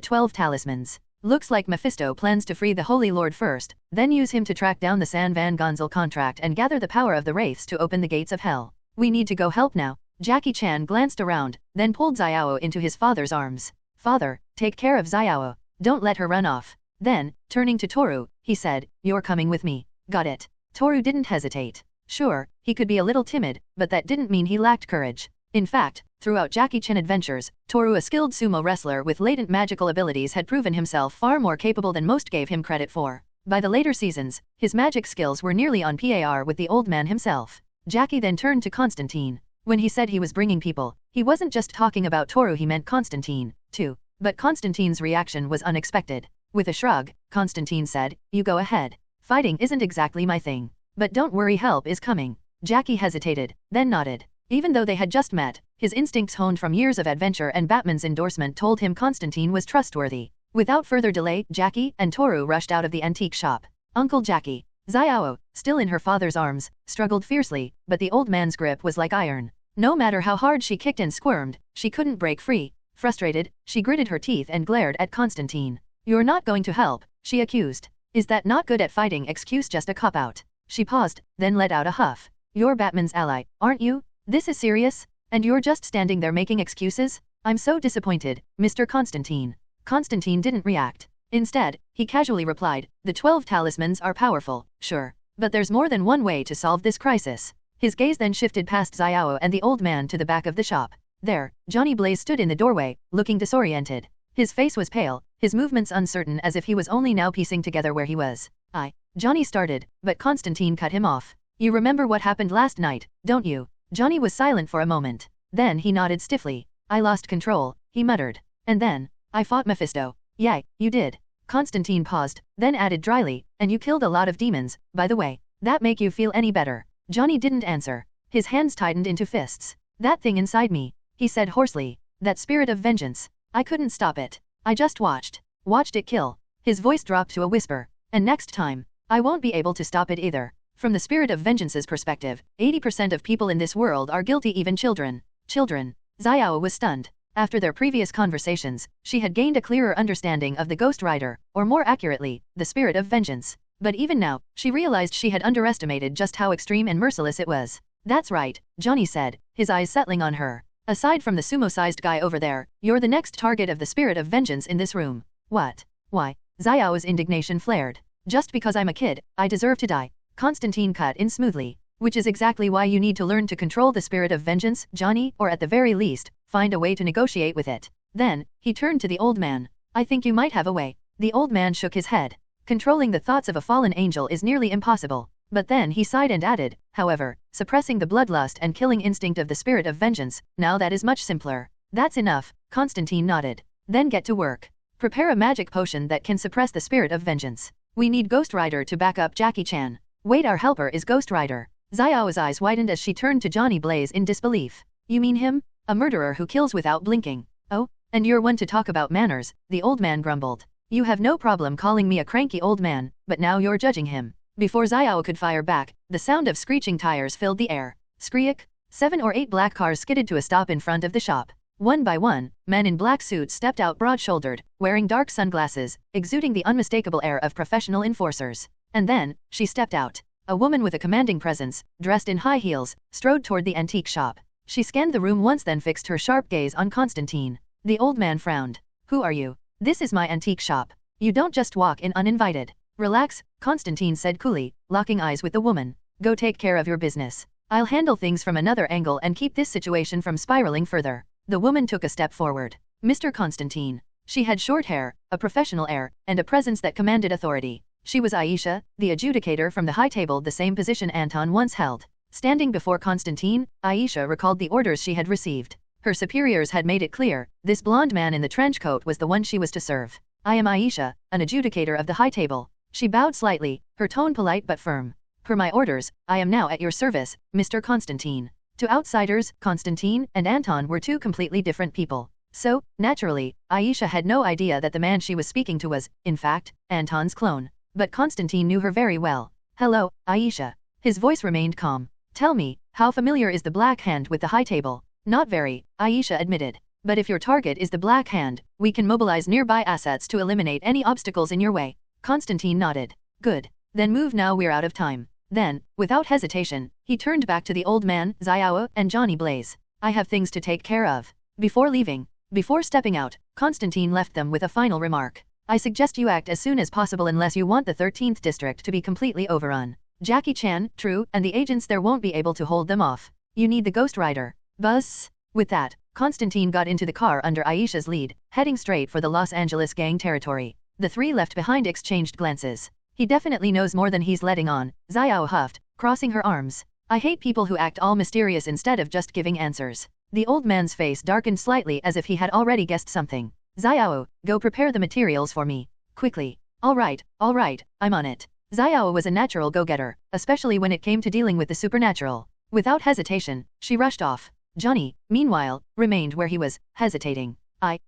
12 talismans. Looks like Mephisto plans to free the Holy Lord first, then use him to track down the San Van Gonzal contract and gather the power of the wraiths to open the gates of hell. We need to go help now. Jackie Chan glanced around, then pulled Xiao into his father's arms. Father, take care of Xiao. Don't let her run off. Then, turning to Toru, he said, you're coming with me. Got it. Toru didn't hesitate. Sure, he could be a little timid, but that didn't mean he lacked courage. In fact, throughout Jackie Chan adventures, Toru, a skilled sumo wrestler with latent magical abilities, had proven himself far more capable than most gave him credit for. By the later seasons, his magic skills were nearly on par with the old man himself. Jackie then turned to Constantine. When he said he was bringing people, he wasn't just talking about Toru, he meant Constantine, too. But Constantine's reaction was unexpected. With a shrug, Constantine said, you go ahead. Fighting isn't exactly my thing. But don't worry, help is coming. Jackie hesitated, then nodded. Even though they had just met, his instincts honed from years of adventure and Batman's endorsement told him Constantine was trustworthy. Without further delay, Jackie and Toru rushed out of the antique shop. Uncle Jackie. Xiao, still in her father's arms, struggled fiercely, but the old man's grip was like iron. No matter how hard she kicked and squirmed, she couldn't break free. Frustrated, she gritted her teeth and glared at Constantine. You're not going to help, she accused. Is that not good at fighting excuse just a cop-out? She paused, then let out a huff. You're Batman's ally, aren't you? This is serious? And you're just standing there making excuses? I'm so disappointed, Mr. Constantine. Constantine didn't react. Instead, he casually replied, the 12 talismans are powerful, sure. But there's more than one way to solve this crisis. His gaze then shifted past Xiao and the old man to the back of the shop. There, Johnny Blaze stood in the doorway, looking disoriented. His face was pale, his movements uncertain, as if he was only now piecing together where he was. Johnny started, but Constantine cut him off. You remember what happened last night, don't you? Johnny was silent for a moment. Then he nodded stiffly. I lost control, he muttered. And then, I fought Mephisto. Yeah, you did. Constantine paused, then added dryly, and you killed a lot of demons, by the way. That make you feel any better? Johnny didn't answer. His hands tightened into fists. That thing inside me, he said hoarsely. That spirit of vengeance. I couldn't stop it. I just watched it kill. His voice dropped to a whisper. And next time, I won't be able to stop it either. From the spirit of vengeance's perspective, 80% of people in this world are guilty, even children. Children. Xiao was stunned. After their previous conversations, she had gained a clearer understanding of the Ghost Rider, or more accurately, the spirit of vengeance. But even now, she realized she had underestimated just how extreme and merciless it was. That's right, Johnny said, his eyes settling on her. Aside from the sumo-sized guy over there, you're the next target of the spirit of vengeance in this room. What? Why? Xiao's indignation flared. Just because I'm a kid, I deserve to die. Constantine cut in smoothly. Which is exactly why you need to learn to control the spirit of vengeance, Johnny, or at the very least, find a way to negotiate with it. Then, he turned to the old man. I think you might have a way. The old man shook his head. Controlling the thoughts of a fallen angel is nearly impossible. But then he sighed and added, however, suppressing the bloodlust and killing instinct of the spirit of vengeance, now that is much simpler. That's enough, Constantine nodded. Then get to work. Prepare a magic potion that can suppress the spirit of vengeance. We need Ghost Rider to back up Jackie Chan. Wait, our helper is Ghost Rider. Xiao's eyes widened as she turned to Johnny Blaze in disbelief. You mean him? A murderer who kills without blinking. Oh, and you're one to talk about manners, the old man grumbled. You have no problem calling me a cranky old man, but now you're judging him. Before Xiao could fire back, the sound of screeching tires filled the air. Screech! 7 or 8 black cars skidded to a stop in front of the shop. One by one, men in black suits stepped out broad-shouldered, wearing dark sunglasses, exuding the unmistakable air of professional enforcers. And then, she stepped out. A woman with a commanding presence, dressed in high heels, strode toward the antique shop. She scanned the room once, then fixed her sharp gaze on Constantine. The old man frowned. Who are you? This is my antique shop. You don't just walk in uninvited. Relax, Constantine said coolly, locking eyes with the woman. Go take care of your business. I'll handle things from another angle and keep this situation from spiraling further. The woman took a step forward. Mr. Constantine. She had short hair, a professional air, and a presence that commanded authority. She was Aisha, the adjudicator from the high table, the same position Anton once held. Standing before Constantine, Aisha recalled the orders she had received. Her superiors had made it clear, this blonde man in the trench coat was the one she was to serve. I am Aisha, an adjudicator of the high table. She bowed slightly, her tone polite but firm. Per my orders, I am now at your service, Mr. Constantine. To outsiders, Constantine and Anton were two completely different people. So, naturally, Aisha had no idea that the man she was speaking to was, in fact, Anton's clone. But Constantine knew her very well. Hello, Aisha. His voice remained calm. Tell me, how familiar is the Black Hand with the High Table? Not very, Aisha admitted. But if your target is the Black Hand, we can mobilize nearby assets to eliminate any obstacles in your way. Constantine nodded. Good. Then move now, we're out of time. Then, without hesitation, he turned back to the old man, S.W.O.R.D, and Johnny Blaze. I have things to take care of. Before stepping out, Constantine left them with a final remark. I suggest you act as soon as possible unless you want the 13th district to be completely overrun. Jackie Chan, True, and the agents there won't be able to hold them off. You need the Ghost Rider. Buzz. With that, Constantine got into the car under Aisha's lead, heading straight for the Los Angeles gang territory. The three left behind exchanged glances. He definitely knows more than he's letting on, S.W.O.R.D huffed, crossing her arms. I hate people who act all mysterious instead of just giving answers. The old man's face darkened slightly as if he had already guessed something. S.W.O.R.D, go prepare the materials for me. Quickly. All right, I'm on it. S.W.O.R.D was a natural go-getter, especially when it came to dealing with the supernatural. Without hesitation, she rushed off. Johnny, meanwhile, remained where he was, hesitating.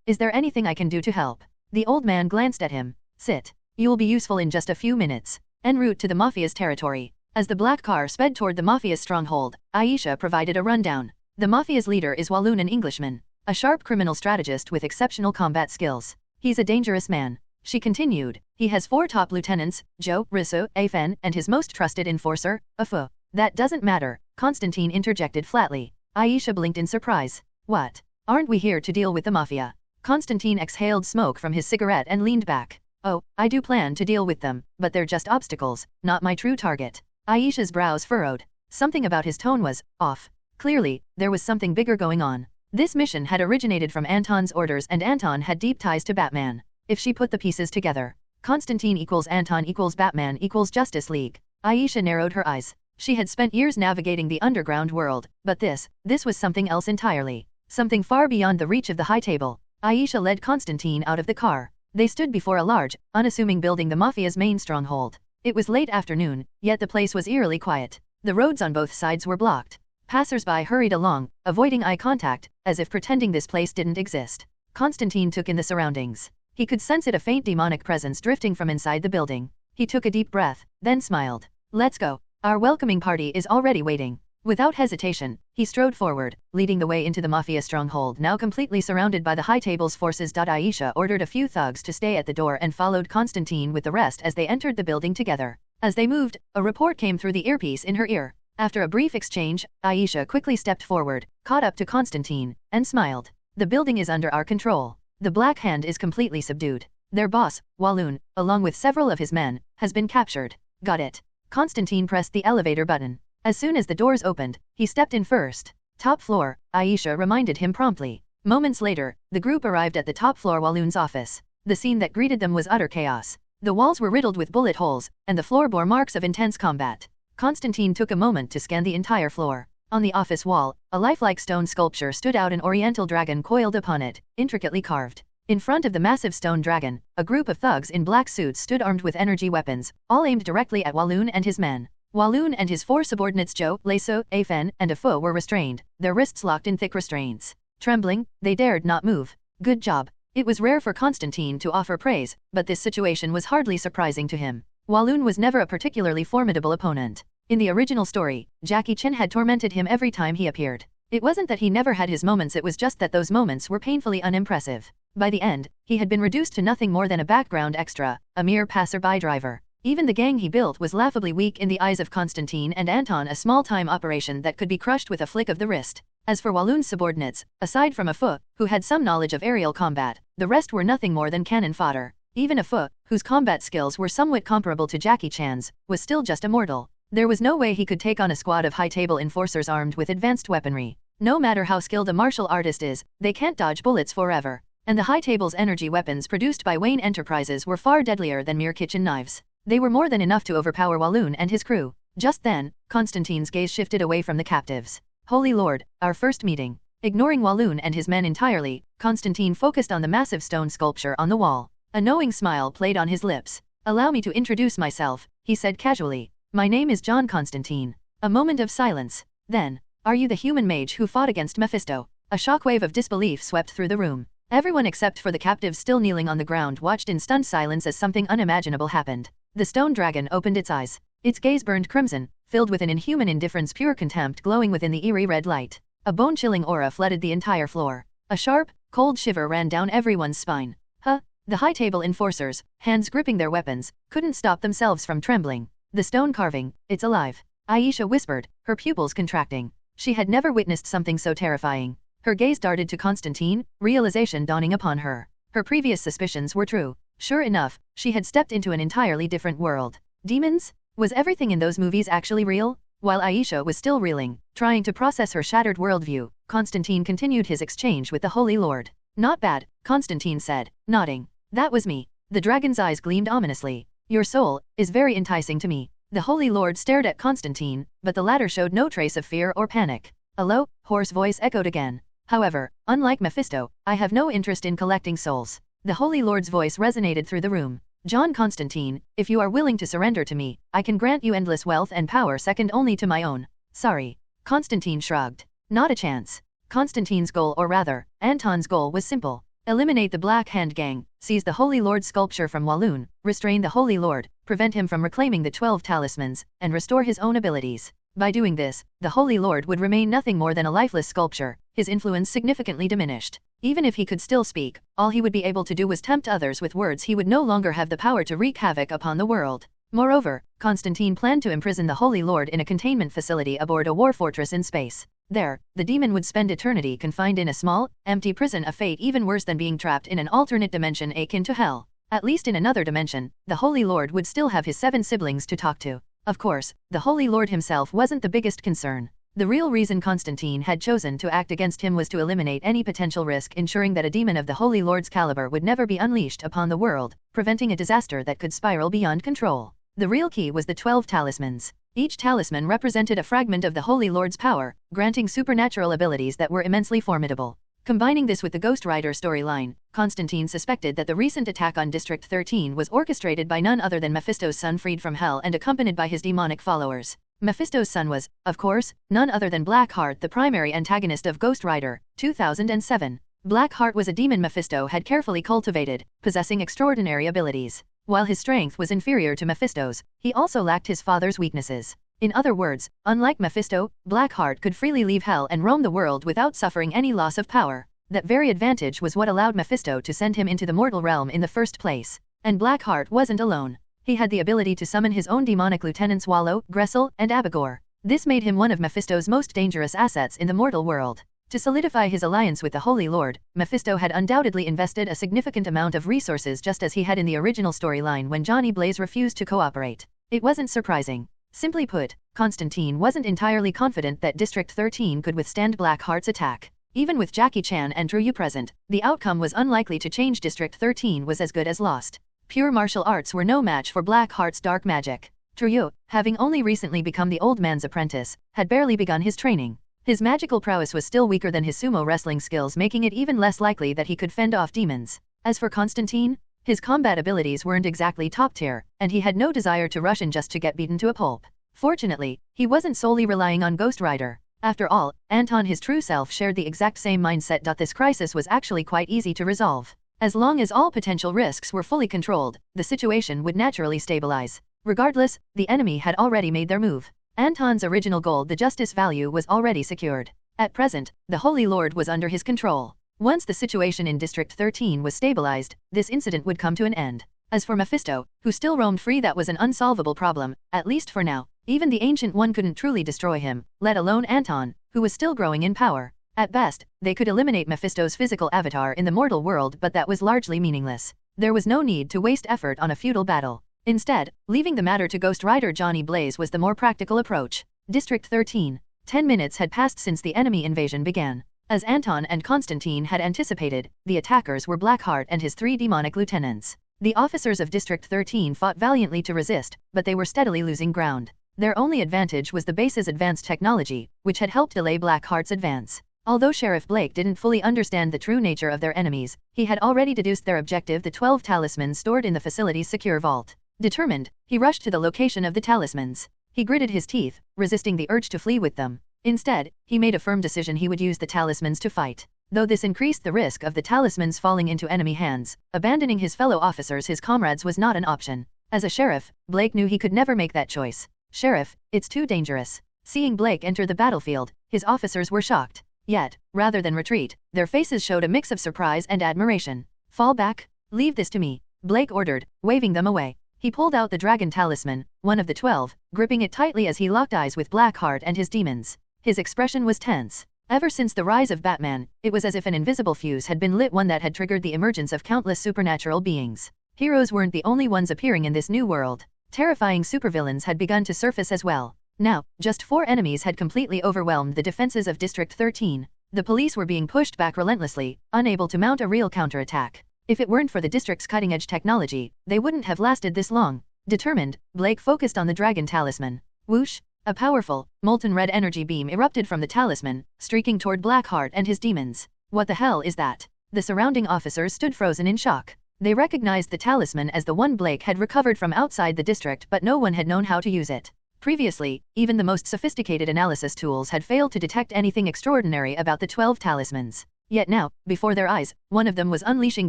Is there anything I can do to help? The old man glanced at him. Sit. You'll be useful in just a few minutes. En route to the Mafia's territory. As the black car sped toward the Mafia's stronghold, Aisha provided a rundown. The Mafia's leader is Walloon, an Englishman. A sharp criminal strategist with exceptional combat skills. He's a dangerous man. She continued. He has 4 top lieutenants, Joe, Risso, Afen, and his most trusted enforcer, Afu. That doesn't matter, Constantine interjected flatly. Aisha blinked in surprise. What? Aren't we here to deal with the Mafia? Constantine exhaled smoke from his cigarette and leaned back. Oh, I do plan to deal with them, but they're just obstacles, not my true target. Aisha's brows furrowed. Something about his tone was off. Clearly, there was something bigger going on. This mission had originated from Anton's orders, and Anton had deep ties to Batman. If she put the pieces together, Constantine equals Anton equals Batman equals Justice League. Aisha narrowed her eyes. She had spent years navigating the underground world, but this was something else entirely. Something far beyond the reach of the High Table. Aisha led Constantine out of the car. They stood before a large, unassuming building, the Mafia's main stronghold. It was late afternoon, yet the place was eerily quiet. The roads on both sides were blocked. Passers-by hurried along, avoiding eye contact, as if pretending this place didn't exist. Constantine took in the surroundings. He could sense a faint demonic presence drifting from inside the building. He took a deep breath, then smiled. Let's go. Our welcoming party is already waiting. Without hesitation, he strode forward, leading the way into the Mafia stronghold, now completely surrounded by the High Table's forces. Aisha ordered a few thugs to stay at the door and followed Constantine with the rest as they entered the building together. As they moved, a report came through the earpiece in her ear. After a brief exchange, Aisha quickly stepped forward, caught up to Constantine, and smiled. The building is under our control. The Black Hand is completely subdued. Their boss, Walloon, along with several of his men, has been captured. Got it. Constantine pressed the elevator button. As soon as the doors opened, he stepped in first. Top floor, Aisha reminded him promptly. Moments later, the group arrived at the top floor Walloon's office. The scene that greeted them was utter chaos. The walls were riddled with bullet holes, and the floor bore marks of intense combat. Constantine took a moment to scan the entire floor. On the office wall, a lifelike stone sculpture stood out, an oriental dragon coiled upon it, intricately carved. In front of the massive stone dragon, a group of thugs in black suits stood armed with energy weapons, all aimed directly at Walloon and his men. Walloon and his 4 subordinates Joe, Leso, Afen, and Afu were restrained, their wrists locked in thick restraints. Trembling, they dared not move. Good job. It was rare for Constantine to offer praise, but this situation was hardly surprising to him. Walloon was never a particularly formidable opponent. In the original story, Jackie Chan had tormented him every time he appeared. It wasn't that he never had his moments, it was just that those moments were painfully unimpressive. By the end, he had been reduced to nothing more than a background extra, a mere passerby driver. Even the gang he built was laughably weak in the eyes of Constantine and Anton, a small-time operation that could be crushed with a flick of the wrist. As for Walloon's subordinates, aside from Afu, who had some knowledge of aerial combat, the rest were nothing more than cannon fodder. Even Afu, whose combat skills were somewhat comparable to Jackie Chan's, was still just a mortal. There was no way he could take on a squad of High Table enforcers armed with advanced weaponry. No matter how skilled a martial artist is, they can't dodge bullets forever. And the High Table's energy weapons produced by Wayne Enterprises were far deadlier than mere kitchen knives. They were more than enough to overpower Walloon and his crew. Just then, Constantine's gaze shifted away from the captives. Holy Lord, our first meeting. Ignoring Walloon and his men entirely, Constantine focused on the massive stone sculpture on the wall. A knowing smile played on his lips. Allow me to introduce myself, he said casually. My name is John Constantine. A moment of silence. Then, are you the human mage who fought against Mephisto? A shockwave of disbelief swept through the room. Everyone except for the captives still kneeling on the ground watched in stunned silence as something unimaginable happened. The stone dragon opened its eyes. Its gaze burned crimson, filled with an inhuman indifference, pure contempt glowing within the eerie red light. A bone-chilling aura flooded the entire floor. A sharp, cold shiver ran down everyone's spine. The high table enforcers, hands gripping their weapons, couldn't stop themselves from trembling. The stone carving, it's alive. Aisha whispered, her pupils contracting. She had never witnessed something so terrifying. Her gaze darted to Constantine, realization dawning upon her. Her previous suspicions were true. Sure enough, she had stepped into an entirely different world. Demons? Was everything in those movies actually real? While Aisha was still reeling, trying to process her shattered worldview, Constantine continued his exchange with the Holy Lord. Not bad, Constantine said, nodding. That was me. The dragon's eyes gleamed ominously. Your soul is very enticing to me. The Holy Lord stared at Constantine, but the latter showed no trace of fear or panic. A low, hoarse voice echoed again. However, unlike Mephisto, I have no interest in collecting souls. The Holy Lord's voice resonated through the room. John Constantine, if you are willing to surrender to me, I can grant you endless wealth and power second only to my own. Sorry. Constantine shrugged. Not a chance. Constantine's goal, or rather, Anton's goal, was simple. Eliminate the Black Hand Gang, seize the Holy Lord's sculpture from Walloon, restrain the Holy Lord, prevent him from reclaiming the 12 talismans, and restore his own abilities. By doing this, the Holy Lord would remain nothing more than a lifeless sculpture, his influence significantly diminished. Even if he could still speak, all he would be able to do was tempt others with words. He would no longer have the power to wreak havoc upon the world. Moreover, Constantine planned to imprison the Holy Lord in a containment facility aboard a war fortress in space. There, the demon would spend eternity confined in a small, empty prison, a fate even worse than being trapped in an alternate dimension akin to hell. At least in another dimension, the Holy Lord would still have his 7 siblings to talk to. Of course, the Holy Lord himself wasn't the biggest concern. The real reason Constantine had chosen to act against him was to eliminate any potential risk, ensuring that a demon of the Holy Lord's caliber would never be unleashed upon the world, preventing a disaster that could spiral beyond control. The real key was the 12 talismans. Each talisman represented a fragment of the Holy Lord's power, granting supernatural abilities that were immensely formidable. Combining this with the Ghost Rider storyline, Constantine suspected that the recent attack on District 13 was orchestrated by none other than Mephisto's son, freed from hell and accompanied by his demonic followers. Mephisto's son was, of course, none other than Blackheart, the primary antagonist of Ghost Rider, 2007. Blackheart was a demon Mephisto had carefully cultivated, possessing extraordinary abilities. While his strength was inferior to Mephisto's, he also lacked his father's weaknesses. In other words, unlike Mephisto, Blackheart could freely leave hell and roam the world without suffering any loss of power. That very advantage was what allowed Mephisto to send him into the mortal realm in the first place. And Blackheart wasn't alone. He had the ability to summon his own demonic lieutenants Wallow, Gressel, and Abigor. This made him one of Mephisto's most dangerous assets in the mortal world. To solidify his alliance with the Holy Lord, Mephisto had undoubtedly invested a significant amount of resources, just as he had in the original storyline when Johnny Blaze refused to cooperate. It wasn't surprising. Simply put, Constantine wasn't entirely confident that District 13 could withstand Blackheart's attack. Even with Jackie Chan and Drew Yu present, the outcome was unlikely to change. District 13 was as good as lost. Pure martial arts were no match for Blackheart's dark magic. Drew Yu, having only recently become the old man's apprentice, had barely begun his training. His magical prowess was still weaker than his sumo wrestling skills, making it even less likely that he could fend off demons. As for Constantine, his combat abilities weren't exactly top tier, and he had no desire to rush in just to get beaten to a pulp. Fortunately, he wasn't solely relying on Ghost Rider. After all, Anton, his true self, shared the exact same mindset. This crisis was actually quite easy to resolve. As long as all potential risks were fully controlled, the situation would naturally stabilize. Regardless, the enemy had already made their move. Anton's original goal, the justice value, was already secured. At present, the Holy Lord was under his control. Once the situation in District 13 was stabilized, this incident would come to an end. As for Mephisto, who still roamed free, that was an unsolvable problem, at least for now. Even the Ancient One couldn't truly destroy him, let alone Anton, who was still growing in power. At best, they could eliminate Mephisto's physical avatar in the mortal world, but that was largely meaningless. There was no need to waste effort on a futile battle. Instead, leaving the matter to Ghost Rider Johnny Blaze was the more practical approach. District 13. 10 minutes had passed since the enemy invasion began. As Anton and Constantine had anticipated, the attackers were Blackheart and his 3 demonic lieutenants. The officers of District 13 fought valiantly to resist, but they were steadily losing ground. Their only advantage was the base's advanced technology, which had helped delay Blackheart's advance. Although Sheriff Blake didn't fully understand the true nature of their enemies, he had already deduced their objective: the 12 talismans stored in the facility's secure vault. Determined, he rushed to the location of the talismans. He gritted his teeth, resisting the urge to flee with them. Instead, he made a firm decision he would use the talismans to fight. Though this increased the risk of the talismans falling into enemy hands, abandoning his fellow officers, his comrades, was not an option. As a sheriff, Blake knew he could never make that choice. Sheriff, it's too dangerous. Seeing Blake enter the battlefield, his officers were shocked. Yet, rather than retreat, their faces showed a mix of surprise and admiration. Fall back. Leave this to me, Blake ordered, waving them away. He pulled out the dragon talisman, one of the 12, gripping it tightly as he locked eyes with Blackheart and his demons. His expression was tense. Ever since the rise of Batman, it was as if an invisible fuse had been lit, one that had triggered the emergence of countless supernatural beings. Heroes weren't the only ones appearing in this new world. Terrifying supervillains had begun to surface as well. Now, just 4 enemies had completely overwhelmed the defenses of District 13. The police were being pushed back relentlessly, unable to mount a real counterattack. If it weren't for the district's cutting-edge technology, they wouldn't have lasted this long. Determined, Blake focused on the dragon talisman. Whoosh! A powerful, molten red energy beam erupted from the talisman, streaking toward Blackheart and his demons. What the hell is that? The surrounding officers stood frozen in shock. They recognized the talisman as the one Blake had recovered from outside the district, but no one had known how to use it. Previously, even the most sophisticated analysis tools had failed to detect anything extraordinary about the 12 talismans. Yet now, before their eyes, one of them was unleashing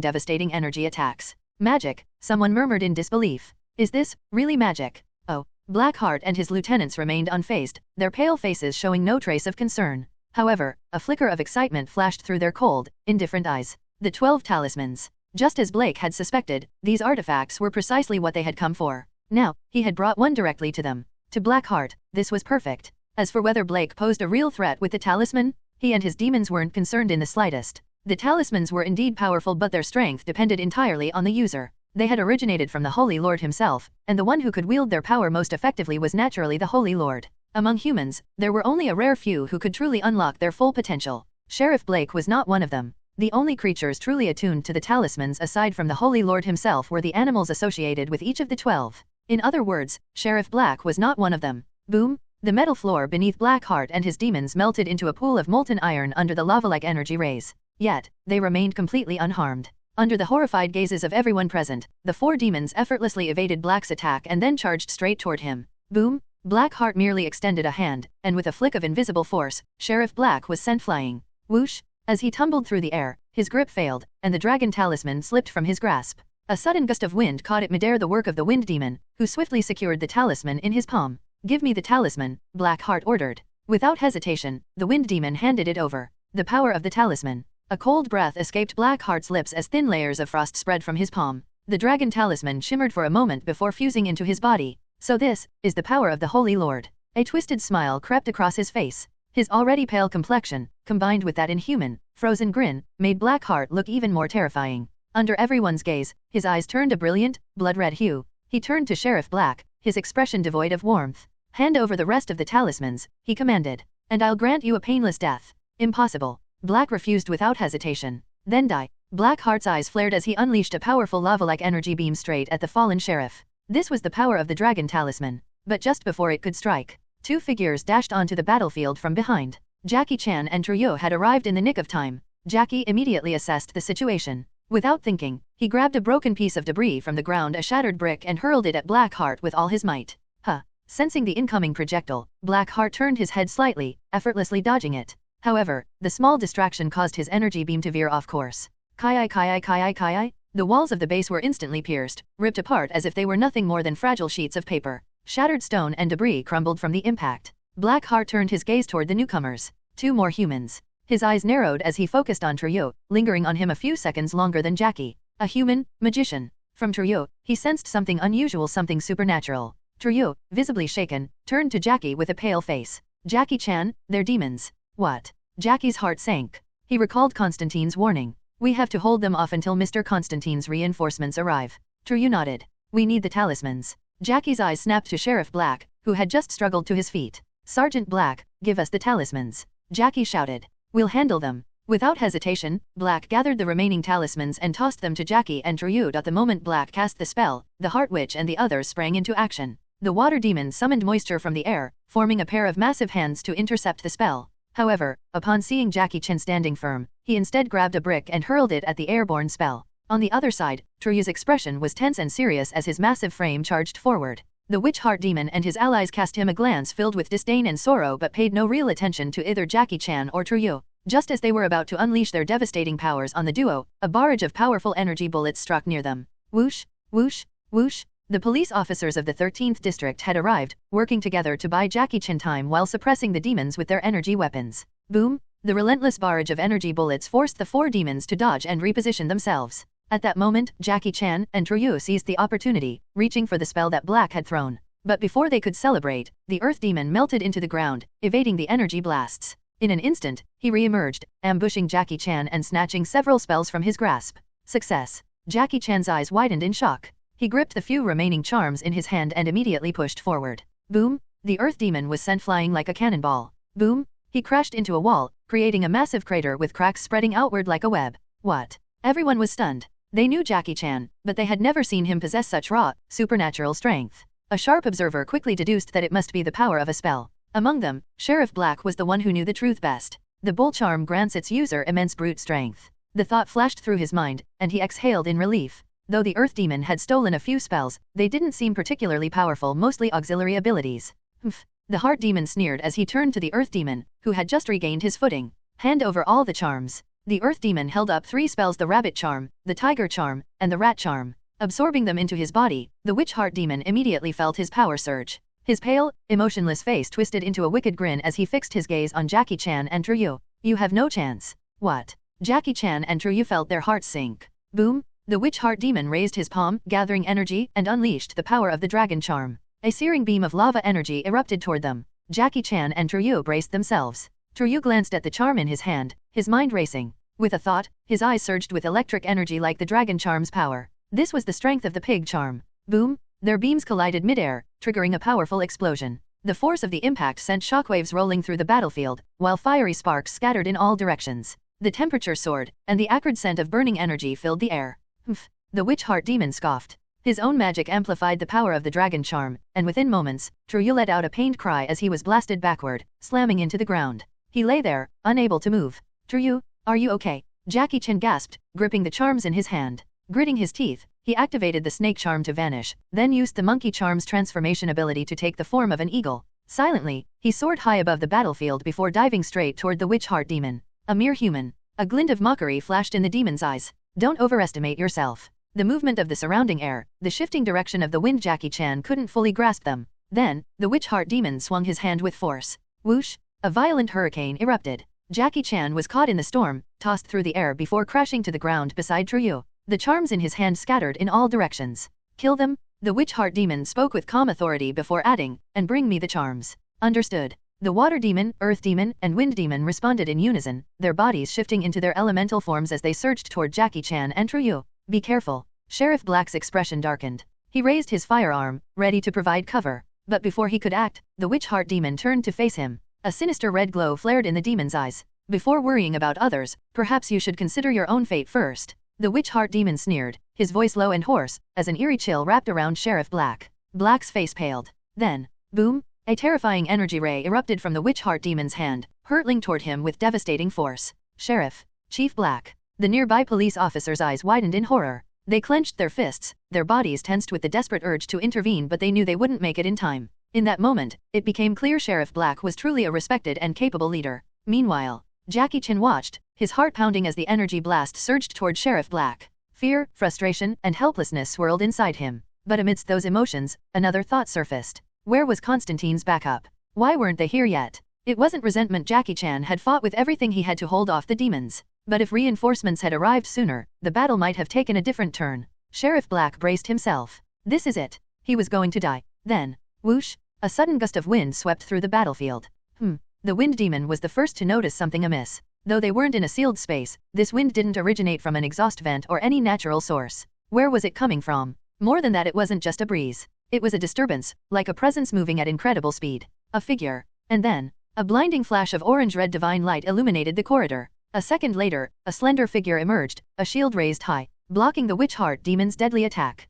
devastating energy attacks. Magic, someone murmured in disbelief. Is this really magic? Oh. Blackheart and his lieutenants remained unfazed, their pale faces showing no trace of concern. However, a flicker of excitement flashed through their cold, indifferent eyes. The 12 talismans. Just as Blake had suspected, these artifacts were precisely what they had come for. Now, he had brought one directly to them. To Blackheart, this was perfect. As for whether Blake posed a real threat with the talisman, he and his demons weren't concerned in the slightest. The talismans were indeed powerful, but their strength depended entirely on the user. They had originated from the Holy Lord himself, and the one who could wield their power most effectively was naturally the Holy Lord. Among humans, there were only a rare few who could truly unlock their full potential. Sheriff Blake was not one of them. The only creatures truly attuned to the talismans aside from the Holy Lord himself were the animals associated with each of the 12. In other words, Sheriff Black was not one of them. Boom! The metal floor beneath Blackheart and his demons melted into a pool of molten iron under the lava-like energy rays. Yet, they remained completely unharmed. Under the horrified gazes of everyone present, the 4 demons effortlessly evaded Black's attack and then charged straight toward him. Boom! Blackheart merely extended a hand, and with a flick of invisible force, Sheriff Black was sent flying. Whoosh! As he tumbled through the air, his grip failed, and the dragon talisman slipped from his grasp. A sudden gust of wind caught it midair, the work of the wind demon, who swiftly secured the talisman in his palm. Give me the talisman, Blackheart ordered. Without hesitation, the wind demon handed it over. The power of the talisman. A cold breath escaped Blackheart's lips as thin layers of frost spread from his palm. The dragon talisman shimmered for a moment before fusing into his body. So this is the power of the Holy Lord. A twisted smile crept across his face. His already pale complexion, combined with that inhuman, frozen grin, made Blackheart look even more terrifying. Under everyone's gaze, his eyes turned a brilliant, blood-red hue. He turned to Sheriff Black, his expression devoid of warmth. Hand over the rest of the talismans, he commanded. And I'll grant you a painless death. Impossible. Black refused without hesitation. Then die. Blackheart's eyes flared as he unleashed a powerful lava-like energy beam straight at the fallen sheriff. This was the power of the dragon talisman. But just before it could strike, 2 figures dashed onto the battlefield from behind. Jackie Chan and Truyo had arrived in the nick of time. Jackie immediately assessed the situation. Without thinking, he grabbed a broken piece of debris from the ground, a shattered brick, and hurled it at Blackheart with all his might. Sensing the incoming projectile, Blackheart turned his head slightly, effortlessly dodging it. However, the small distraction caused his energy beam to veer off course. Kai. The walls of the base were instantly pierced, ripped apart as if they were nothing more than fragile sheets of paper. Shattered stone and debris crumbled from the impact. Blackheart turned his gaze toward the newcomers. 2 more humans. His eyes narrowed as he focused on Truyo, lingering on him a few seconds longer than Jackie. A human, magician. From Truyo, he sensed something unusual, something supernatural. Truyo, visibly shaken, turned to Jackie with a pale face. Jackie Chan, they're demons. What? Jackie's heart sank. He recalled Constantine's warning. We have to hold them off until Mr. Constantine's reinforcements arrive. Truyo nodded. We need the talismans. Jackie's eyes snapped to Sheriff Black, who had just struggled to his feet. Sergeant Black, give us the talismans. Jackie shouted. We'll handle them. Without hesitation, Black gathered the remaining talismans and tossed them to Jackie and Truyo. The moment Black cast the spell, the Heart Witch and the others sprang into action. The water demon summoned moisture from the air, forming a pair of massive hands to intercept the spell. However, upon seeing Jackie Chan standing firm, he instead grabbed a brick and hurled it at the airborne spell. On the other side, Truyo's expression was tense and serious as his massive frame charged forward. The witch heart demon and his allies cast him a glance filled with disdain and sorrow but paid no real attention to either Jackie Chan or Trujillo. Just as they were about to unleash their devastating powers on the duo, a barrage of powerful energy bullets struck near them. Whoosh, whoosh, whoosh. The police officers of the 13th district had arrived, working together to buy Jackie Chan time while suppressing the demons with their energy weapons. Boom! The relentless barrage of energy bullets forced the 4 demons to dodge and reposition themselves. At that moment, Jackie Chan and Trujillo seized the opportunity, reaching for the spell that Black had thrown. But before they could celebrate, the earth demon melted into the ground, evading the energy blasts. In an instant, he re-emerged, ambushing Jackie Chan and snatching several spells from his grasp. Success! Jackie Chan's eyes widened in shock. He gripped the few remaining charms in his hand and immediately pushed forward. Boom! The earth demon was sent flying like a cannonball. Boom! He crashed into a wall, creating a massive crater with cracks spreading outward like a web. What? Everyone was stunned. They knew Jackie Chan, but they had never seen him possess such raw, supernatural strength. A sharp observer quickly deduced that it must be the power of a spell. Among them, Sheriff Black was the one who knew the truth best. The bull charm grants its user immense brute strength. The thought flashed through his mind, and he exhaled in relief. Though the earth demon had stolen a few spells, they didn't seem particularly powerful, mostly auxiliary abilities. Humph. The heart demon sneered as he turned to the earth demon, who had just regained his footing. Hand over all the charms. The earth demon held up 3 spells: the rabbit charm, the tiger charm, and the rat charm. Absorbing them into his body, the witch heart demon immediately felt his power surge. His pale, emotionless face twisted into a wicked grin as he fixed his gaze on Jackie Chan and Trujillo. You have no chance. What? Jackie Chan and Trujillo felt their hearts sink. Boom! The witch heart demon raised his palm, gathering energy, and unleashed the power of the dragon charm. A searing beam of lava energy erupted toward them. Jackie Chan and Trujillo braced themselves. Trujillo glanced at the charm in his hand, his mind racing. With a thought, his eyes surged with electric energy like the dragon charm's power. This was the strength of the pig charm. Boom! Their beams collided midair, triggering a powerful explosion. The force of the impact sent shockwaves rolling through the battlefield, while fiery sparks scattered in all directions. The temperature soared, and the acrid scent of burning energy filled the air. Humph! The witch heart demon scoffed. His own magic amplified the power of the dragon charm, and within moments, Trujillo let out a pained cry as he was blasted backward, slamming into the ground. He lay there, unable to move. Trujillo, are you okay? Jackie Chan gasped, gripping the charms in his hand. Gritting his teeth, he activated the snake charm to vanish, then used the monkey charm's transformation ability to take the form of an eagle. Silently, he soared high above the battlefield before diving straight toward the witch heart demon. A mere human. A glint of mockery flashed in the demon's eyes. Don't overestimate yourself. The movement of the surrounding air, the shifting direction of the wind, Jackie Chan couldn't fully grasp them. Then, the witch heart demon swung his hand with force. Whoosh! A violent hurricane erupted. Jackie Chan was caught in the storm, tossed through the air before crashing to the ground beside Trujillo. The charms in his hand scattered in all directions. Kill them? The witch heart demon spoke with calm authority before adding, and bring me the charms. Understood. The water demon, earth demon, and wind demon responded in unison, their bodies shifting into their elemental forms as they surged toward Jackie Chan and Trujillo. Be careful. Sheriff Black's expression darkened. He raised his firearm, ready to provide cover. But before he could act, the witch heart demon turned to face him. A sinister red glow flared in the demon's eyes. Before worrying about others, perhaps you should consider your own fate first. The witch heart demon sneered, his voice low and hoarse, as an eerie chill wrapped around Sheriff Black. Black's face paled. Then, boom! A terrifying energy ray erupted from the witch heart demon's hand, hurtling toward him with devastating force. Sheriff, Chief Black. The nearby police officers' eyes widened in horror. They clenched their fists, their bodies tensed with the desperate urge to intervene, but they knew they wouldn't make it in time. In that moment, it became clear Sheriff Black was truly a respected and capable leader. Meanwhile, Jackie Chan watched, his heart pounding as the energy blast surged toward Sheriff Black. Fear, frustration, and helplessness swirled inside him. But amidst those emotions, another thought surfaced. Where was Constantine's backup? Why weren't they here yet? It wasn't resentment. Jackie Chan had fought with everything he had to hold off the demons. But if reinforcements had arrived sooner, the battle might have taken a different turn. Sheriff Black braced himself. This is it. He was going to die. Then, whoosh! A sudden gust of wind swept through the battlefield. The wind demon was the first to notice something amiss. Though they weren't in a sealed space, this wind didn't originate from an exhaust vent or any natural source. Where was it coming from? More than that, it wasn't just a breeze. It was a disturbance, like a presence moving at incredible speed. A figure. And then, a blinding flash of orange-red divine light illuminated the corridor. A second later, a slender figure emerged, a shield raised high, blocking the witch heart demon's deadly attack.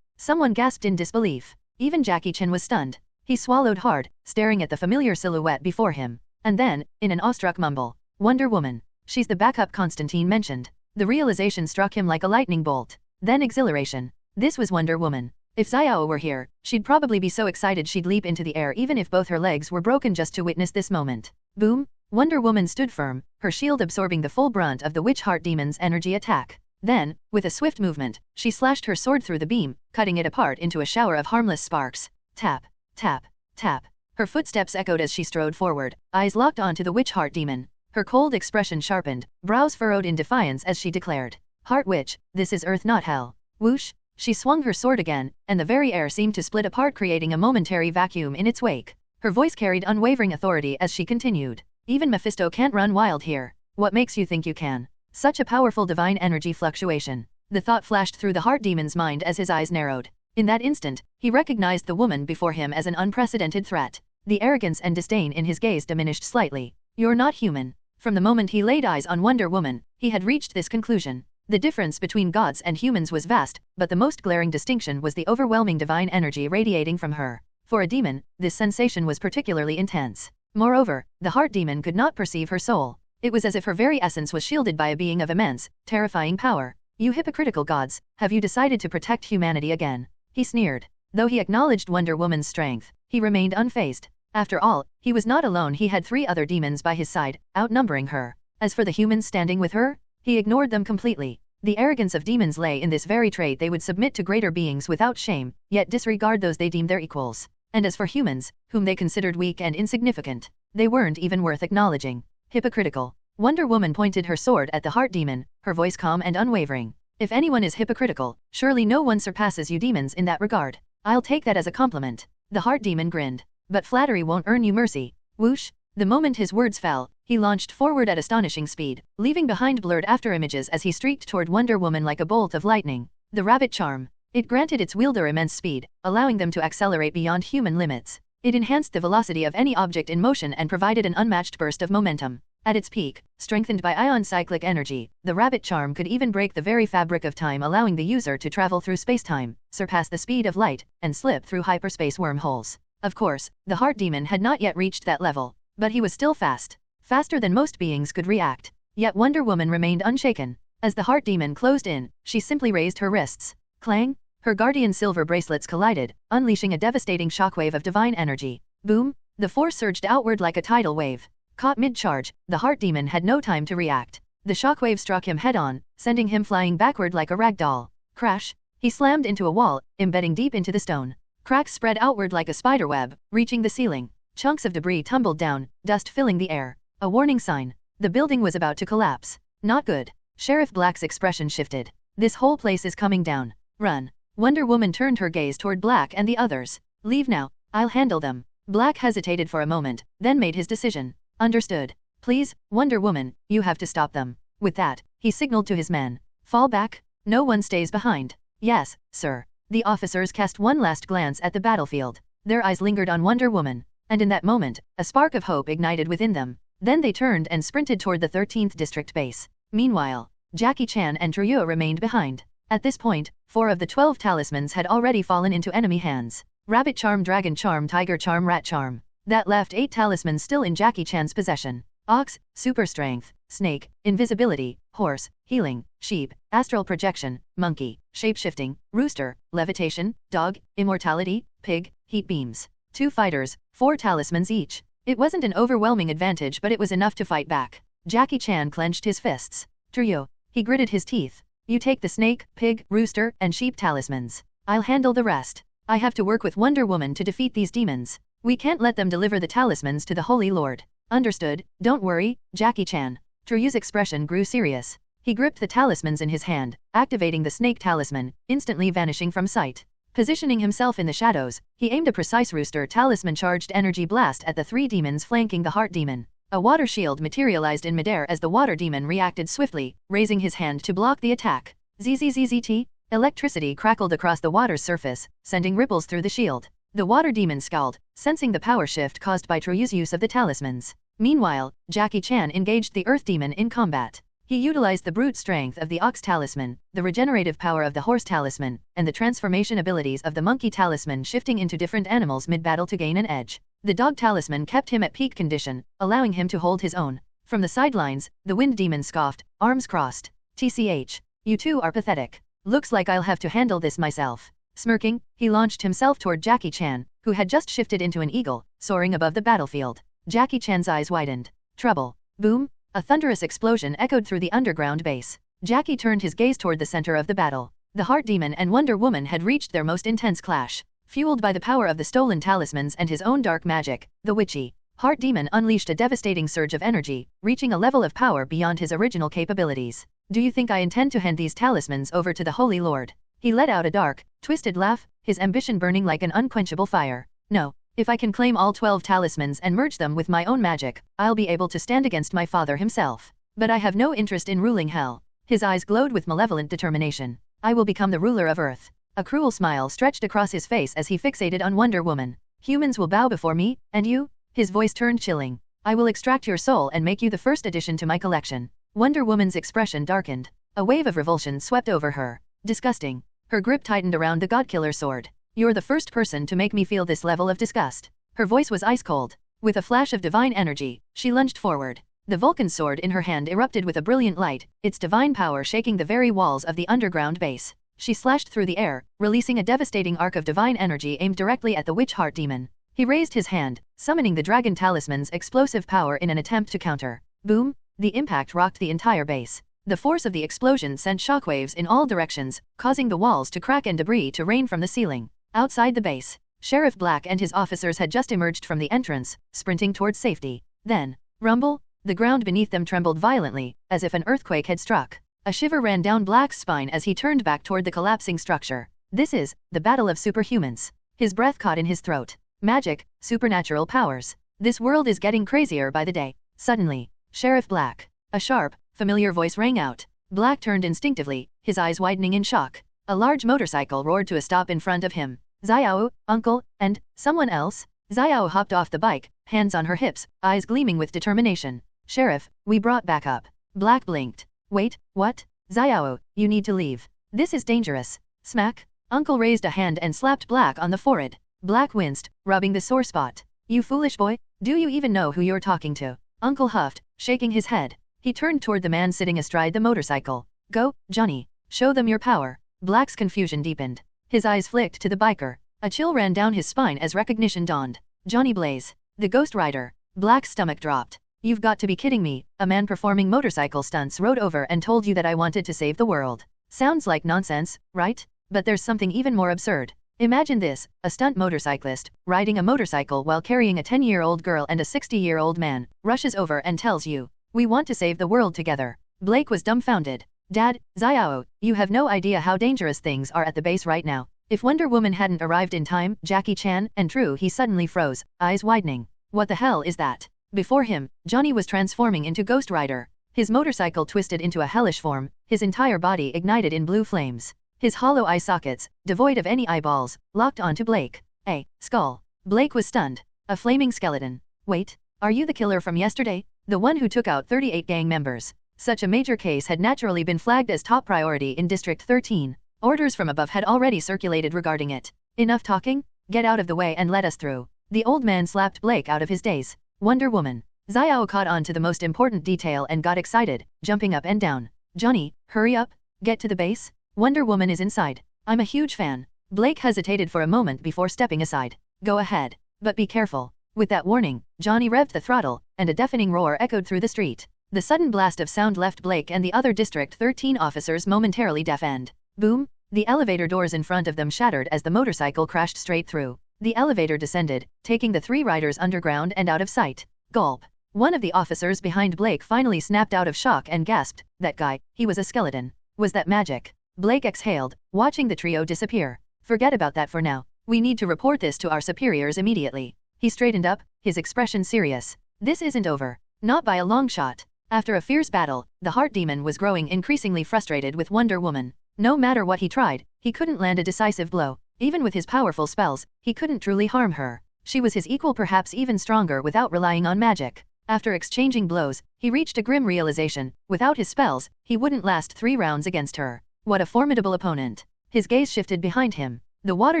Someone gasped in disbelief. Even Jackie Chan was stunned. He swallowed hard, staring at the familiar silhouette before him. And then, in an awestruck mumble, Wonder Woman. She's the backup Constantine mentioned. The realization struck him like a lightning bolt. Then exhilaration. This was Wonder Woman. If S.W.O.R.D were here, she'd probably be so excited she'd leap into the air even if both her legs were broken just to witness this moment. Boom! Wonder Woman stood firm, her shield absorbing the full brunt of the witch heart demon's energy attack. Then, with a swift movement, she slashed her sword through the beam, cutting it apart into a shower of harmless sparks. Tap, tap, tap. Her footsteps echoed as she strode forward, eyes locked onto the witch heart demon. Her cold expression sharpened, brows furrowed in defiance as she declared, "Heart Witch, this is Earth not Hell." Whoosh! She swung her sword again, and the very air seemed to split apart, creating a momentary vacuum in its wake. Her voice carried unwavering authority as she continued, "Even Mephisto can't run wild here. What makes you think you can?" Such a powerful divine energy fluctuation. The thought flashed through the heart demon's mind as his eyes narrowed. In that instant, he recognized the woman before him as an unprecedented threat. The arrogance and disdain in his gaze diminished slightly. "You're not human." From the moment he laid eyes on Wonder Woman, he had reached this conclusion. The difference between gods and humans was vast, but the most glaring distinction was the overwhelming divine energy radiating from her. For a demon, this sensation was particularly intense. Moreover, the heart demon could not perceive her soul. It was as if her very essence was shielded by a being of immense, terrifying power. "You hypocritical gods, have you decided to protect humanity again?" He sneered. Though he acknowledged Wonder Woman's strength, he remained unfazed. After all, he was not alone. He had 3 other demons by his side, outnumbering her. As for the humans standing with her, he ignored them completely. The arrogance of demons lay in this very trait: they would submit to greater beings without shame, yet disregard those they deemed their equals. And as for humans, whom they considered weak and insignificant, they weren't even worth acknowledging. Hypocritical. Wonder Woman pointed her sword at the heart demon, her voice calm and unwavering. "If anyone is hypocritical, surely no one surpasses you demons in that regard. I'll take that as a compliment." The heart demon grinned. "But flattery won't earn you mercy." Whoosh! The moment his words fell, he launched forward at astonishing speed, leaving behind blurred afterimages as he streaked toward Wonder Woman like a bolt of lightning. The rabbit charm. It granted its wielder immense speed, allowing them to accelerate beyond human limits. It enhanced the velocity of any object in motion and provided an unmatched burst of momentum. At its peak, strengthened by ion cyclic energy, the rabbit charm could even break the very fabric of time, allowing the user to travel through space-time, surpass the speed of light, and slip through hyperspace wormholes. Of course, the heart demon had not yet reached that level, but he was still fast. Faster than most beings could react. Yet Wonder Woman remained unshaken. As the heart demon closed in, she simply raised her wrists. Clang! Her guardian silver bracelets collided, unleashing a devastating shockwave of divine energy. Boom! The force surged outward like a tidal wave. Caught mid-charge, the heart demon had no time to react. The shockwave struck him head-on, sending him flying backward like a rag doll. Crash! He slammed into a wall, embedding deep into the stone. Cracks spread outward like a spiderweb, reaching the ceiling. Chunks of debris tumbled down, dust filling the air. A warning sign. The building was about to collapse. Not good. Sheriff Black's expression shifted. "This whole place is coming down. Run." Wonder Woman turned her gaze toward Black and the others. "Leave now. I'll handle them." Black hesitated for a moment, then made his decision. "Understood. Please, Wonder Woman, you have to stop them." With that, he signaled to his men. "Fall back. No one stays behind." "Yes, sir." The officers cast one last glance at the battlefield. Their eyes lingered on Wonder Woman, and in that moment, a spark of hope ignited within them. Then they turned and sprinted toward the 13th District base. Meanwhile, Jackie Chan and Trujillo remained behind. At this point, 4 of the 12 talismans had already fallen into enemy hands. Rabbit charm, dragon charm, tiger charm, rat charm. That left 8 talismans still in Jackie Chan's possession. Ox, super strength, snake, invisibility, horse, healing, sheep, astral projection, monkey, shapeshifting, rooster, levitation, dog, immortality, pig, heat beams. 2 fighters, 4 talismans each. It wasn't an overwhelming advantage, but it was enough to fight back. Jackie Chan clenched his fists. "Trujillo." He gritted his teeth. "You take the snake, pig, rooster, and sheep talismans. I'll handle the rest. I have to work with Wonder Woman to defeat these demons. We can't let them deliver the talismans to the Holy Lord." "Understood, don't worry, Jackie Chan." Trujillo's expression grew serious. He gripped the talismans in his hand, activating the snake talisman, instantly vanishing from sight. Positioning himself in the shadows, he aimed a precise rooster talisman charged energy blast at the 3 demons flanking the heart demon. A water shield materialized in midair as the water demon reacted swiftly, raising his hand to block the attack. ZZZZT! Electricity crackled across the water's surface, sending ripples through the shield. The water demon scowled, sensing the power shift caused by Trujillo's use of the talismans. Meanwhile, Jackie Chan engaged the earth demon in combat. He utilized the brute strength of the ox talisman, the regenerative power of the horse talisman, and the transformation abilities of the monkey talisman, shifting into different animals mid-battle to gain an edge. The dog talisman kept him at peak condition, allowing him to hold his own. From the sidelines, the wind demon scoffed, arms crossed. "TCH. You two are pathetic. Looks like I'll have to handle this myself." Smirking, he launched himself toward Jackie Chan, who had just shifted into an eagle, soaring above the battlefield. Jackie Chan's eyes widened. Trouble. Boom! A thunderous explosion echoed through the underground base. Jackie turned his gaze toward the center of the battle. The Heart Demon and Wonder Woman had reached their most intense clash. Fueled by the power of the stolen talismans and his own dark magic, the witchy Heart Demon unleashed a devastating surge of energy, reaching a level of power beyond his original capabilities. Do you think I intend to hand these talismans over to the Holy Lord? He let out a dark, twisted laugh, his ambition burning like an unquenchable fire. No. If I can claim all 12 talismans and merge them with my own magic, I'll be able to stand against my father himself. But I have no interest in ruling hell. His eyes glowed with malevolent determination. I will become the ruler of Earth. A cruel smile stretched across his face as he fixated on Wonder Woman. Humans will bow before me, and you? His voice turned chilling. I will extract your soul and make you the first addition to my collection. Wonder Woman's expression darkened. A wave of revulsion swept over her. Disgusting. Her grip tightened around the Godkiller sword. You're the first person to make me feel this level of disgust. Her voice was ice cold. With a flash of divine energy, she lunged forward. The Vulcan sword in her hand erupted with a brilliant light, its divine power shaking the very walls of the underground base. She slashed through the air, releasing a devastating arc of divine energy aimed directly at the Witch Heart Demon. He raised his hand, summoning the Dragon Talisman's explosive power in an attempt to counter. Boom! The impact rocked the entire base. The force of the explosion sent shockwaves in all directions, causing the walls to crack and debris to rain from the ceiling. Outside the base, Sheriff Black and his officers had just emerged from the entrance, sprinting towards safety. Then, rumble! The ground beneath them trembled violently, as if an earthquake had struck. A shiver ran down Black's spine as he turned back toward the collapsing structure. This is the battle of superhumans. His breath caught in his throat. Magic, supernatural powers. This world is getting crazier by the day. Suddenly, Sheriff Black. A sharp, familiar voice rang out. Black turned instinctively, his eyes widening in shock. A large motorcycle roared to a stop in front of him. Xiao, Uncle, and someone else? Xiao hopped off the bike, hands on her hips, eyes gleaming with determination. Sheriff, we brought backup. Black blinked. Wait, what? Xiao, you need to leave. This is dangerous. Smack. Uncle raised a hand and slapped Black on the forehead. Black winced, rubbing the sore spot. You foolish boy, do you even know who you're talking to? Uncle huffed, shaking his head. He turned toward the man sitting astride the motorcycle. Go, Johnny. Show them your power. Black's confusion deepened. His eyes flicked to the biker. A chill ran down his spine as recognition dawned. Johnny Blaze. The Ghost Rider. Black's stomach dropped. You've got to be kidding me. A man performing motorcycle stunts rode over and told you that I wanted to save the world. Sounds like nonsense, right? But there's something even more absurd. Imagine this, a stunt motorcyclist, riding a motorcycle while carrying a 10-year-old girl and a 60-year-old man, rushes over and tells you, we want to save the world together. Blake was dumbfounded. Dad, Xiao, you have no idea how dangerous things are at the base right now. If Wonder Woman hadn't arrived in time, Jackie Chan, and True he suddenly froze, eyes widening. What the hell is that? Before him, Johnny was transforming into Ghost Rider. His motorcycle twisted into a hellish form, his entire body ignited in blue flames. His hollow eye sockets, devoid of any eyeballs, locked onto Blake. A skull. Blake was stunned. A flaming skeleton. Wait, are you the killer from yesterday? The one who took out 38 gang members. Such a major case had naturally been flagged as top priority in District 13. Orders from above had already circulated regarding it. Enough talking? Get out of the way and let us through. The old man slapped Blake out of his daze. Wonder Woman. Xiao caught on to the most important detail and got excited, jumping up and down. Johnny, hurry up. Get to the base. Wonder Woman is inside. I'm a huge fan. Blake hesitated for a moment before stepping aside. Go ahead. But be careful. With that warning, Johnny revved the throttle, and a deafening roar echoed through the street. The sudden blast of sound left Blake and the other District 13 officers momentarily deafened. Boom! The elevator doors in front of them shattered as the motorcycle crashed straight through. The elevator descended, taking the three riders underground and out of sight. Gulp. One of the officers behind Blake finally snapped out of shock and gasped, that guy, he was a skeleton. Was that magic? Blake exhaled, watching the trio disappear. Forget about that for now. We need to report this to our superiors immediately. He straightened up, his expression serious. This isn't over. Not by a long shot. After a fierce battle, the Heart Demon was growing increasingly frustrated with Wonder Woman. No matter what he tried, he couldn't land a decisive blow. Even with his powerful spells, he couldn't truly harm her. She was his equal, perhaps even stronger, without relying on magic. After exchanging blows, he reached a grim realization. Without his spells, he wouldn't last 3 rounds against her. What a formidable opponent. His gaze shifted behind him. The Water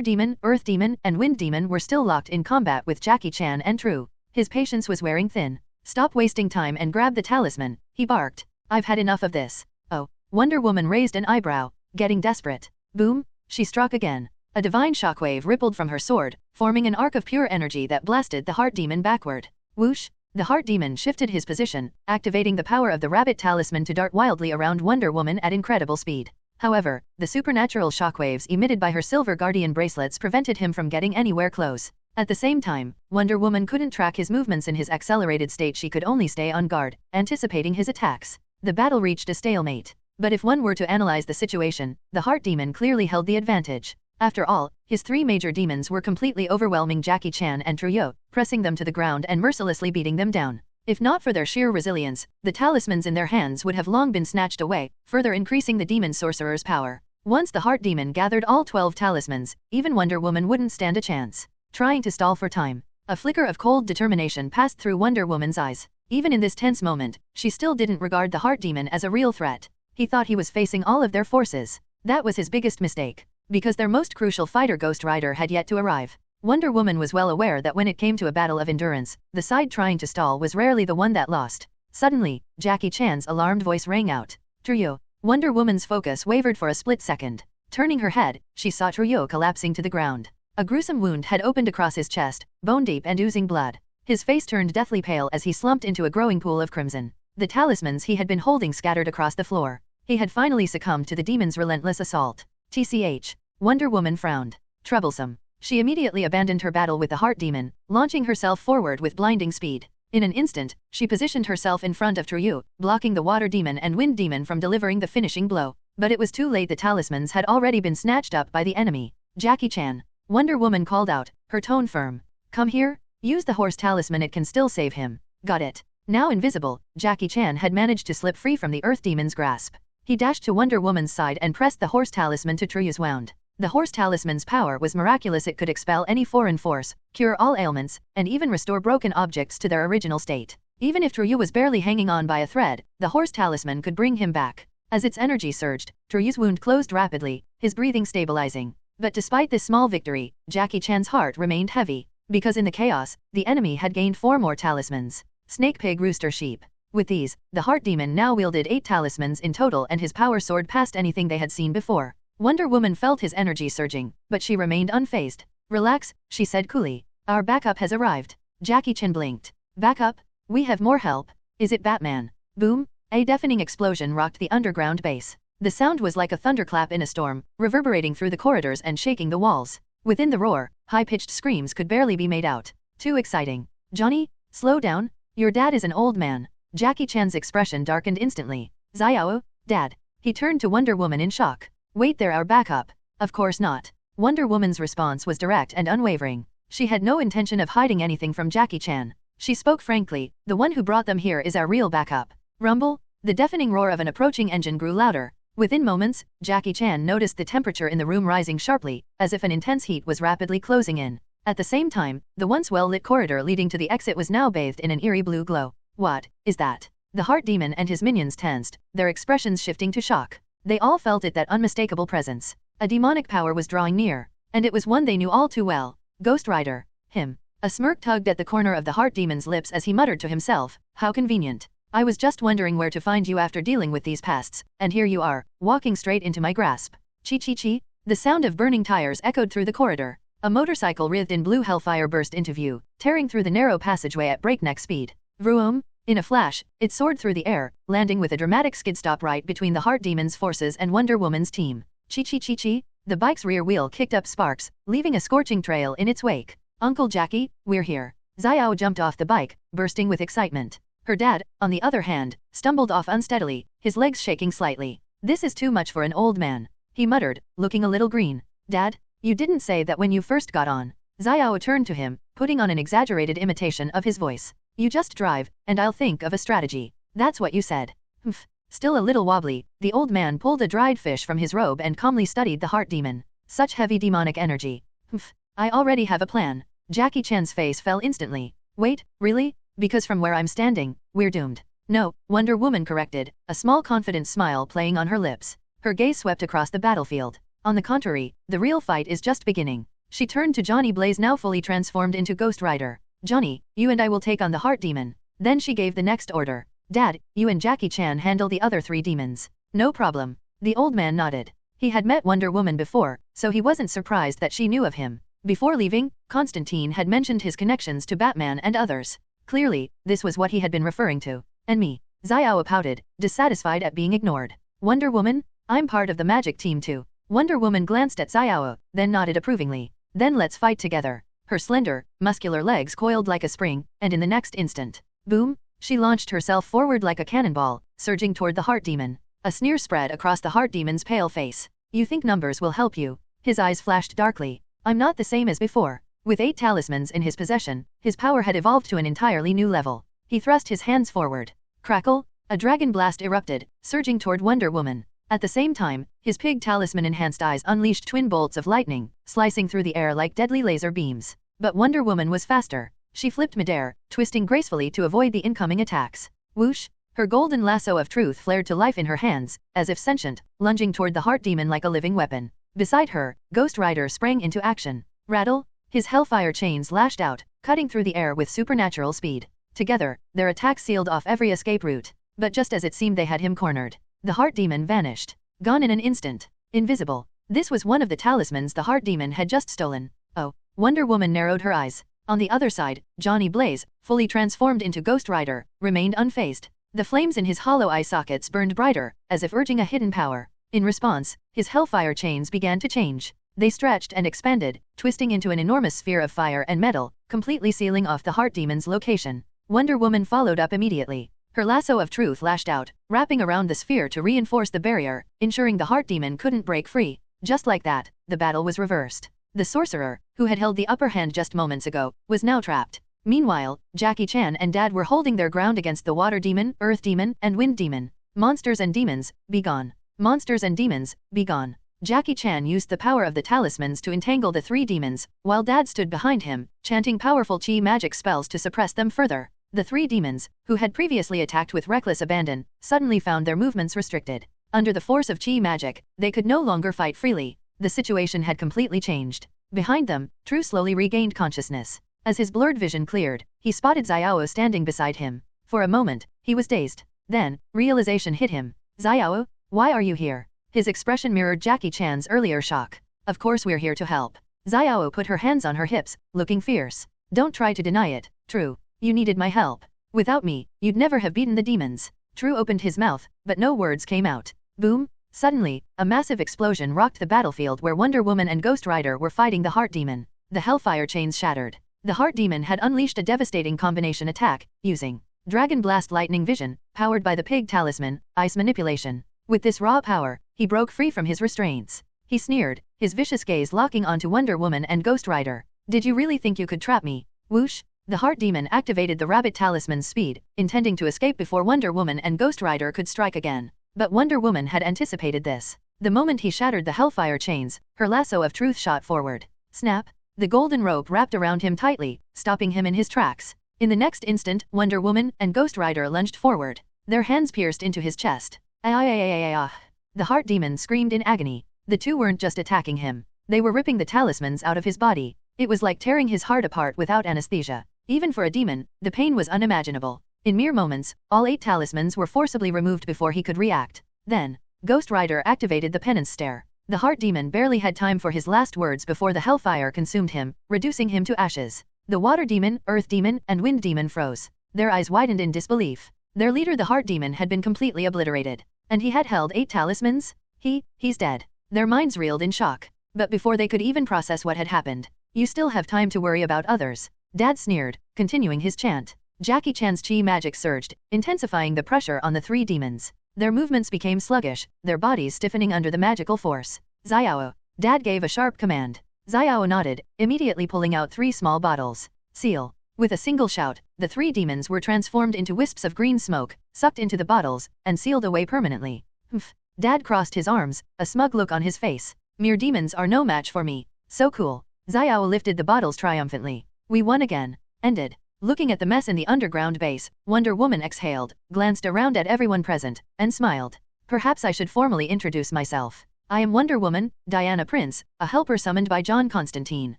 Demon, Earth Demon, and Wind Demon were still locked in combat with Jackie Chan and True. His patience was wearing thin. Stop wasting time and grab the talisman, he barked. I've had enough of this. Oh. Wonder Woman raised an eyebrow, getting desperate. Boom! She struck again. A divine shockwave rippled from her sword, forming an arc of pure energy that blasted the heart demon backward. Whoosh! The heart demon shifted his position, activating the power of the rabbit talisman to dart wildly around Wonder Woman at incredible speed. However, the supernatural shockwaves emitted by her silver guardian bracelets prevented him from getting anywhere close. At the same time, Wonder Woman couldn't track his movements in his accelerated state. She could only stay on guard, anticipating his attacks. The battle reached a stalemate. But if one were to analyze the situation, the heart demon clearly held the advantage. After all, his three major demons were completely overwhelming Jackie Chan and Truyo, pressing them to the ground and mercilessly beating them down. If not for their sheer resilience, the talismans in their hands would have long been snatched away, further increasing the demon sorcerer's power. Once the heart demon gathered all 12 talismans, even Wonder Woman wouldn't stand a chance. Trying to stall for time. A flicker of cold determination passed through Wonder Woman's eyes. Even in this tense moment, she still didn't regard the heart demon as a real threat. He thought he was facing all of their forces. That was his biggest mistake. Because their most crucial fighter Ghost Rider had yet to arrive. Wonder Woman was well aware that when it came to a battle of endurance, the side trying to stall was rarely the one that lost. Suddenly, Jackie Chan's alarmed voice rang out. Truyo. Wonder Woman's focus wavered for a split second. Turning her head, she saw Truyo collapsing to the ground. A gruesome wound had opened across his chest, bone deep and oozing blood. His face turned deathly pale as he slumped into a growing pool of crimson. The talismans he had been holding scattered across the floor. He had finally succumbed to the demon's relentless assault. TCH. Wonder Woman frowned. Troublesome. She immediately abandoned her battle with the heart demon, launching herself forward with blinding speed. In an instant, she positioned herself in front of Truyo, blocking the water demon and wind demon from delivering the finishing blow. But it was too late. The talismans had already been snatched up by the enemy. Jackie Chan. Wonder Woman called out, her tone firm. Come here, use the horse talisman, it can still save him. Got it. Now invisible, Jackie Chan had managed to slip free from the earth demon's grasp. He dashed to Wonder Woman's side and pressed the horse talisman to Truyo's wound. The horse talisman's power was miraculous. It could expel any foreign force, cure all ailments, and even restore broken objects to their original state. Even if Truyo was barely hanging on by a thread, the horse talisman could bring him back. As its energy surged, Truyo's wound closed rapidly, his breathing stabilizing. But despite this small victory, Jackie Chan's heart remained heavy. Because in the chaos, the enemy had gained 4 more talismans. Snake, pig, rooster, sheep. With these, the heart demon now wielded 8 talismans in total, and his power soared past anything they had seen before. Wonder Woman felt his energy surging, but she remained unfazed. Relax, she said coolly. Our backup has arrived. Jackie Chan blinked. Backup? We have more help. Is it Batman? Boom! A deafening explosion rocked the underground base. The sound was like a thunderclap in a storm, reverberating through the corridors and shaking the walls. Within the roar, high-pitched screams could barely be made out. Too exciting. Johnny, slow down. Your dad is an old man. Jackie Chan's expression darkened instantly. Xiao, Dad. He turned to Wonder Woman in shock. Wait, they're our backup. Of course not. Wonder Woman's response was direct and unwavering. She had no intention of hiding anything from Jackie Chan. She spoke frankly, the one who brought them here is our real backup. Rumble? The deafening roar of an approaching engine grew louder. Within moments, Jackie Chan noticed the temperature in the room rising sharply, as if an intense heat was rapidly closing in. At the same time, the once well-lit corridor leading to the exit was now bathed in an eerie blue glow. What is that? The heart demon and his minions tensed, their expressions shifting to shock. They all felt it, that unmistakable presence. A demonic power was drawing near, and it was one they knew all too well. Ghost Rider. Him. A smirk tugged at the corner of the heart demon's lips as he muttered to himself, how convenient. I was just wondering where to find you after dealing with these pests, and here you are, walking straight into my grasp. Chi-chi-chi. The sound of burning tires echoed through the corridor. A motorcycle wreathed in blue hellfire burst into view, tearing through the narrow passageway at breakneck speed. Vroom! In a flash, it soared through the air, landing with a dramatic skid stop right between the heart demon's forces and Wonder Woman's team. Chi-chi-chi-chi. The bike's rear wheel kicked up sparks, leaving a scorching trail in its wake. Uncle Jackie, we're here. Xiao jumped off the bike, bursting with excitement. Her dad, on the other hand, stumbled off unsteadily, his legs shaking slightly. This is too much for an old man, he muttered, looking a little green. Dad, you didn't say that when you first got on. Xiao turned to him, putting on an exaggerated imitation of his voice. You just drive, and I'll think of a strategy. That's what you said. Humph. Still a little wobbly, the old man pulled a dried fish from his robe and calmly studied the heart demon. Such heavy demonic energy. Humph. I already have a plan. Jackie Chan's face fell instantly. Wait, really? Because from where I'm standing, we're doomed. No, Wonder Woman corrected, a small confident smile playing on her lips. Her gaze swept across the battlefield. On the contrary, the real fight is just beginning. She turned to Johnny Blaze, now fully transformed into Ghost Rider. Johnny, you and I will take on the heart demon. Then she gave the next order. Dad, you and Jackie Chan handle the other 3 demons. No problem. The old man nodded. He had met Wonder Woman before, so he wasn't surprised that she knew of him. Before leaving, Constantine had mentioned his connections to Batman and others. Clearly, this was what he had been referring to. And me? Xiao pouted, dissatisfied at being ignored. Wonder Woman? I'm part of the magic team too. Wonder Woman glanced at Xiao, then nodded approvingly. Then let's fight together. Her slender, muscular legs coiled like a spring, and in the next instant, boom, she launched herself forward like a cannonball, surging toward the Heart Demon. A sneer spread across the Heart Demon's pale face. You think numbers will help you? His eyes flashed darkly. I'm not the same as before. With 8 talismans in his possession, his power had evolved to an entirely new level. He thrust his hands forward. Crackle! A dragon blast erupted, surging toward Wonder Woman. At the same time, his pig talisman-enhanced eyes unleashed twin bolts of lightning, slicing through the air like deadly laser beams. But Wonder Woman was faster. She flipped midair, twisting gracefully to avoid the incoming attacks. Whoosh! Her golden lasso of truth flared to life in her hands, as if sentient, lunging toward the Heart Demon like a living weapon. Beside her, Ghost Rider sprang into action. Rattle! His hellfire chains lashed out, cutting through the air with supernatural speed. Together, their attacks sealed off every escape route. But just as it seemed they had him cornered, the Heart Demon vanished. Gone in an instant. Invisible. This was one of the talismans the Heart Demon had just stolen. Oh. Wonder Woman narrowed her eyes. On the other side, Johnny Blaze, fully transformed into Ghost Rider, remained unfazed. The flames in his hollow eye sockets burned brighter, as if urging a hidden power. In response, his hellfire chains began to change. They stretched and expanded, twisting into an enormous sphere of fire and metal, completely sealing off the Heart Demon's location. Wonder Woman followed up immediately. Her lasso of truth lashed out, wrapping around the sphere to reinforce the barrier, ensuring the Heart Demon couldn't break free. Just like that, the battle was reversed. The sorcerer, who had held the upper hand just moments ago, was now trapped. Meanwhile, Jackie Chan and Dad were holding their ground against the Water Demon, Earth Demon, and Wind Demon. Monsters and demons, be gone. Monsters and demons, be gone. Jackie Chan used the power of the talismans to entangle the 3 demons, while Dad stood behind him, chanting powerful chi magic spells to suppress them further. The 3 demons, who had previously attacked with reckless abandon, suddenly found their movements restricted. Under the force of chi magic, they could no longer fight freely. The situation had completely changed. Behind them, True slowly regained consciousness. As his blurred vision cleared, he spotted Xiao standing beside him. For a moment, he was dazed. Then, realization hit him. Xiao, why are you here? His expression mirrored Jackie Chan's earlier shock. Of course we're here to help. Xiao put her hands on her hips, looking fierce. Don't try to deny it, True. You needed my help. Without me, you'd never have beaten the demons. True opened his mouth, but no words came out. Boom! Suddenly, a massive explosion rocked the battlefield where Wonder Woman and Ghost Rider were fighting the Heart Demon. The hellfire chains shattered. The Heart Demon had unleashed a devastating combination attack, using Dragon Blast Lightning Vision, powered by the Pig Talisman, Ice Manipulation. With this raw power, he broke free from his restraints. He sneered, his vicious gaze locking onto Wonder Woman and Ghost Rider. Did you really think you could trap me? Whoosh! The Heart Demon activated the Rabbit Talisman's speed, intending to escape before Wonder Woman and Ghost Rider could strike again. But Wonder Woman had anticipated this. The moment he shattered the hellfire chains, her lasso of truth shot forward. Snap! The golden rope wrapped around him tightly, stopping him in his tracks. In the next instant, Wonder Woman and Ghost Rider lunged forward. Their hands pierced into his chest. Ah! The Heart Demon screamed in agony. The two weren't just attacking him. They were ripping the talismans out of his body. It was like tearing his heart apart without anesthesia. Even for a demon, the pain was unimaginable. In mere moments, all 8 talismans were forcibly removed before he could react. Then, Ghost Rider activated the penance stare. The Heart Demon barely had time for his last words before the hellfire consumed him, reducing him to ashes. The Water Demon, Earth Demon, and Wind Demon froze. Their eyes widened in disbelief. Their leader the Heart Demon had been completely obliterated. And he had held 8 talismans? He's dead. Their minds reeled in shock. But before they could even process what had happened, you still have time to worry about others. Dad sneered, continuing his chant. Jackie Chan's chi magic surged, intensifying the pressure on the 3 demons. Their movements became sluggish, their bodies stiffening under the magical force. Xiao! Dad gave a sharp command. Xiao nodded, immediately pulling out 3 small bottles. Seal! With a single shout, the 3 demons were transformed into wisps of green smoke, sucked into the bottles, and sealed away permanently. Humph! Dad crossed his arms, a smug look on his face. Mere demons are no match for me. So cool. Xiao lifted the bottles triumphantly. We won again. Ended. Looking at the mess in the underground base, Wonder Woman exhaled, glanced around at everyone present, and smiled. Perhaps I should formally introduce myself. I am Wonder Woman, Diana Prince, a helper summoned by John Constantine.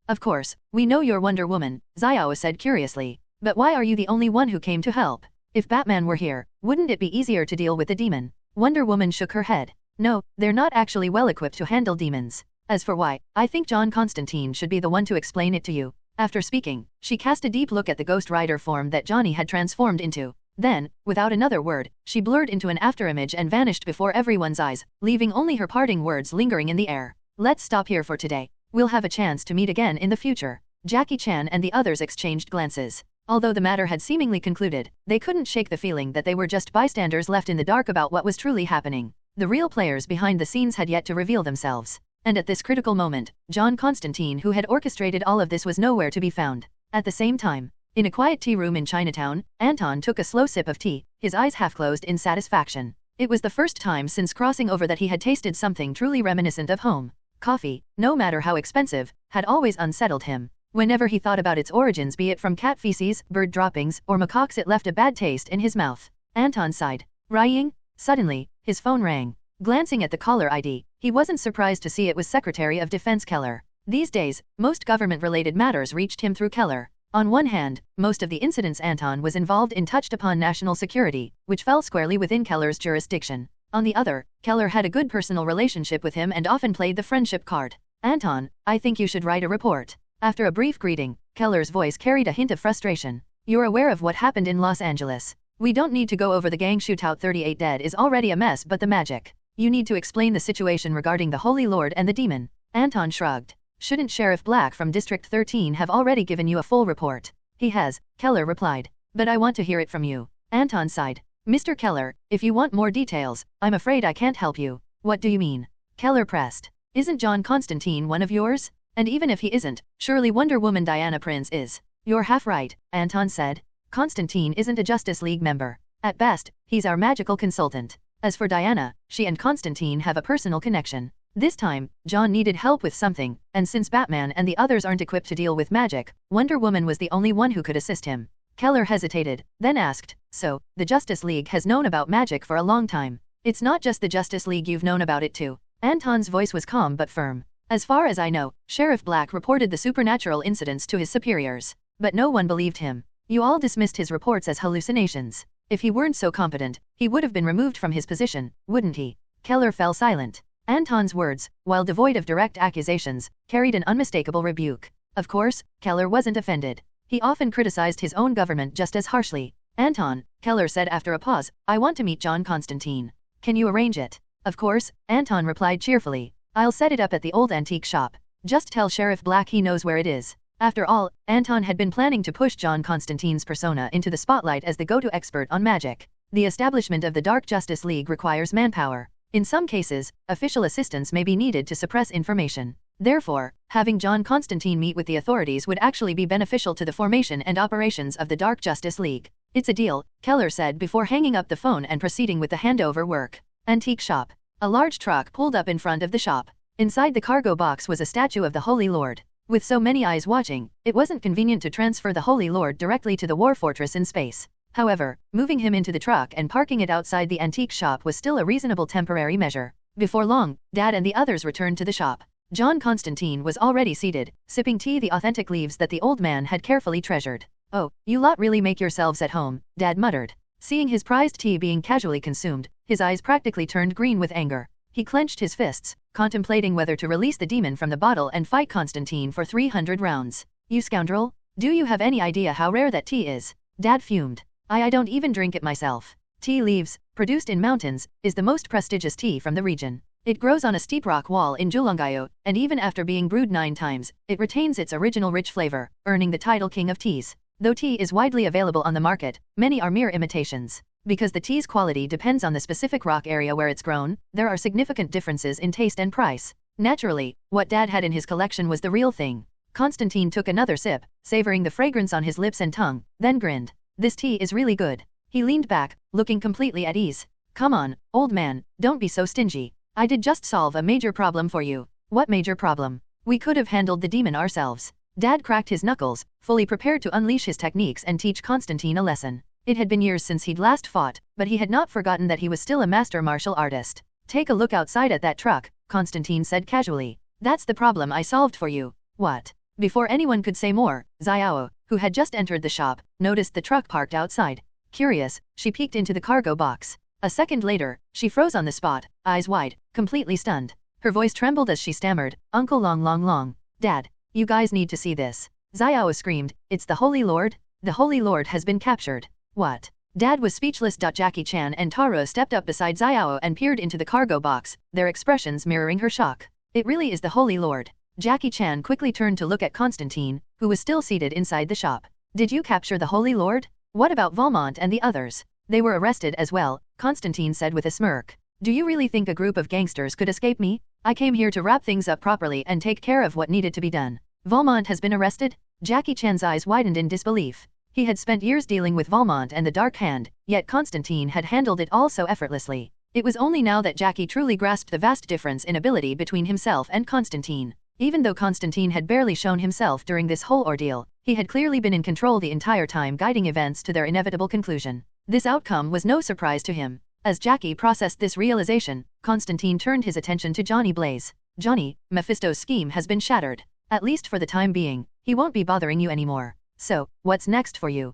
Of course, we know you're Wonder Woman, Xiao said curiously. But why are you the only one who came to help? If Batman were here, wouldn't it be easier to deal with the demon? Wonder Woman shook her head. No, they're not actually well equipped to handle demons. As for why, I think John Constantine should be the one to explain it to you. After speaking, she cast a deep look at the Ghost Rider form that Johnny had transformed into. Then, without another word, she blurred into an afterimage and vanished before everyone's eyes, leaving only her parting words lingering in the air. Let's stop here for today. We'll have a chance to meet again in the future. Jackie Chan and the others exchanged glances. Although the matter had seemingly concluded, they couldn't shake the feeling that they were just bystanders left in the dark about what was truly happening. The real players behind the scenes had yet to reveal themselves. And at this critical moment, John Constantine, who had orchestrated all of this, was nowhere to be found. At the same time, in a quiet tea room in Chinatown, Anton took a slow sip of tea, his eyes half closed in satisfaction. It was the first time since crossing over that he had tasted something truly reminiscent of home. Coffee, no matter how expensive, had always unsettled him. Whenever he thought about its origins, be it from cat feces, bird droppings, or macaques, it left a bad taste in his mouth. Anton sighed. Ring? Suddenly, his phone rang. Glancing at the caller ID, he wasn't surprised to see it was Secretary of Defense Keller. These days, most government-related matters reached him through Keller. On one hand, most of the incidents Anton was involved in touched upon national security, which fell squarely within Keller's jurisdiction. On the other, Keller had a good personal relationship with him and often played the friendship card. Anton, I think you should write a report. After a brief greeting, Keller's voice carried a hint of frustration. You're aware of what happened in Los Angeles. We don't need to go over the gang shootout. 38 dead is already a mess, but the magic. You need to explain the situation regarding the Holy Lord and the demon. Anton shrugged. Shouldn't Sheriff Black from District 13 have already given you a full report? He has, Keller replied. But I want to hear it from you. Anton sighed. Mr. Keller, if you want more details, I'm afraid I can't help you. What do you mean? Keller pressed. Isn't John Constantine one of yours? And even if he isn't, surely Wonder Woman Diana Prince is. You're half right, Anton said. Constantine isn't a Justice League member. At best, he's our magical consultant. As for Diana, she and Constantine have a personal connection. This time, John needed help with something, and since Batman and the others aren't equipped to deal with magic, Wonder Woman was the only one who could assist him. Keller hesitated, then asked, so, the Justice League has known about magic for a long time. It's not just the Justice League, you've known about it too. Anton's voice was calm but firm. As far as I know, Sheriff Black reported the supernatural incidents to his superiors. But no one believed him. You all dismissed his reports as hallucinations. If he weren't so competent, he would have been removed from his position, wouldn't he? Keller fell silent. Anton's words, while devoid of direct accusations, carried an unmistakable rebuke. Of course, Keller wasn't offended. He often criticized his own government just as harshly. Anton, Keller said after a pause, I want to meet John Constantine. Can you arrange it? Of course, Anton replied cheerfully. I'll set it up at the old antique shop. Just tell Sheriff Black he knows where it is. After all, Anton had been planning to push John Constantine's persona into the spotlight as the go-to expert on magic. The establishment of the Dark Justice League requires manpower. In some cases, official assistance may be needed to suppress information. Therefore, having John Constantine meet with the authorities would actually be beneficial to the formation and operations of the Dark Justice League. It's a deal, Keller said before hanging up the phone and proceeding with the handover work. Antique shop. A large truck pulled up in front of the shop. Inside the cargo box was a statue of the Holy Lord. With so many eyes watching, it wasn't convenient to transfer the Holy Lord directly to the war fortress in space. However, moving him into the truck and parking it outside the antique shop was still a reasonable temporary measure. Before long, Dad and the others returned to the shop. John Constantine was already seated, sipping tea, the authentic leaves that the old man had carefully treasured. Oh, you lot really make yourselves at home, Dad muttered. Seeing his prized tea being casually consumed, his eyes practically turned green with anger. He clenched his fists, contemplating whether to release the demon from the bottle and fight Constantine for 300 rounds. You scoundrel! Do you have any idea how rare that tea is? Dad fumed. I don't even drink it myself. Tea leaves, produced in mountains, is the most prestigious tea from the region. It grows on a steep rock wall in Julungayo, and even after being brewed 9 times, it retains its original rich flavor, earning the title King of Teas. Though tea is widely available on the market, many are mere imitations. Because the tea's quality depends on the specific rock area where it's grown, there are significant differences in taste and price. Naturally, what Dad had in his collection was the real thing. Constantine took another sip, savoring the fragrance on his lips and tongue, then grinned. This tea is really good. He leaned back, looking completely at ease. Come on, old man, don't be so stingy. I did just solve a major problem for you. What major problem? We could have handled the demon ourselves. Dad cracked his knuckles, fully prepared to unleash his techniques and teach Constantine a lesson. It had been years since he'd last fought, but he had not forgotten that he was still a master martial artist. Take a look outside at that truck, Constantine said casually. That's the problem I solved for you. What? Before anyone could say more, Xiao, who had just entered the shop, noticed the truck parked outside. Curious, she peeked into the cargo box. A second later, she froze on the spot, eyes wide, completely stunned. Her voice trembled as she stammered, "Uncle Long. Dad, you guys need to see this." Xiao screamed, "It's the Holy Lord? The Holy Lord has been captured." "What?" Dad was speechless. Jackie Chan and Taro stepped up beside Xiao and peered into the cargo box, their expressions mirroring her shock. "It really is the Holy Lord." Jackie Chan quickly turned to look at Constantine, who was still seated inside the shop. "Did you capture the Holy Lord? What about Valmont and the others?" "They were arrested as well," Constantine said with a smirk. "Do you really think a group of gangsters could escape me? I came here to wrap things up properly and take care of what needed to be done." "Valmont has been arrested?" Jackie Chan's eyes widened in disbelief. He had spent years dealing with Valmont and the Dark Hand, yet Constantine had handled it all so effortlessly. It was only now that Jackie truly grasped the vast difference in ability between himself and Constantine. Even though Constantine had barely shown himself during this whole ordeal, he had clearly been in control the entire time, guiding events to their inevitable conclusion. This outcome was no surprise to him. As Jackie processed this realization, Constantine turned his attention to Johnny Blaze. "Johnny, Mephisto's scheme has been shattered. At least for the time being, he won't be bothering you anymore. So, what's next for you?"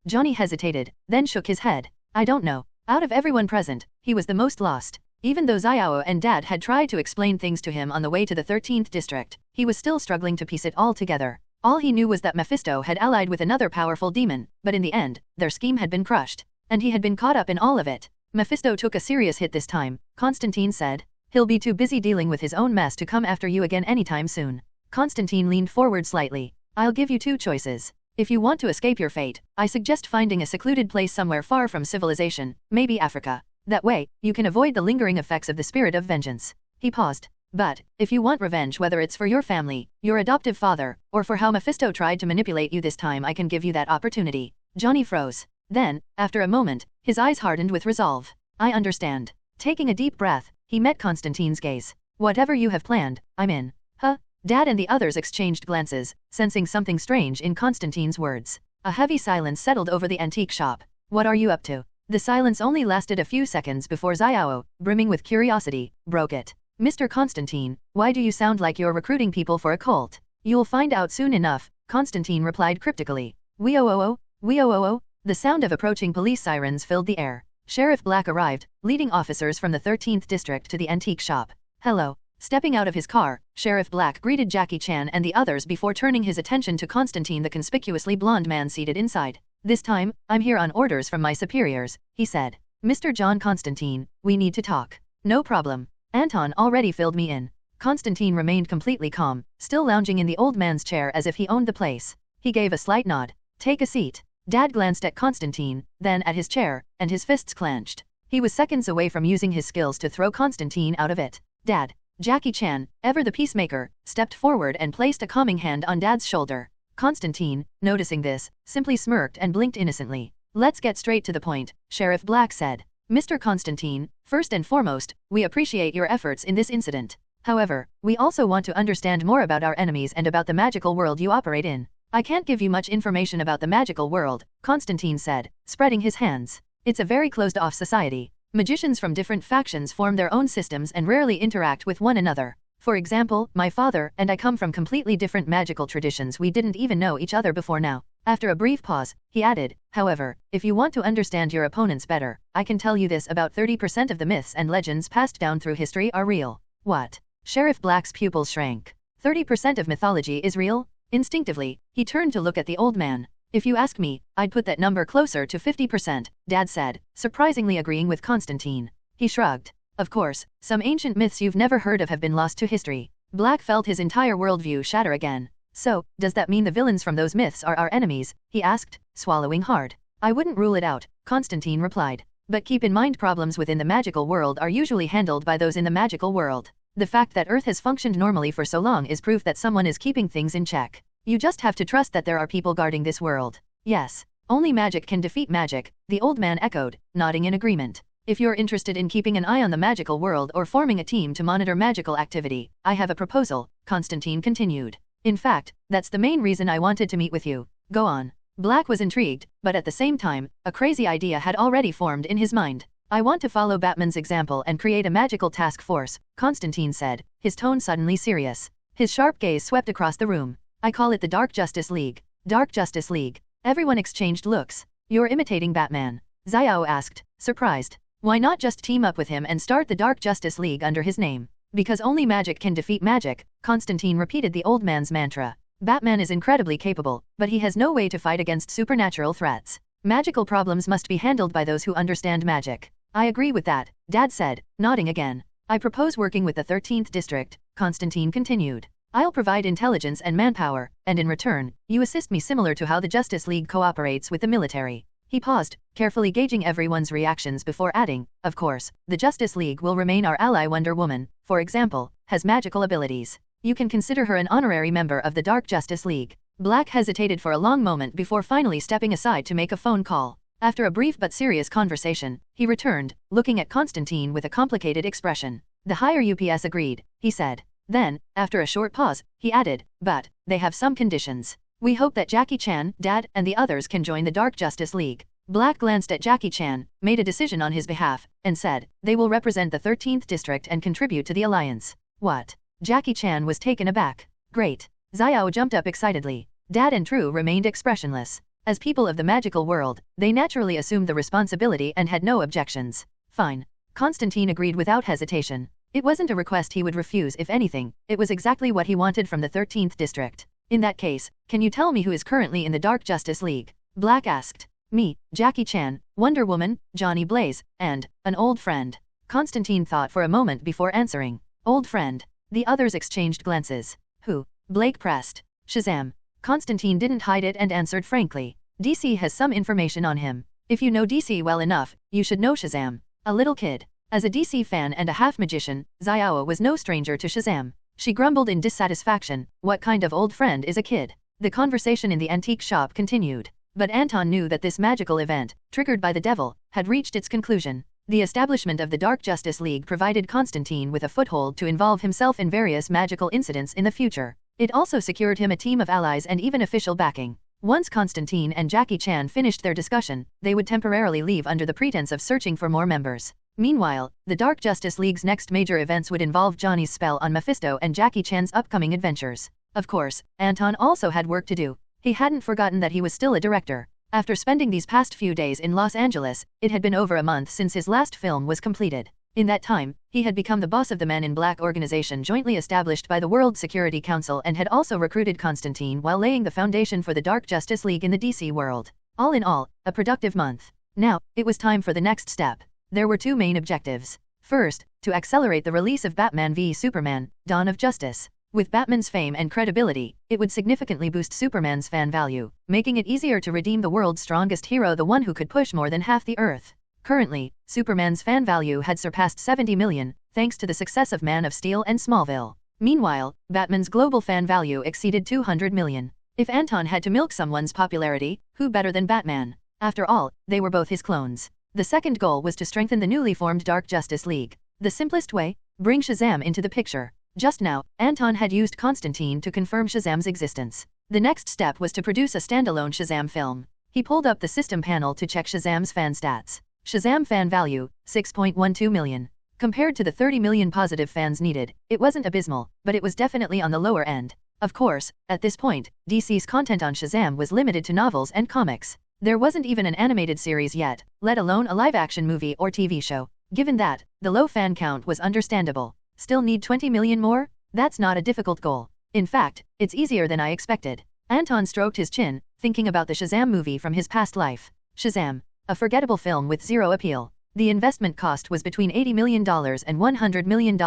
Johnny hesitated, then shook his head. "I don't know." Out of everyone present, he was the most lost. Even though Xiao and Dad had tried to explain things to him on the way to the 13th district, he was still struggling to piece it all together. All he knew was that Mephisto had allied with another powerful demon, but in the end, their scheme had been crushed. And he had been caught up in all of it. "Mephisto took a serious hit this time," Constantine said. "He'll be too busy dealing with his own mess to come after you again anytime soon." Constantine leaned forward slightly. "I'll give you two choices. If you want to escape your fate, I suggest finding a secluded place somewhere far from civilization, maybe Africa. That way, you can avoid the lingering effects of the spirit of vengeance." He paused. "But, if you want revenge, whether it's for your family, your adoptive father, or for how Mephisto tried to manipulate you this time, I can give you that opportunity." Johnny froze. Then, after a moment, his eyes hardened with resolve. "I understand." Taking a deep breath, he met Constantine's gaze. "Whatever you have planned, I'm in." "Huh?" Dad and the others exchanged glances, sensing something strange in Constantine's words. A heavy silence settled over the antique shop. "What are you up to?" The silence only lasted a few seconds before Xiao, brimming with curiosity, broke it. "Mr. Constantine, why do you sound like you're recruiting people for a cult?" "You'll find out soon enough," Constantine replied cryptically. Wee-oh-oh-oh. The sound of approaching police sirens filled the air. Sheriff Black arrived, leading officers from the 13th district to the antique shop. "Hello." Stepping out of his car, Sheriff Black greeted Jackie Chan and the others before turning his attention to Constantine, the conspicuously blonde man seated inside. "This time, I'm here on orders from my superiors," he said. "Mr. John Constantine, we need to talk." "No problem. Anton already filled me in." Constantine remained completely calm, still lounging in the old man's chair as if he owned the place. He gave a slight nod. "Take a seat." Dad glanced at Constantine, then at his chair, and his fists clenched. He was seconds away from using his skills to throw Constantine out of it. "Dad." Jackie Chan, ever the peacemaker, stepped forward and placed a calming hand on Dad's shoulder. Constantine, noticing this, simply smirked and blinked innocently. "Let's get straight to the point," Sheriff Black said. "Mr. Constantine, first and foremost, we appreciate your efforts in this incident. However, we also want to understand more about our enemies and about the magical world you operate in." "I can't give you much information about the magical world," Constantine said, spreading his hands. "It's a very closed-off society. Magicians from different factions form their own systems and rarely interact with one another. For example, my father and I come from completely different magical traditions. We didn't even know each other before now." After a brief pause, he added, "However, if you want to understand your opponents better, I can tell you this: about 30% of the myths and legends passed down through history are real." "What?" Sheriff Black's pupils shrank. 30% of mythology is real? Instinctively, he turned to look at the old man. "If you ask me, I'd put that number closer to 50%, Dad said, surprisingly agreeing with Constantine. He shrugged. "Of course, some ancient myths you've never heard of have been lost to history." Black felt his entire worldview shatter again. "So, does that mean the villains from those myths are our enemies?" he asked, swallowing hard. "I wouldn't rule it out," Constantine replied. "But keep in mind, problems within the magical world are usually handled by those in the magical world. The fact that Earth has functioned normally for so long is proof that someone is keeping things in check. You just have to trust that there are people guarding this world." "Yes. Only magic can defeat magic," the old man echoed, nodding in agreement. "If you're interested in keeping an eye on the magical world or forming a team to monitor magical activity, I have a proposal," Constantine continued. "In fact, that's the main reason I wanted to meet with you. Go on." Black was intrigued, but at the same time, a crazy idea had already formed in his mind. "I want to follow Batman's example and create a magical task force," Constantine said, his tone suddenly serious. His sharp gaze swept across the room. "I call it the Dark Justice League." "Dark Justice League?" Everyone exchanged looks. "You're imitating Batman?" Xiao asked, surprised. Why not just team up with him and start the Dark Justice League under his name? Because only magic can defeat magic, Constantine repeated the old man's mantra. Batman is incredibly capable, but he has no way to fight against supernatural threats. Magical problems must be handled by those who understand magic. I agree with that, Dad said, nodding again. I propose working with the 13th District, Constantine continued. I'll provide intelligence and manpower, and in return, you assist me similar to how the Justice League cooperates with the military. He paused, carefully gauging everyone's reactions before adding, of course, the Justice League will remain our ally. Wonder Woman, for example, has magical abilities. You can consider her an honorary member of the Dark Justice League. Black hesitated for a long moment before finally stepping aside to make a phone call. After a brief but serious conversation, he returned, looking at Constantine with a complicated expression. The higher UPS agreed, he said. Then, after a short pause, he added, but they have some conditions. We hope that Jackie Chan, Dad, and the others can join the Dark Justice League. Black glanced at Jackie Chan, made a decision on his behalf, and said, they will represent the 13th District and contribute to the alliance. What? Jackie Chan was taken aback. Great. Xiao jumped up excitedly. Dad and True remained expressionless. As people of the magical world, they naturally assumed the responsibility and had no objections. Fine. Constantine agreed without hesitation. It wasn't a request he would refuse. If anything, it was exactly what he wanted from the 13th District. In that case, can you tell me who is currently in the Dark Justice League? Black asked. Me, Jackie Chan, Wonder Woman, Johnny Blaze, and an old friend. Constantine thought for a moment before answering. Old friend. The others exchanged glances. Who? Blake pressed. Shazam. Constantine didn't hide it and answered frankly. DC has some information on him. If you know DC well enough, you should know Shazam. A little kid. As a DC fan and a half-magician, Xiao was no stranger to Shazam. She grumbled in dissatisfaction. What kind of old friend is a kid? The conversation in the antique shop continued. But Anton knew that this magical event, triggered by the devil, had reached its conclusion. The establishment of the Dark Justice League provided Constantine with a foothold to involve himself in various magical incidents in the future. It also secured him a team of allies and even official backing. Once Constantine and Jackie Chan finished their discussion, they would temporarily leave under the pretense of searching for more members. Meanwhile, the Dark Justice League's next major events would involve Johnny's spell on Mephisto and Jackie Chan's upcoming adventures. Of course, Anton also had work to do. He hadn't forgotten that he was still a director. After spending these past few days in Los Angeles, it had been over a month since his last film was completed. In that time, he had become the boss of the Men in Black organization jointly established by the World Security Council and had also recruited Constantine while laying the foundation for the Dark Justice League in the DC world. All in all, a productive month. Now, it was time for the next step. There were two main objectives. First, to accelerate the release of Batman v Superman, Dawn of Justice. With Batman's fame and credibility, it would significantly boost Superman's fan value, making it easier to redeem the world's strongest hero, the one who could push more than half the Earth. Currently, Superman's fan value had surpassed 70 million, thanks to the success of Man of Steel and Smallville. Meanwhile, Batman's global fan value exceeded 200 million. If Anton had to milk someone's popularity, who better than Batman? After all, they were both his clones. The second goal was to strengthen the newly formed Dark Justice League. The simplest way? Bring Shazam into the picture. Just now, Anton had used Constantine to confirm Shazam's existence. The next step was to produce a standalone Shazam film. He pulled up the system panel to check Shazam's fan stats. Shazam fan value, 6.12 million. Compared to the 30 million positive fans needed, it wasn't abysmal, but it was definitely on the lower end. Of course, at this point, DC's content on Shazam was limited to novels and comics. There wasn't even an animated series yet, let alone a live-action movie or TV show. Given that, the low fan count was understandable. Still need 20 million more? That's not a difficult goal. In fact, it's easier than I expected. Anton stroked his chin, thinking about the Shazam movie from his past life. Shazam. A forgettable film with zero appeal. The investment cost was between $80 million and $100 million,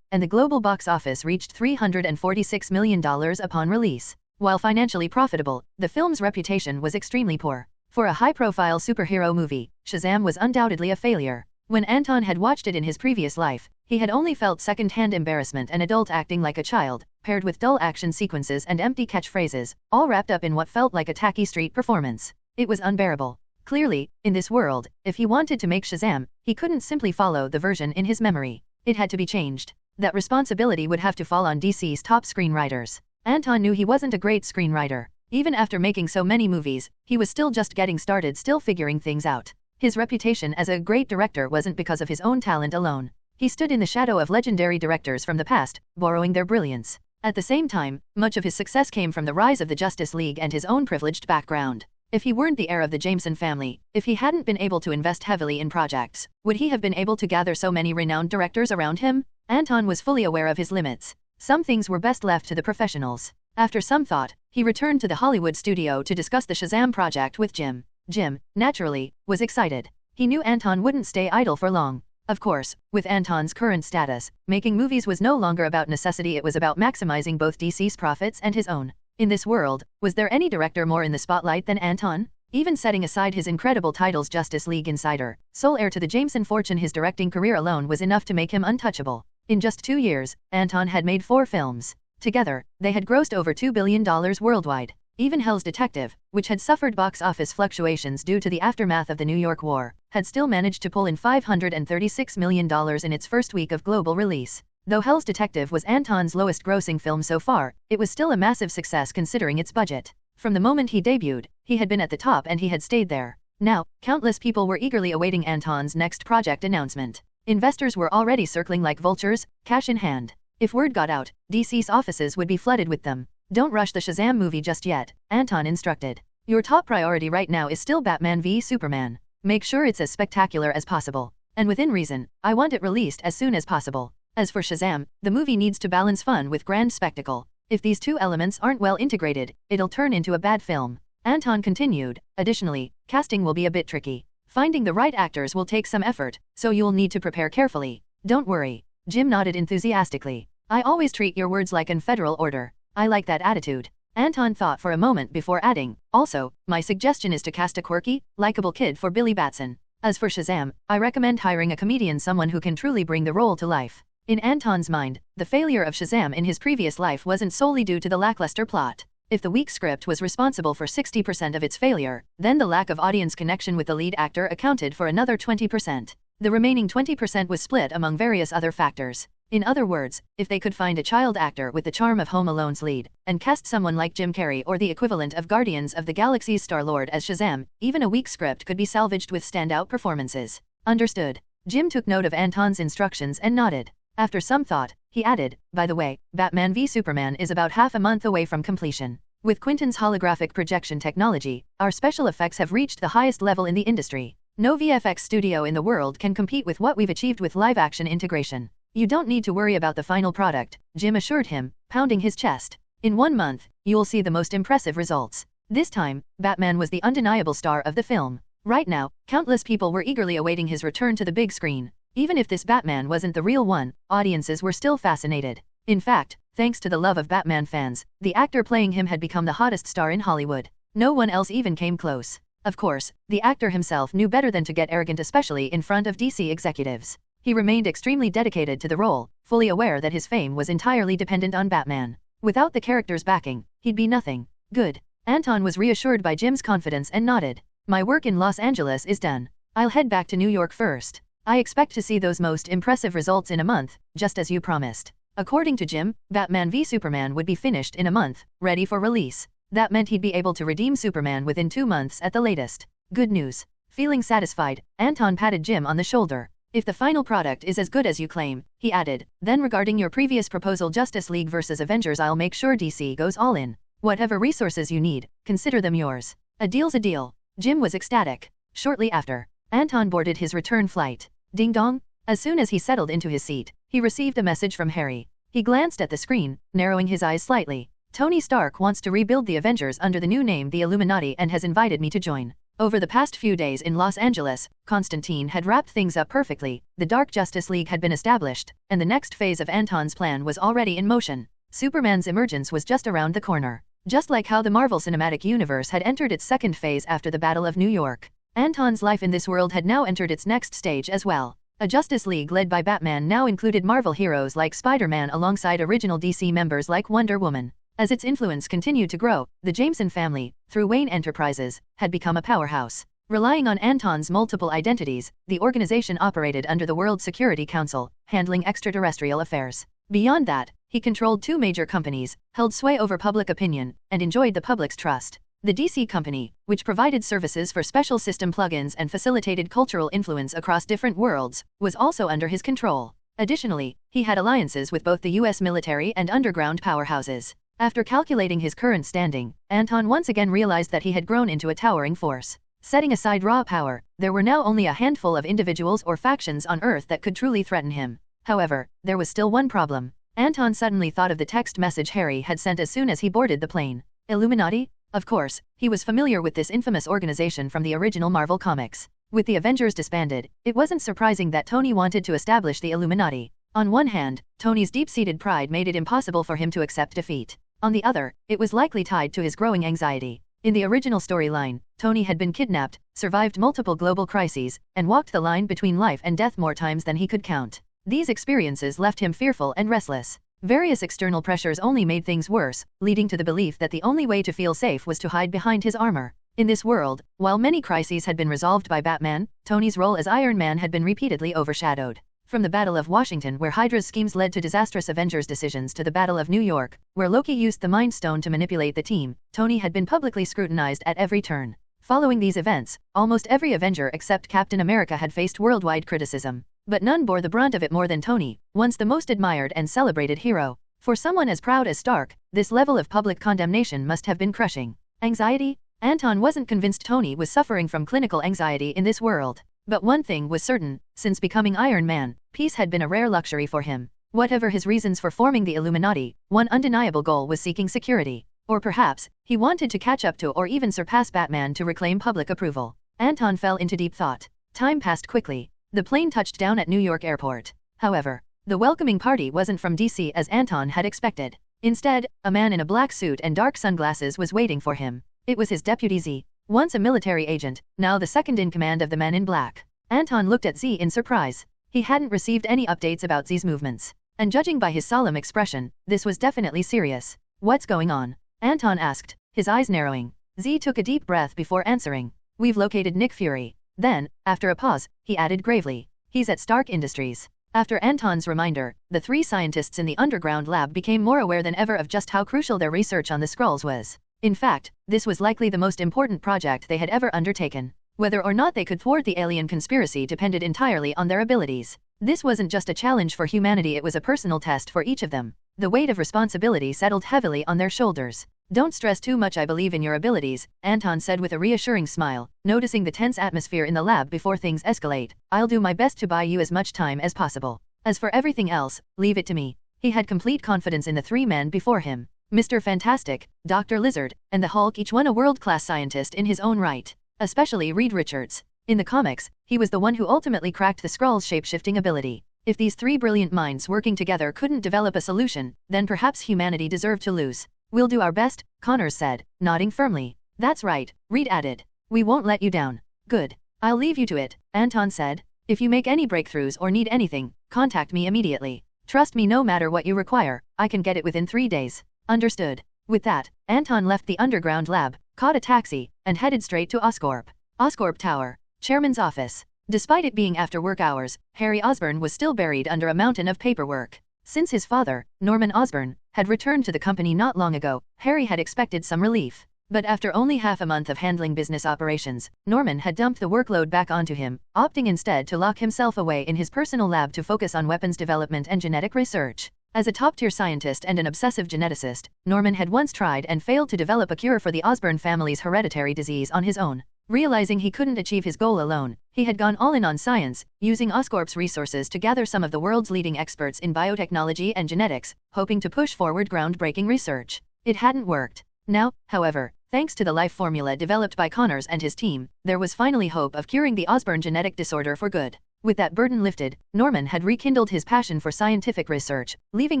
and the global box office reached $346 million upon release. While financially profitable, the film's reputation was extremely poor. For a high-profile superhero movie, Shazam was undoubtedly a failure. When Anton had watched it in his previous life, he had only felt second-hand embarrassment and adult acting like a child, paired with dull action sequences and empty catchphrases, all wrapped up in what felt like a tacky street performance. It was unbearable. Clearly, in this world, if he wanted to make Shazam, he couldn't simply follow the version in his memory. It had to be changed. That responsibility would have to fall on DC's top screenwriters. Anton knew he wasn't a great screenwriter. Even after making so many movies, he was still just getting started, still figuring things out. His reputation as a great director wasn't because of his own talent alone. He stood in the shadow of legendary directors from the past, borrowing their brilliance. At the same time, much of his success came from the rise of the Justice League and his own privileged background. If he weren't the heir of the Jameson family, if he hadn't been able to invest heavily in projects, would he have been able to gather so many renowned directors around him? Anton was fully aware of his limits. Some things were best left to the professionals. After some thought, he returned to the Hollywood studio to discuss the Shazam project with Jim. Jim, naturally, was excited. He knew Anton wouldn't stay idle for long. Of course, with Anton's current status, making movies was no longer about necessity, it was about maximizing both DC's profits and his own. In this world, was there any director more in the spotlight than Anton? Even setting aside his incredible titles, Justice League insider, sole heir to the Jameson fortune, his directing career alone was enough to make him untouchable. In just 2 years, Anton had made 4 films. Together, they had grossed over $2 billion worldwide. Even Hell's Detective, which had suffered box office fluctuations due to the aftermath of the New York War, had still managed to pull in $536 million in its first week of global release. Though Hell's Detective was Anton's lowest grossing film so far, it was still a massive success considering its budget. From the moment he debuted, he had been at the top and he had stayed there. Now, countless people were eagerly awaiting Anton's next project announcement. Investors were already circling like vultures, cash in hand. If word got out, DC's offices would be flooded with them. Don't rush the Shazam movie just yet, Anton instructed. Your top priority right now is still Batman v Superman. Make sure it's as spectacular as possible. And within reason, I want it released as soon as possible. As for Shazam, the movie needs to balance fun with grand spectacle. If these two elements aren't well integrated, it'll turn into a bad film. Anton continued. Additionally, casting will be a bit tricky. Finding the right actors will take some effort, so you'll need to prepare carefully. Don't worry. Jim nodded enthusiastically. I always treat your words like an federal order. I like that attitude. Anton thought for a moment before adding, also, my suggestion is to cast a quirky, likable kid for Billy Batson. As for Shazam, I recommend hiring a comedian, someone who can truly bring the role to life. In Anton's mind, the failure of Shazam in his previous life wasn't solely due to the lackluster plot. If the weak script was responsible for 60% of its failure, then the lack of audience connection with the lead actor accounted for another 20%. The remaining 20% was split among various other factors. In other words, if they could find a child actor with the charm of Home Alone's lead, and cast someone like Jim Carrey or the equivalent of Guardians of the Galaxy's Star-Lord as Shazam, even a weak script could be salvaged with standout performances. Understood. Jim took note of Anton's instructions and nodded. After some thought, he added, by the way, Batman v Superman is about half a month away from completion. With Quinton's holographic projection technology, our special effects have reached the highest level in the industry. No VFX studio in the world can compete with what we've achieved with live-action integration. You don't need to worry about the final product, Jim assured him, pounding his chest. In 1 month, you'll see the most impressive results. This time, Batman was the undeniable star of the film. Right now, countless people were eagerly awaiting his return to the big screen. Even if this Batman wasn't the real one, audiences were still fascinated. In fact, thanks to the love of Batman fans, the actor playing him had become the hottest star in Hollywood. No one else even came close. Of course, the actor himself knew better than to get arrogant, especially in front of DC executives. He remained extremely dedicated to the role, fully aware that his fame was entirely dependent on Batman. Without the character's backing, he'd be nothing. Good. Anton was reassured by Jim's confidence and nodded. My work in Los Angeles is done. I'll head back to New York first. I expect to see those most impressive results in a month, just as you promised. According to Jim, Batman v Superman would be finished in a month, ready for release. That meant he'd be able to redeem Superman within 2 months at the latest. Good news. Feeling satisfied, Anton patted Jim on the shoulder. If the final product is as good as you claim, he added, then regarding your previous proposal Justice League vs. Avengers, I'll make sure DC goes all in. Whatever resources you need, consider them yours. A deal's a deal. Jim was ecstatic. Shortly after, Anton boarded his return flight. Ding dong. As soon as he settled into his seat, he received a message from Harry. He glanced at the screen, narrowing his eyes slightly. Tony Stark wants to rebuild the Avengers under the new name the Illuminati and has invited me to join. Over the past few days in Los Angeles, Constantine had wrapped things up perfectly, the Dark Justice League had been established, and the next phase of Anton's plan was already in motion. Superman's emergence was just around the corner. Just like how the Marvel Cinematic Universe had entered its second phase after the Battle of New York, Anton's life in this world had now entered its next stage as well. A Justice League led by Batman now included Marvel heroes like Spider-Man alongside original DC members like Wonder Woman. As its influence continued to grow, the Jameson family, through Wayne Enterprises, had become a powerhouse. Relying on Anton's multiple identities, the organization operated under the World Security Council, handling extraterrestrial affairs. Beyond that, he controlled 2 major companies, held sway over public opinion, and enjoyed the public's trust. The DC Company, which provided services for special system plugins and facilitated cultural influence across different worlds, was also under his control. Additionally, he had alliances with both the US military and underground powerhouses. After calculating his current standing, Anton once again realized that he had grown into a towering force. Setting aside raw power, there were now only a handful of individuals or factions on Earth that could truly threaten him. However, there was still one problem. Anton suddenly thought of the text message Harry had sent as soon as he boarded the plane. Illuminati? Of course, he was familiar with this infamous organization from the original Marvel comics. With the Avengers disbanded, it wasn't surprising that Tony wanted to establish the Illuminati. On one hand, Tony's deep-seated pride made it impossible for him to accept defeat. On the other, it was likely tied to his growing anxiety. In the original storyline, Tony had been kidnapped, survived multiple global crises, and walked the line between life and death more times than he could count. These experiences left him fearful and restless. Various external pressures only made things worse, leading to the belief that the only way to feel safe was to hide behind his armor. In this world, while many crises had been resolved by Batman, Tony's role as Iron Man had been repeatedly overshadowed. From the Battle of Washington, where Hydra's schemes led to disastrous Avengers decisions, to the Battle of New York, where Loki used the Mind Stone to manipulate the team, Tony had been publicly scrutinized at every turn. Following these events, almost every Avenger except Captain America had faced worldwide criticism. But none bore the brunt of it more than Tony, once the most admired and celebrated hero. For someone as proud as Stark, this level of public condemnation must have been crushing. Anxiety? Anton wasn't convinced Tony was suffering from clinical anxiety in this world. But one thing was certain, since becoming Iron Man, peace had been a rare luxury for him. Whatever his reasons for forming the Illuminati, one undeniable goal was seeking security. Or perhaps, he wanted to catch up to or even surpass Batman to reclaim public approval. Anton fell into deep thought. Time passed quickly. The plane touched down at New York Airport. However, the welcoming party wasn't from DC as Anton had expected. Instead, a man in a black suit and dark sunglasses was waiting for him. It was his deputy Z, once a military agent, now the second in command of the Men in Black. Anton looked at Z in surprise. He hadn't received any updates about Z's movements. And judging by his solemn expression, this was definitely serious. What's going on? Anton asked, his eyes narrowing. Z took a deep breath before answering. We've located Nick Fury. Then, after a pause, he added gravely. He's at Stark Industries. After Anton's reminder, the three scientists in the underground lab became more aware than ever of just how crucial their research on the Skrulls was. In fact, this was likely the most important project they had ever undertaken. Whether or not they could thwart the alien conspiracy depended entirely on their abilities. This wasn't just a challenge for humanity, it was a personal test for each of them. The weight of responsibility settled heavily on their shoulders. Don't stress too much, I believe in your abilities, Anton said with a reassuring smile, noticing the tense atmosphere in the lab before things escalate. I'll do my best to buy you as much time as possible. As for everything else, leave it to me. He had complete confidence in the three men before him. Mr. Fantastic, Dr. Lizard, and the Hulk, each one a world-class scientist in his own right. Especially Reed Richards. In the comics, he was the one who ultimately cracked the Skrull's shape-shifting ability. If these three brilliant minds working together couldn't develop a solution, then perhaps humanity deserved to lose. We'll do our best, Connors said, nodding firmly. That's right, Reed added. We won't let you down. Good. I'll leave you to it, Anton said. If you make any breakthroughs or need anything, contact me immediately. Trust me, no matter what you require, I can get it within 3 days. Understood. With that, Anton left the underground lab, caught a taxi, and headed straight to Oscorp. Oscorp Tower, Chairman's office. Despite it being after work hours, Harry Osborn was still buried under a mountain of paperwork. Since his father, Norman Osborn, had returned to the company not long ago, Harry had expected some relief. But after only half a month of handling business operations, Norman had dumped the workload back onto him, opting instead to lock himself away in his personal lab to focus on weapons development and genetic research. As a top-tier scientist and an obsessive geneticist, Norman had once tried and failed to develop a cure for the Osborn family's hereditary disease on his own. Realizing he couldn't achieve his goal alone, he had gone all in on science, using Oscorp's resources to gather some of the world's leading experts in biotechnology and genetics, hoping to push forward groundbreaking research. It hadn't worked. Now, however, thanks to the life formula developed by Connors and his team, there was finally hope of curing the Osborn genetic disorder for good. With that burden lifted, Norman had rekindled his passion for scientific research, leaving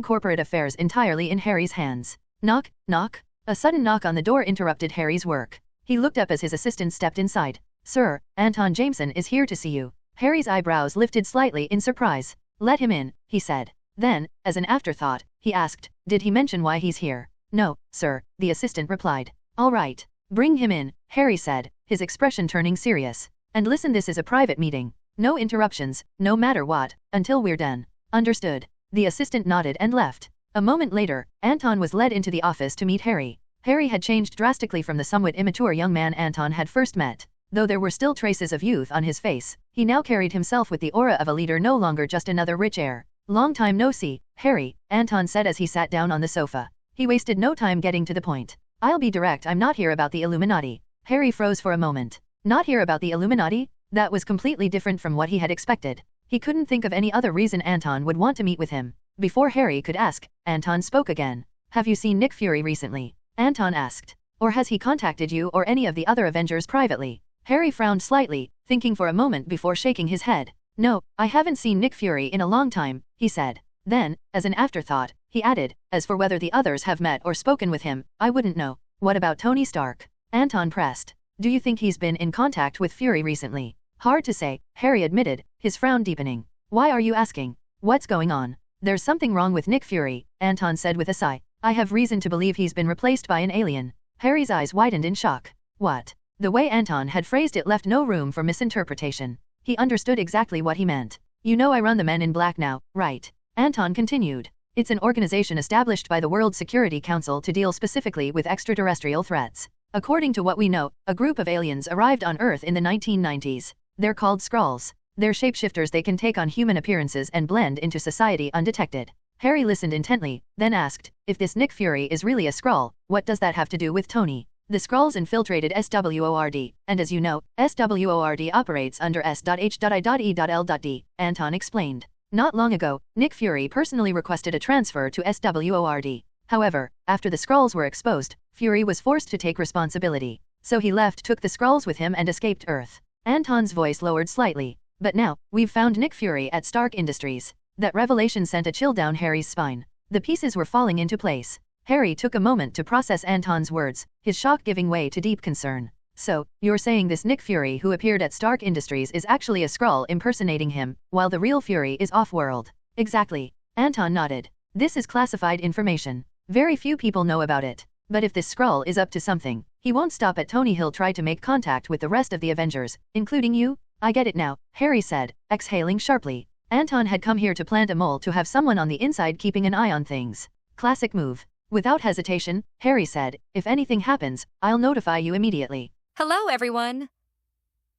corporate affairs entirely in Harry's hands. Knock, knock. A sudden knock on the door interrupted Harry's work. He looked up as his assistant stepped inside. Sir, Anton Jameson is here to see you. Harry's eyebrows lifted slightly in surprise. Let him in, he said. Then, as an afterthought, he asked, did he mention why he's here? No, sir, the assistant replied. All right. Bring him in, Harry said, his expression turning serious. And listen, this is a private meeting. No interruptions, no matter what, until we're done. Understood. The assistant nodded and left. A moment later, Anton was led into the office to meet Harry. Harry had changed drastically from the somewhat immature young man Anton had first met. Though there were still traces of youth on his face, he now carried himself with the aura of a leader, no longer just another rich heir. Long time no see, Harry, Anton said as he sat down on the sofa. He wasted no time getting to the point. I'll be direct, I'm not here about the Illuminati. Harry froze for a moment. Not here about the Illuminati? That was completely different from what he had expected. He couldn't think of any other reason Anton would want to meet with him. Before Harry could ask, Anton spoke again. Have you seen Nick Fury recently? Anton asked. Or has he contacted you or any of the other Avengers privately? Harry frowned slightly, thinking for a moment before shaking his head. No, I haven't seen Nick Fury in a long time, he said. Then, as an afterthought, he added, as for whether the others have met or spoken with him, I wouldn't know. What about Tony Stark? Anton pressed. Do you think he's been in contact with Fury recently? Hard to say, Harry admitted, his frown deepening. Why are you asking? What's going on? There's something wrong with Nick Fury, Anton said with a sigh. I have reason to believe he's been replaced by an alien. Harry's eyes widened in shock. What? The way Anton had phrased it left no room for misinterpretation. He understood exactly what he meant. You know I run the Men in Black now, right? Anton continued. It's an organization established by the World Security Council to deal specifically with extraterrestrial threats. According to what we know, a group of aliens arrived on Earth in the 1990s. They're called Skrulls. They're shapeshifters. They can take on human appearances and blend into society undetected. Harry listened intently, then asked, if this Nick Fury is really a Skrull, what does that have to do with Tony? The Skrulls infiltrated S.W.O.R.D, and as you know, S.W.O.R.D operates under S.H.I.E.L.D, Anton explained. Not long ago, Nick Fury personally requested a transfer to S.W.O.R.D. However, after the Skrulls were exposed, Fury was forced to take responsibility. So he left, took the Skrulls with him and escaped Earth. Anton's voice lowered slightly. But now, we've found Nick Fury at Stark Industries. That revelation sent a chill down Harry's spine. The pieces were falling into place. Harry took a moment to process Anton's words, his shock giving way to deep concern. So, you're saying this Nick Fury who appeared at Stark Industries is actually a Skrull impersonating him, while the real Fury is off-world? Exactly. Anton nodded. This is classified information. Very few people know about it. But if this Skrull is up to something, he won't stop at Tony. He'll try to make contact with the rest of the Avengers, including you? I get it now, Harry said, exhaling sharply. Anton had come here to plant a mole, to have someone on the inside keeping an eye on things. Classic move. Without hesitation, Harry said, if anything happens, I'll notify you immediately. Hello, everyone.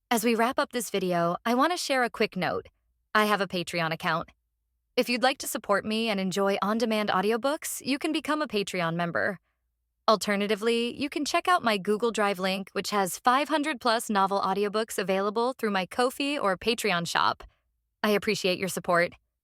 As we wrap up this video, I want to share a quick note. I have a Patreon account. If you'd like to support me and enjoy on-demand audiobooks, you can become a Patreon member. Alternatively, you can check out my Google Drive link, which has 500+ novel audiobooks available through my Ko-fi or Patreon shop. I appreciate your support.